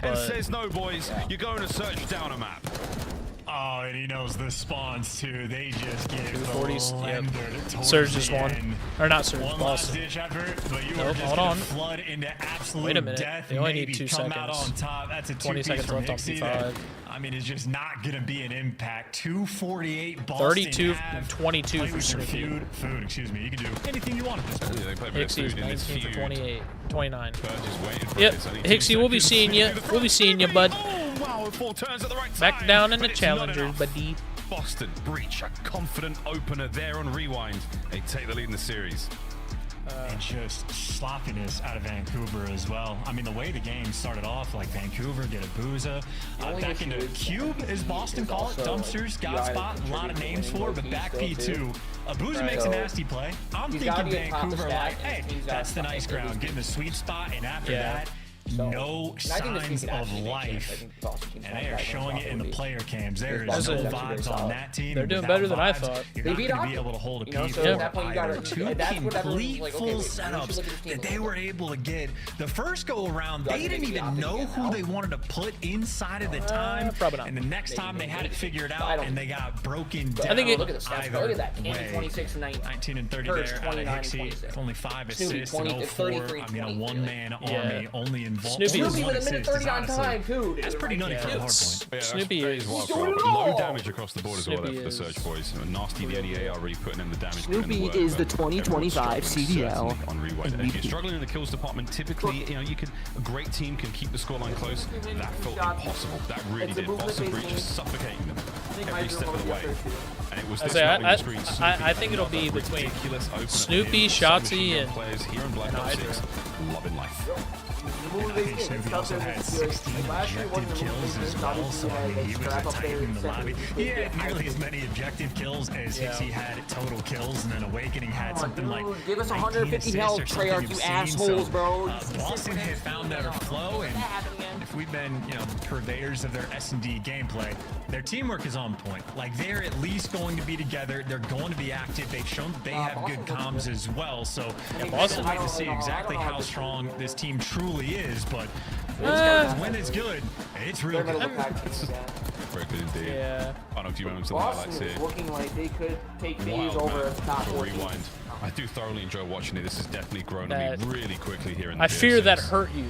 And says no, boys. You're going to Surge down a map. Oh, and he knows the spawns too. They just get 240s. Yep. Surge just won. Or not Surge, Boston. Nope, hold on. Flood into absolute wait a minute. Death, they only need 2 seconds. On top. That's a 20 seconds left on P5. I mean, it's just not going to be an impact. 248 Boston. 32-22 for Snoopy. Food, excuse me. You can do anything you want at this point. Hixie's 19 for 29. Yep, Hixie, we'll be seeing you. We'll be seeing you, bud. Wow, 4 turns at the right Back time, down in the challengers, buddy. Boston Breach, a confident opener there on Rewind. They take the lead in the series. And just sloppiness out of Vancouver as well. I mean, the way the game started off, like Vancouver get a booza. Back into Cube, as Boston call it. Dumpsters, got spot, a lot of names for it, but back P2. A booza makes a nasty play. I'm thinking Vancouver like, hey, that's the nice ground. Getting the sweet spot, and after that, no signs of life, and they are showing it in the player cams. There is no vibes on that team. They're doing better than I thought. You're not going to be able to hold a piece. Two complete full setups that they were able to get. The first go around, they didn't even know who they wanted to put inside of the time, and the next time they had it figured out, and they got broken down. I think it, look at the stats. Look at that. 26 and 19 and 30 there out of Hixie. Only 5 assists and 0-4. I mean, a one-man army only in Snoopy with a minute 30 on time, too. That's pretty nutty for a hard point. Yeah, Snoopy is low damage across the board as well there for the Surge boys. Nasty, the NEA are really putting in the damage. Snoopy is the 2025 CDL. On Rewind. If you're struggling in the kills department, typically, you know, a great team can keep the scoreline close. That felt impossible. That really did. Boston Breach just suffocating them every step of the way. And it was this I think it'll be between Snoopy, Shotzi, and players here in Black Ops 6 loving life. Snoopy also had 16 objective kills as well, so I mean, he was a titan in the lobby. He had nearly as many objective kills as Hixie had total kills, and then Awakening had something like give us 150 health, Treyarch, you assholes, bro. Boston had found their flow, and if we've been, you know, purveyors of their S&D gameplay, their teamwork is on point. Like, they're at least going to be together. They're going to be active. They've shown that they have good comms as well. So Boston wait to see exactly how strong this team truly is. But when it's good, it's real good. Very good indeed. Yeah. Final few moments of the highlights here. Looking like they could take these over a top 14. Rewind. I do thoroughly enjoy watching it. This has definitely grown on me really quickly here in the I fear that hurt you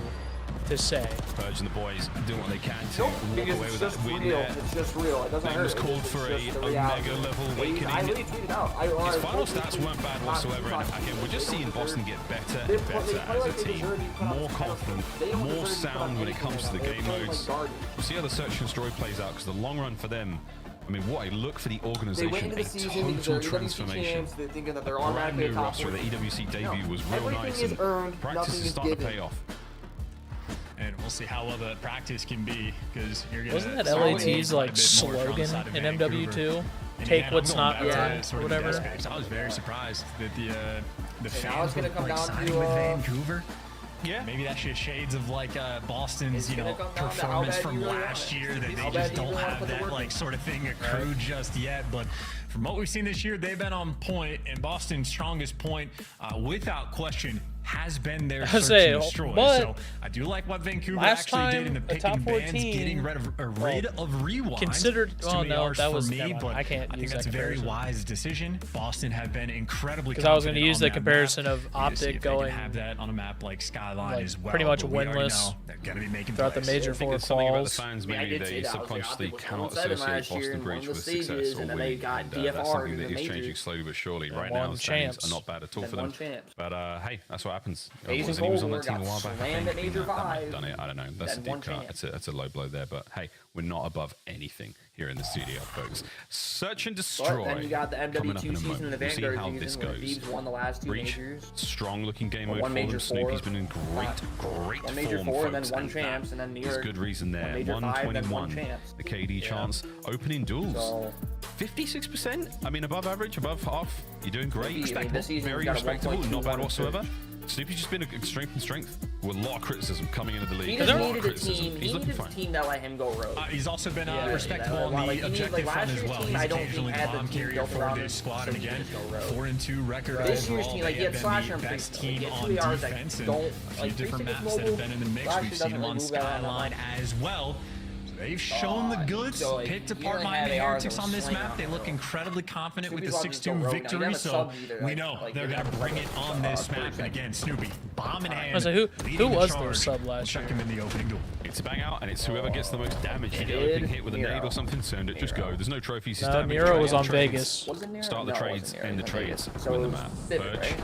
to say. Purge and the boys doing what they can to walk away with that win there. It's just real. It doesn't hurt. It was called for a Omega level Awakening. I really tweeted out. His final stats weren't bad whatsoever. And again, we're just seeing Boston get better and better as a team. More confident, more sound when it comes to the game modes. We'll see how the search and destroy plays out, because the long run for them, I mean, what a look for the organization, a total transformation. Brand new roster. The EWC debut was real nice, and practice is starting to pay off. And we'll see how well the practice can be, because you're gonna. Wasn't that LAT's like slogan in MW2? Take what's not yours, or whatever. I was very surprised that the fans were like siding with Vancouver. Yeah, maybe that's just shades of like Boston's, you know, performance from last year, that they just don't have that like sort of thing accrued just yet. But from what we've seen this year, they've been on point, and Boston's strongest point, without question, has been their search and destroy. So I do like what Vancouver actually did in the pick and bans, getting rid of rewind. Considered, well, no, that was me, but I can't. I think that's a very wise decision. Boston have been incredibly. Because I was going to use the comparison of Optic going. Have that on a map like Skyline as well. Pretty much winless. They're going to be making throughout the major four falls. The fans, maybe they subconsciously cannot associate Boston Breach with success or winning. That's something that is changing slowly but surely. Right now, the standings are not bad at all for them. But hey, that's what happens. He was on that team a while back. I think that might have done it. I don't know. That's a deep cut. It's a low blow there. But hey, we're not above anything here in the studio, folks. Search and destroy. Then you got the MW2 season in the Vanguard season this goes. Thieves won the last two Breach, majors. strong looking game mode for them. Snoopy's been in great one major form, four, folks. And then one champs, and then New There's York. good reason there. 121. The KD chance. Opening duels. 56%. I mean, above average, above half. You're doing great. Respectable. Very respectable. Not bad whatsoever. Snoopy's just been a strength and strength with a lot of criticism coming into the league. He just needed a team. He needed a team that let him go rogue. He's also been respectable on the objective front as well. He's occasionally the bomb carrier for this squad, and again, 4-2 record overall. They have been the best team on defense, and a few different maps that have been in the mix. We've seen them on Skyline as well. They've shown the goods, picked apart Miami Heretics on this map. They look incredibly confident with the 6-2 victory, so we know they're going to bring it on this map. And again, Snoopy, bomb in hand. Who was their sub last year? Check him in the opening duel. It's a bang out, and it's whoever gets the most damage. You get an opening hit with a nade or something, send it, just go. There's no trophies. Nero was on Vegas. Start the trades, end the trades, win the map. Purge.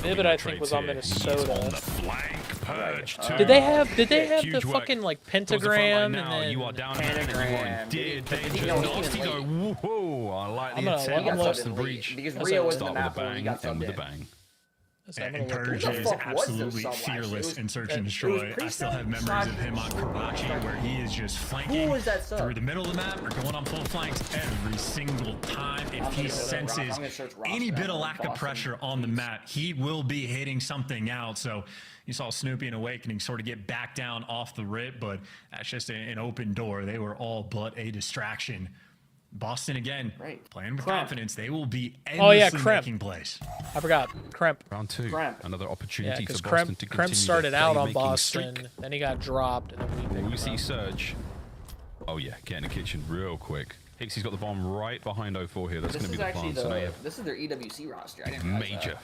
Vivid, I think, was on Minnesota. On the flank, Purge. Did they have the fucking like pentagram and then you are down pentagram? Danger, nasty go. Whoa! I like the attack. Boston Breach. Start with a bang, end with a bang. And Purge is absolutely fearless in search and destroy. I still have memories of him on Karachi where he is just flanking through the middle of the map or going on full flanks every single time. If he senses any bit of lack of pressure on the map, he will be hitting something out. So you saw Snoopy and Awakening sort of get back down off the rip, but that's just an open door. They were all but a distraction. Boston again, playing with confidence. They will be endlessly making plays. I forgot. Kremp. Round 2. Another opportunity for Kremp, Boston to continue Kremp started out on Boston, streak. Then he got dropped. And then we see Surge. Oh yeah, get in the kitchen real quick. Hixie's got the bomb right behind 04 here. That's going to be the plan. So now you have this is their EWC roster. I didn't major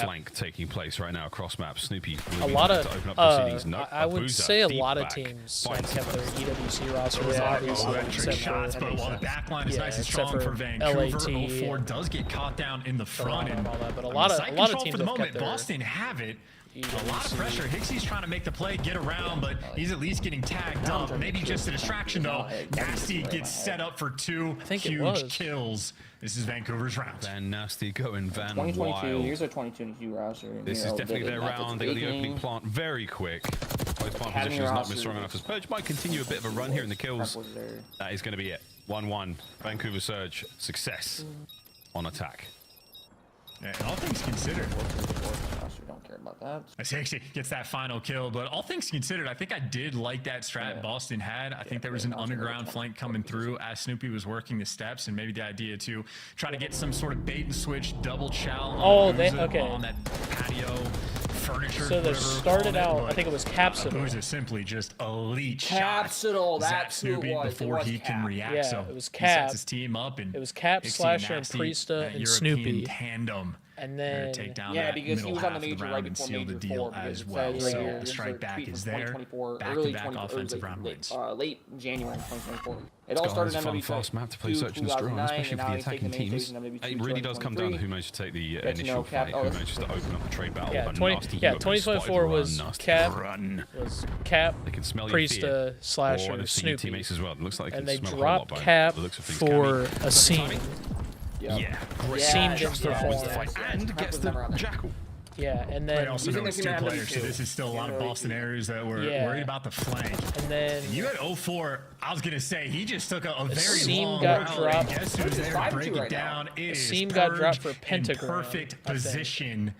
flank taking place right now across map. Snoopy a lot of I would say a lot of teams have their EWC rosters obviously except shots, but while the back line is nice and strong for Vancouver, 04 does get caught down in the front and all that, but a lot of teams for the moment. Boston have it. A lot of pressure. Hixie's trying to make the play, get around, but he's at least getting tagged up. Maybe just a distraction, though. Nasty gets set up for 2 huge kills. This is Vancouver's round. Van Nasty going Van 2022. Wild. Here's a 22 roster. This is definitely their round. They got the opening plant very quick. Both plant positions not been strong enough as Purge might continue a bit of a run here in the kills. That is going to be it. 1-1. Vancouver Surge. Success on attack. Yeah, and all things considered, don't care about that. Actually gets that final kill, but all things considered, I think I did like that strat Boston had. I think there was an underground flank coming through as Snoopy was working the steps, and maybe the idea to try to get some sort of bait and switch double chow on that patio furniture. So they started out, I think it was Capsule. Booza simply just elite Capsule, that's Snoopy before he can react. Yeah, so it was he Cap. sets his team up, and it was Cap, Slasher, and Priesta, and Snoopy. Tandem. And then take down because he was on the major right before major the deal as well. So the strike back is there. Back-to-back offensive round wins. Late January 2024. It all started in MW2. Fast map to play Search and Destroy, especially for the attacking teams. It really does come down to who managed to take the initial fight, who managed to open up the trade battle. Yeah, 2024 was Cap, they can smell Priesta, Slasher, and Snoopy. Teammates as well. It looks like and they dropped Cap for a scene. Yeah, great. Scene just performs the fight and gets the Jackal. Yeah, and then also know it's two players, so this is still a lot of Boston areas that were worried about the flank. And then you had 04. I was gonna say he just took a very long got dropped. Guess who's there to break it down? It is Seam got dropped for Pentagram. Perfect position.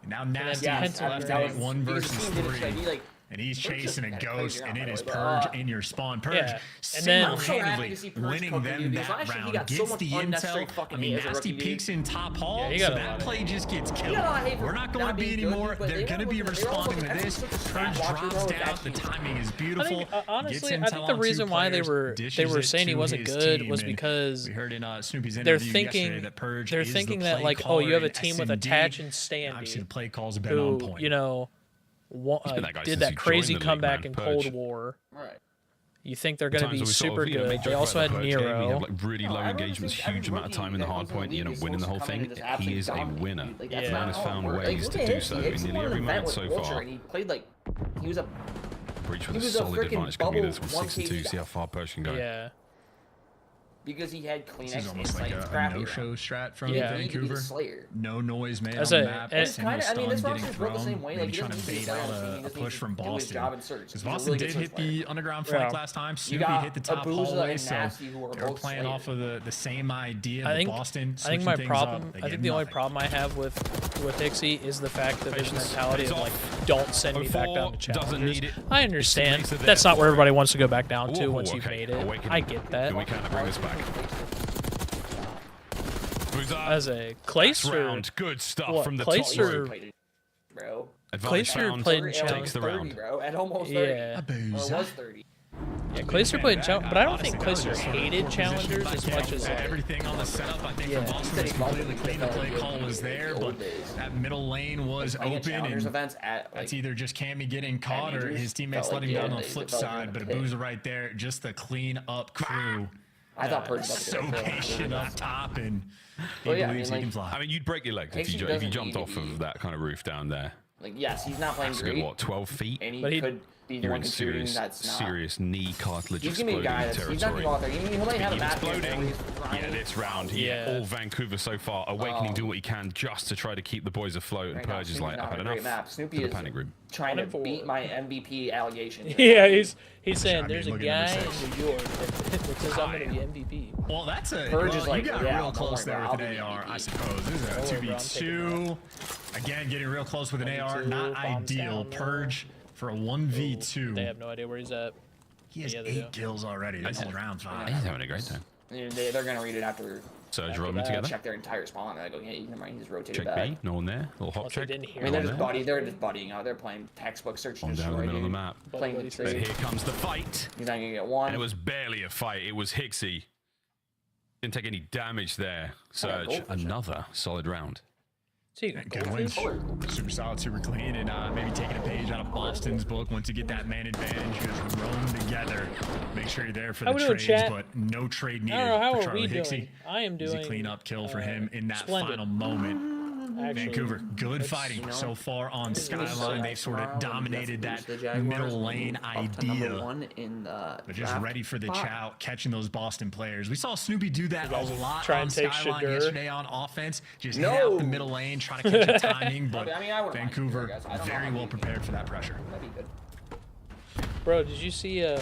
Now Nasty left out 1 versus 3. And he's chasing a ghost, and it is Purge in your spawn. Purge single-handedly winning them that round. Gets the intel. I mean, Nasty peeks in top hall, so that play just gets killed. We're not going to be anymore. They're going to be responding to this. Purge drops down. The timing is beautiful. Honestly, I think the reason why they were saying he wasn't good was because we heard in Snoopy's they're thinking that like, oh, you have a team with Attach and Standy. Obviously, the play calls have been on point. You know, did that crazy comeback in Cold War. Right. You think they're going to be super good. They also had Nero. We have like really low engagements, huge amount of time in the hard point, winning the whole thing. He is a winner. Man has found ways to do so in nearly every match so far. He played like he was a Breach with a solid advantage coming in from 6-2. See how far Purge can go. Yeah. Because he had clean This is almost like a no-show strat from Vancouver. No noise made on the map. It's kind of, I mean, this roster's built the same way. Maybe trying to bait out a push from Boston. Because Boston did hit the underground flank last time. Snoopy hit the top hallway, so they were playing off of the same idea. Boston I think my problem, I think the only problem I have with Dixie is the fact that there's a mentality of like, don't send me back down to challengers. I understand. That's not where everybody wants to go back down to once you've made it. I get that. We kind of bring this back. As a Clayster round, good stuff from the Clayster, top bro. Clayster played in takes the round. Bro, at almost 30. Yeah. Or was 30. Yeah, Clayster played in challengers, but I don't think Clayster hated challengers as much as like, everything on the setup. I think from Boston was completely clean. The play call was there, but that middle lane was open, and that's either just Cammy getting caught or his teammates letting down on the flip side. But Abuza right there, just the clean up crew. I thought Purge was so patient up top, and he believes he can fly. I mean, you'd break your legs if you jumped off of that kind of roof down there. Like, yes, he's not playing great. What, 12 feet? And he could be the one considering that's not. Serious knee cartilage he's gonna be a guy that's, he's not gonna go out there. He might have a bad exploding. Yeah, this round, all Vancouver so far, Awakening doing what he can just to try to keep the boys afloat, and Purge is like, I've had enough. Snoopy is panic room. Trying to beat my MVP allegation. Yeah, he's saying there's a guy in New York that says I'm gonna be MVP. Well, that's a Purge is like, you got real close there with an AR, I suppose. This is a 2v2. Again, getting real close with an AR, not ideal. Purge for a 1v2. They have no idea where he's at. He has 8 kills already. This is round 5. He's having a great time. They're gonna read it after. Surge rolling together. Check their entire spawn. I go, yeah, never mind. He just rotated check back. B, no one there. Little hop check. I mean, they're just buddying out. They're playing textbook search and destroy. Down the middle of the map. Playing the but here comes the fight. He's not gonna get one. And it was barely a fight. It was Hixie. Didn't take any damage there. Surge, another solid round. Good wins. Super solid, super clean, and maybe taking a page out of Boston's book. Once you get that man advantage, just roam together. Make sure you're there for the trades, but no trade needed. How for are Charlie we Hixie. doing? I am doing. Easy clean up kill for him in that splendid. final moment. Actually, Vancouver, good fighting so far on Skyline. They've sort of dominated that middle lane idea. But just ready for the chow, catching those Boston players. We saw Snoopy do that a lot on Skyline yesterday on offense. Just hit out the middle lane, trying to catch the timing. But Vancouver very well prepared for that pressure. Bro, did you see Oh,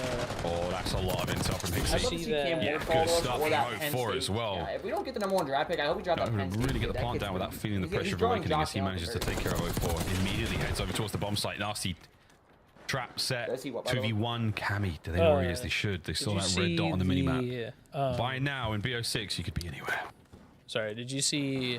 that's a lot of intel from Hixie. I'd love to see Cam Yeah, Ward good fall stuff or that from Penn 04 State. as well. Yeah, if we don't get the #1 draft pick, I hope we drop that Penn State. Really get the That plant kid's down without really- feeling the he's pressure of throwing awakening as he Josh manages to Allen take care of 04. Immediately heads over towards the bomb site. Nasty trap set. Does he what, 2v1 Cammy. Do they know where he is? They should. They saw that red dot on the minimap. By now in BO6 you could be anywhere. Sorry, did you see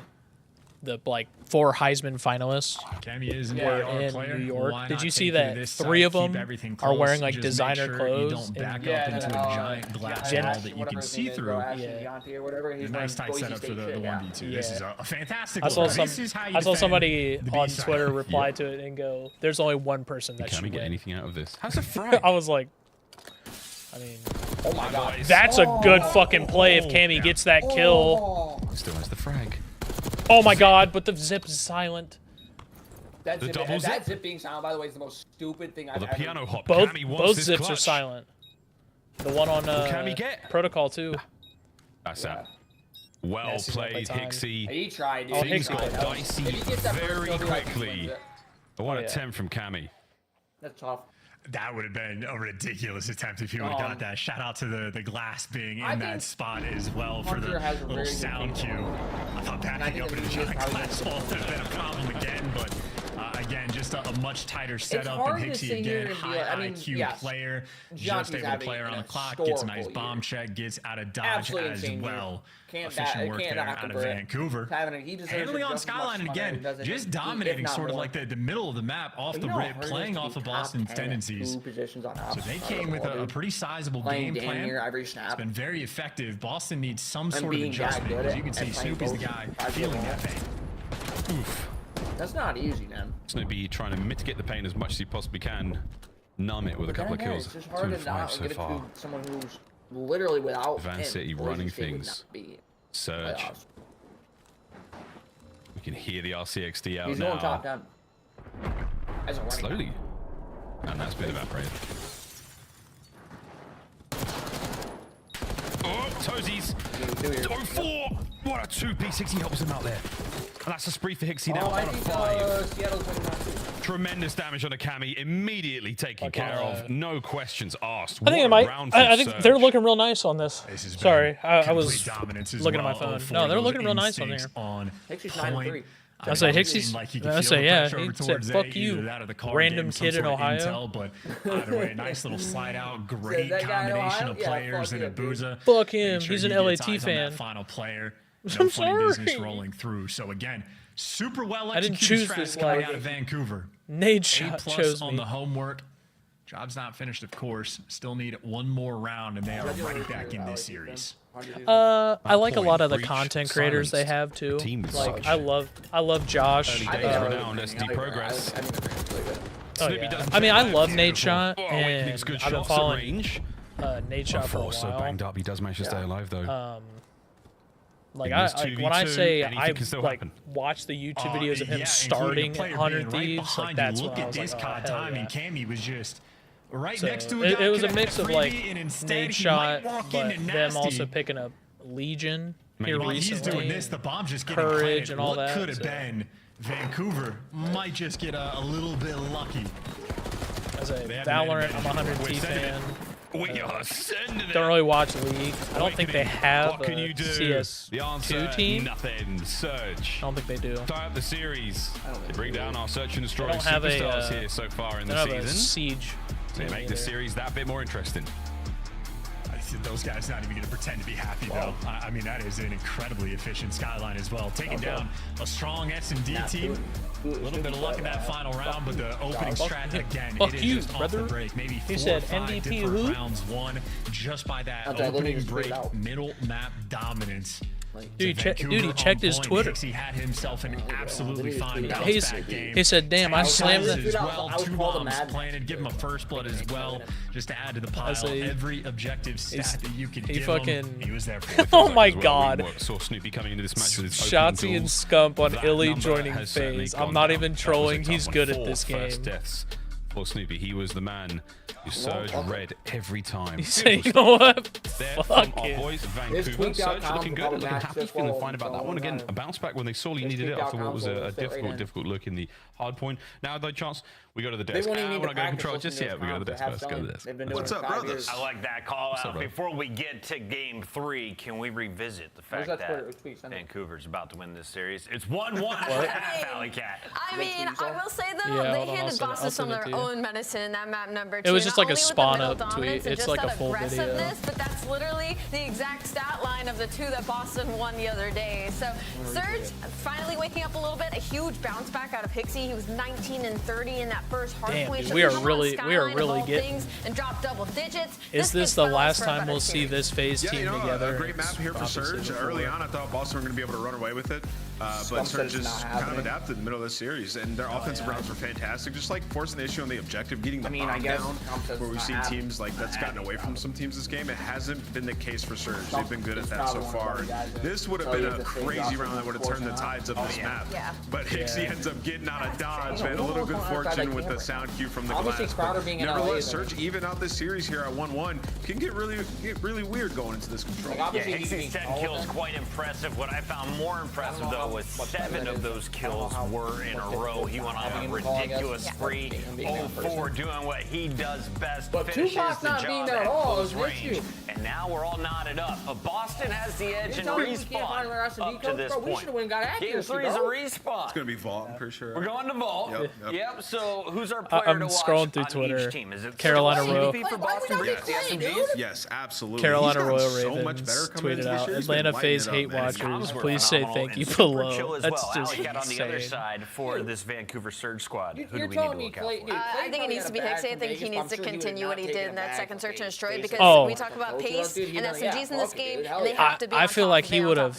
the like 4 Heisman finalists Cammy is an were AR in player. New York? Why Did not you see take it to that this 3 of side, keep them everything are close, wearing like just make designer sure clothes? You don't back and, up into a giant glass wall that you can see through. A nice tight setup for the 1v2. This is a fantastic. I saw I saw somebody on Twitter reply to it and go, "There's only one person that should Can we get win." anything out of this? How's a frag? I was like, I mean, oh my god, that's a good fucking play if Cammy gets that kill. Still has the frag. Oh my god, but the zip is silent. That The zip, double that zip? zip being silent, by the way, is the most stupid thing I've The ever. piano hop. Both Cammy wants both this zips are clutch. silent. The one on Cammy get? Protocol too. That's that. Well Yes, he's gonna play played, time. Hixie. He tried, dude. Oh, Things Hixie got did. dicey If he gets that first very kill, he like quickly. wins it. The one Oh, yeah. attempt from Cammy. That's tough. That would have been a ridiculous attempt if he would have got that. Shout out to the glass being in that spot as well for the Hunter has a little very good sound cue. I thought backing up in a giant glass wall would have been a problem again, but again, just a much tighter setup. hard And to Hixie sit here again, and be high like- I mean, IQ yes, player, Gianti's just able to having play around an the clock, gets a nice historical bomb year. check, gets out of dodge Absolutely as insane well. year. Can't Efficient work knock there him out of for it. Vancouver. He deserves Handling it on just as much Skyline and as Hunter again, does it, just if dominating not sort of more. like the middle of the map off But the you know how rip, hard it is playing to off be of top Boston's 10 tendencies. two positions on So they outside came of with the ball, a dude. pretty sizable Playing game damn plan. near every snap. It's been very effective. Boston needs some And sort of being that adjustment. good As at- you can see, at playing Snoopy's the both guy sides of the feeling ball. that pain. Oof. That's not easy, man. Snoopy trying to mitigate the pain as much as he possibly can. Numb it with a But couple then of again, kills. it's just 2 hard and to 5 not so give it far. to someone who's literally without Van him. City Boise running State would things. not be Surge. playoffs. We can hear the RCXD out He's now. going top 10. As a running Slowly. back. And that's been evaporated. Oh, toesies. 4. What a 2-piece. Hixie helps him out there. And that's a spree for Hixie now. I On a think 5. Seattle's winning that too. Tremendous damage on a Cammy. Immediately taken care of. No questions asked. I think it might. I think they're looking real nice on this. Sorry, I was looking at my phone. No, they're looking real nice on there. Hixie's 9-3. I say Hixie's. I say yeah. He said, "Fuck you, random kid in Ohio." But either way, nice little slide out. Great combination of players and Abuza. Fuck him. He's an LAT fan. Final player. I'm funny business sorry. rolling through. So again, super well I didn't executed choose this strats coming life. out of Vancouver. Nade A+ shot chose on me. the homework. Job's not finished, of course. Still need one more round, and they are right back in this series. I like a lot of the content creators they have too. Like I love Josh. Early days renowned SD progress. Oh, yeah. I mean, I love Nade Shot, and Makes good I've been shots at following range. Nade Shot for a while. So banged up, he does manage to stay alive though. Like In this when I 2v2, say anything I can still like happen. watch the YouTube videos of him Yeah, starting including at a player 100 being Thieves, right like behind that's you. when Look I at was like, this oh, COD hell timing. yeah. Cammy was just right So next to a it guy was a could mix have of freebie, like and instead Nade he Shot, might walk but into them also nasty. picking up Legion here While recently. he's doing this, the bomb's just getting Courage planted. and all what that. could have so. been Vancouver might just get a little bit lucky. As a They haven't Valorant, had I'm a 100 We're T sending fan. We are sending it. Don't really watch League. I don't think they have What can a you do? CS2 The answer, team. nothing. Surge. I don't think they do. Tie up the series. They bring down our search and destroy don't have a, superstars here so far in They the don't have a season. Siege. They team make the either. series that bit more interesting. I see those guys not even going to pretend to be happy, though. I mean, that is an incredibly efficient Skyline as well. Taking down a strong S&D team. A little bit of luck in that final round, but the opening strat, again, Fuck it is you, just brother. off the break. Maybe He 4 said or 5 MVP different who? rounds won just by that Okay, let me opening just read break, it out. middle map dominance. Dude, Vancouver he on checked his point. Twitter. He had himself an absolutely fine He's- bounce-back game. he said, "Damn, I slammed As that." well. I was 2 called a bombs mad- planted. Give him a first blood as well, just to add to the pile. Every objective stat that you could he give fucking- him, he was there for. Oh my As well, god. we saw Snoopy coming into this match with his Shotzi and Scump on That Illy number joining has certainly phase. gone I'm not down. even That was a trolling. tough He's one. good at 4 this first game. deaths for Snoopy. He was the man who surged red every time. He said, "You know what? There Fuck from our it." boys, Vancouver. Surge looking good, looking happy, feeling fine about that one. Again, a bounce back when they sorely needed it after what was a difficult look in the hard point. Now, though, Chance, We go to the desk. We're not going to control just yet. We go to the desk. Let's go to the desk. What's up, brothers? I like that call out. Before we get to game 3, can we revisit the fact that Vancouver's about to win this series? It's 1-1 Valley Cat. I mean, I will say though, they handed Boston some of their own medicine in that map number 2. It was just like a spawn up tweet. It's like a full video. But that's literally the exact stat line of the 2 that Boston won the other day. So Surge finally waking up a little bit. A huge bounce back out of Pixie. He was 19 and 30 in that first hardpoint. We are really getting. And dropped double digits. Is this the last time we'll see this phase team together? A great map here for Surge. Early on, I thought Boston were going to be able to run away with it, but Surge just kind of adapted in the middle of this series, and their offensive rounds were fantastic. Just like forcing the issue on the objective, getting the bomb down, where we've seen teams like that's gotten away from some teams this game. It hasn't been the case for Surge. They've been good at that so far. This would have been a crazy round that would have turned the tides of this map. But Hixie ends up getting out of dodge, man. A little good fortune with the sound cue from the glass. Nevertheless, Surge even out this series here at 1-1 can get really weird going into this control. Yeah, Hixie's 10 kills quite impressive. What I found more impressive though was 7 of those kills were in a row. He went on a ridiculous spree. 0-4 doing what he does best, finishes the job at close range. And now we're all knotted up. Boston has the edge in respawn up to this point. Game 3 is a respawn. It's going to be Vault, I'm pretty sure. We're going to Vault. Yep. So who's our player to watch scrolling through Twitter. Team? Is it Carolina Royal. for Boston? Yes, absolutely. Carolina Royal so Ravens much better tweeted out. Atlanta FaZe hate watchers. Please say thank you below. That's just insane. On the other side for this Vancouver Surge squad. Who do we need to look out for? I think it needs to be Hixie. I think he needs to continue what he did in that second search and destroy because we talk about pace and SMGs in this game, and they have to be. I feel like he would have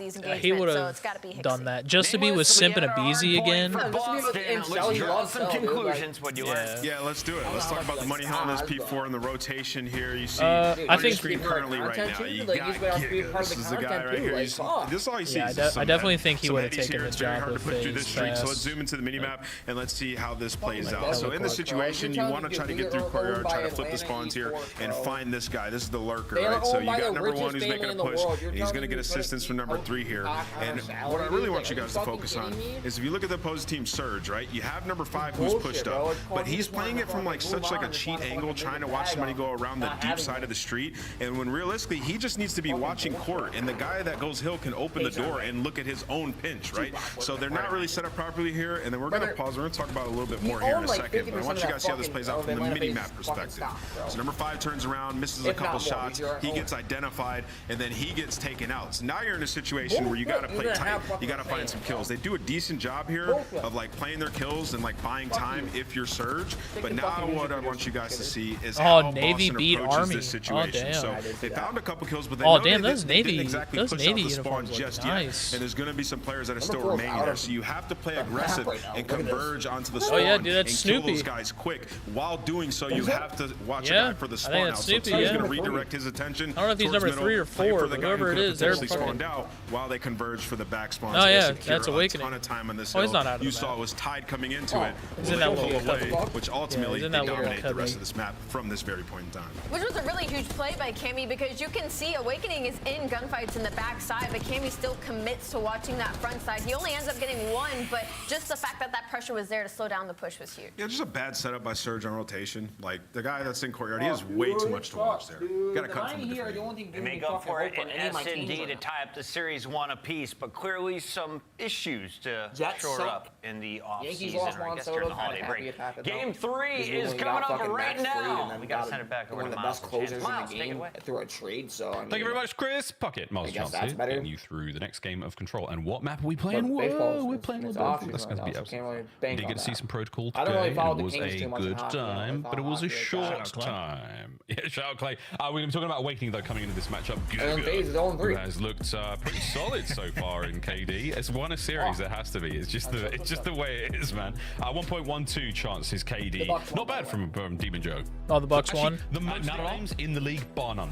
done that just to be with Simp and Abizi again. Let's draw some conclusions. What you learned? Yeah, let's do it. Let's talk about the money on this P4 and the rotation here. You see, I think screen currently right now. You got Giga. This is the guy right here. This is all he sees. I definitely think he would have taken the job with FaZe. So let's zoom into the minimap and let's see how this plays out. So in this situation, you want to try to get through courtyard, try to flip the spawns here, and find this guy. This is the lurker, right? So you got number 1 who's making a push, and he's going to get assistance from number 3 here. And what I really want you guys to focus on is if you look at the opposing team Surge, right? You have number 5 who's pushed up, but he's playing it from like such like a cheat angle, trying to watch somebody go around the deep side of the street. And when realistically, he just needs to be watching court, and the guy that goes hill can open the door and look at his own pinch, right? So they're not really set up properly here, and then we're going to pause. We're going to talk about it a little bit more here in a second, but I want you guys to see how this plays out from the mini-map perspective. So number 5 turns around, misses a couple shots, he gets identified, and then he gets taken out. So now you're in a situation where you got to play tight, you got to find some kills. They do a decent job here of like playing their kills and like buying time if you're Surge, but now what I want you guys to see is how Navy Boston beat approaches Army. this situation. So they found a couple kills, but they those Navy didn't exactly push out the spawn uniforms just nice. yet, and there's going to be some players that are still remaining there. So you have to play aggressive and converge onto the spawn and kill those guys quick. While doing so, you have to watch a guy for the spawn out. So he's going to redirect his attention. I don't know if he's number 3 or 4, but whoever it is, they're spawned out while they converge for the back spawn. Oh yeah, that's Awakening. A ton of time on this he's not out of you saw it was tied coming into it. He's in that little play, which ultimately they dominate the rest of this map from this very point in time. Which was a really huge play by Cammy because you can see Awakening is in gunfights in the back side, but Cammy still commits to watching that front side. He only ends up getting 1, but just the fact that that pressure was there to slow down the push was huge. Yeah, just a bad setup by Surge on rotation. Like the guy that's in courtyard, he has way too much to watch there. Got to cut from the different. They make up for it in S&D to tie up the series 1 apiece, but clearly some issues to shore up in the off-season, or I guess during the holiday break. Game 3 is coming up right now. We got to send it back over to Miles. Miles, take it away. Through a trade, so I mean, thank you very much, Chris. Pocket Miles Chelsea getting you through the next game of Control. And what map are we playing? Whoa, we're playing with both. That's going to be absolutely. Did get to see some Protocol today. It was a good time, but it was a short time. Yeah, shout out Clay. We're going to be talking about Awakening though coming into this matchup. Who has looked pretty solid so far in KD. It's won a series. It has to be. It's just the way it is, man. 1.12 chances KD. Not bad from Demon Joe. Oh, the Bucks won. The most times in the league, bar none.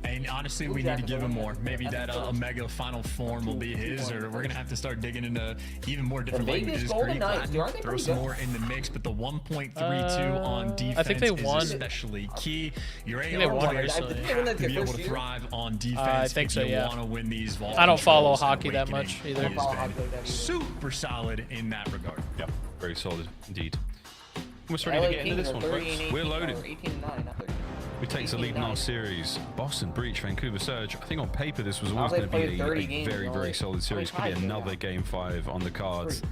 And honestly, we need to give him more. Maybe that Omega final form will be his, or we're going to have to start digging into even more different languages. Greek, Latin, throw some more in the mix, but the 1.32 on defense I think they won. is especially key. Your AR players have to be able to thrive on defense I think so, if you yeah. want to win these vault I don't follow controls. hockey that much either. He has been super solid in that regard. Yeah, very solid indeed. Almost ready to get into this one, folks. We're loaded. Who takes the lead in our series? Boston, Breach, Vancouver, Surge. I think on paper this was always going to be a very, very solid series. Could be another Game 5 on the cards.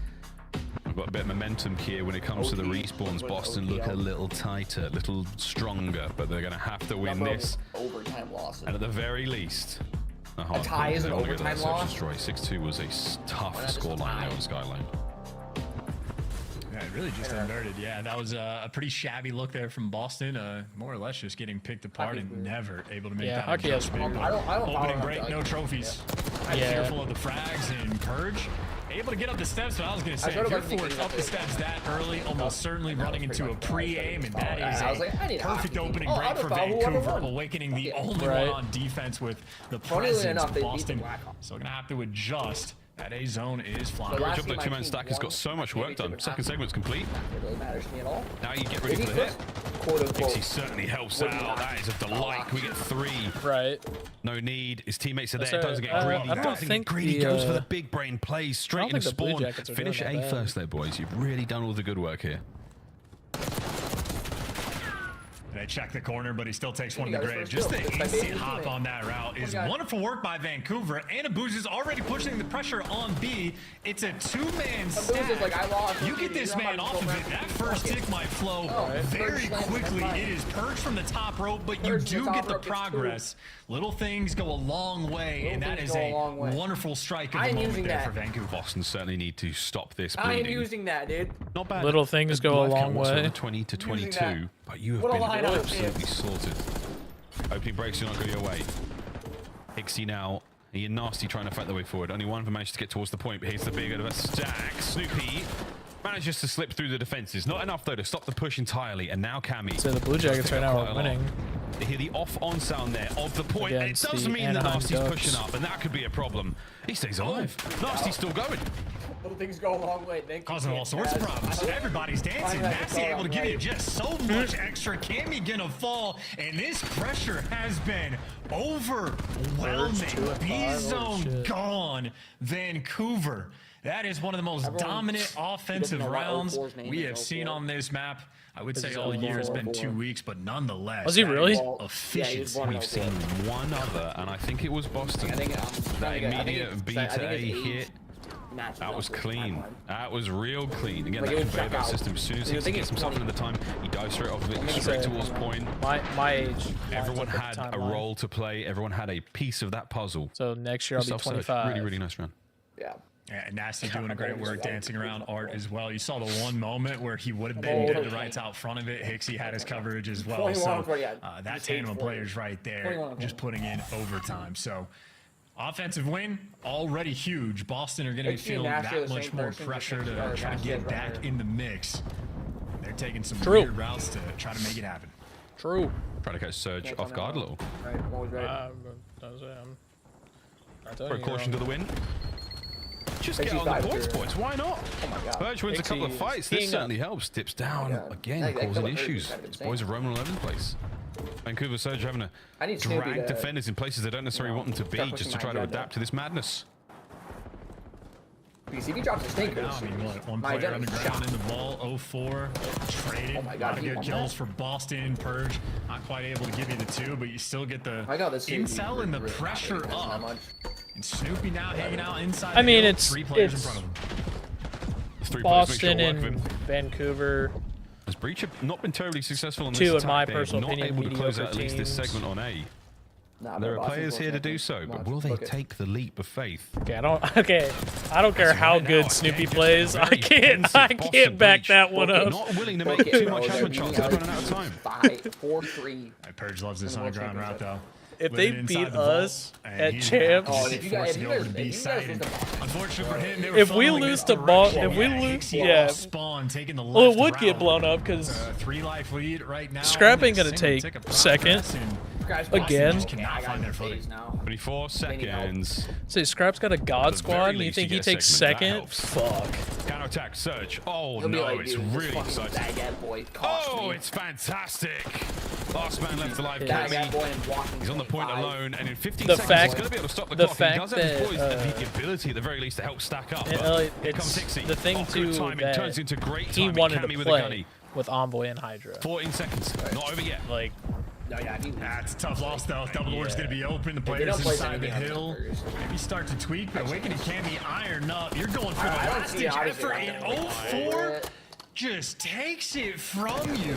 We've got a bit of momentum here when it comes to the respawns. Boston look a little tighter, a little stronger, but they're going to have to win this. Overtime losses. And at the very least, a tie is an overtime loss. Destroy. 6-2 was a tough scoreline there on Skyline. Yeah, it really just inverted. Yeah, that was a pretty shabby look there from Boston. More or less just getting picked apart and never able to make that adjustment. Opening break, no trophies. Fearful of the frags and Purge. Able to get up the steps, but I was going to say, if you're forced up the steps that early, almost certainly running into a pre-aim, and that is a perfect opening break for Vancouver, awakening the only one on defense with the presence of Boston. So going to have to adjust. That A zone is flying. Bridge up the two-man stack has got so much work done. Second segment's complete. Now you get ready for the hit. Dixie certainly helps out. That is a delight. We get 3. Right. No need. His teammates are there. Doesn't get greedy. Doesn't get greedy. Goes for the big brain plays straight into spawn. Finish A first there, boys. You've really done all the good work here. They check the corner, but he still takes one in the grave. Just the instant hop on that route is wonderful work by Vancouver. Anabuz is already pushing the pressure on B. It's a 2-man stack. You get this man off of it. That first tick might flow very quickly. It is purged from the top rope, but you do get the progress. Little things go a long way, and that is a wonderful strike of the moment there for Vancouver. Boston certainly need to stop this bleeding. I ain't using that, dude. Not bad. Little things go a long way. 20 to 22, but you have been absolutely sorted. Opening breaks, you're not going your way. Hixie now. You're nasty trying to fight their way forward. Only one of them managed to get towards the point, but here's the big of a stack. Snoopy manages to slip through the defenses. Not enough, though, to stop the push entirely. And now Cammy. So the Blue Jackets right now are winning. They hear the off-on sound there of the point. It does mean that Nasty's pushing up, and that could be a problem. He stays alive. Nasty's still going. Little things go a long way. Causing all sorts of problems. Everybody's dancing. Nasty able to give you just so much extra. Cammy gonna fall, and this pressure has been overwhelming. B-zone gone. Vancouver. That is one of the most dominant offensive rounds we have seen on this map. I would say all year has been 2 weeks, but nonetheless. Was he really? Efficient. We've seen one other, and I think it was Boston. That immediate B to A hit. That was clean. That was real clean. Again, that conveyor belt system. As soon as he gets himself into the time, he dives straight off of it, straight towards point. My age. Everyone had a role to play. Everyone had a piece of that puzzle. So next year I'll be 25. Really, really nice run. Yeah. Yeah, Nasty doing a great work dancing around Art as well. You saw the one moment where he would have been dead to rights out front of it. Hixie had his coverage as well. So that tandem of players right there just putting in overtime. So offensive win, already huge. Boston are going to be feeling that much more pressure to try to get back in the mix. They're taking some weird routes to try to make it happen. True. Try to catch Surge off guard a little. For a caution to the win. Just get on the points, boys. Why not? Oh my God. Purge wins a couple of fights. This certainly helps. Dips down again, causing issues. These boys are roaming 11th place. Vancouver Surge having to drag defenders in places they don't necessarily want them to be, just to try to adapt to this madness. Because if he drops a snake, one player underground in the ball, 0-4, traded. A lot of good kills for Boston. Purge not quite able to give you the 2, but you still get the incel and the pressure up. And Snoopy now hanging out inside. I mean, it's 3 players in front of him. Boston and Vancouver. Has Breach not been terribly successsul on this 2 attack? in my personal not opinion, able to close out at teams. least this segment on A. There are players here to do so, but will they take the leap of faith? Okay, I don't care how good Snoopy plays. I can't back that one up. Not willing to make too much happen shots. They're running out of time. 4-3. Purge loves this underground route though. If they beat us at champs, if we lose to Boston, if we lose, yeah, well, it would get blown up because 3-life lead right now. Scrap ain't gonna take second again. 24 seconds. Say Scrap's got a god squad, and you think he takes second? Fuck. Counter attack, Surge. Oh no, it's really exciting. Oh, it's fantastic. Last man left alive, Cammy. He's on the point alone, and in 15 seconds, he's going to be able to stop the clock. He does have his boys the ability, at the very least, to help stack up. It's the thing too timing that turns into great he timing. wanted Cammy to with a play. gunny. with Envoy and Hydra. 14 seconds. Not over yet. Like, No, yeah, that's a tough loss though. Double door's gonna be open. The players inside the hill. Maybe start to tweak, but Awakening can be ironed up. You're going for the last ditch effort in 0-4. Just takes it from you,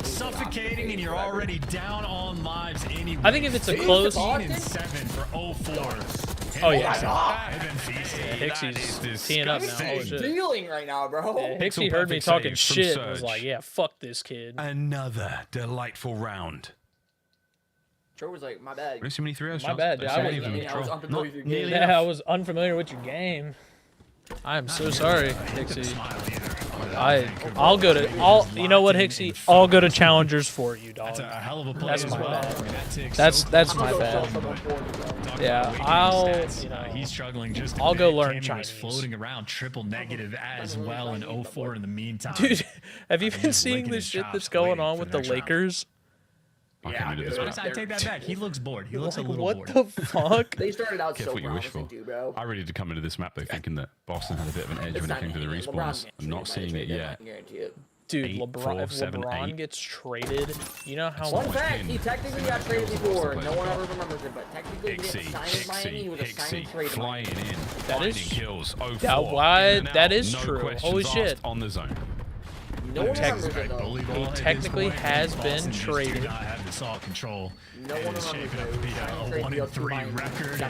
suffocating, and you're already down on lives anyway. I think if it's a close 15 and 7 for 0-4. Oh yeah, Hixie's teeing up now. Oh, shit. Feeling right now, bro. Yeah, Hixie heard me talking shit and was like, "Yeah, fuck this kid." Another delightful round. Trover was like, "My bad." Really, so many 3-0 My bad, dude. I was unfamiliar with your game. I am so sorry, Hixie. I'll go to you know what, Hixie? I'll go to challengers for you, dog. That's a hell of a play. That's as my well. bad. I mean, That's my bad. Yeah, he's struggling just. I'll go learn Chinese. Floating around triple negative as well in 0-4 in the meantime. Dude, have you been seeing this shit that's going on with the Lakers? Yeah, I take that back. He looks bored. He looks a little bored. What the fuck? They started out Careful so what you wish for. promising too, bro. I really did come into this map though thinking that Boston had a bit of an edge when it came to the respawns. I'm not seeing it yet. Dude, LeBron gets traded. You know how Fun fact, he technically got traded before. No one ever remembers it, but technically he didn't sign in Miami. He was a signing trade. Flying in, that is kills. that is true. Holy shit. On the zone. No one remembers it though. He technically has been traded. I have this all control. No one remembers shaping up to be a 1-3 record.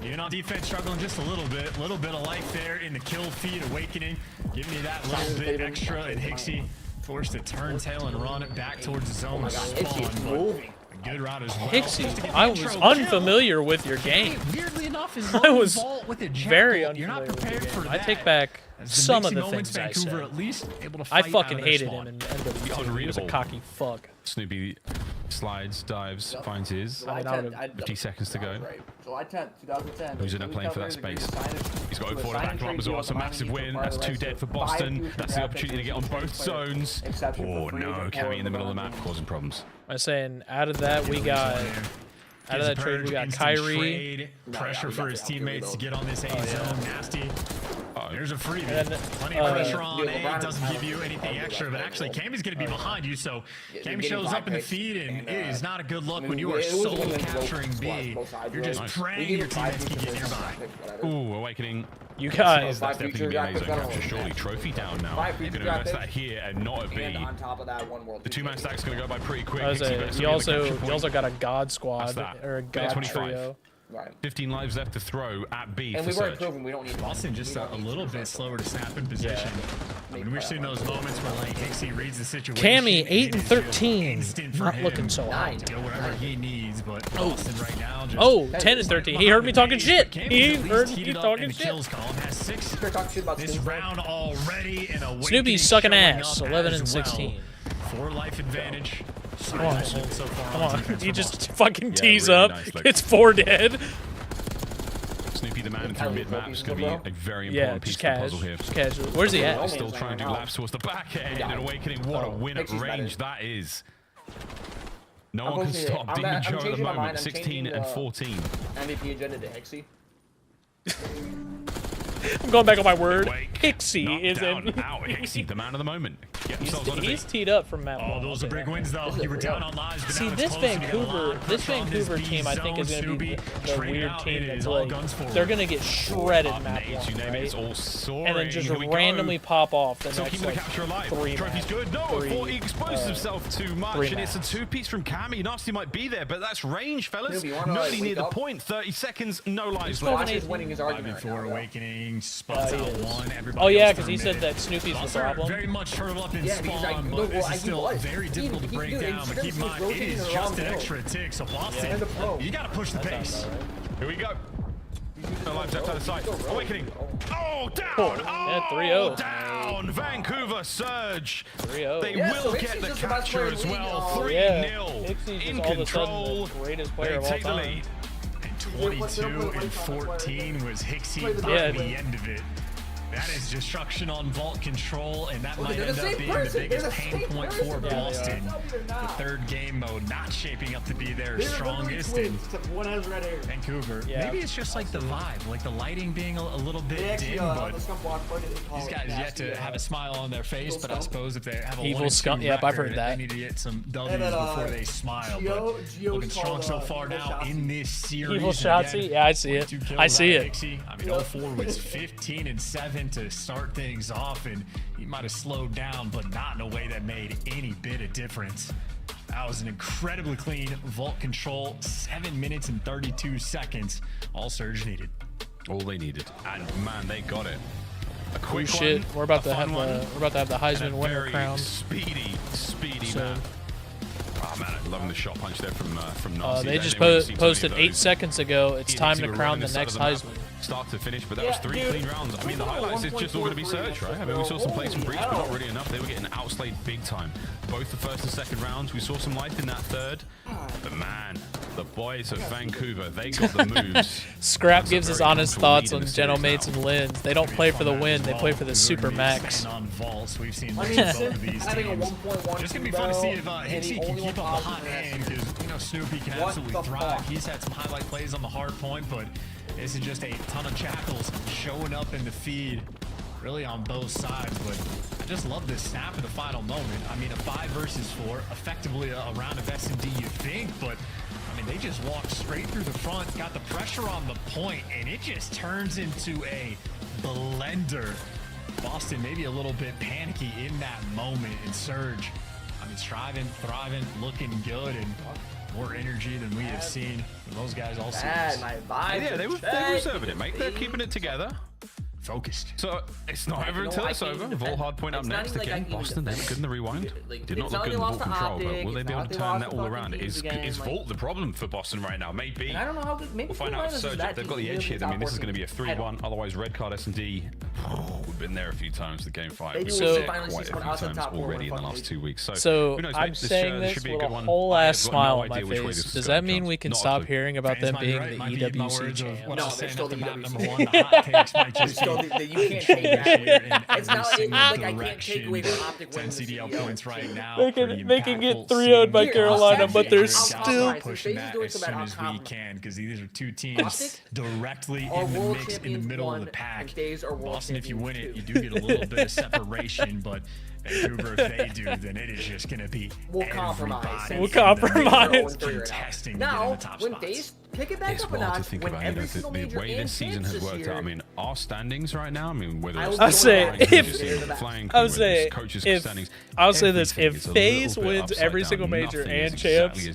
Even on defense, struggling just a little bit of life there in the kill feed. Awakening, give me that little bit extra, and Hixie forced to turn tail and run it back towards the zone. Spawn, good route as well. Hixie, I was unfamiliar with your game. Weirdly enough, I was very unfamiliar with your game. I take back some of the things I said. At least able to I fucking hated him in NW2. He was a cocky fuck. Snoopy slides, dives, finds his. 50 seconds to go. July 10th, 2010. Who's in there playing for that space? He's got 0-4 to back him up as well. It's a massive win. That's 2 dead for Boston. That's the opportunity to get on both zones. Oh no, Cammy in the middle of the map causing problems. I'm saying out of that we got. Out of that trade, we got Kyrie. Pressure for his teammates to get on this A zone. Nasty. There's a freebie. Plenty of pressure on A. Doesn't give you anything extra, but actually, Cammy's going to be behind you. So Cammy shows up in the feed, and it is not a good look when you are solo capturing B. You're just praying your teammates can get nearby. Ooh, Awakening. You guys. That's definitely going to be an A zone capture, surely. Trophy down now. You're going to invest that here and not a B. The 2-man stack's going to go by pretty quick. You also got a God squad or a God trio. Right. 15 lives left to throw at B. And for we weren't Surge. proven we don't need Boston just a little bit slower to snap in position. I mean, we're seeing those moments where like Hixie reads the situation. Cammy 8 and 13. Not looking so hot. To go wherever he needs, but Boston right now just 10 and 13. He heard me talking shit. He heard me talking shit. Kills column has 6 this round already, and a Snoopy's sucking ass. 11 and 16. 4 life advantage. Come on, come on. He just fucking tees up. It's 4 dead. Snoopy the man through mid-map is going to be a very important piece of the puzzle here. Just casual. Where's he at? Still trying to do laps towards the back end and Awakening. What a win at range that is. No one can stop Demon Joe at the moment. 16 and 14. MVP agenda to Hixie. I'm going back on my word. Hixie is in. Hixie, the man of the moment. He's teed up from map. Oh, those are big wins though. You were down on lives. But see, this Vancouver team, I think, is going to be the weird team that's like they're going to get shredded map one, right? And then just randomly pop off the next like 3 Trophy's good. No, I thought he exposed himself too much, and it's a 2-piece from Cammy. Nasty might be there, but that's range, fellas. Nobody near the point. 30 seconds, no lives left. He's winning his argument. 5 Awakening spots out 1. Oh yeah, because he said that Snoopy's the problem. Very much turtle up in spawn, but this is still very difficult to break down. But keep in mind, it is just an extra tick. So Boston, you got to push the pace. Here we go. No lives left on the side. Awakening. Oh, down. Yeah, 3-0. Down. Vancouver Surge. 3-0. They will get the capture as well. 3-0. In control. They take the lead. 22 and 14 was Hixie by the end of it. That is destruction on vault control, and that might end up being the biggest pain point for Boston. The third game mode not shaping up to be their strongest in Vancouver. Yeah. Maybe it's just like the vibe, like the lighting being a little bit dim, but these guys yet to have a smile on their face, but I suppose if they have a Evil Scum, yep, I've heard that. They need to get some W's before they smile, but looking strong so far now in this series. Evil Shotzi, yeah, I see it. I see it. I mean, 04 was 15-7 to start things off, and he might have slowed down, but not in a way that made any bit of difference. That was an incredibly clean vault control, 7 minutes and 32 seconds. All Surge needed. All they needed, and man, they got it. A quick shit, one, we're about to have one, the Heisman winner very crowned. Speedy So, man. Oh man, I'm loving the shot punch there from Narcy. they just really seen posted any of 8 seconds ago. It's Easy time to to run crown the the side next of the map. Heisman. Start to finish, but that was 3 clean rounds. I mean, the highlights is just all going to be Surge, right? I mean, we saw some plays from Breach, but not really enough. They were getting outslayed big time. Both the first and second rounds, we saw some life in that third. But man, the boys of Vancouver, they got the moves. Scrap gives his honest thoughts on Genomates and Lins. They don't play for the win, they play for the super max. On vaults, we've seen both of these teams. Just gonna be fun to see if Hixie can keep up the hot hand, because you know Snoopy can absolutely thrive. He's had some highlight plays on the hard point, but this is just a ton of Jackals showing up in the feed, really on both sides. But I just love this snap at the final moment. I mean, a 5 versus 4, effectively a round of S&D, you think, but I mean, they just walked straight through the front, got the pressure on the point, and it just turns into a blender. Boston maybe a little bit panicky in that moment, and Surge, I mean, striving, thriving, looking good, and more energy than we have seen from those guys all series. Yeah, they were serving it, mate. They're keeping it together. Focused. So it's not over until it's over. Vol hard point up next again. Boston, they look good in the rewind. Did not look good in Vault control, but will they be able to turn that all around? Is Vault the problem for Boston right now? Maybe. I don't know how good. Maybe we'll find out. Surge, they've got the edge here. I mean, this is going to be a 3-1. Otherwise, red card S&D. We've been there a few times. The game 5. We've been there quite a few times already in the last 2 weeks. So who knows, I'm saying this with a whole ass smile on my face. Does that mean we can stop hearing about them being the EWC champ? No, they're still the EWC. You can't change that. It's not like I can't take away the optic 10 CDL points right now. They can get 3-0'd by Carolina, but they're still pushing that as soon as we can, because these are two teams directly in the mix, in the middle of the pack. Boston, if you win it, you do get a little bit of separation, but Vancouver, if they do, then it is just going to be compromise. We'll compromise. Contesting now, the top when spots. they pick it back it's up a wild to notch, think when about every single the major way this season has worked out. I mean, our standings right now. I mean, whether it's I'll say if coaches standings. I'll say this: if FaZe wins every single major and champs,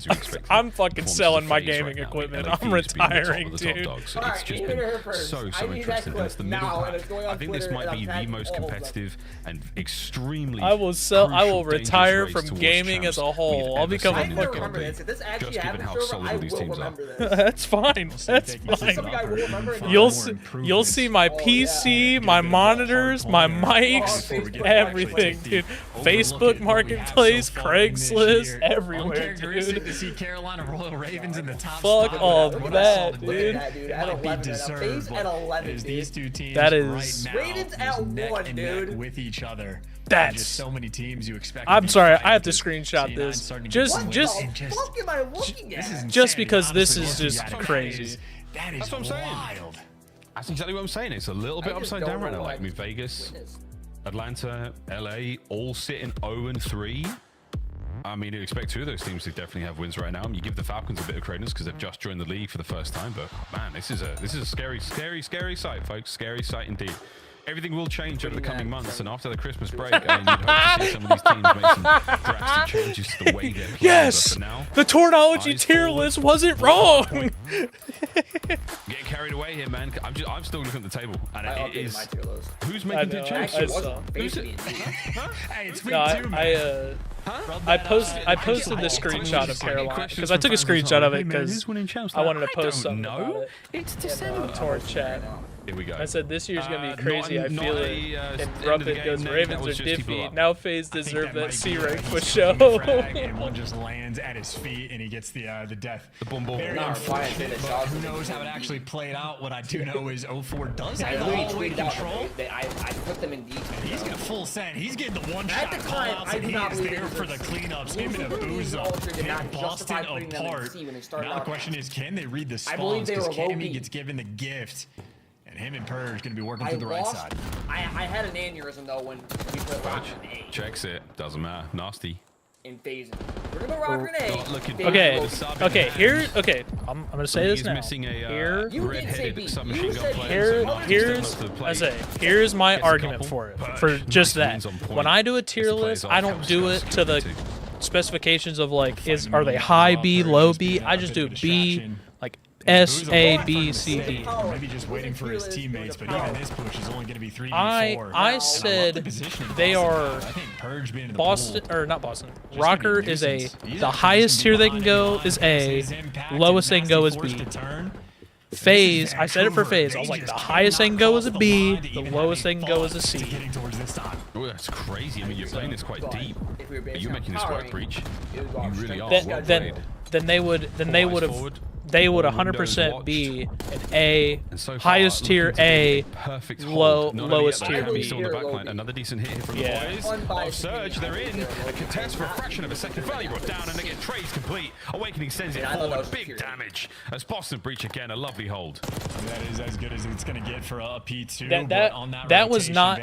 I'm fucking selling my gaming equipment. I'm retiring, dude. It's just been so interesting. And it's the middle pack. I think this might be the most competitive and extremely. I will sell. I will retire from gaming as a whole. I'll become a fucking. Just given how solid all these teams are. That's fine. That's fine. You'll see my PC, my monitors, my mics, everything, dude. Facebook Marketplace, Craigslist, everywhere, dude. To see Carolina Royal Ravens in the top Fuck all that, dude. It might be deserved, but these two teams that is right now, Ravens at neck 1, and dude. neck with each other. That's just so many teams you expect. I'm sorry, I have to screenshot this. Just because this is just crazy. That is what I'm saying. wild. That's exactly what I'm saying. It's a little bit upside down right now. Like, I mean, Vegas, Atlanta, LA, all sitting 0-3. I mean, you expect 2 of those teams to definitely have wins right now. You give the Falcons a bit of credence because they've just joined the league for the first time. But man, this is a scary sight, folks. Scary sight indeed. Everything will change over the coming months, and after the Christmas break, I mean, you'd hope to see some of these teams make some drastic changes to the way they're playing. Yes, but for now, the Tornology tier list wasn't wrong. Getting carried away here, man. I'm still looking at the table, and it is my tier list. who's making the change? Hey, it's week 2, man. I posted the screenshot of Carolina because I took a screenshot of it because I wanted to post something about it. It's December. In Torrent chat. Here we go. I said this year's gonna be crazy. I feel it. And Ruppet goes, Ravens are diffy. Now FaZe deserve that C rank for show. And one just lands at his feet, and he gets the death. The boom boom. Very unfortunate, but who knows how it actually played out? What I do know is 04 does have the hallway control. I put them in detail. He's got full send. He's getting the one-shot callouts, and he is there for the cleanups. Him and Abuza hit Boston apart. Now the question is, can they read the spawns? Because Cammy gets given the gift. And him and Purge going to be working through the right side. I had an aneurysm though when we put rock grenade. Checks it. Doesn't matter. Nasty. In phasing. We're going to rock grenade. Okay. Here. Okay. I'm gonna say this now. Missing a here. Red-headed submachine gun player. Here's my argument for it. For just that. When I do a tier list, I don't do it to the specifications of like are they high B, low B. I just do B. Like S, A, B, C, D. Maybe just waiting for his teammates, but even this push is only going to be 3v4. I said they are Boston, or not Boston. Rocker is the highest tier they can go is A, lowest they can go is B. FaZe, I said it for FaZe. I was like, the highest they can go is a B, the lowest they can go is a C. Oh, that's crazy. I mean, you're playing this quite deep. You're making this work, Breach. You really are. Then they would 100% be an A, highest tier A, lowest tier B. Still on the backline. Another decent hit here from the boys. Oh, Surge, they're in. A contest for a fraction of a second. Finally brought down, and they get trades complete. Awakening sends it forward. Big damage. As Boston Breach again, a lovely hold. That is as good as it's going to get for a P2. That was not.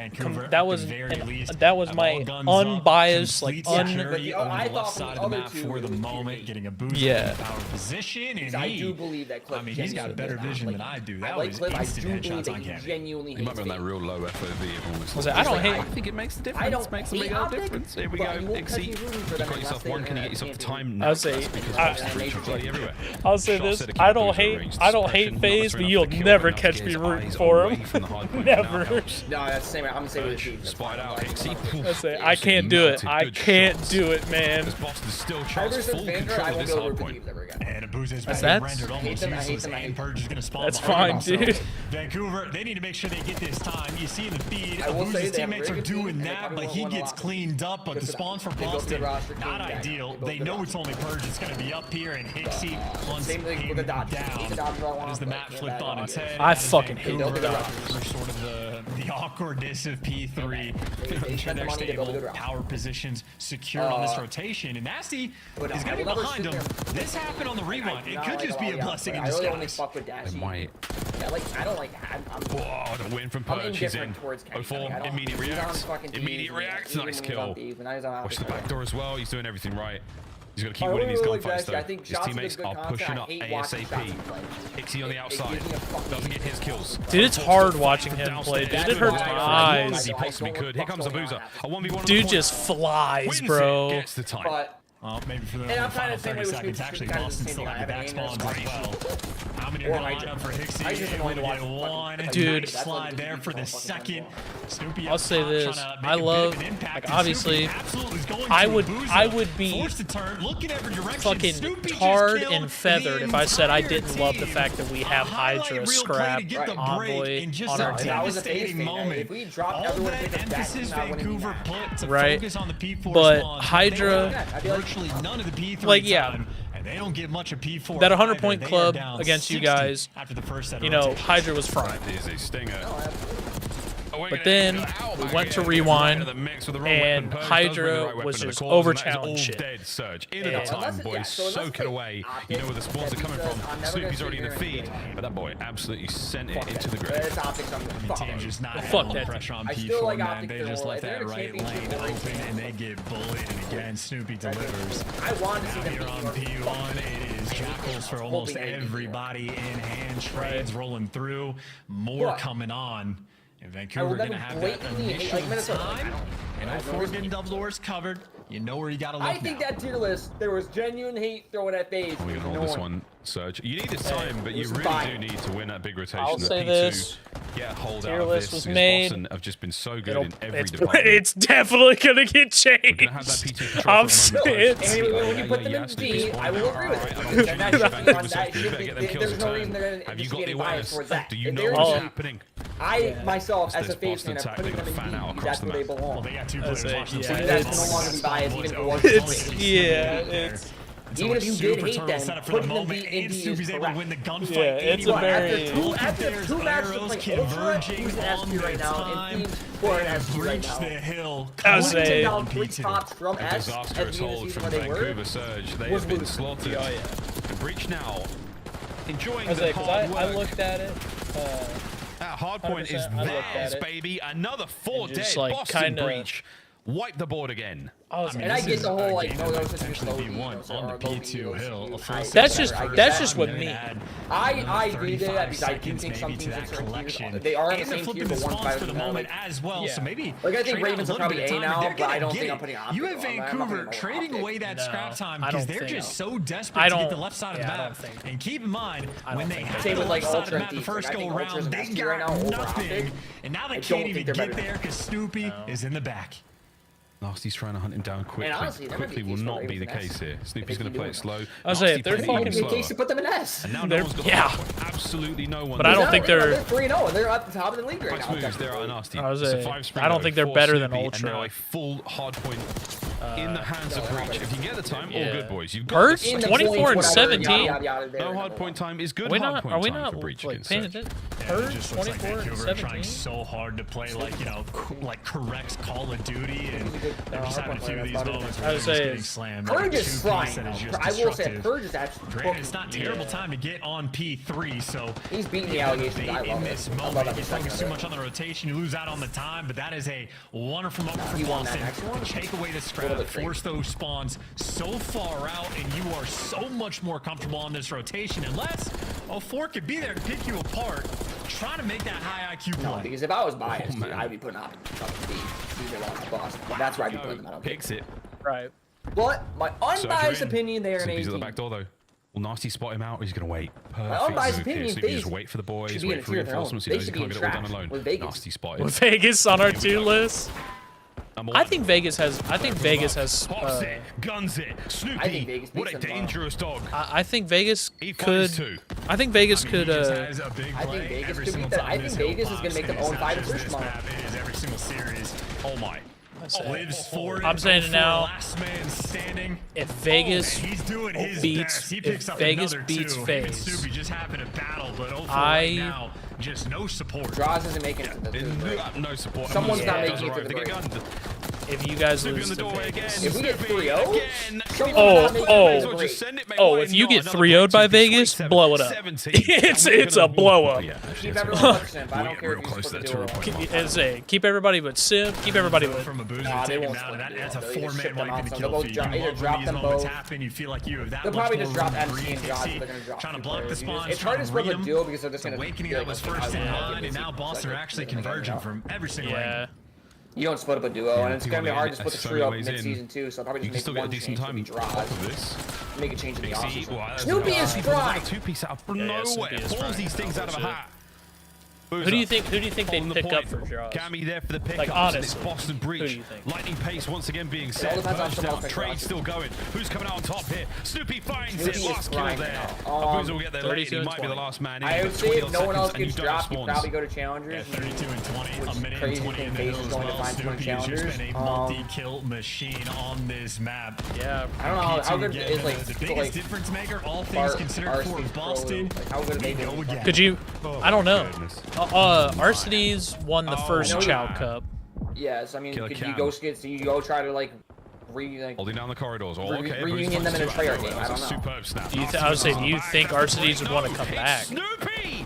That was my unbiased, like on the left side of the map for the moment, getting a boost in power position, and I do believe that Cliff. I mean, he's got better vision than I do. That was instant headshots on camera. He might be on that real low FOV. I don't hate. I think it makes the difference. I don't makes a big difference. Here we go. Ixie. You got yourself one. Can you get yourself the time now? I'll say. Everywhere. I'll say this. I don't hate FaZe, but you'll never catch me rooting for him. Never. No, that's the same. I'm gonna say with the Spied out. Ixie. I can't do it. I can't do it, man. Boston still tries full control of this hard point. And Abuza's rendered almost useless, and Purge is going to spawn. That's fine, dude. Vancouver, they need to make sure they get this time. You see in the feed, Abuza's teammates are doing that, but he gets cleaned up. But the spawns for Boston, not ideal. They know it's only Purge. It's going to be up here, and Hixie hunts him down. As the map flipped on its head. I fucking hate it. Sort of the awkwardness of P3. Making sure they're stable, power positions secured on this rotation, and Nasty is going to be behind him. This happened on the rewind. It could just be a blessing in disguise. I only fuck with Dashy. Yeah, like I don't like. Whoa, the win from Purge. He's in. 04, immediate reacts. Immediate reacts. Nice kill. Watch the back door as well. He's doing everything right. He's going to keep winning these gunfights though. His teammates are pushing up ASAP. Ixie on the outside. Doesn't get his kills. Dude, it's hard watching him play. Dude, it hurts my eyes. He possibly could. Here comes Abuza. A 1v1. Dude just flies, bro. Gets the time. Maybe for the final 30 seconds, actually, Boston still had the back spawns as well. How many are going to line up for Hixie? Only to get one. Dude, nice slide there for the second. Snoopy I'll say this. I love, like, obviously, I would be fucking tarred and feathered if I said I didn't love the fact that we have Hydra, Scrap, Envoy on our team. Devastating moment. All that emphasis Vancouver put to focus on the P4 but spawns. Hydra, none of the P3 like, yeah. time, and they don't get much of P4. That 100-point club against you guys, after the first set you know, Hydra was fine. Is a stinger. But then we went to rewind, and Hydra was just over-challenged shit. Surge into the time, boys. Soak it away. You know where the spawns are coming from. Snoopy's already in the feed, but that boy absolutely sent it into the grave. Team's just not fuck that pressure on P4, man. They just left that right lane open, and they get bullied. And again, Snoopy delivers. Now here on P1, it is Jackals for almost everybody in hand. Trades rolling through. More coming on. I Vancouver will going never to have blatantly that hate like initial Minnesota. time. And O'Ford getting double doors covered. You know where you got to look I think that tier list, there was genuine hate thrown at FaZe. We're going to hold this one, Serge. You need this time, but you really do need to win that big rotation. I'll say this. Get a hold Tier out of list this. was made. Boston have just been so good in every department. It's definitely gonna get changed. We're gonna have that PT control I'm for a moment. saying. When you put them in D, I will agree with it. And that should be on that. There's no reason they're going to be any bias towards that. Do you know what's happening? I myself, as a FaZe fan, am putting them in D. That's where they belong. Well, they got 2 players watching. So that's no longer be biased, even if it was. Even if you did hate them, putting them in D is correct. Win the gunfight. Yeah, it's a very. After two matches playing Ultra, who's an S tier right now, and Teams who are an S tier right now. The hill. I was saying. Down 3 spots from S at the Disastrous beginning of hold the season from where they were. Vancouver Surge. They have been slaughtered. The breach now. Enjoying the hard work. I looked at it. That hard point is theirs, baby. Another 4 dead. Like, Boston breach. Wipe the board again. And I get the whole like no potentially be one on the P2 hill. That's just with me. I agree with that because I do think some teams in certain tiers they are in the same tier, but one's better than the other. As well, so maybe like I think Ravens are probably A now, but I don't think I'm putting Optic. You have Vancouver trading away that scrap time because they're just so desperate to get the left side of the map. And keep in mind when they had the left side of the map the first go around, they got nothing, and now they can't even get there because Snoopy is in the back. Nasty's trying to hunt him down quickly. Honestly, quickly will not be the case here. Snoopy's going to play it slow. I was saying, if they're fucking in case to put them in S. And now no one's got absolutely no one. But I don't think they're 3-0 and they're at the top of the league right now. Moves, they're nasty. I don't think they're better than Ultra. And now a full hard point in the hands of Breach. If you can get the time, all good, boys. You've got Hurts 24 and 17. No hard point time is good. Are we not like paying attention? Hurts 24 and 17. Trying so hard to play like like correct Call of Duty, and they're just having a few of these moments where they're getting slammed. Purge is flying. I will say Purge is actually. Granted, it's not terrible time to get on P3, so he's beating the allegations. I love this moment. You focus too much on the rotation, you lose out on the time, but that is a wonderful moment for Boston to take away the scrap, force those spawns so far out, and you are so much more comfortable on this rotation, unless O4 could be there to pick you apart, trying to make that high IQ play. No, because if I was biased, I'd be putting up B. Boston. That's where I'd be putting them. Picks it. Right. But my unbiased opinion, they're an 18. He's at the back door though. Will Nasty spot him out, or he's going to wait? Perfect. My unbiased opinion, so just wait for the boys, wait for reinforcements. He knows he can't get it all done alone. Nasty spotted. With Vegas on our 2 list. I think Vegas has. Pops it, guns it. Snoopy, what a dangerous dog. I think Vegas could. I think Vegas could. I think Vegas could beat that. I think Vegas is going to make them own 5 and 6 tomorrow. It is every single series. Oh my. Lives for I'm saying it now. Last man standing. If Vegas he's doing his beats, best. He picks if up Vegas another beats 2. FaZe, Snoopy just happened to battle, but right now, just no support. Draws isn't making it to the no support. Someone's not making it to the break. If you guys lose the doorway again. If we get 3-0, if you get 3-0'd by Vegas, blow it up. It's a blow up. Keep everyone but Simp. I don't care if you split the duo. Keep everybody but Simp. Keep everybody but. From a boozer, they won't out of that. split That's a the duo. 4-man wipe in the kill feed. Either drop them both. Happen, you feel like you have that They'll much probably more just drop room to MC breathe. and Josh, but they're going to drop. Trying to block the spawns. It's hard to split the duo because they're just going to. Awakening that was first in line, and now Boston are actually converging from every single angle. You don't split up a duo, and it's going to be hard to split the trio up mid-season too, so I'll probably just make one change to be draws. Make a change in the offseason. Snoopy is fried! 2-piece out of nowhere. Pulls these things out of a hat. Who do you think they'd pick up for draws? Gammy there for the pick. Like, honestly, it's Boston breach. Lightning pace once again being set. Burst out. Trade still going. Who's coming out on top here? Snoopy finds it. Last kill there. Boozer will get there late. He might be the last man in. I would say if no one else gets dropped, you probably go to challengers. 32 and 20. A minute and 20 in the hill as well. Snoopy has just been a multi-kill machine on this map. Yeah. I don't know how good is like the biggest difference maker, all things considered, for Boston. How good are they doing? Could you? I don't know. Arcitys won the first Chow Cup. Yes, I mean, could you go skits? You go try to like holding down the corridors. Reunion them in a tryout game. I don't know. Superb snap. I would say, do you think Arcitys would want to come back? Snoopy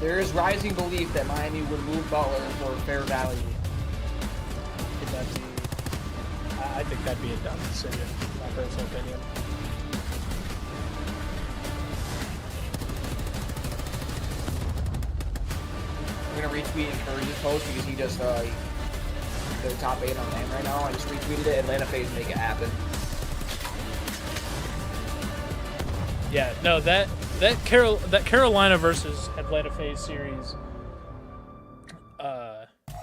There is rising belief that Miami would move Butler for fair value. Could that be? I think that'd be a dumb decision, my personal opinion. I'm gonna retweet Encourage's post because he just they're top 8 on LAN right now. I just retweeted it. Atlanta Phase make it happen. Yeah, no, that That Carolina versus Atlanta FaZe series.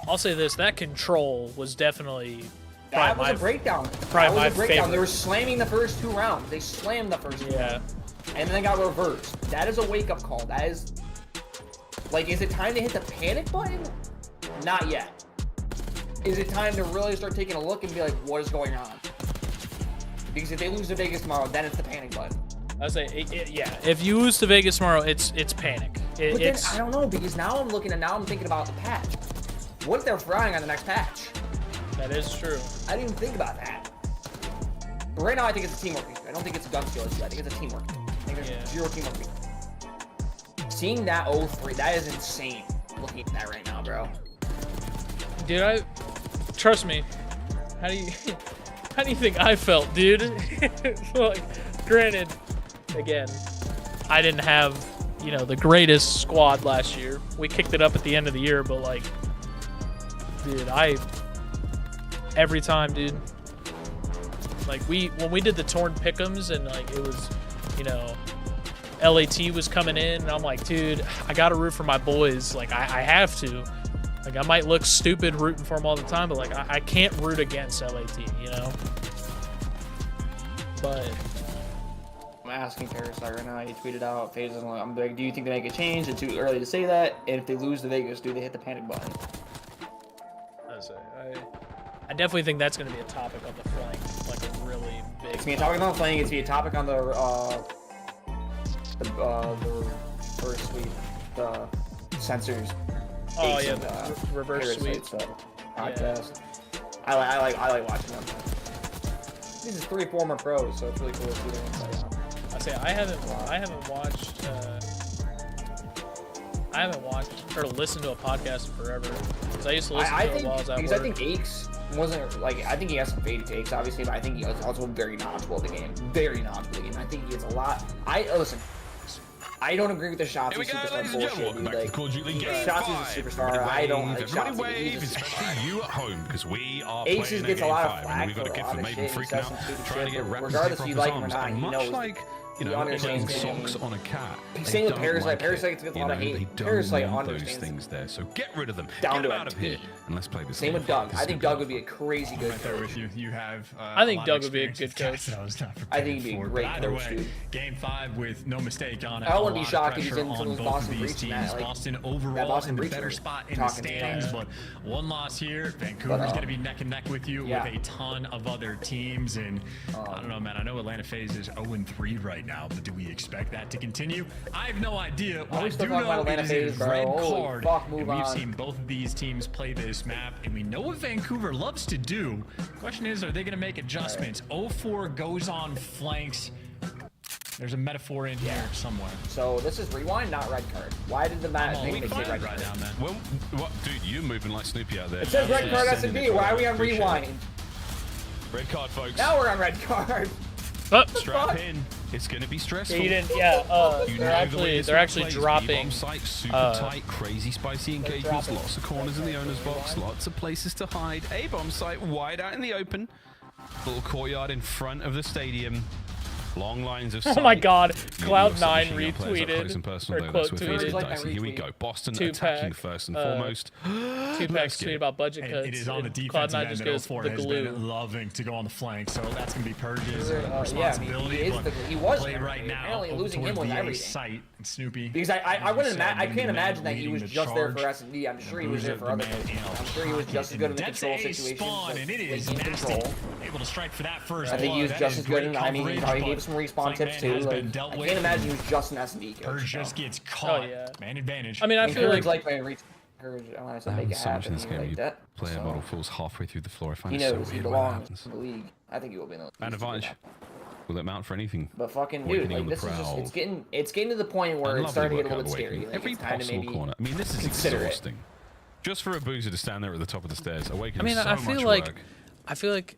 I'll say this: that control was definitely. That was a breakdown. Probably that was a breakdown. favorite. They were slamming the first 2 rounds. They slammed the first 2 rounds. And then they got reversed. That is a wake-up call. That is... Like, is it time to hit the panic button? Not yet. Is it time to really start taking a look and be like, what is going on? Because if they lose to Vegas tomorrow, then it's the panic button. I say, yeah. If you lose to Vegas tomorrow, it's panic. But then, I don't know, because now I'm thinking about the patch. What if they're frying on the next patch? That is true. I didn't even think about that. But right now, I think it's a teamwork issue. I don't think it's a gun skill issue. I think it's a teamwork. I think there's 0 teamwork. Seeing that 0-3, that is insane. Looking at that right now, bro. Dude, trust me. How do you think I felt, dude? Like, granted, again, I didn't have, the greatest squad last year. We kicked it up at the end of the year, but like, dude, every time, dude. Like when we did the torn pick'ems and like it was, LAT was coming in and I'm like, dude, I gotta root for my boys. Like I have to. Like I might look stupid rooting for them all the time, but like I can't root against LAT, But I'm asking Parasite right now. He tweeted out, phases. I'm like, do you think they make a change? It's too early to say that. And if they lose to Vegas, do they hit the panic button? I definitely think that's going to be a topic on the flank, like a really big. It's going to be a topic on the flank. It's going to be a topic on the first sweep, the sensors. Oh yeah, the reverse sweep podcast. Yeah. I like watching them. These are 3 former pros, so it's really cool to see them play out. I say I haven't watched or listened to a podcast in forever. Because I used to listen to it while I was at work. I think Aches wasn't like, I think he has some faded takes, obviously, but I think he was also very knowledgeable of the game. Very knowledgeable of the game. I think he gets a lot. Listen, I don't agree with the Shotzi superstar bullshit, dude. Like, Shotzi's a superstar. I don't like Shotzi. He's especially you at home, because we are Aces playing gets a lot of A5, flack and we've got for a a kid lot from of Maiden shit. freaking out, trying to get wrapped regardless if you like him or arms, not, and he much knows. like, putting socks on a cat. Same with Parasite. Parasite gets a lot of They hate. don't Parasite want those understands things there, so get rid of them. down Get to them out of here, T. and let's play this Same game. with Doug. I think Doug would be a crazy good right there coach. with you. You have. I think Doug would be a good coach. I think he'd be a great Either coach, way, dude. Game 5 with no mistake on it. I wouldn't be shocked if he's Pressure in some on of those both Boston of these Breach and teams. that, like, Boston that overall Boston in the Breach better were spot in the talking to standings, him. but one loss here. Vancouver's going to be neck and neck with you with a ton of other teams, and I don't know, man. I know Atlanta FaZe is 0-3 right now, but do we expect that to continue? I have no idea. What I do know is it is red card, and we've seen both of these teams play this map, and we know what Vancouver loves to do. Question is, are they going to make adjustments? 0-4 goes on flanks. There's a metaphor in here somewhere. So this is rewind, not red card. Why did the map make it red card? Right now, man. Well, what, dude, you're moving like Snoopy out there. It says red card S&D. Why are we on rewind? Red card, folks. Now we're on red card. Strap in. It's going to be stressful. Yeah, they're actually dropping. Site, super tight, crazy, spicy engagements. Lots of corners in the owner's box. Lots of places to hide. A bomb site wide out in the open. Little courtyard in front of the stadium. Long lines of sight. Oh my God! Cloud9 retweeted or quote tweeted. Here we go. Boston attacking first and foremost. Tupac tweet about budget cuts. It is on the defensive end that 04 has been loving to go on the flank, so that's going to be Purge's responsibility. He was play right now. Apparently losing him was everything. Sight and Snoopy. Because I can't imagine that he was just there for S&D. I'm sure he was there for other things. I'm sure he was just as good in the control situations. And it is nasty. Able to strike for that first. I think he was just as good. I mean, he probably gave some respawn tips too. Like, I can't imagine he was just an S&D coach. Purge just gets caught. Man advantage. I mean, I feel like I haven't so much in this game. Player model falls halfway through the floor. I find he it so knows he weird when that belongs happens. in the league. I think he will be in the league. Man advantage. Will it mount for anything? But fucking dude, like this is just it's getting to the point where it's starting to get a little bit scary. Like, every possible corner. I mean, this is exhausting. Just for a boozer to stand there at the top of the stairs, awakening so much work. I feel like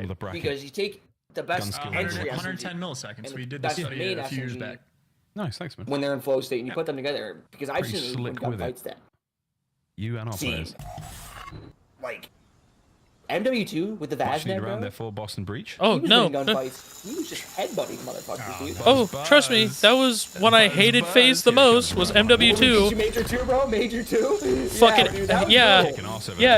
Right. the bracket. Because you take the best entry 110 milliseconds. We did this study a few years back. Nice, thanks, man. when they're in flow state and you put them together. Because I've Pretty seen slick with fights that You and our players. like MW2 with the Watching Vaznev, around bro. there for Boston Breach. Oh, He was no. winning gunfights. He was just headbutting motherfuckers, dude. Oh, trust me, that was when I hated FaZe the most, was MW2. Major 2, bro? Major 2? Fucking, yeah,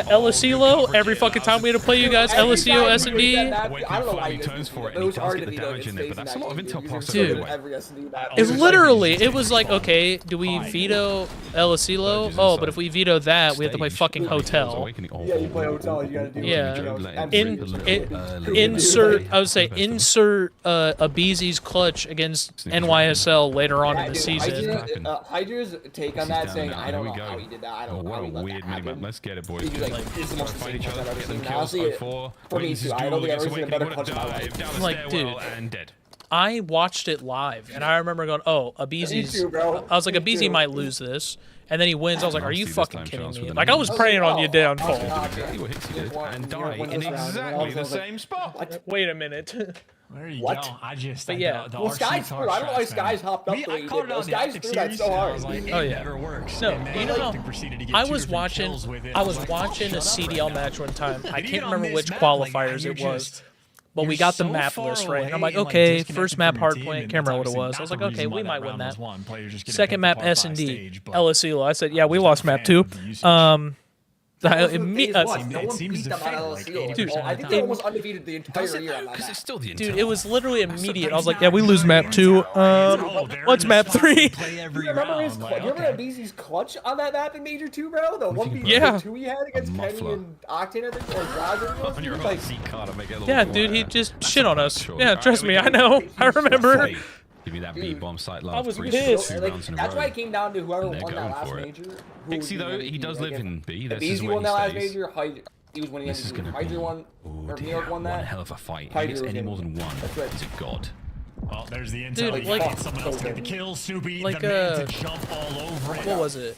LSELO, every fucking time we had to play you guys, LSEO, S&D. I don't know why you turns for it, it was hard get to the beat damage in there, but that's a lot of intel processing. Dude. every S&D map. It's literally, it was like, okay, do we veto LSELO? Oh, but if we veto that, we have to play fucking Hotel. Yeah, you play Hotel, you gotta do Yeah. Yeah. Insert. I would say insert Abeezy's clutch against NYSL later on in the season. Hydra's take on that saying, I don't know how he did that. I don't know how he let that happen. Let's get it, boys. He's like, it's the most insane clutch I've ever seen. Honestly, for me too. I don't think I've ever seen a better clutch in my life. Like, dude. I watched it live, and I remember going, "Oh, Abeezy's." I was like, "Abeezy might lose this," and then he wins. I was like, "Are you fucking kidding me?" Like, I was praying on your downfall. And die in exactly the same spot. Wait a minute. There you what? go. I just. But yeah. Well, Skies threw. I don't know why Skies hopped up the way he did. Skies threw that so hard. Oh yeah. No, you know how I was watching a CDL match one time. I can't remember which qualifiers it was. But we got the map list right. And I'm like, okay, first map hardpoint, can't remember what it was. I was like, okay, we might win that. Second map S&D, LSE. I said, yeah, we lost map 2. No one beat them on LSU. Dude, I think they almost undefeated the entire year on that map. It's still the dude, it was literally immediate. I was like, yeah, we lose map 2. What's map 3? You remember Abeezy's clutch on that map in Major 2, bro? The 1v2 he had against Penny and Octane, I think, or Roger. Yeah, dude, he just shit on us. Yeah, trust me, I know. I remember. Give me that B-bomb site love. I was pissed. That's why it came down to whoever won that last major. Pixie, though, he does live in B. This is Abeezy where won he that last stays. major. He was winning MVP. Hydra won, or New York won that. One hell of a fight. If he gets any more than one, he's a god. Well, there's the intel. Dude, like, someone else to get the kill. Soupy, like, the man to jump all over it. What was it?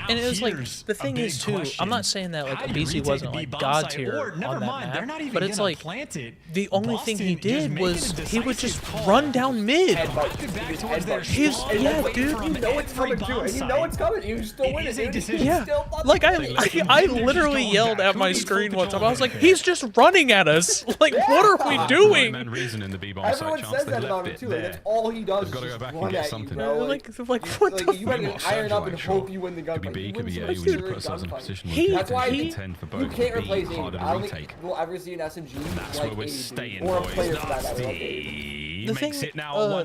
And it was like, the thing is too, I'm not saying that like Abeezy wasn't like god tier on that map, but it's like the only thing he did was he would just run down mid. Yeah, dude. You know it's coming too, and you know it's coming. You still win it. Yeah, like I literally yelled at my screen one time. I was like, he's just running at us. Like, what are we doing? Everyone says that about him too. That's all he does. Is just run at you, bro. Like what the? You better iron up and hope you win the gunfight. That's why you can't replace him. I don't think we'll ever see an SMG like AD or a player for that. The thing,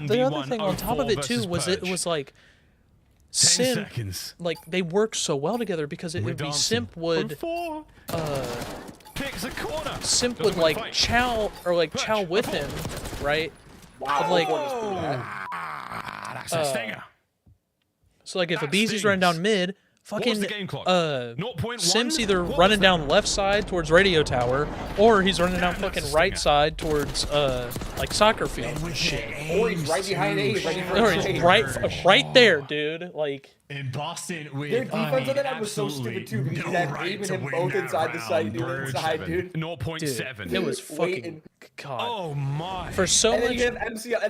the other thing on top of it too was it was like Simp, like they worked so well together because it would be Simp would Simp would like chow with him, right? Wow. Like, that's a stinger. So like if Abeezy's running down mid, fucking Sim's either running down left side towards radio tower, or he's running down fucking right side towards like soccer field. Or he's right behind A, or he's right there, dude. Like in Boston, their defense on that was so stupid too because you had Abe and him both inside the site, dude. Inside, dude. 0.7. It was fucking god. Oh my. For so much. And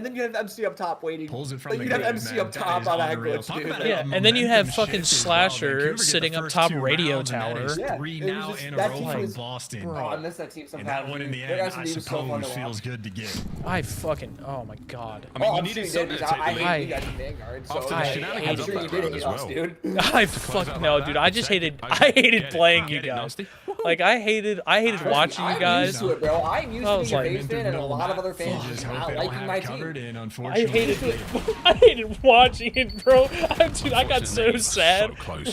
then you have MC up top waiting. Pulls it from you have MC up top on that glitch, dude. Yeah, and then you have fucking Slasher sitting up top radio tower. Three now in a row from Boston. Bro, I miss that team sometimes. And that one in the end, I suppose, feels good to get. I fucking, oh my god. I mean, you needed something to I hate you guys in Vanguard, so I'm sure you did hate us, dude. I fuck no, dude. I hated playing you guys. Like I hated watching you guys. I'm used to it, bro. I'm used to being a base fan and a lot of other fans not liking my team. I hated it. I hated watching it, bro. Dude, I got so sad.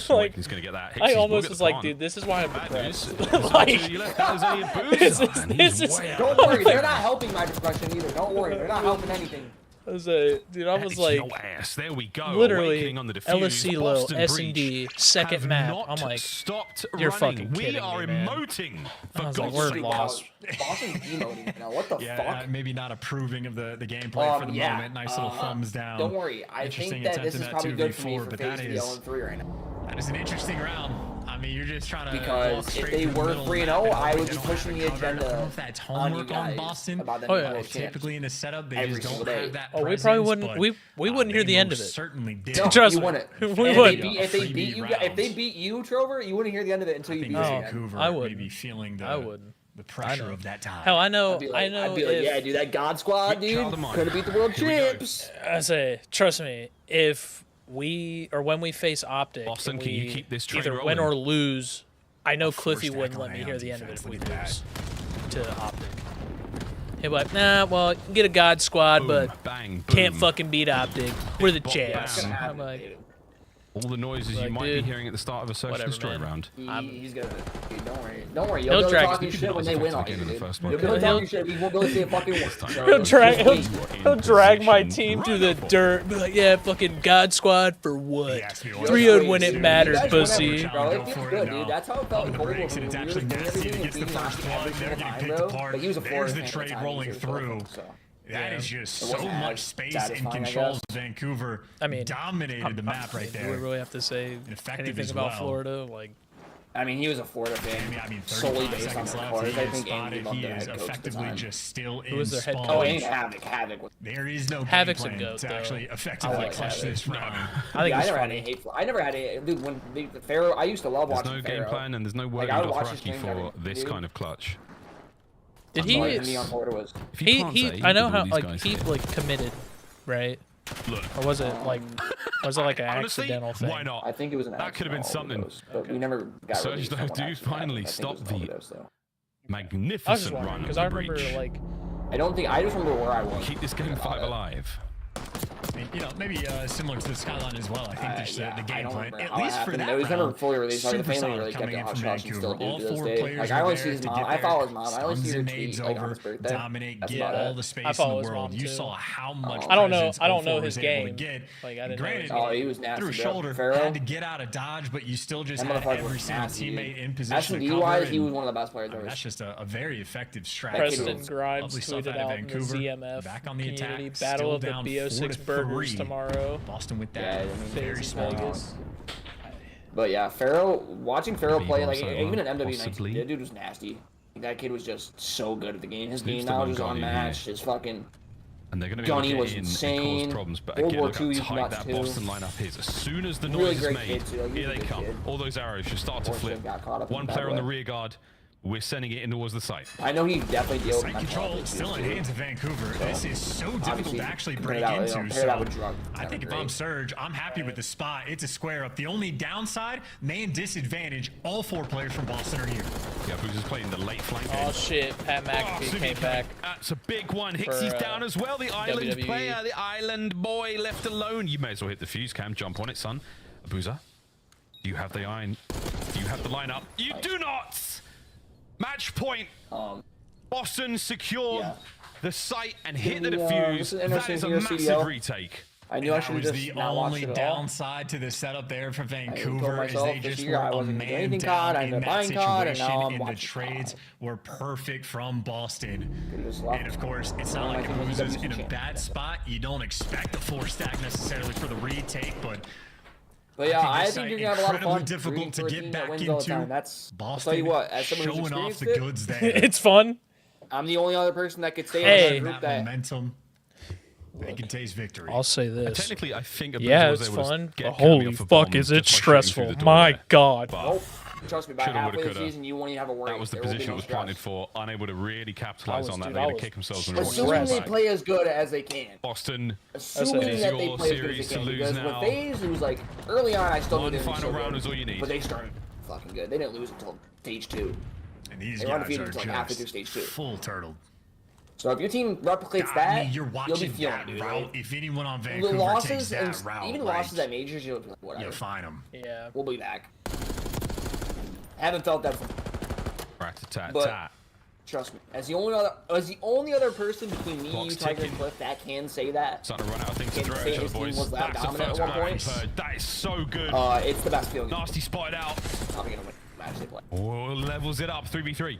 Like, he's gonna get that. I almost was like, dude, this is why I'm depressed. Like, this is. Don't worry, they're not helping my depression either. Don't worry, they're not helping anything. Dude, I was like, there we go. Literally, LSC low, S&D, second map. I'm like, you're fucking kidding me, man. We are emoting. I was like, we're lost. Boston's emoting now. What the fuck? Maybe not approving of the gameplay for the moment. Nice little thumbs down. Don't worry, I think that this is probably good for me for phase CDL3 right now. That is an interesting round. I mean, you're just trying to because if they were 3-0, I would be pushing the agenda on you guys Boston. About them being typically in the setup, they just don't have that. Oh, we probably wouldn't. We wouldn't hear the end of it. Certainly did. No, trust you me. wouldn't. We would. If they beat you, Trover, you wouldn't hear the end of it until you beat us again. I would. Maybe feeling I wouldn't. The pressure of that time. Hell, I know. I'd be like, yeah, dude, that God Squad, dude, could have beat the world champs. I say, trust me, if we or when we face Optic, Boston, can you keep this train either rolling? win or lose, I know Cliffy wouldn't let me hear the end of it if we lose to Optic. He'd be like, nah, well, you can get a God Squad, but can't fucking beat Optic. We're the champs. I'm like, All the noises you might be hearing at the start of a search and destroy round. He's gonna. Dude, don't worry. Don't worry. He'll You'll be drag talking shit when they win on you, dude. You'll be talking shit. We won't be able to see a fucking one. He'll drag my team through the dirt. Be like, yeah, fucking God Squad for what? 3-0 when it matters, pussy. Bro, it feels good, dude. That's how it felt in Cold War. It's actually nasty to get the first one. They're getting picked apart. But he was a There's the trade rolling through. That is just so much space and control. Vancouver dominated the map right there. Do we really have to say anything about Florida? Like, I mean, he was a Florida fan. I mean, solely based on the cars. I think he is effectively just still in. Who was their head coach? Oh, and Havoc. There is no Havoc's game a plan goat, to actually effectively clutch this round. I never had any hate. I never had any. Dude, when the Pharaoh, I used to love watching There's no Pharaoh. game plan and there's no word like, Dothraki for this kind of clutch. Did he? I know how he committed, right? Look, or was it like an accidental thing? Why not? I think it was an accident. That could have been something. But we never got Surge though, do finally stop the magnificent run. Because I remember like. I just remember where I was. Keep this game 5 alive. You know, maybe similar to the Skyline as well. I think there's the game plan. At least for that it was never fully released. The super family really solid kept it coming in on from Josh and still Vancouver. do to All this 4 day. players Like I always see were his there mom. to I get follow there, his mom. I always see her stuns and tweet nades like on over, his birthday. dominate, That's get about all it. the space I in follow the his world. mom, You too. saw how much I don't know presence his 04 was able to game. get. Like I didn't Granted, know. Oh, he was nasty. through shoulder, Pharaoh. had to get out of dodge, but you still just That had motherfucker every was single nasty, teammate dude. in position to S&D cover. wise, he was one of the best players ever. That's just a very effective strategy. Preston Grimes Lovely stuff tweeted out of out in the Vancouver. ZMF Back on the community attack. battle Still of the down BO6 burgers 4-3. tomorrow. Boston with that very FaZe small Vegas. But yeah, watching Pharaoh play, like even in MW19, possibly. that dude was nasty. That kid was just so good at the game. His Who's game the knowledge one was guy unmatched. His fucking And they're going to be Gunny able to was get in insane. and cause problems. But World again, War look II, how he's tight nuts that too. Boston lineup is. As soon as the Really noise is great made, kid, too. Like, here they he's a good come. kid. All those arrows should start to Unfortunately, flip. got caught up in One a bad player on the way. rear guard. We're sending it in towards the site. I know he definitely deals with Site control still in hands of Vancouver. This is so difficult to actually break into. So I think if I'm Surge, I'm happy with the spot. It's a square up. The only downside, main disadvantage, all 4 players from Boston are here. Yeah, who's just playing the late flank. Oh shit, Pat McAfee came back. That's a big one. Hixie's down as well. The island WWE. player, the island boy left alone. You may as well hit the fuse cam. Jump on it, son. Abuza, do you have the iron? Do you have the lineup? You do not! Match point. Boston secured the site and hit the defuse. That is a massive CDL. retake. I knew I should have That was just the not watched only it at all. downside to the setup there for told Vancouver is myself they this just year I were a wasn't gonna do man anything down COD, I in ended up that buying COD, and situation, now I'm and the watching trades were perfect from Boston. Just luck. And of course, it's not like Abuza's in a bad spot. You don't expect a 4-stack necessarily for the retake, but yeah, I this think site you're gonna have a lot of fun. incredibly difficult to get back wins all the time. into. That's I'll Boston tell you what, as someone who's showing off experienced the it, goods there. It's fun. I'm the only other person that could stay Hey. in that group that that momentum. They can taste victory. I'll say this. Technically, I think Yeah, was it's able to fun, get but Cammy holy off a fuck, bomb is it just by shooting through stressful. the door My there. God. But Nope. Trust me, by shoulda, halfway woulda, the coulda. season, you won't even have a worry. That was the There will be position no it was stress. planted for. Unable to really capitalize on that. dude, They're I going was to kick themselves in the stressed. Assuming they back. play as good as they can. Boston, Assuming it is that they your play as good series as they to can. lose Because now. with FaZe, it was like, early on, I still One knew they were final so round good, is all you need. But they started fucking good. They didn't lose until stage 2. And these They were guys undefeated are until like halfway through just stage 2. full turtle. So if your team replicates God, that, I mean, you're you'll be watching feeling that it, dude. route. Like, If anyone on the Vancouver takes losses that and route, even like, losses at majors, you'll be like, whatever. you'll find them. Yeah. We'll be back. Haven't felt that. But trust me, as the only other person between me, you, Tiger, and Cliff that can say that. Starting to run out of things to Can throw at say each other, his team boys. was that That's the dominant first at one goal point. I've heard. That is so good. It's the best feeling. Nasty spotted out. Probably gonna win the match they play. Oh, levels it up. 3v3.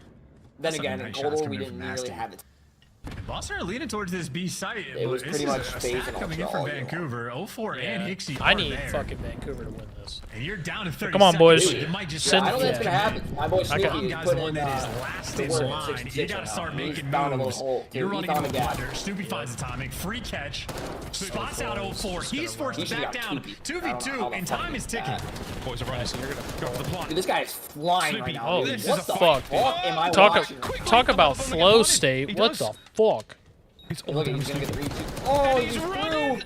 Then again, in Cold War, we didn't really have it. Boston are leaning towards this B site. It was This pretty is much a FaZe stack and coming in Ultra from all year Vancouver. 04 and Hixie I are need there. fucking Vancouver to win this. And you're down to 30 Come on, boys. seconds. It might just Send I don't think it's gonna happen. My boy Sneaky Tom is guy's putting the one in that is last in the line. work. You gotta start making He's found a little moves. hole. You're He running found into a a gap. blunder. Snoopy finds the timing. Free catch. Spots out 04. He's forced He to back should've down. got 2v. I don't know how 2v2, the and fuck time he is did ticking. that. Boys are running. So you're going to go for the plant. Dude, this guy is flying right now. Oh, Dude. what What the the fuck? am I Talk watching? about flow state. What the fuck? Look, he's gonna get the read. Oh, he's running.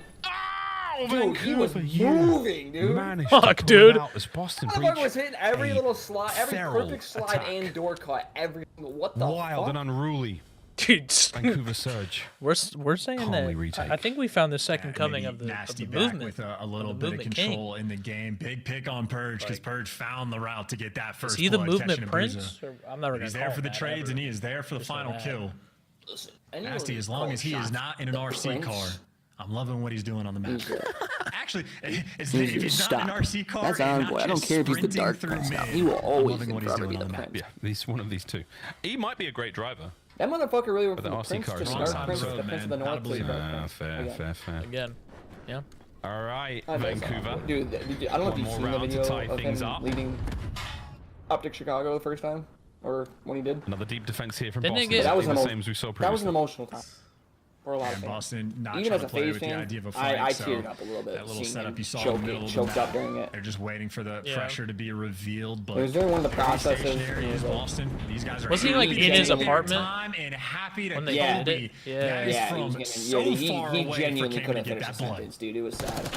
Dude, he was moving, dude. Fuck, dude. Motherfucker was hitting every little slide, every perfect slide and door cut, every single. What the Wild fuck? and unruly. Dude, Vancouver Surge. We're saying that. I think we found the second coming of the nasty movement with a little bit of control in the game. Big pick on Purge because Purge found the route to get that first. Is he the movement prince? I'm never. He's there for the trades and he is there for the final kill. Listen, Nasty, as long as he is not in an RC car, I'm loving what he's doing on the map. Actually, if he's not in an RC car, that's Envoy. I don't care if he's the dark prince now. He will always forever be the prince. Yeah, he's one of these two. He might be a great driver. That motherfucker really went from the the prince RC to car dark prince to defense of the north. Fair. Again, yeah. All right, Vancouver. Dude, I don't know if you've seen the video of him leading Optic Chicago the first time, or when he did. Another deep defense here from Didn't Boston. That was the same as we saw previously. That was an emotional time for a lot of fans. Boston not even as a play FaZe with fan, the idea of a fight, I teared up a little bit. That little setup you saw choke, in the middle of the choked map. up during it. They're just waiting for the pressure to be revealed. But it was during one of the processes. Is Boston. These guys are. Was he like in his apartment? And happy to when they did it? Yeah. He genuinely couldn't finish the sentence, dude. It was sad.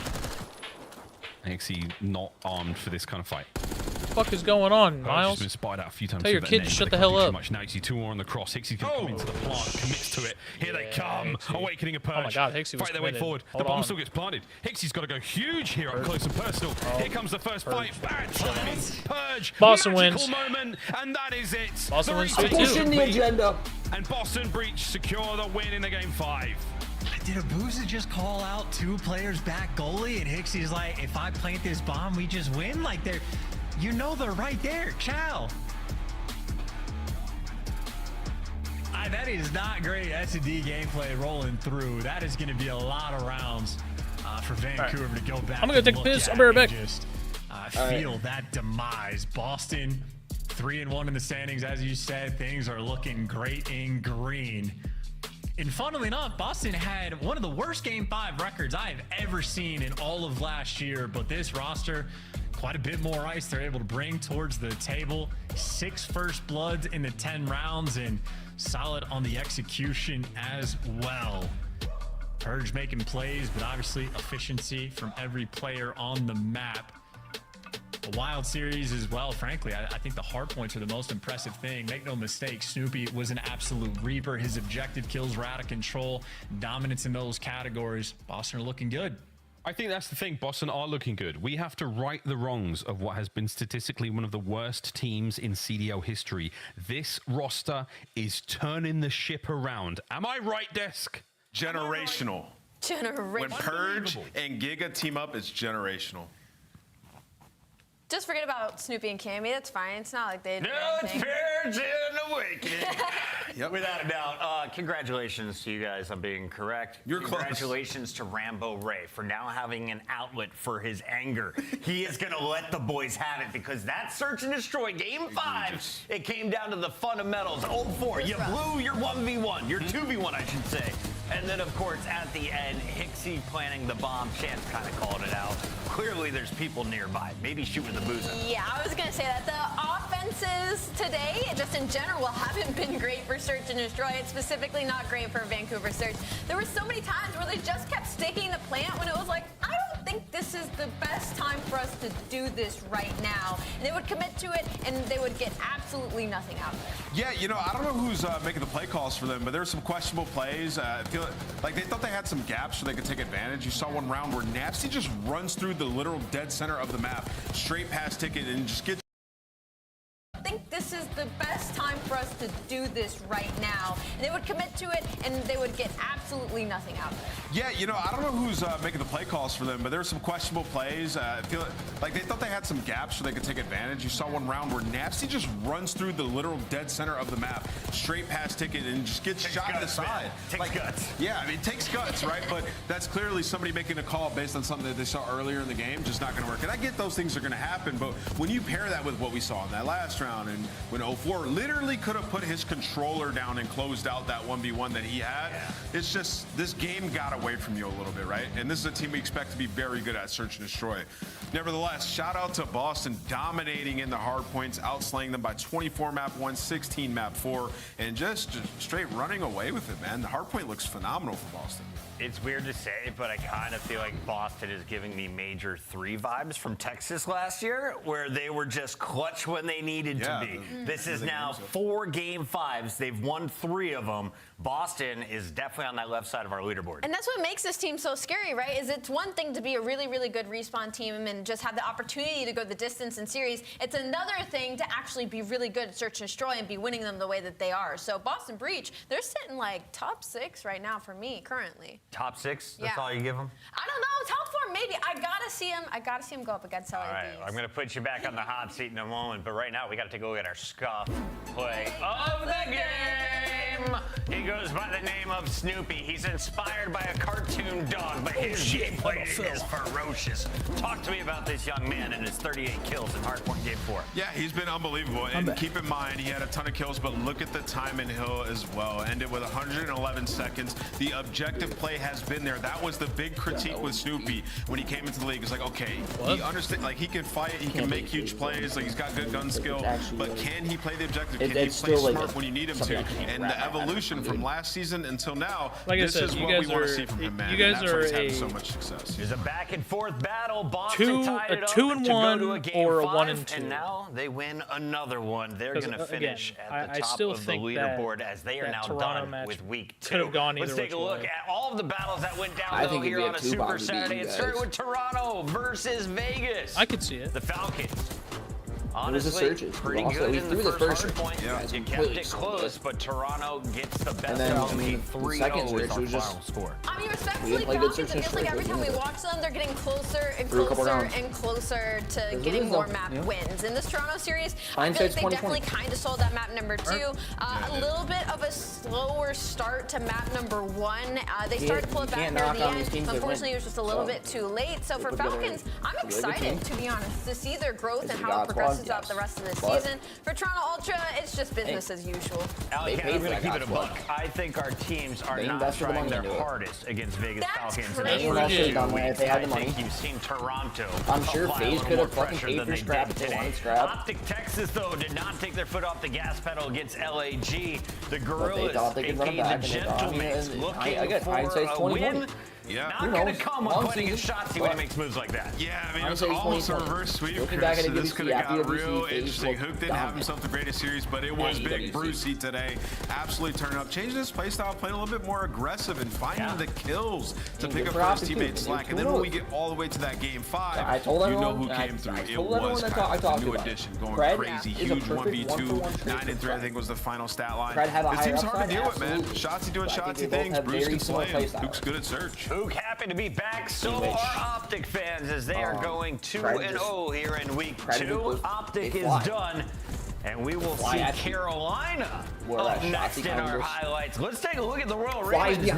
Actually not armed for this kind of fight. What the fuck is going on, Miles? Been spied out a few times. Tell your kid to shut the hell up. Now you see 2 more on the cross. Hixie's going to come into the plant, commits to it. Here they come. Awakening a Purge. Oh my god, Hixie was fight their way forward. The bomb still gets planted. Hixie's got to go huge here up close and personal. Here comes the first fight. Bad timing. Purge. Boston wins. Moment, and that is it. Boston wins too. Pushing the agenda. And Boston Breach secure the win in the game 5. Did Abusa just call out 2 players back goalie and Hixie's like, if I plant this bomb, we just win? Like they're right there. Chow. That is not great S&D gameplay rolling through. That is going to be a lot of rounds for Vancouver to go back. I'm going to take a piss. I'll be right back. Just feel that demise. Boston 3-1 in the standings. As you said, things are looking great in green. And funnily enough, Boston had one of the worst Game 5 records I have ever seen in all of last year. But this roster, quite a bit more ice they're able to bring towards the table. 6 first bloods in the 10 rounds and solid on the execution as well. Purge making plays, but obviously efficiency from every player on the map. A wild series as well, frankly. I think the hard points are the most impressive thing. Make no mistake, Snoopy was an absolute reaper. His objective kills were out of control. Dominance in those categories. Boston are looking good. I think that's the thing. Boston are looking good. We have to right the wrongs of what has been statistically one of the worst teams in CDL history. This roster is turning the ship around. Am I right, Desk? Generational. When Purge and Giga team up, it's generational. Just forget about Snoopy and Cammy. That's fine. It's not like they did anything. Purge and Awakening. Yep. Without a doubt. Congratulations to you guys on being correct. Congratulations to Rambo Ray for now having an outlet for his anger. He is going to let the boys have it because that search and destroy Game 5, it came down to the fundamentals. 0-4. You blew your 1v1, your 2v1, I should say. And then, of course, at the end, Hixie planting the bomb. Chance kind of called it out. Clearly, there's people nearby. Maybe shoot with the boozer. Yeah, I was going to say that. The offenses today, just in general, haven't been great for Search and Destroy. It's specifically not great for Vancouver Search. There were so many times where they just kept staking the plant when it was like, I don't think this is the best time for us to do this right now. And they would commit to it, and they would get absolutely nothing out of it. Yeah, you know, I don't know who's making the play calls for them, but there were some questionable plays. I feel like they thought they had some gaps so they could take advantage. You saw one round where Napsy just runs through the literal dead center of the map, straight past Ticket, and just gets. I think this is the best time for us to do this right now. And they would commit to it, and they would get absolutely nothing out of it. Yeah, you know, I don't know who's making the play calls for them, but there were some questionable plays. I feel like they thought they had some gaps so they could take advantage. You saw one round where Napsy just runs through the literal dead center of the map, straight past Ticket, and just gets shot in the side. Takes guts. Yeah, I mean, it takes guts, right? But that's clearly somebody making a call based on something that they saw earlier in the game, just not going to work. And I get those things are going to happen, but when you pair that with what we saw in that last round, and when 0-4 literally could have put his controller down and closed out that 1v1 that he had, it's just this game got away from you a little bit, right? And this is a team we expect to be very good at search and destroy. Nevertheless, shout out to Boston dominating in the hard points, outslaying them by 24 map 1, 16 map 4, and just straight running away with it, man. The hard point looks phenomenal for Boston. It's weird to say, but I kind of feel like Boston is giving me Major 3 vibes from Texas last year, where they were just clutch when they needed to be. This is now 4 Game 5s. They've won 3 of them. Boston is definitely on that left side of our leaderboard. And that's what makes this team so scary, right? Is it's one thing to be a really, really good Respawn team and just have the opportunity to go the distance in series. It's another thing to actually be really good at search and destroy and be winning them the way that they are. So Boston Breach, they're sitting like top 6 right now for me currently. Top 6? That's all you give them? I don't know. Top 4 maybe. I gotta see him go up against LABs. All right, I'm gonna put you back on the hot seat in a moment, but right now we got to take a look at our Scuff play of the game. He goes by the name of Snoopy. He's inspired by a cartoon dog, but his gameplay is ferocious. Talk to me about this young man and his 38 kills in Hardpoint Game 4. Yeah, he's been unbelievable. And keep in mind, he had a ton of kills, but look at the time in Hill as well. Ended with 111 seconds. The objective play has been there. That was the big critique with Snoopy when he came into the league. It's like, okay, he understands, like he can fight, he can make huge plays, like he's got good gun skill, but can he play the objective? Can he play smart when you need him to? And the evolution from last season until now, this is what we want to see from him, man. You guys are having so much success. There's a back and forth battle. Boston tied it up 2-1 or a 1-2. And now they win another one. They're going to finish at the top of the leaderboard as they are now done with week 2. Could have gone either Let's take a look at all of the battles that went down though here on a Super Saturday. It started with Toronto versus Vegas. I could see it. The Falcons. Honestly, pretty good in the first hard point. You kept it close, but Toronto gets the best out of the 3-0 with our final score. I mean, respectfully, Falcons, it feels like every time we watch them, they're getting closer and closer and closer to getting more map wins. In this Toronto series, I feel like they definitely kind of sold that map number 2. A little bit of a slower start to map number 1. They started to pull it back near the end. Unfortunately, it was just a little bit too late. So for Falcons, I'm excited, to be honest, to see their growth and how it progresses out the rest of the season. For Toronto Ultra, it's just business as usual. I'm going to keep it a buck. I think our teams are not trying their hardest against Vegas Falcons. I think you've seen Toronto. I'm sure FaZe could have fucking paid for scrap if they wanted scrap. Optic Texas, though, did not take their foot off the gas pedal against LAG. The Gorillas, aka the Gentlemen, looking for a win. Yeah. Not going to come when playing against Shotzi when he makes moves like that. Yeah, I mean, it was almost a reverse sweep, Chris, so this could have got real interesting. Hook didn't have himself the greatest series, but it was Big Brucey today. Absolutely turning up, changing his playstyle, playing a little bit more aggressive and finding the kills to pick up for his teammates slack. And then when we get all the way to that game 5, you know who came through. It was the new addition going crazy. Huge 1v2, 9-3, I think was the final stat line. This team's hard to deal with, man. Shotzi doing Shotzi things, Bruce can slay him. Hook's good at search. Hook happy to be back. So are Optic fans as they are going 2-0 here in week 2. Optic is done. And we will see Carolina up next in our highlights. Let's take a look at the Royal Ravens. You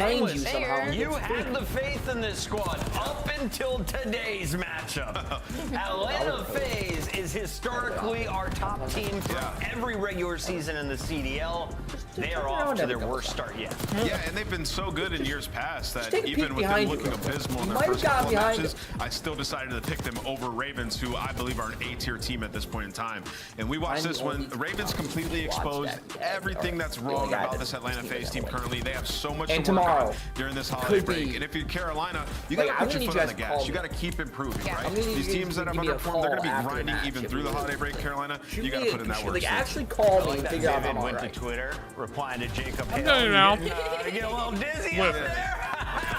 had the faith in this squad up until today's matchup. Atlanta FaZe is historically our top team for every regular season in the CDL. They are off to their worst start yet. Yeah, and they've been so good in years past that even with them looking abysmal in their first couple of matches, I still decided to pick them over Ravens, who I believe are an A-tier team at this point in time. And we watched this one. The Ravens completely exposed everything that's wrong about this Atlanta FaZe team currently. They have so much to work on during this holiday break. And if you're Carolina, you got to put your foot on the gas. You got to keep improving, right? These teams that have underperformed, they're going to be grinding even through the holiday break, Carolina. You got to put in that work. Actually call me and figure out how went to Twitter, replying to Jacob Hill. I'm now. Get a little dizzy up there.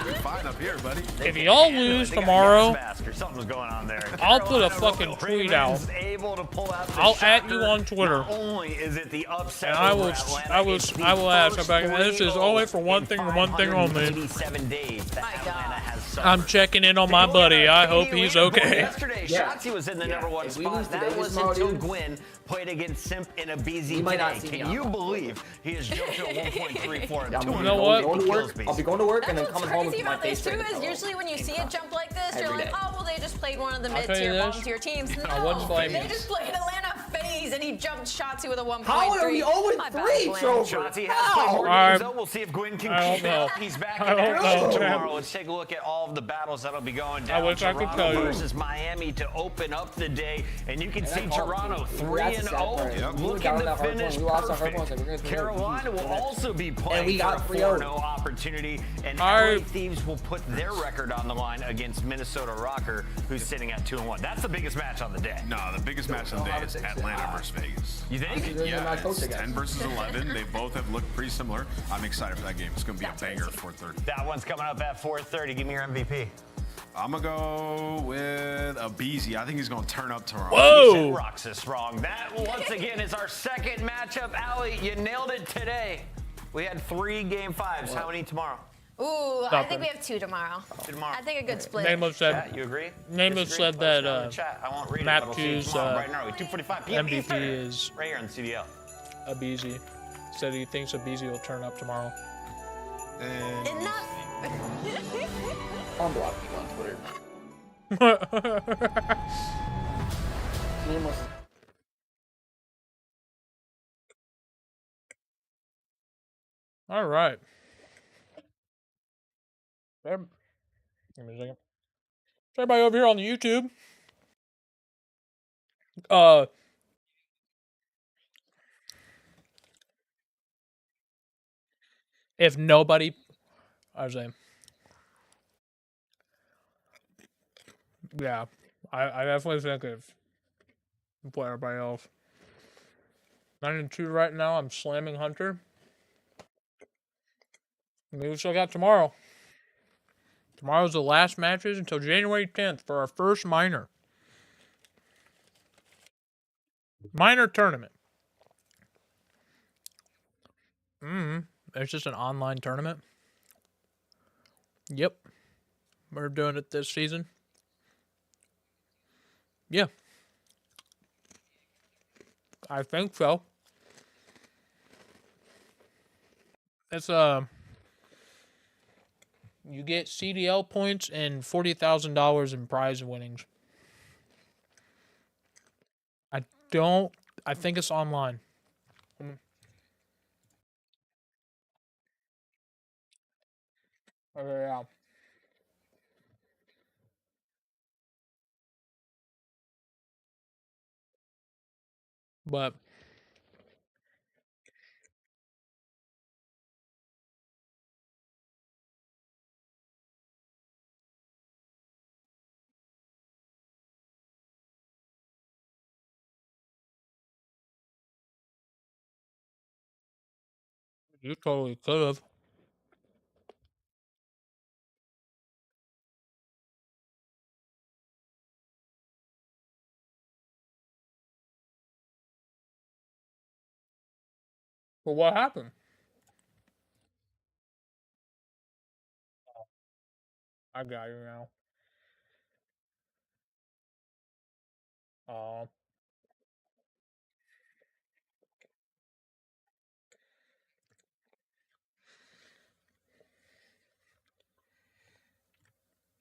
You're fine up here, buddy. If y'all lose tomorrow, something's going on there. I'll put a fucking tweet out. I'll at you on Twitter. Only is it the upset. And I will ask about this is only for one thing and one thing only. I'm checking in on my buddy. I hope he's okay. Yesterday, Shotzi was in the #1 spot. That was until Gwyn played against Simp in a BZ today. Can you believe he has jumped to 1.34 and 2? You know what? I'll be going to work and then coming home with my face. Too is usually when you see a jump like this, you're like, oh well, they just played one of the mid-tier, bottom-tier teams. No, they just played Atlanta FaZe and he jumped Shotzi with a 1.3. How are we 0-3, Trover? Shotzi has played more games, though. We'll see if Gwyn can keep up. He's back in action tomorrow. Let's take a look at all of the battles that'll be going down. Toronto versus Miami to open up the day, and you can see Toronto 3-0, looking to finish perfect. Carolina will also be playing for a 4-0 opportunity, and LA Thieves will put their record on the line against Minnesota Rocker, who's sitting at 2-1. That's the biggest match on the day. No, the biggest match on the day is Atlanta versus Vegas. You think? Yeah, it's 10 versus 11. They both have looked pretty similar. I'm excited for that game. It's going to be a banger at 4:30. That one's coming up at 4:30. Give me your MVP. I'm going to go with Abizi. I think he's going to turn up tomorrow. Whoa! Roxas wrong. That, once again, is our second matchup. Allie, you nailed it today. We had 3 Game 5s. How many tomorrow? Ooh, I think we have 2 tomorrow. I think a good split. Nameless said. Chat, you agree? Nameless said that I won't read Map it, but I'll see you 2's tomorrow, right now, 2:45 p.m. MVP Eastern, is right here on CDL. Abizi. Said he thinks Abizi will turn up tomorrow. Enough. Unblock people on Twitter. Nameless. All right. Give me a second. Everybody over here on the YouTube. If nobody, I was saying, yeah, I definitely think if play everybody else. 9-2 right now. I'm slamming Hunter. Maybe we still got tomorrow. Tomorrow's the last matches until January 10th for our first minor. Minor tournament. It's just an online tournament. Yep. We're doing it this season. Yeah. I think so. It's you get CDL points and $40,000 in prize winnings. I think it's online. Okay, yeah. But you totally could have. Well, what happened? I got you now.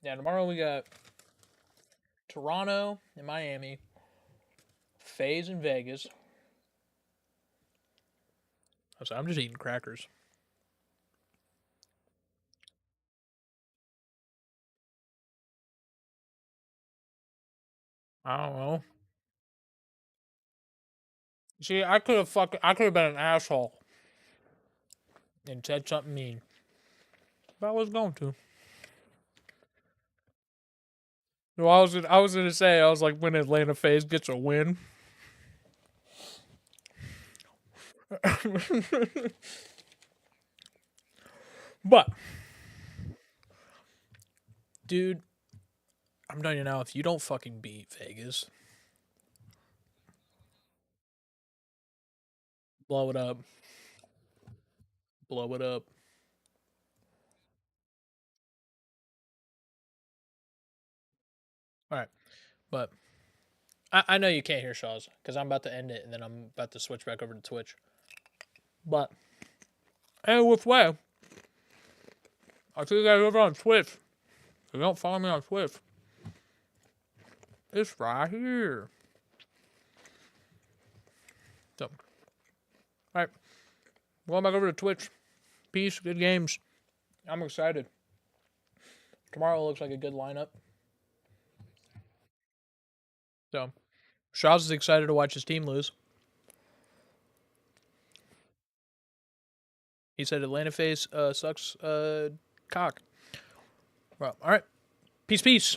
Yeah, tomorrow we got Toronto and Miami, FaZe and Vegas. I'm just eating crackers. I don't know. See, I could have been an asshole and said something mean. But I was going to. Well, I was gonna say, I was like, when Atlanta FaZe gets a win. But, dude, I'm telling you now, if you don't fucking beat Vegas, blow it up. Blow it up. All right, but I know you can't hear Shaw's because I'm about to end it and then I'm about to switch back over to Twitch. But, hey, with way, I'll see you guys over on Twitch. If you don't follow me on Twitch, it's right here. So, alright. Going back over to Twitch. Peace, good games. I'm excited. Tomorrow looks like a good lineup. So, Shaz is excited to watch his team lose. He said Atlanta FaZe sucks cock. Well, alright. Peace, peace.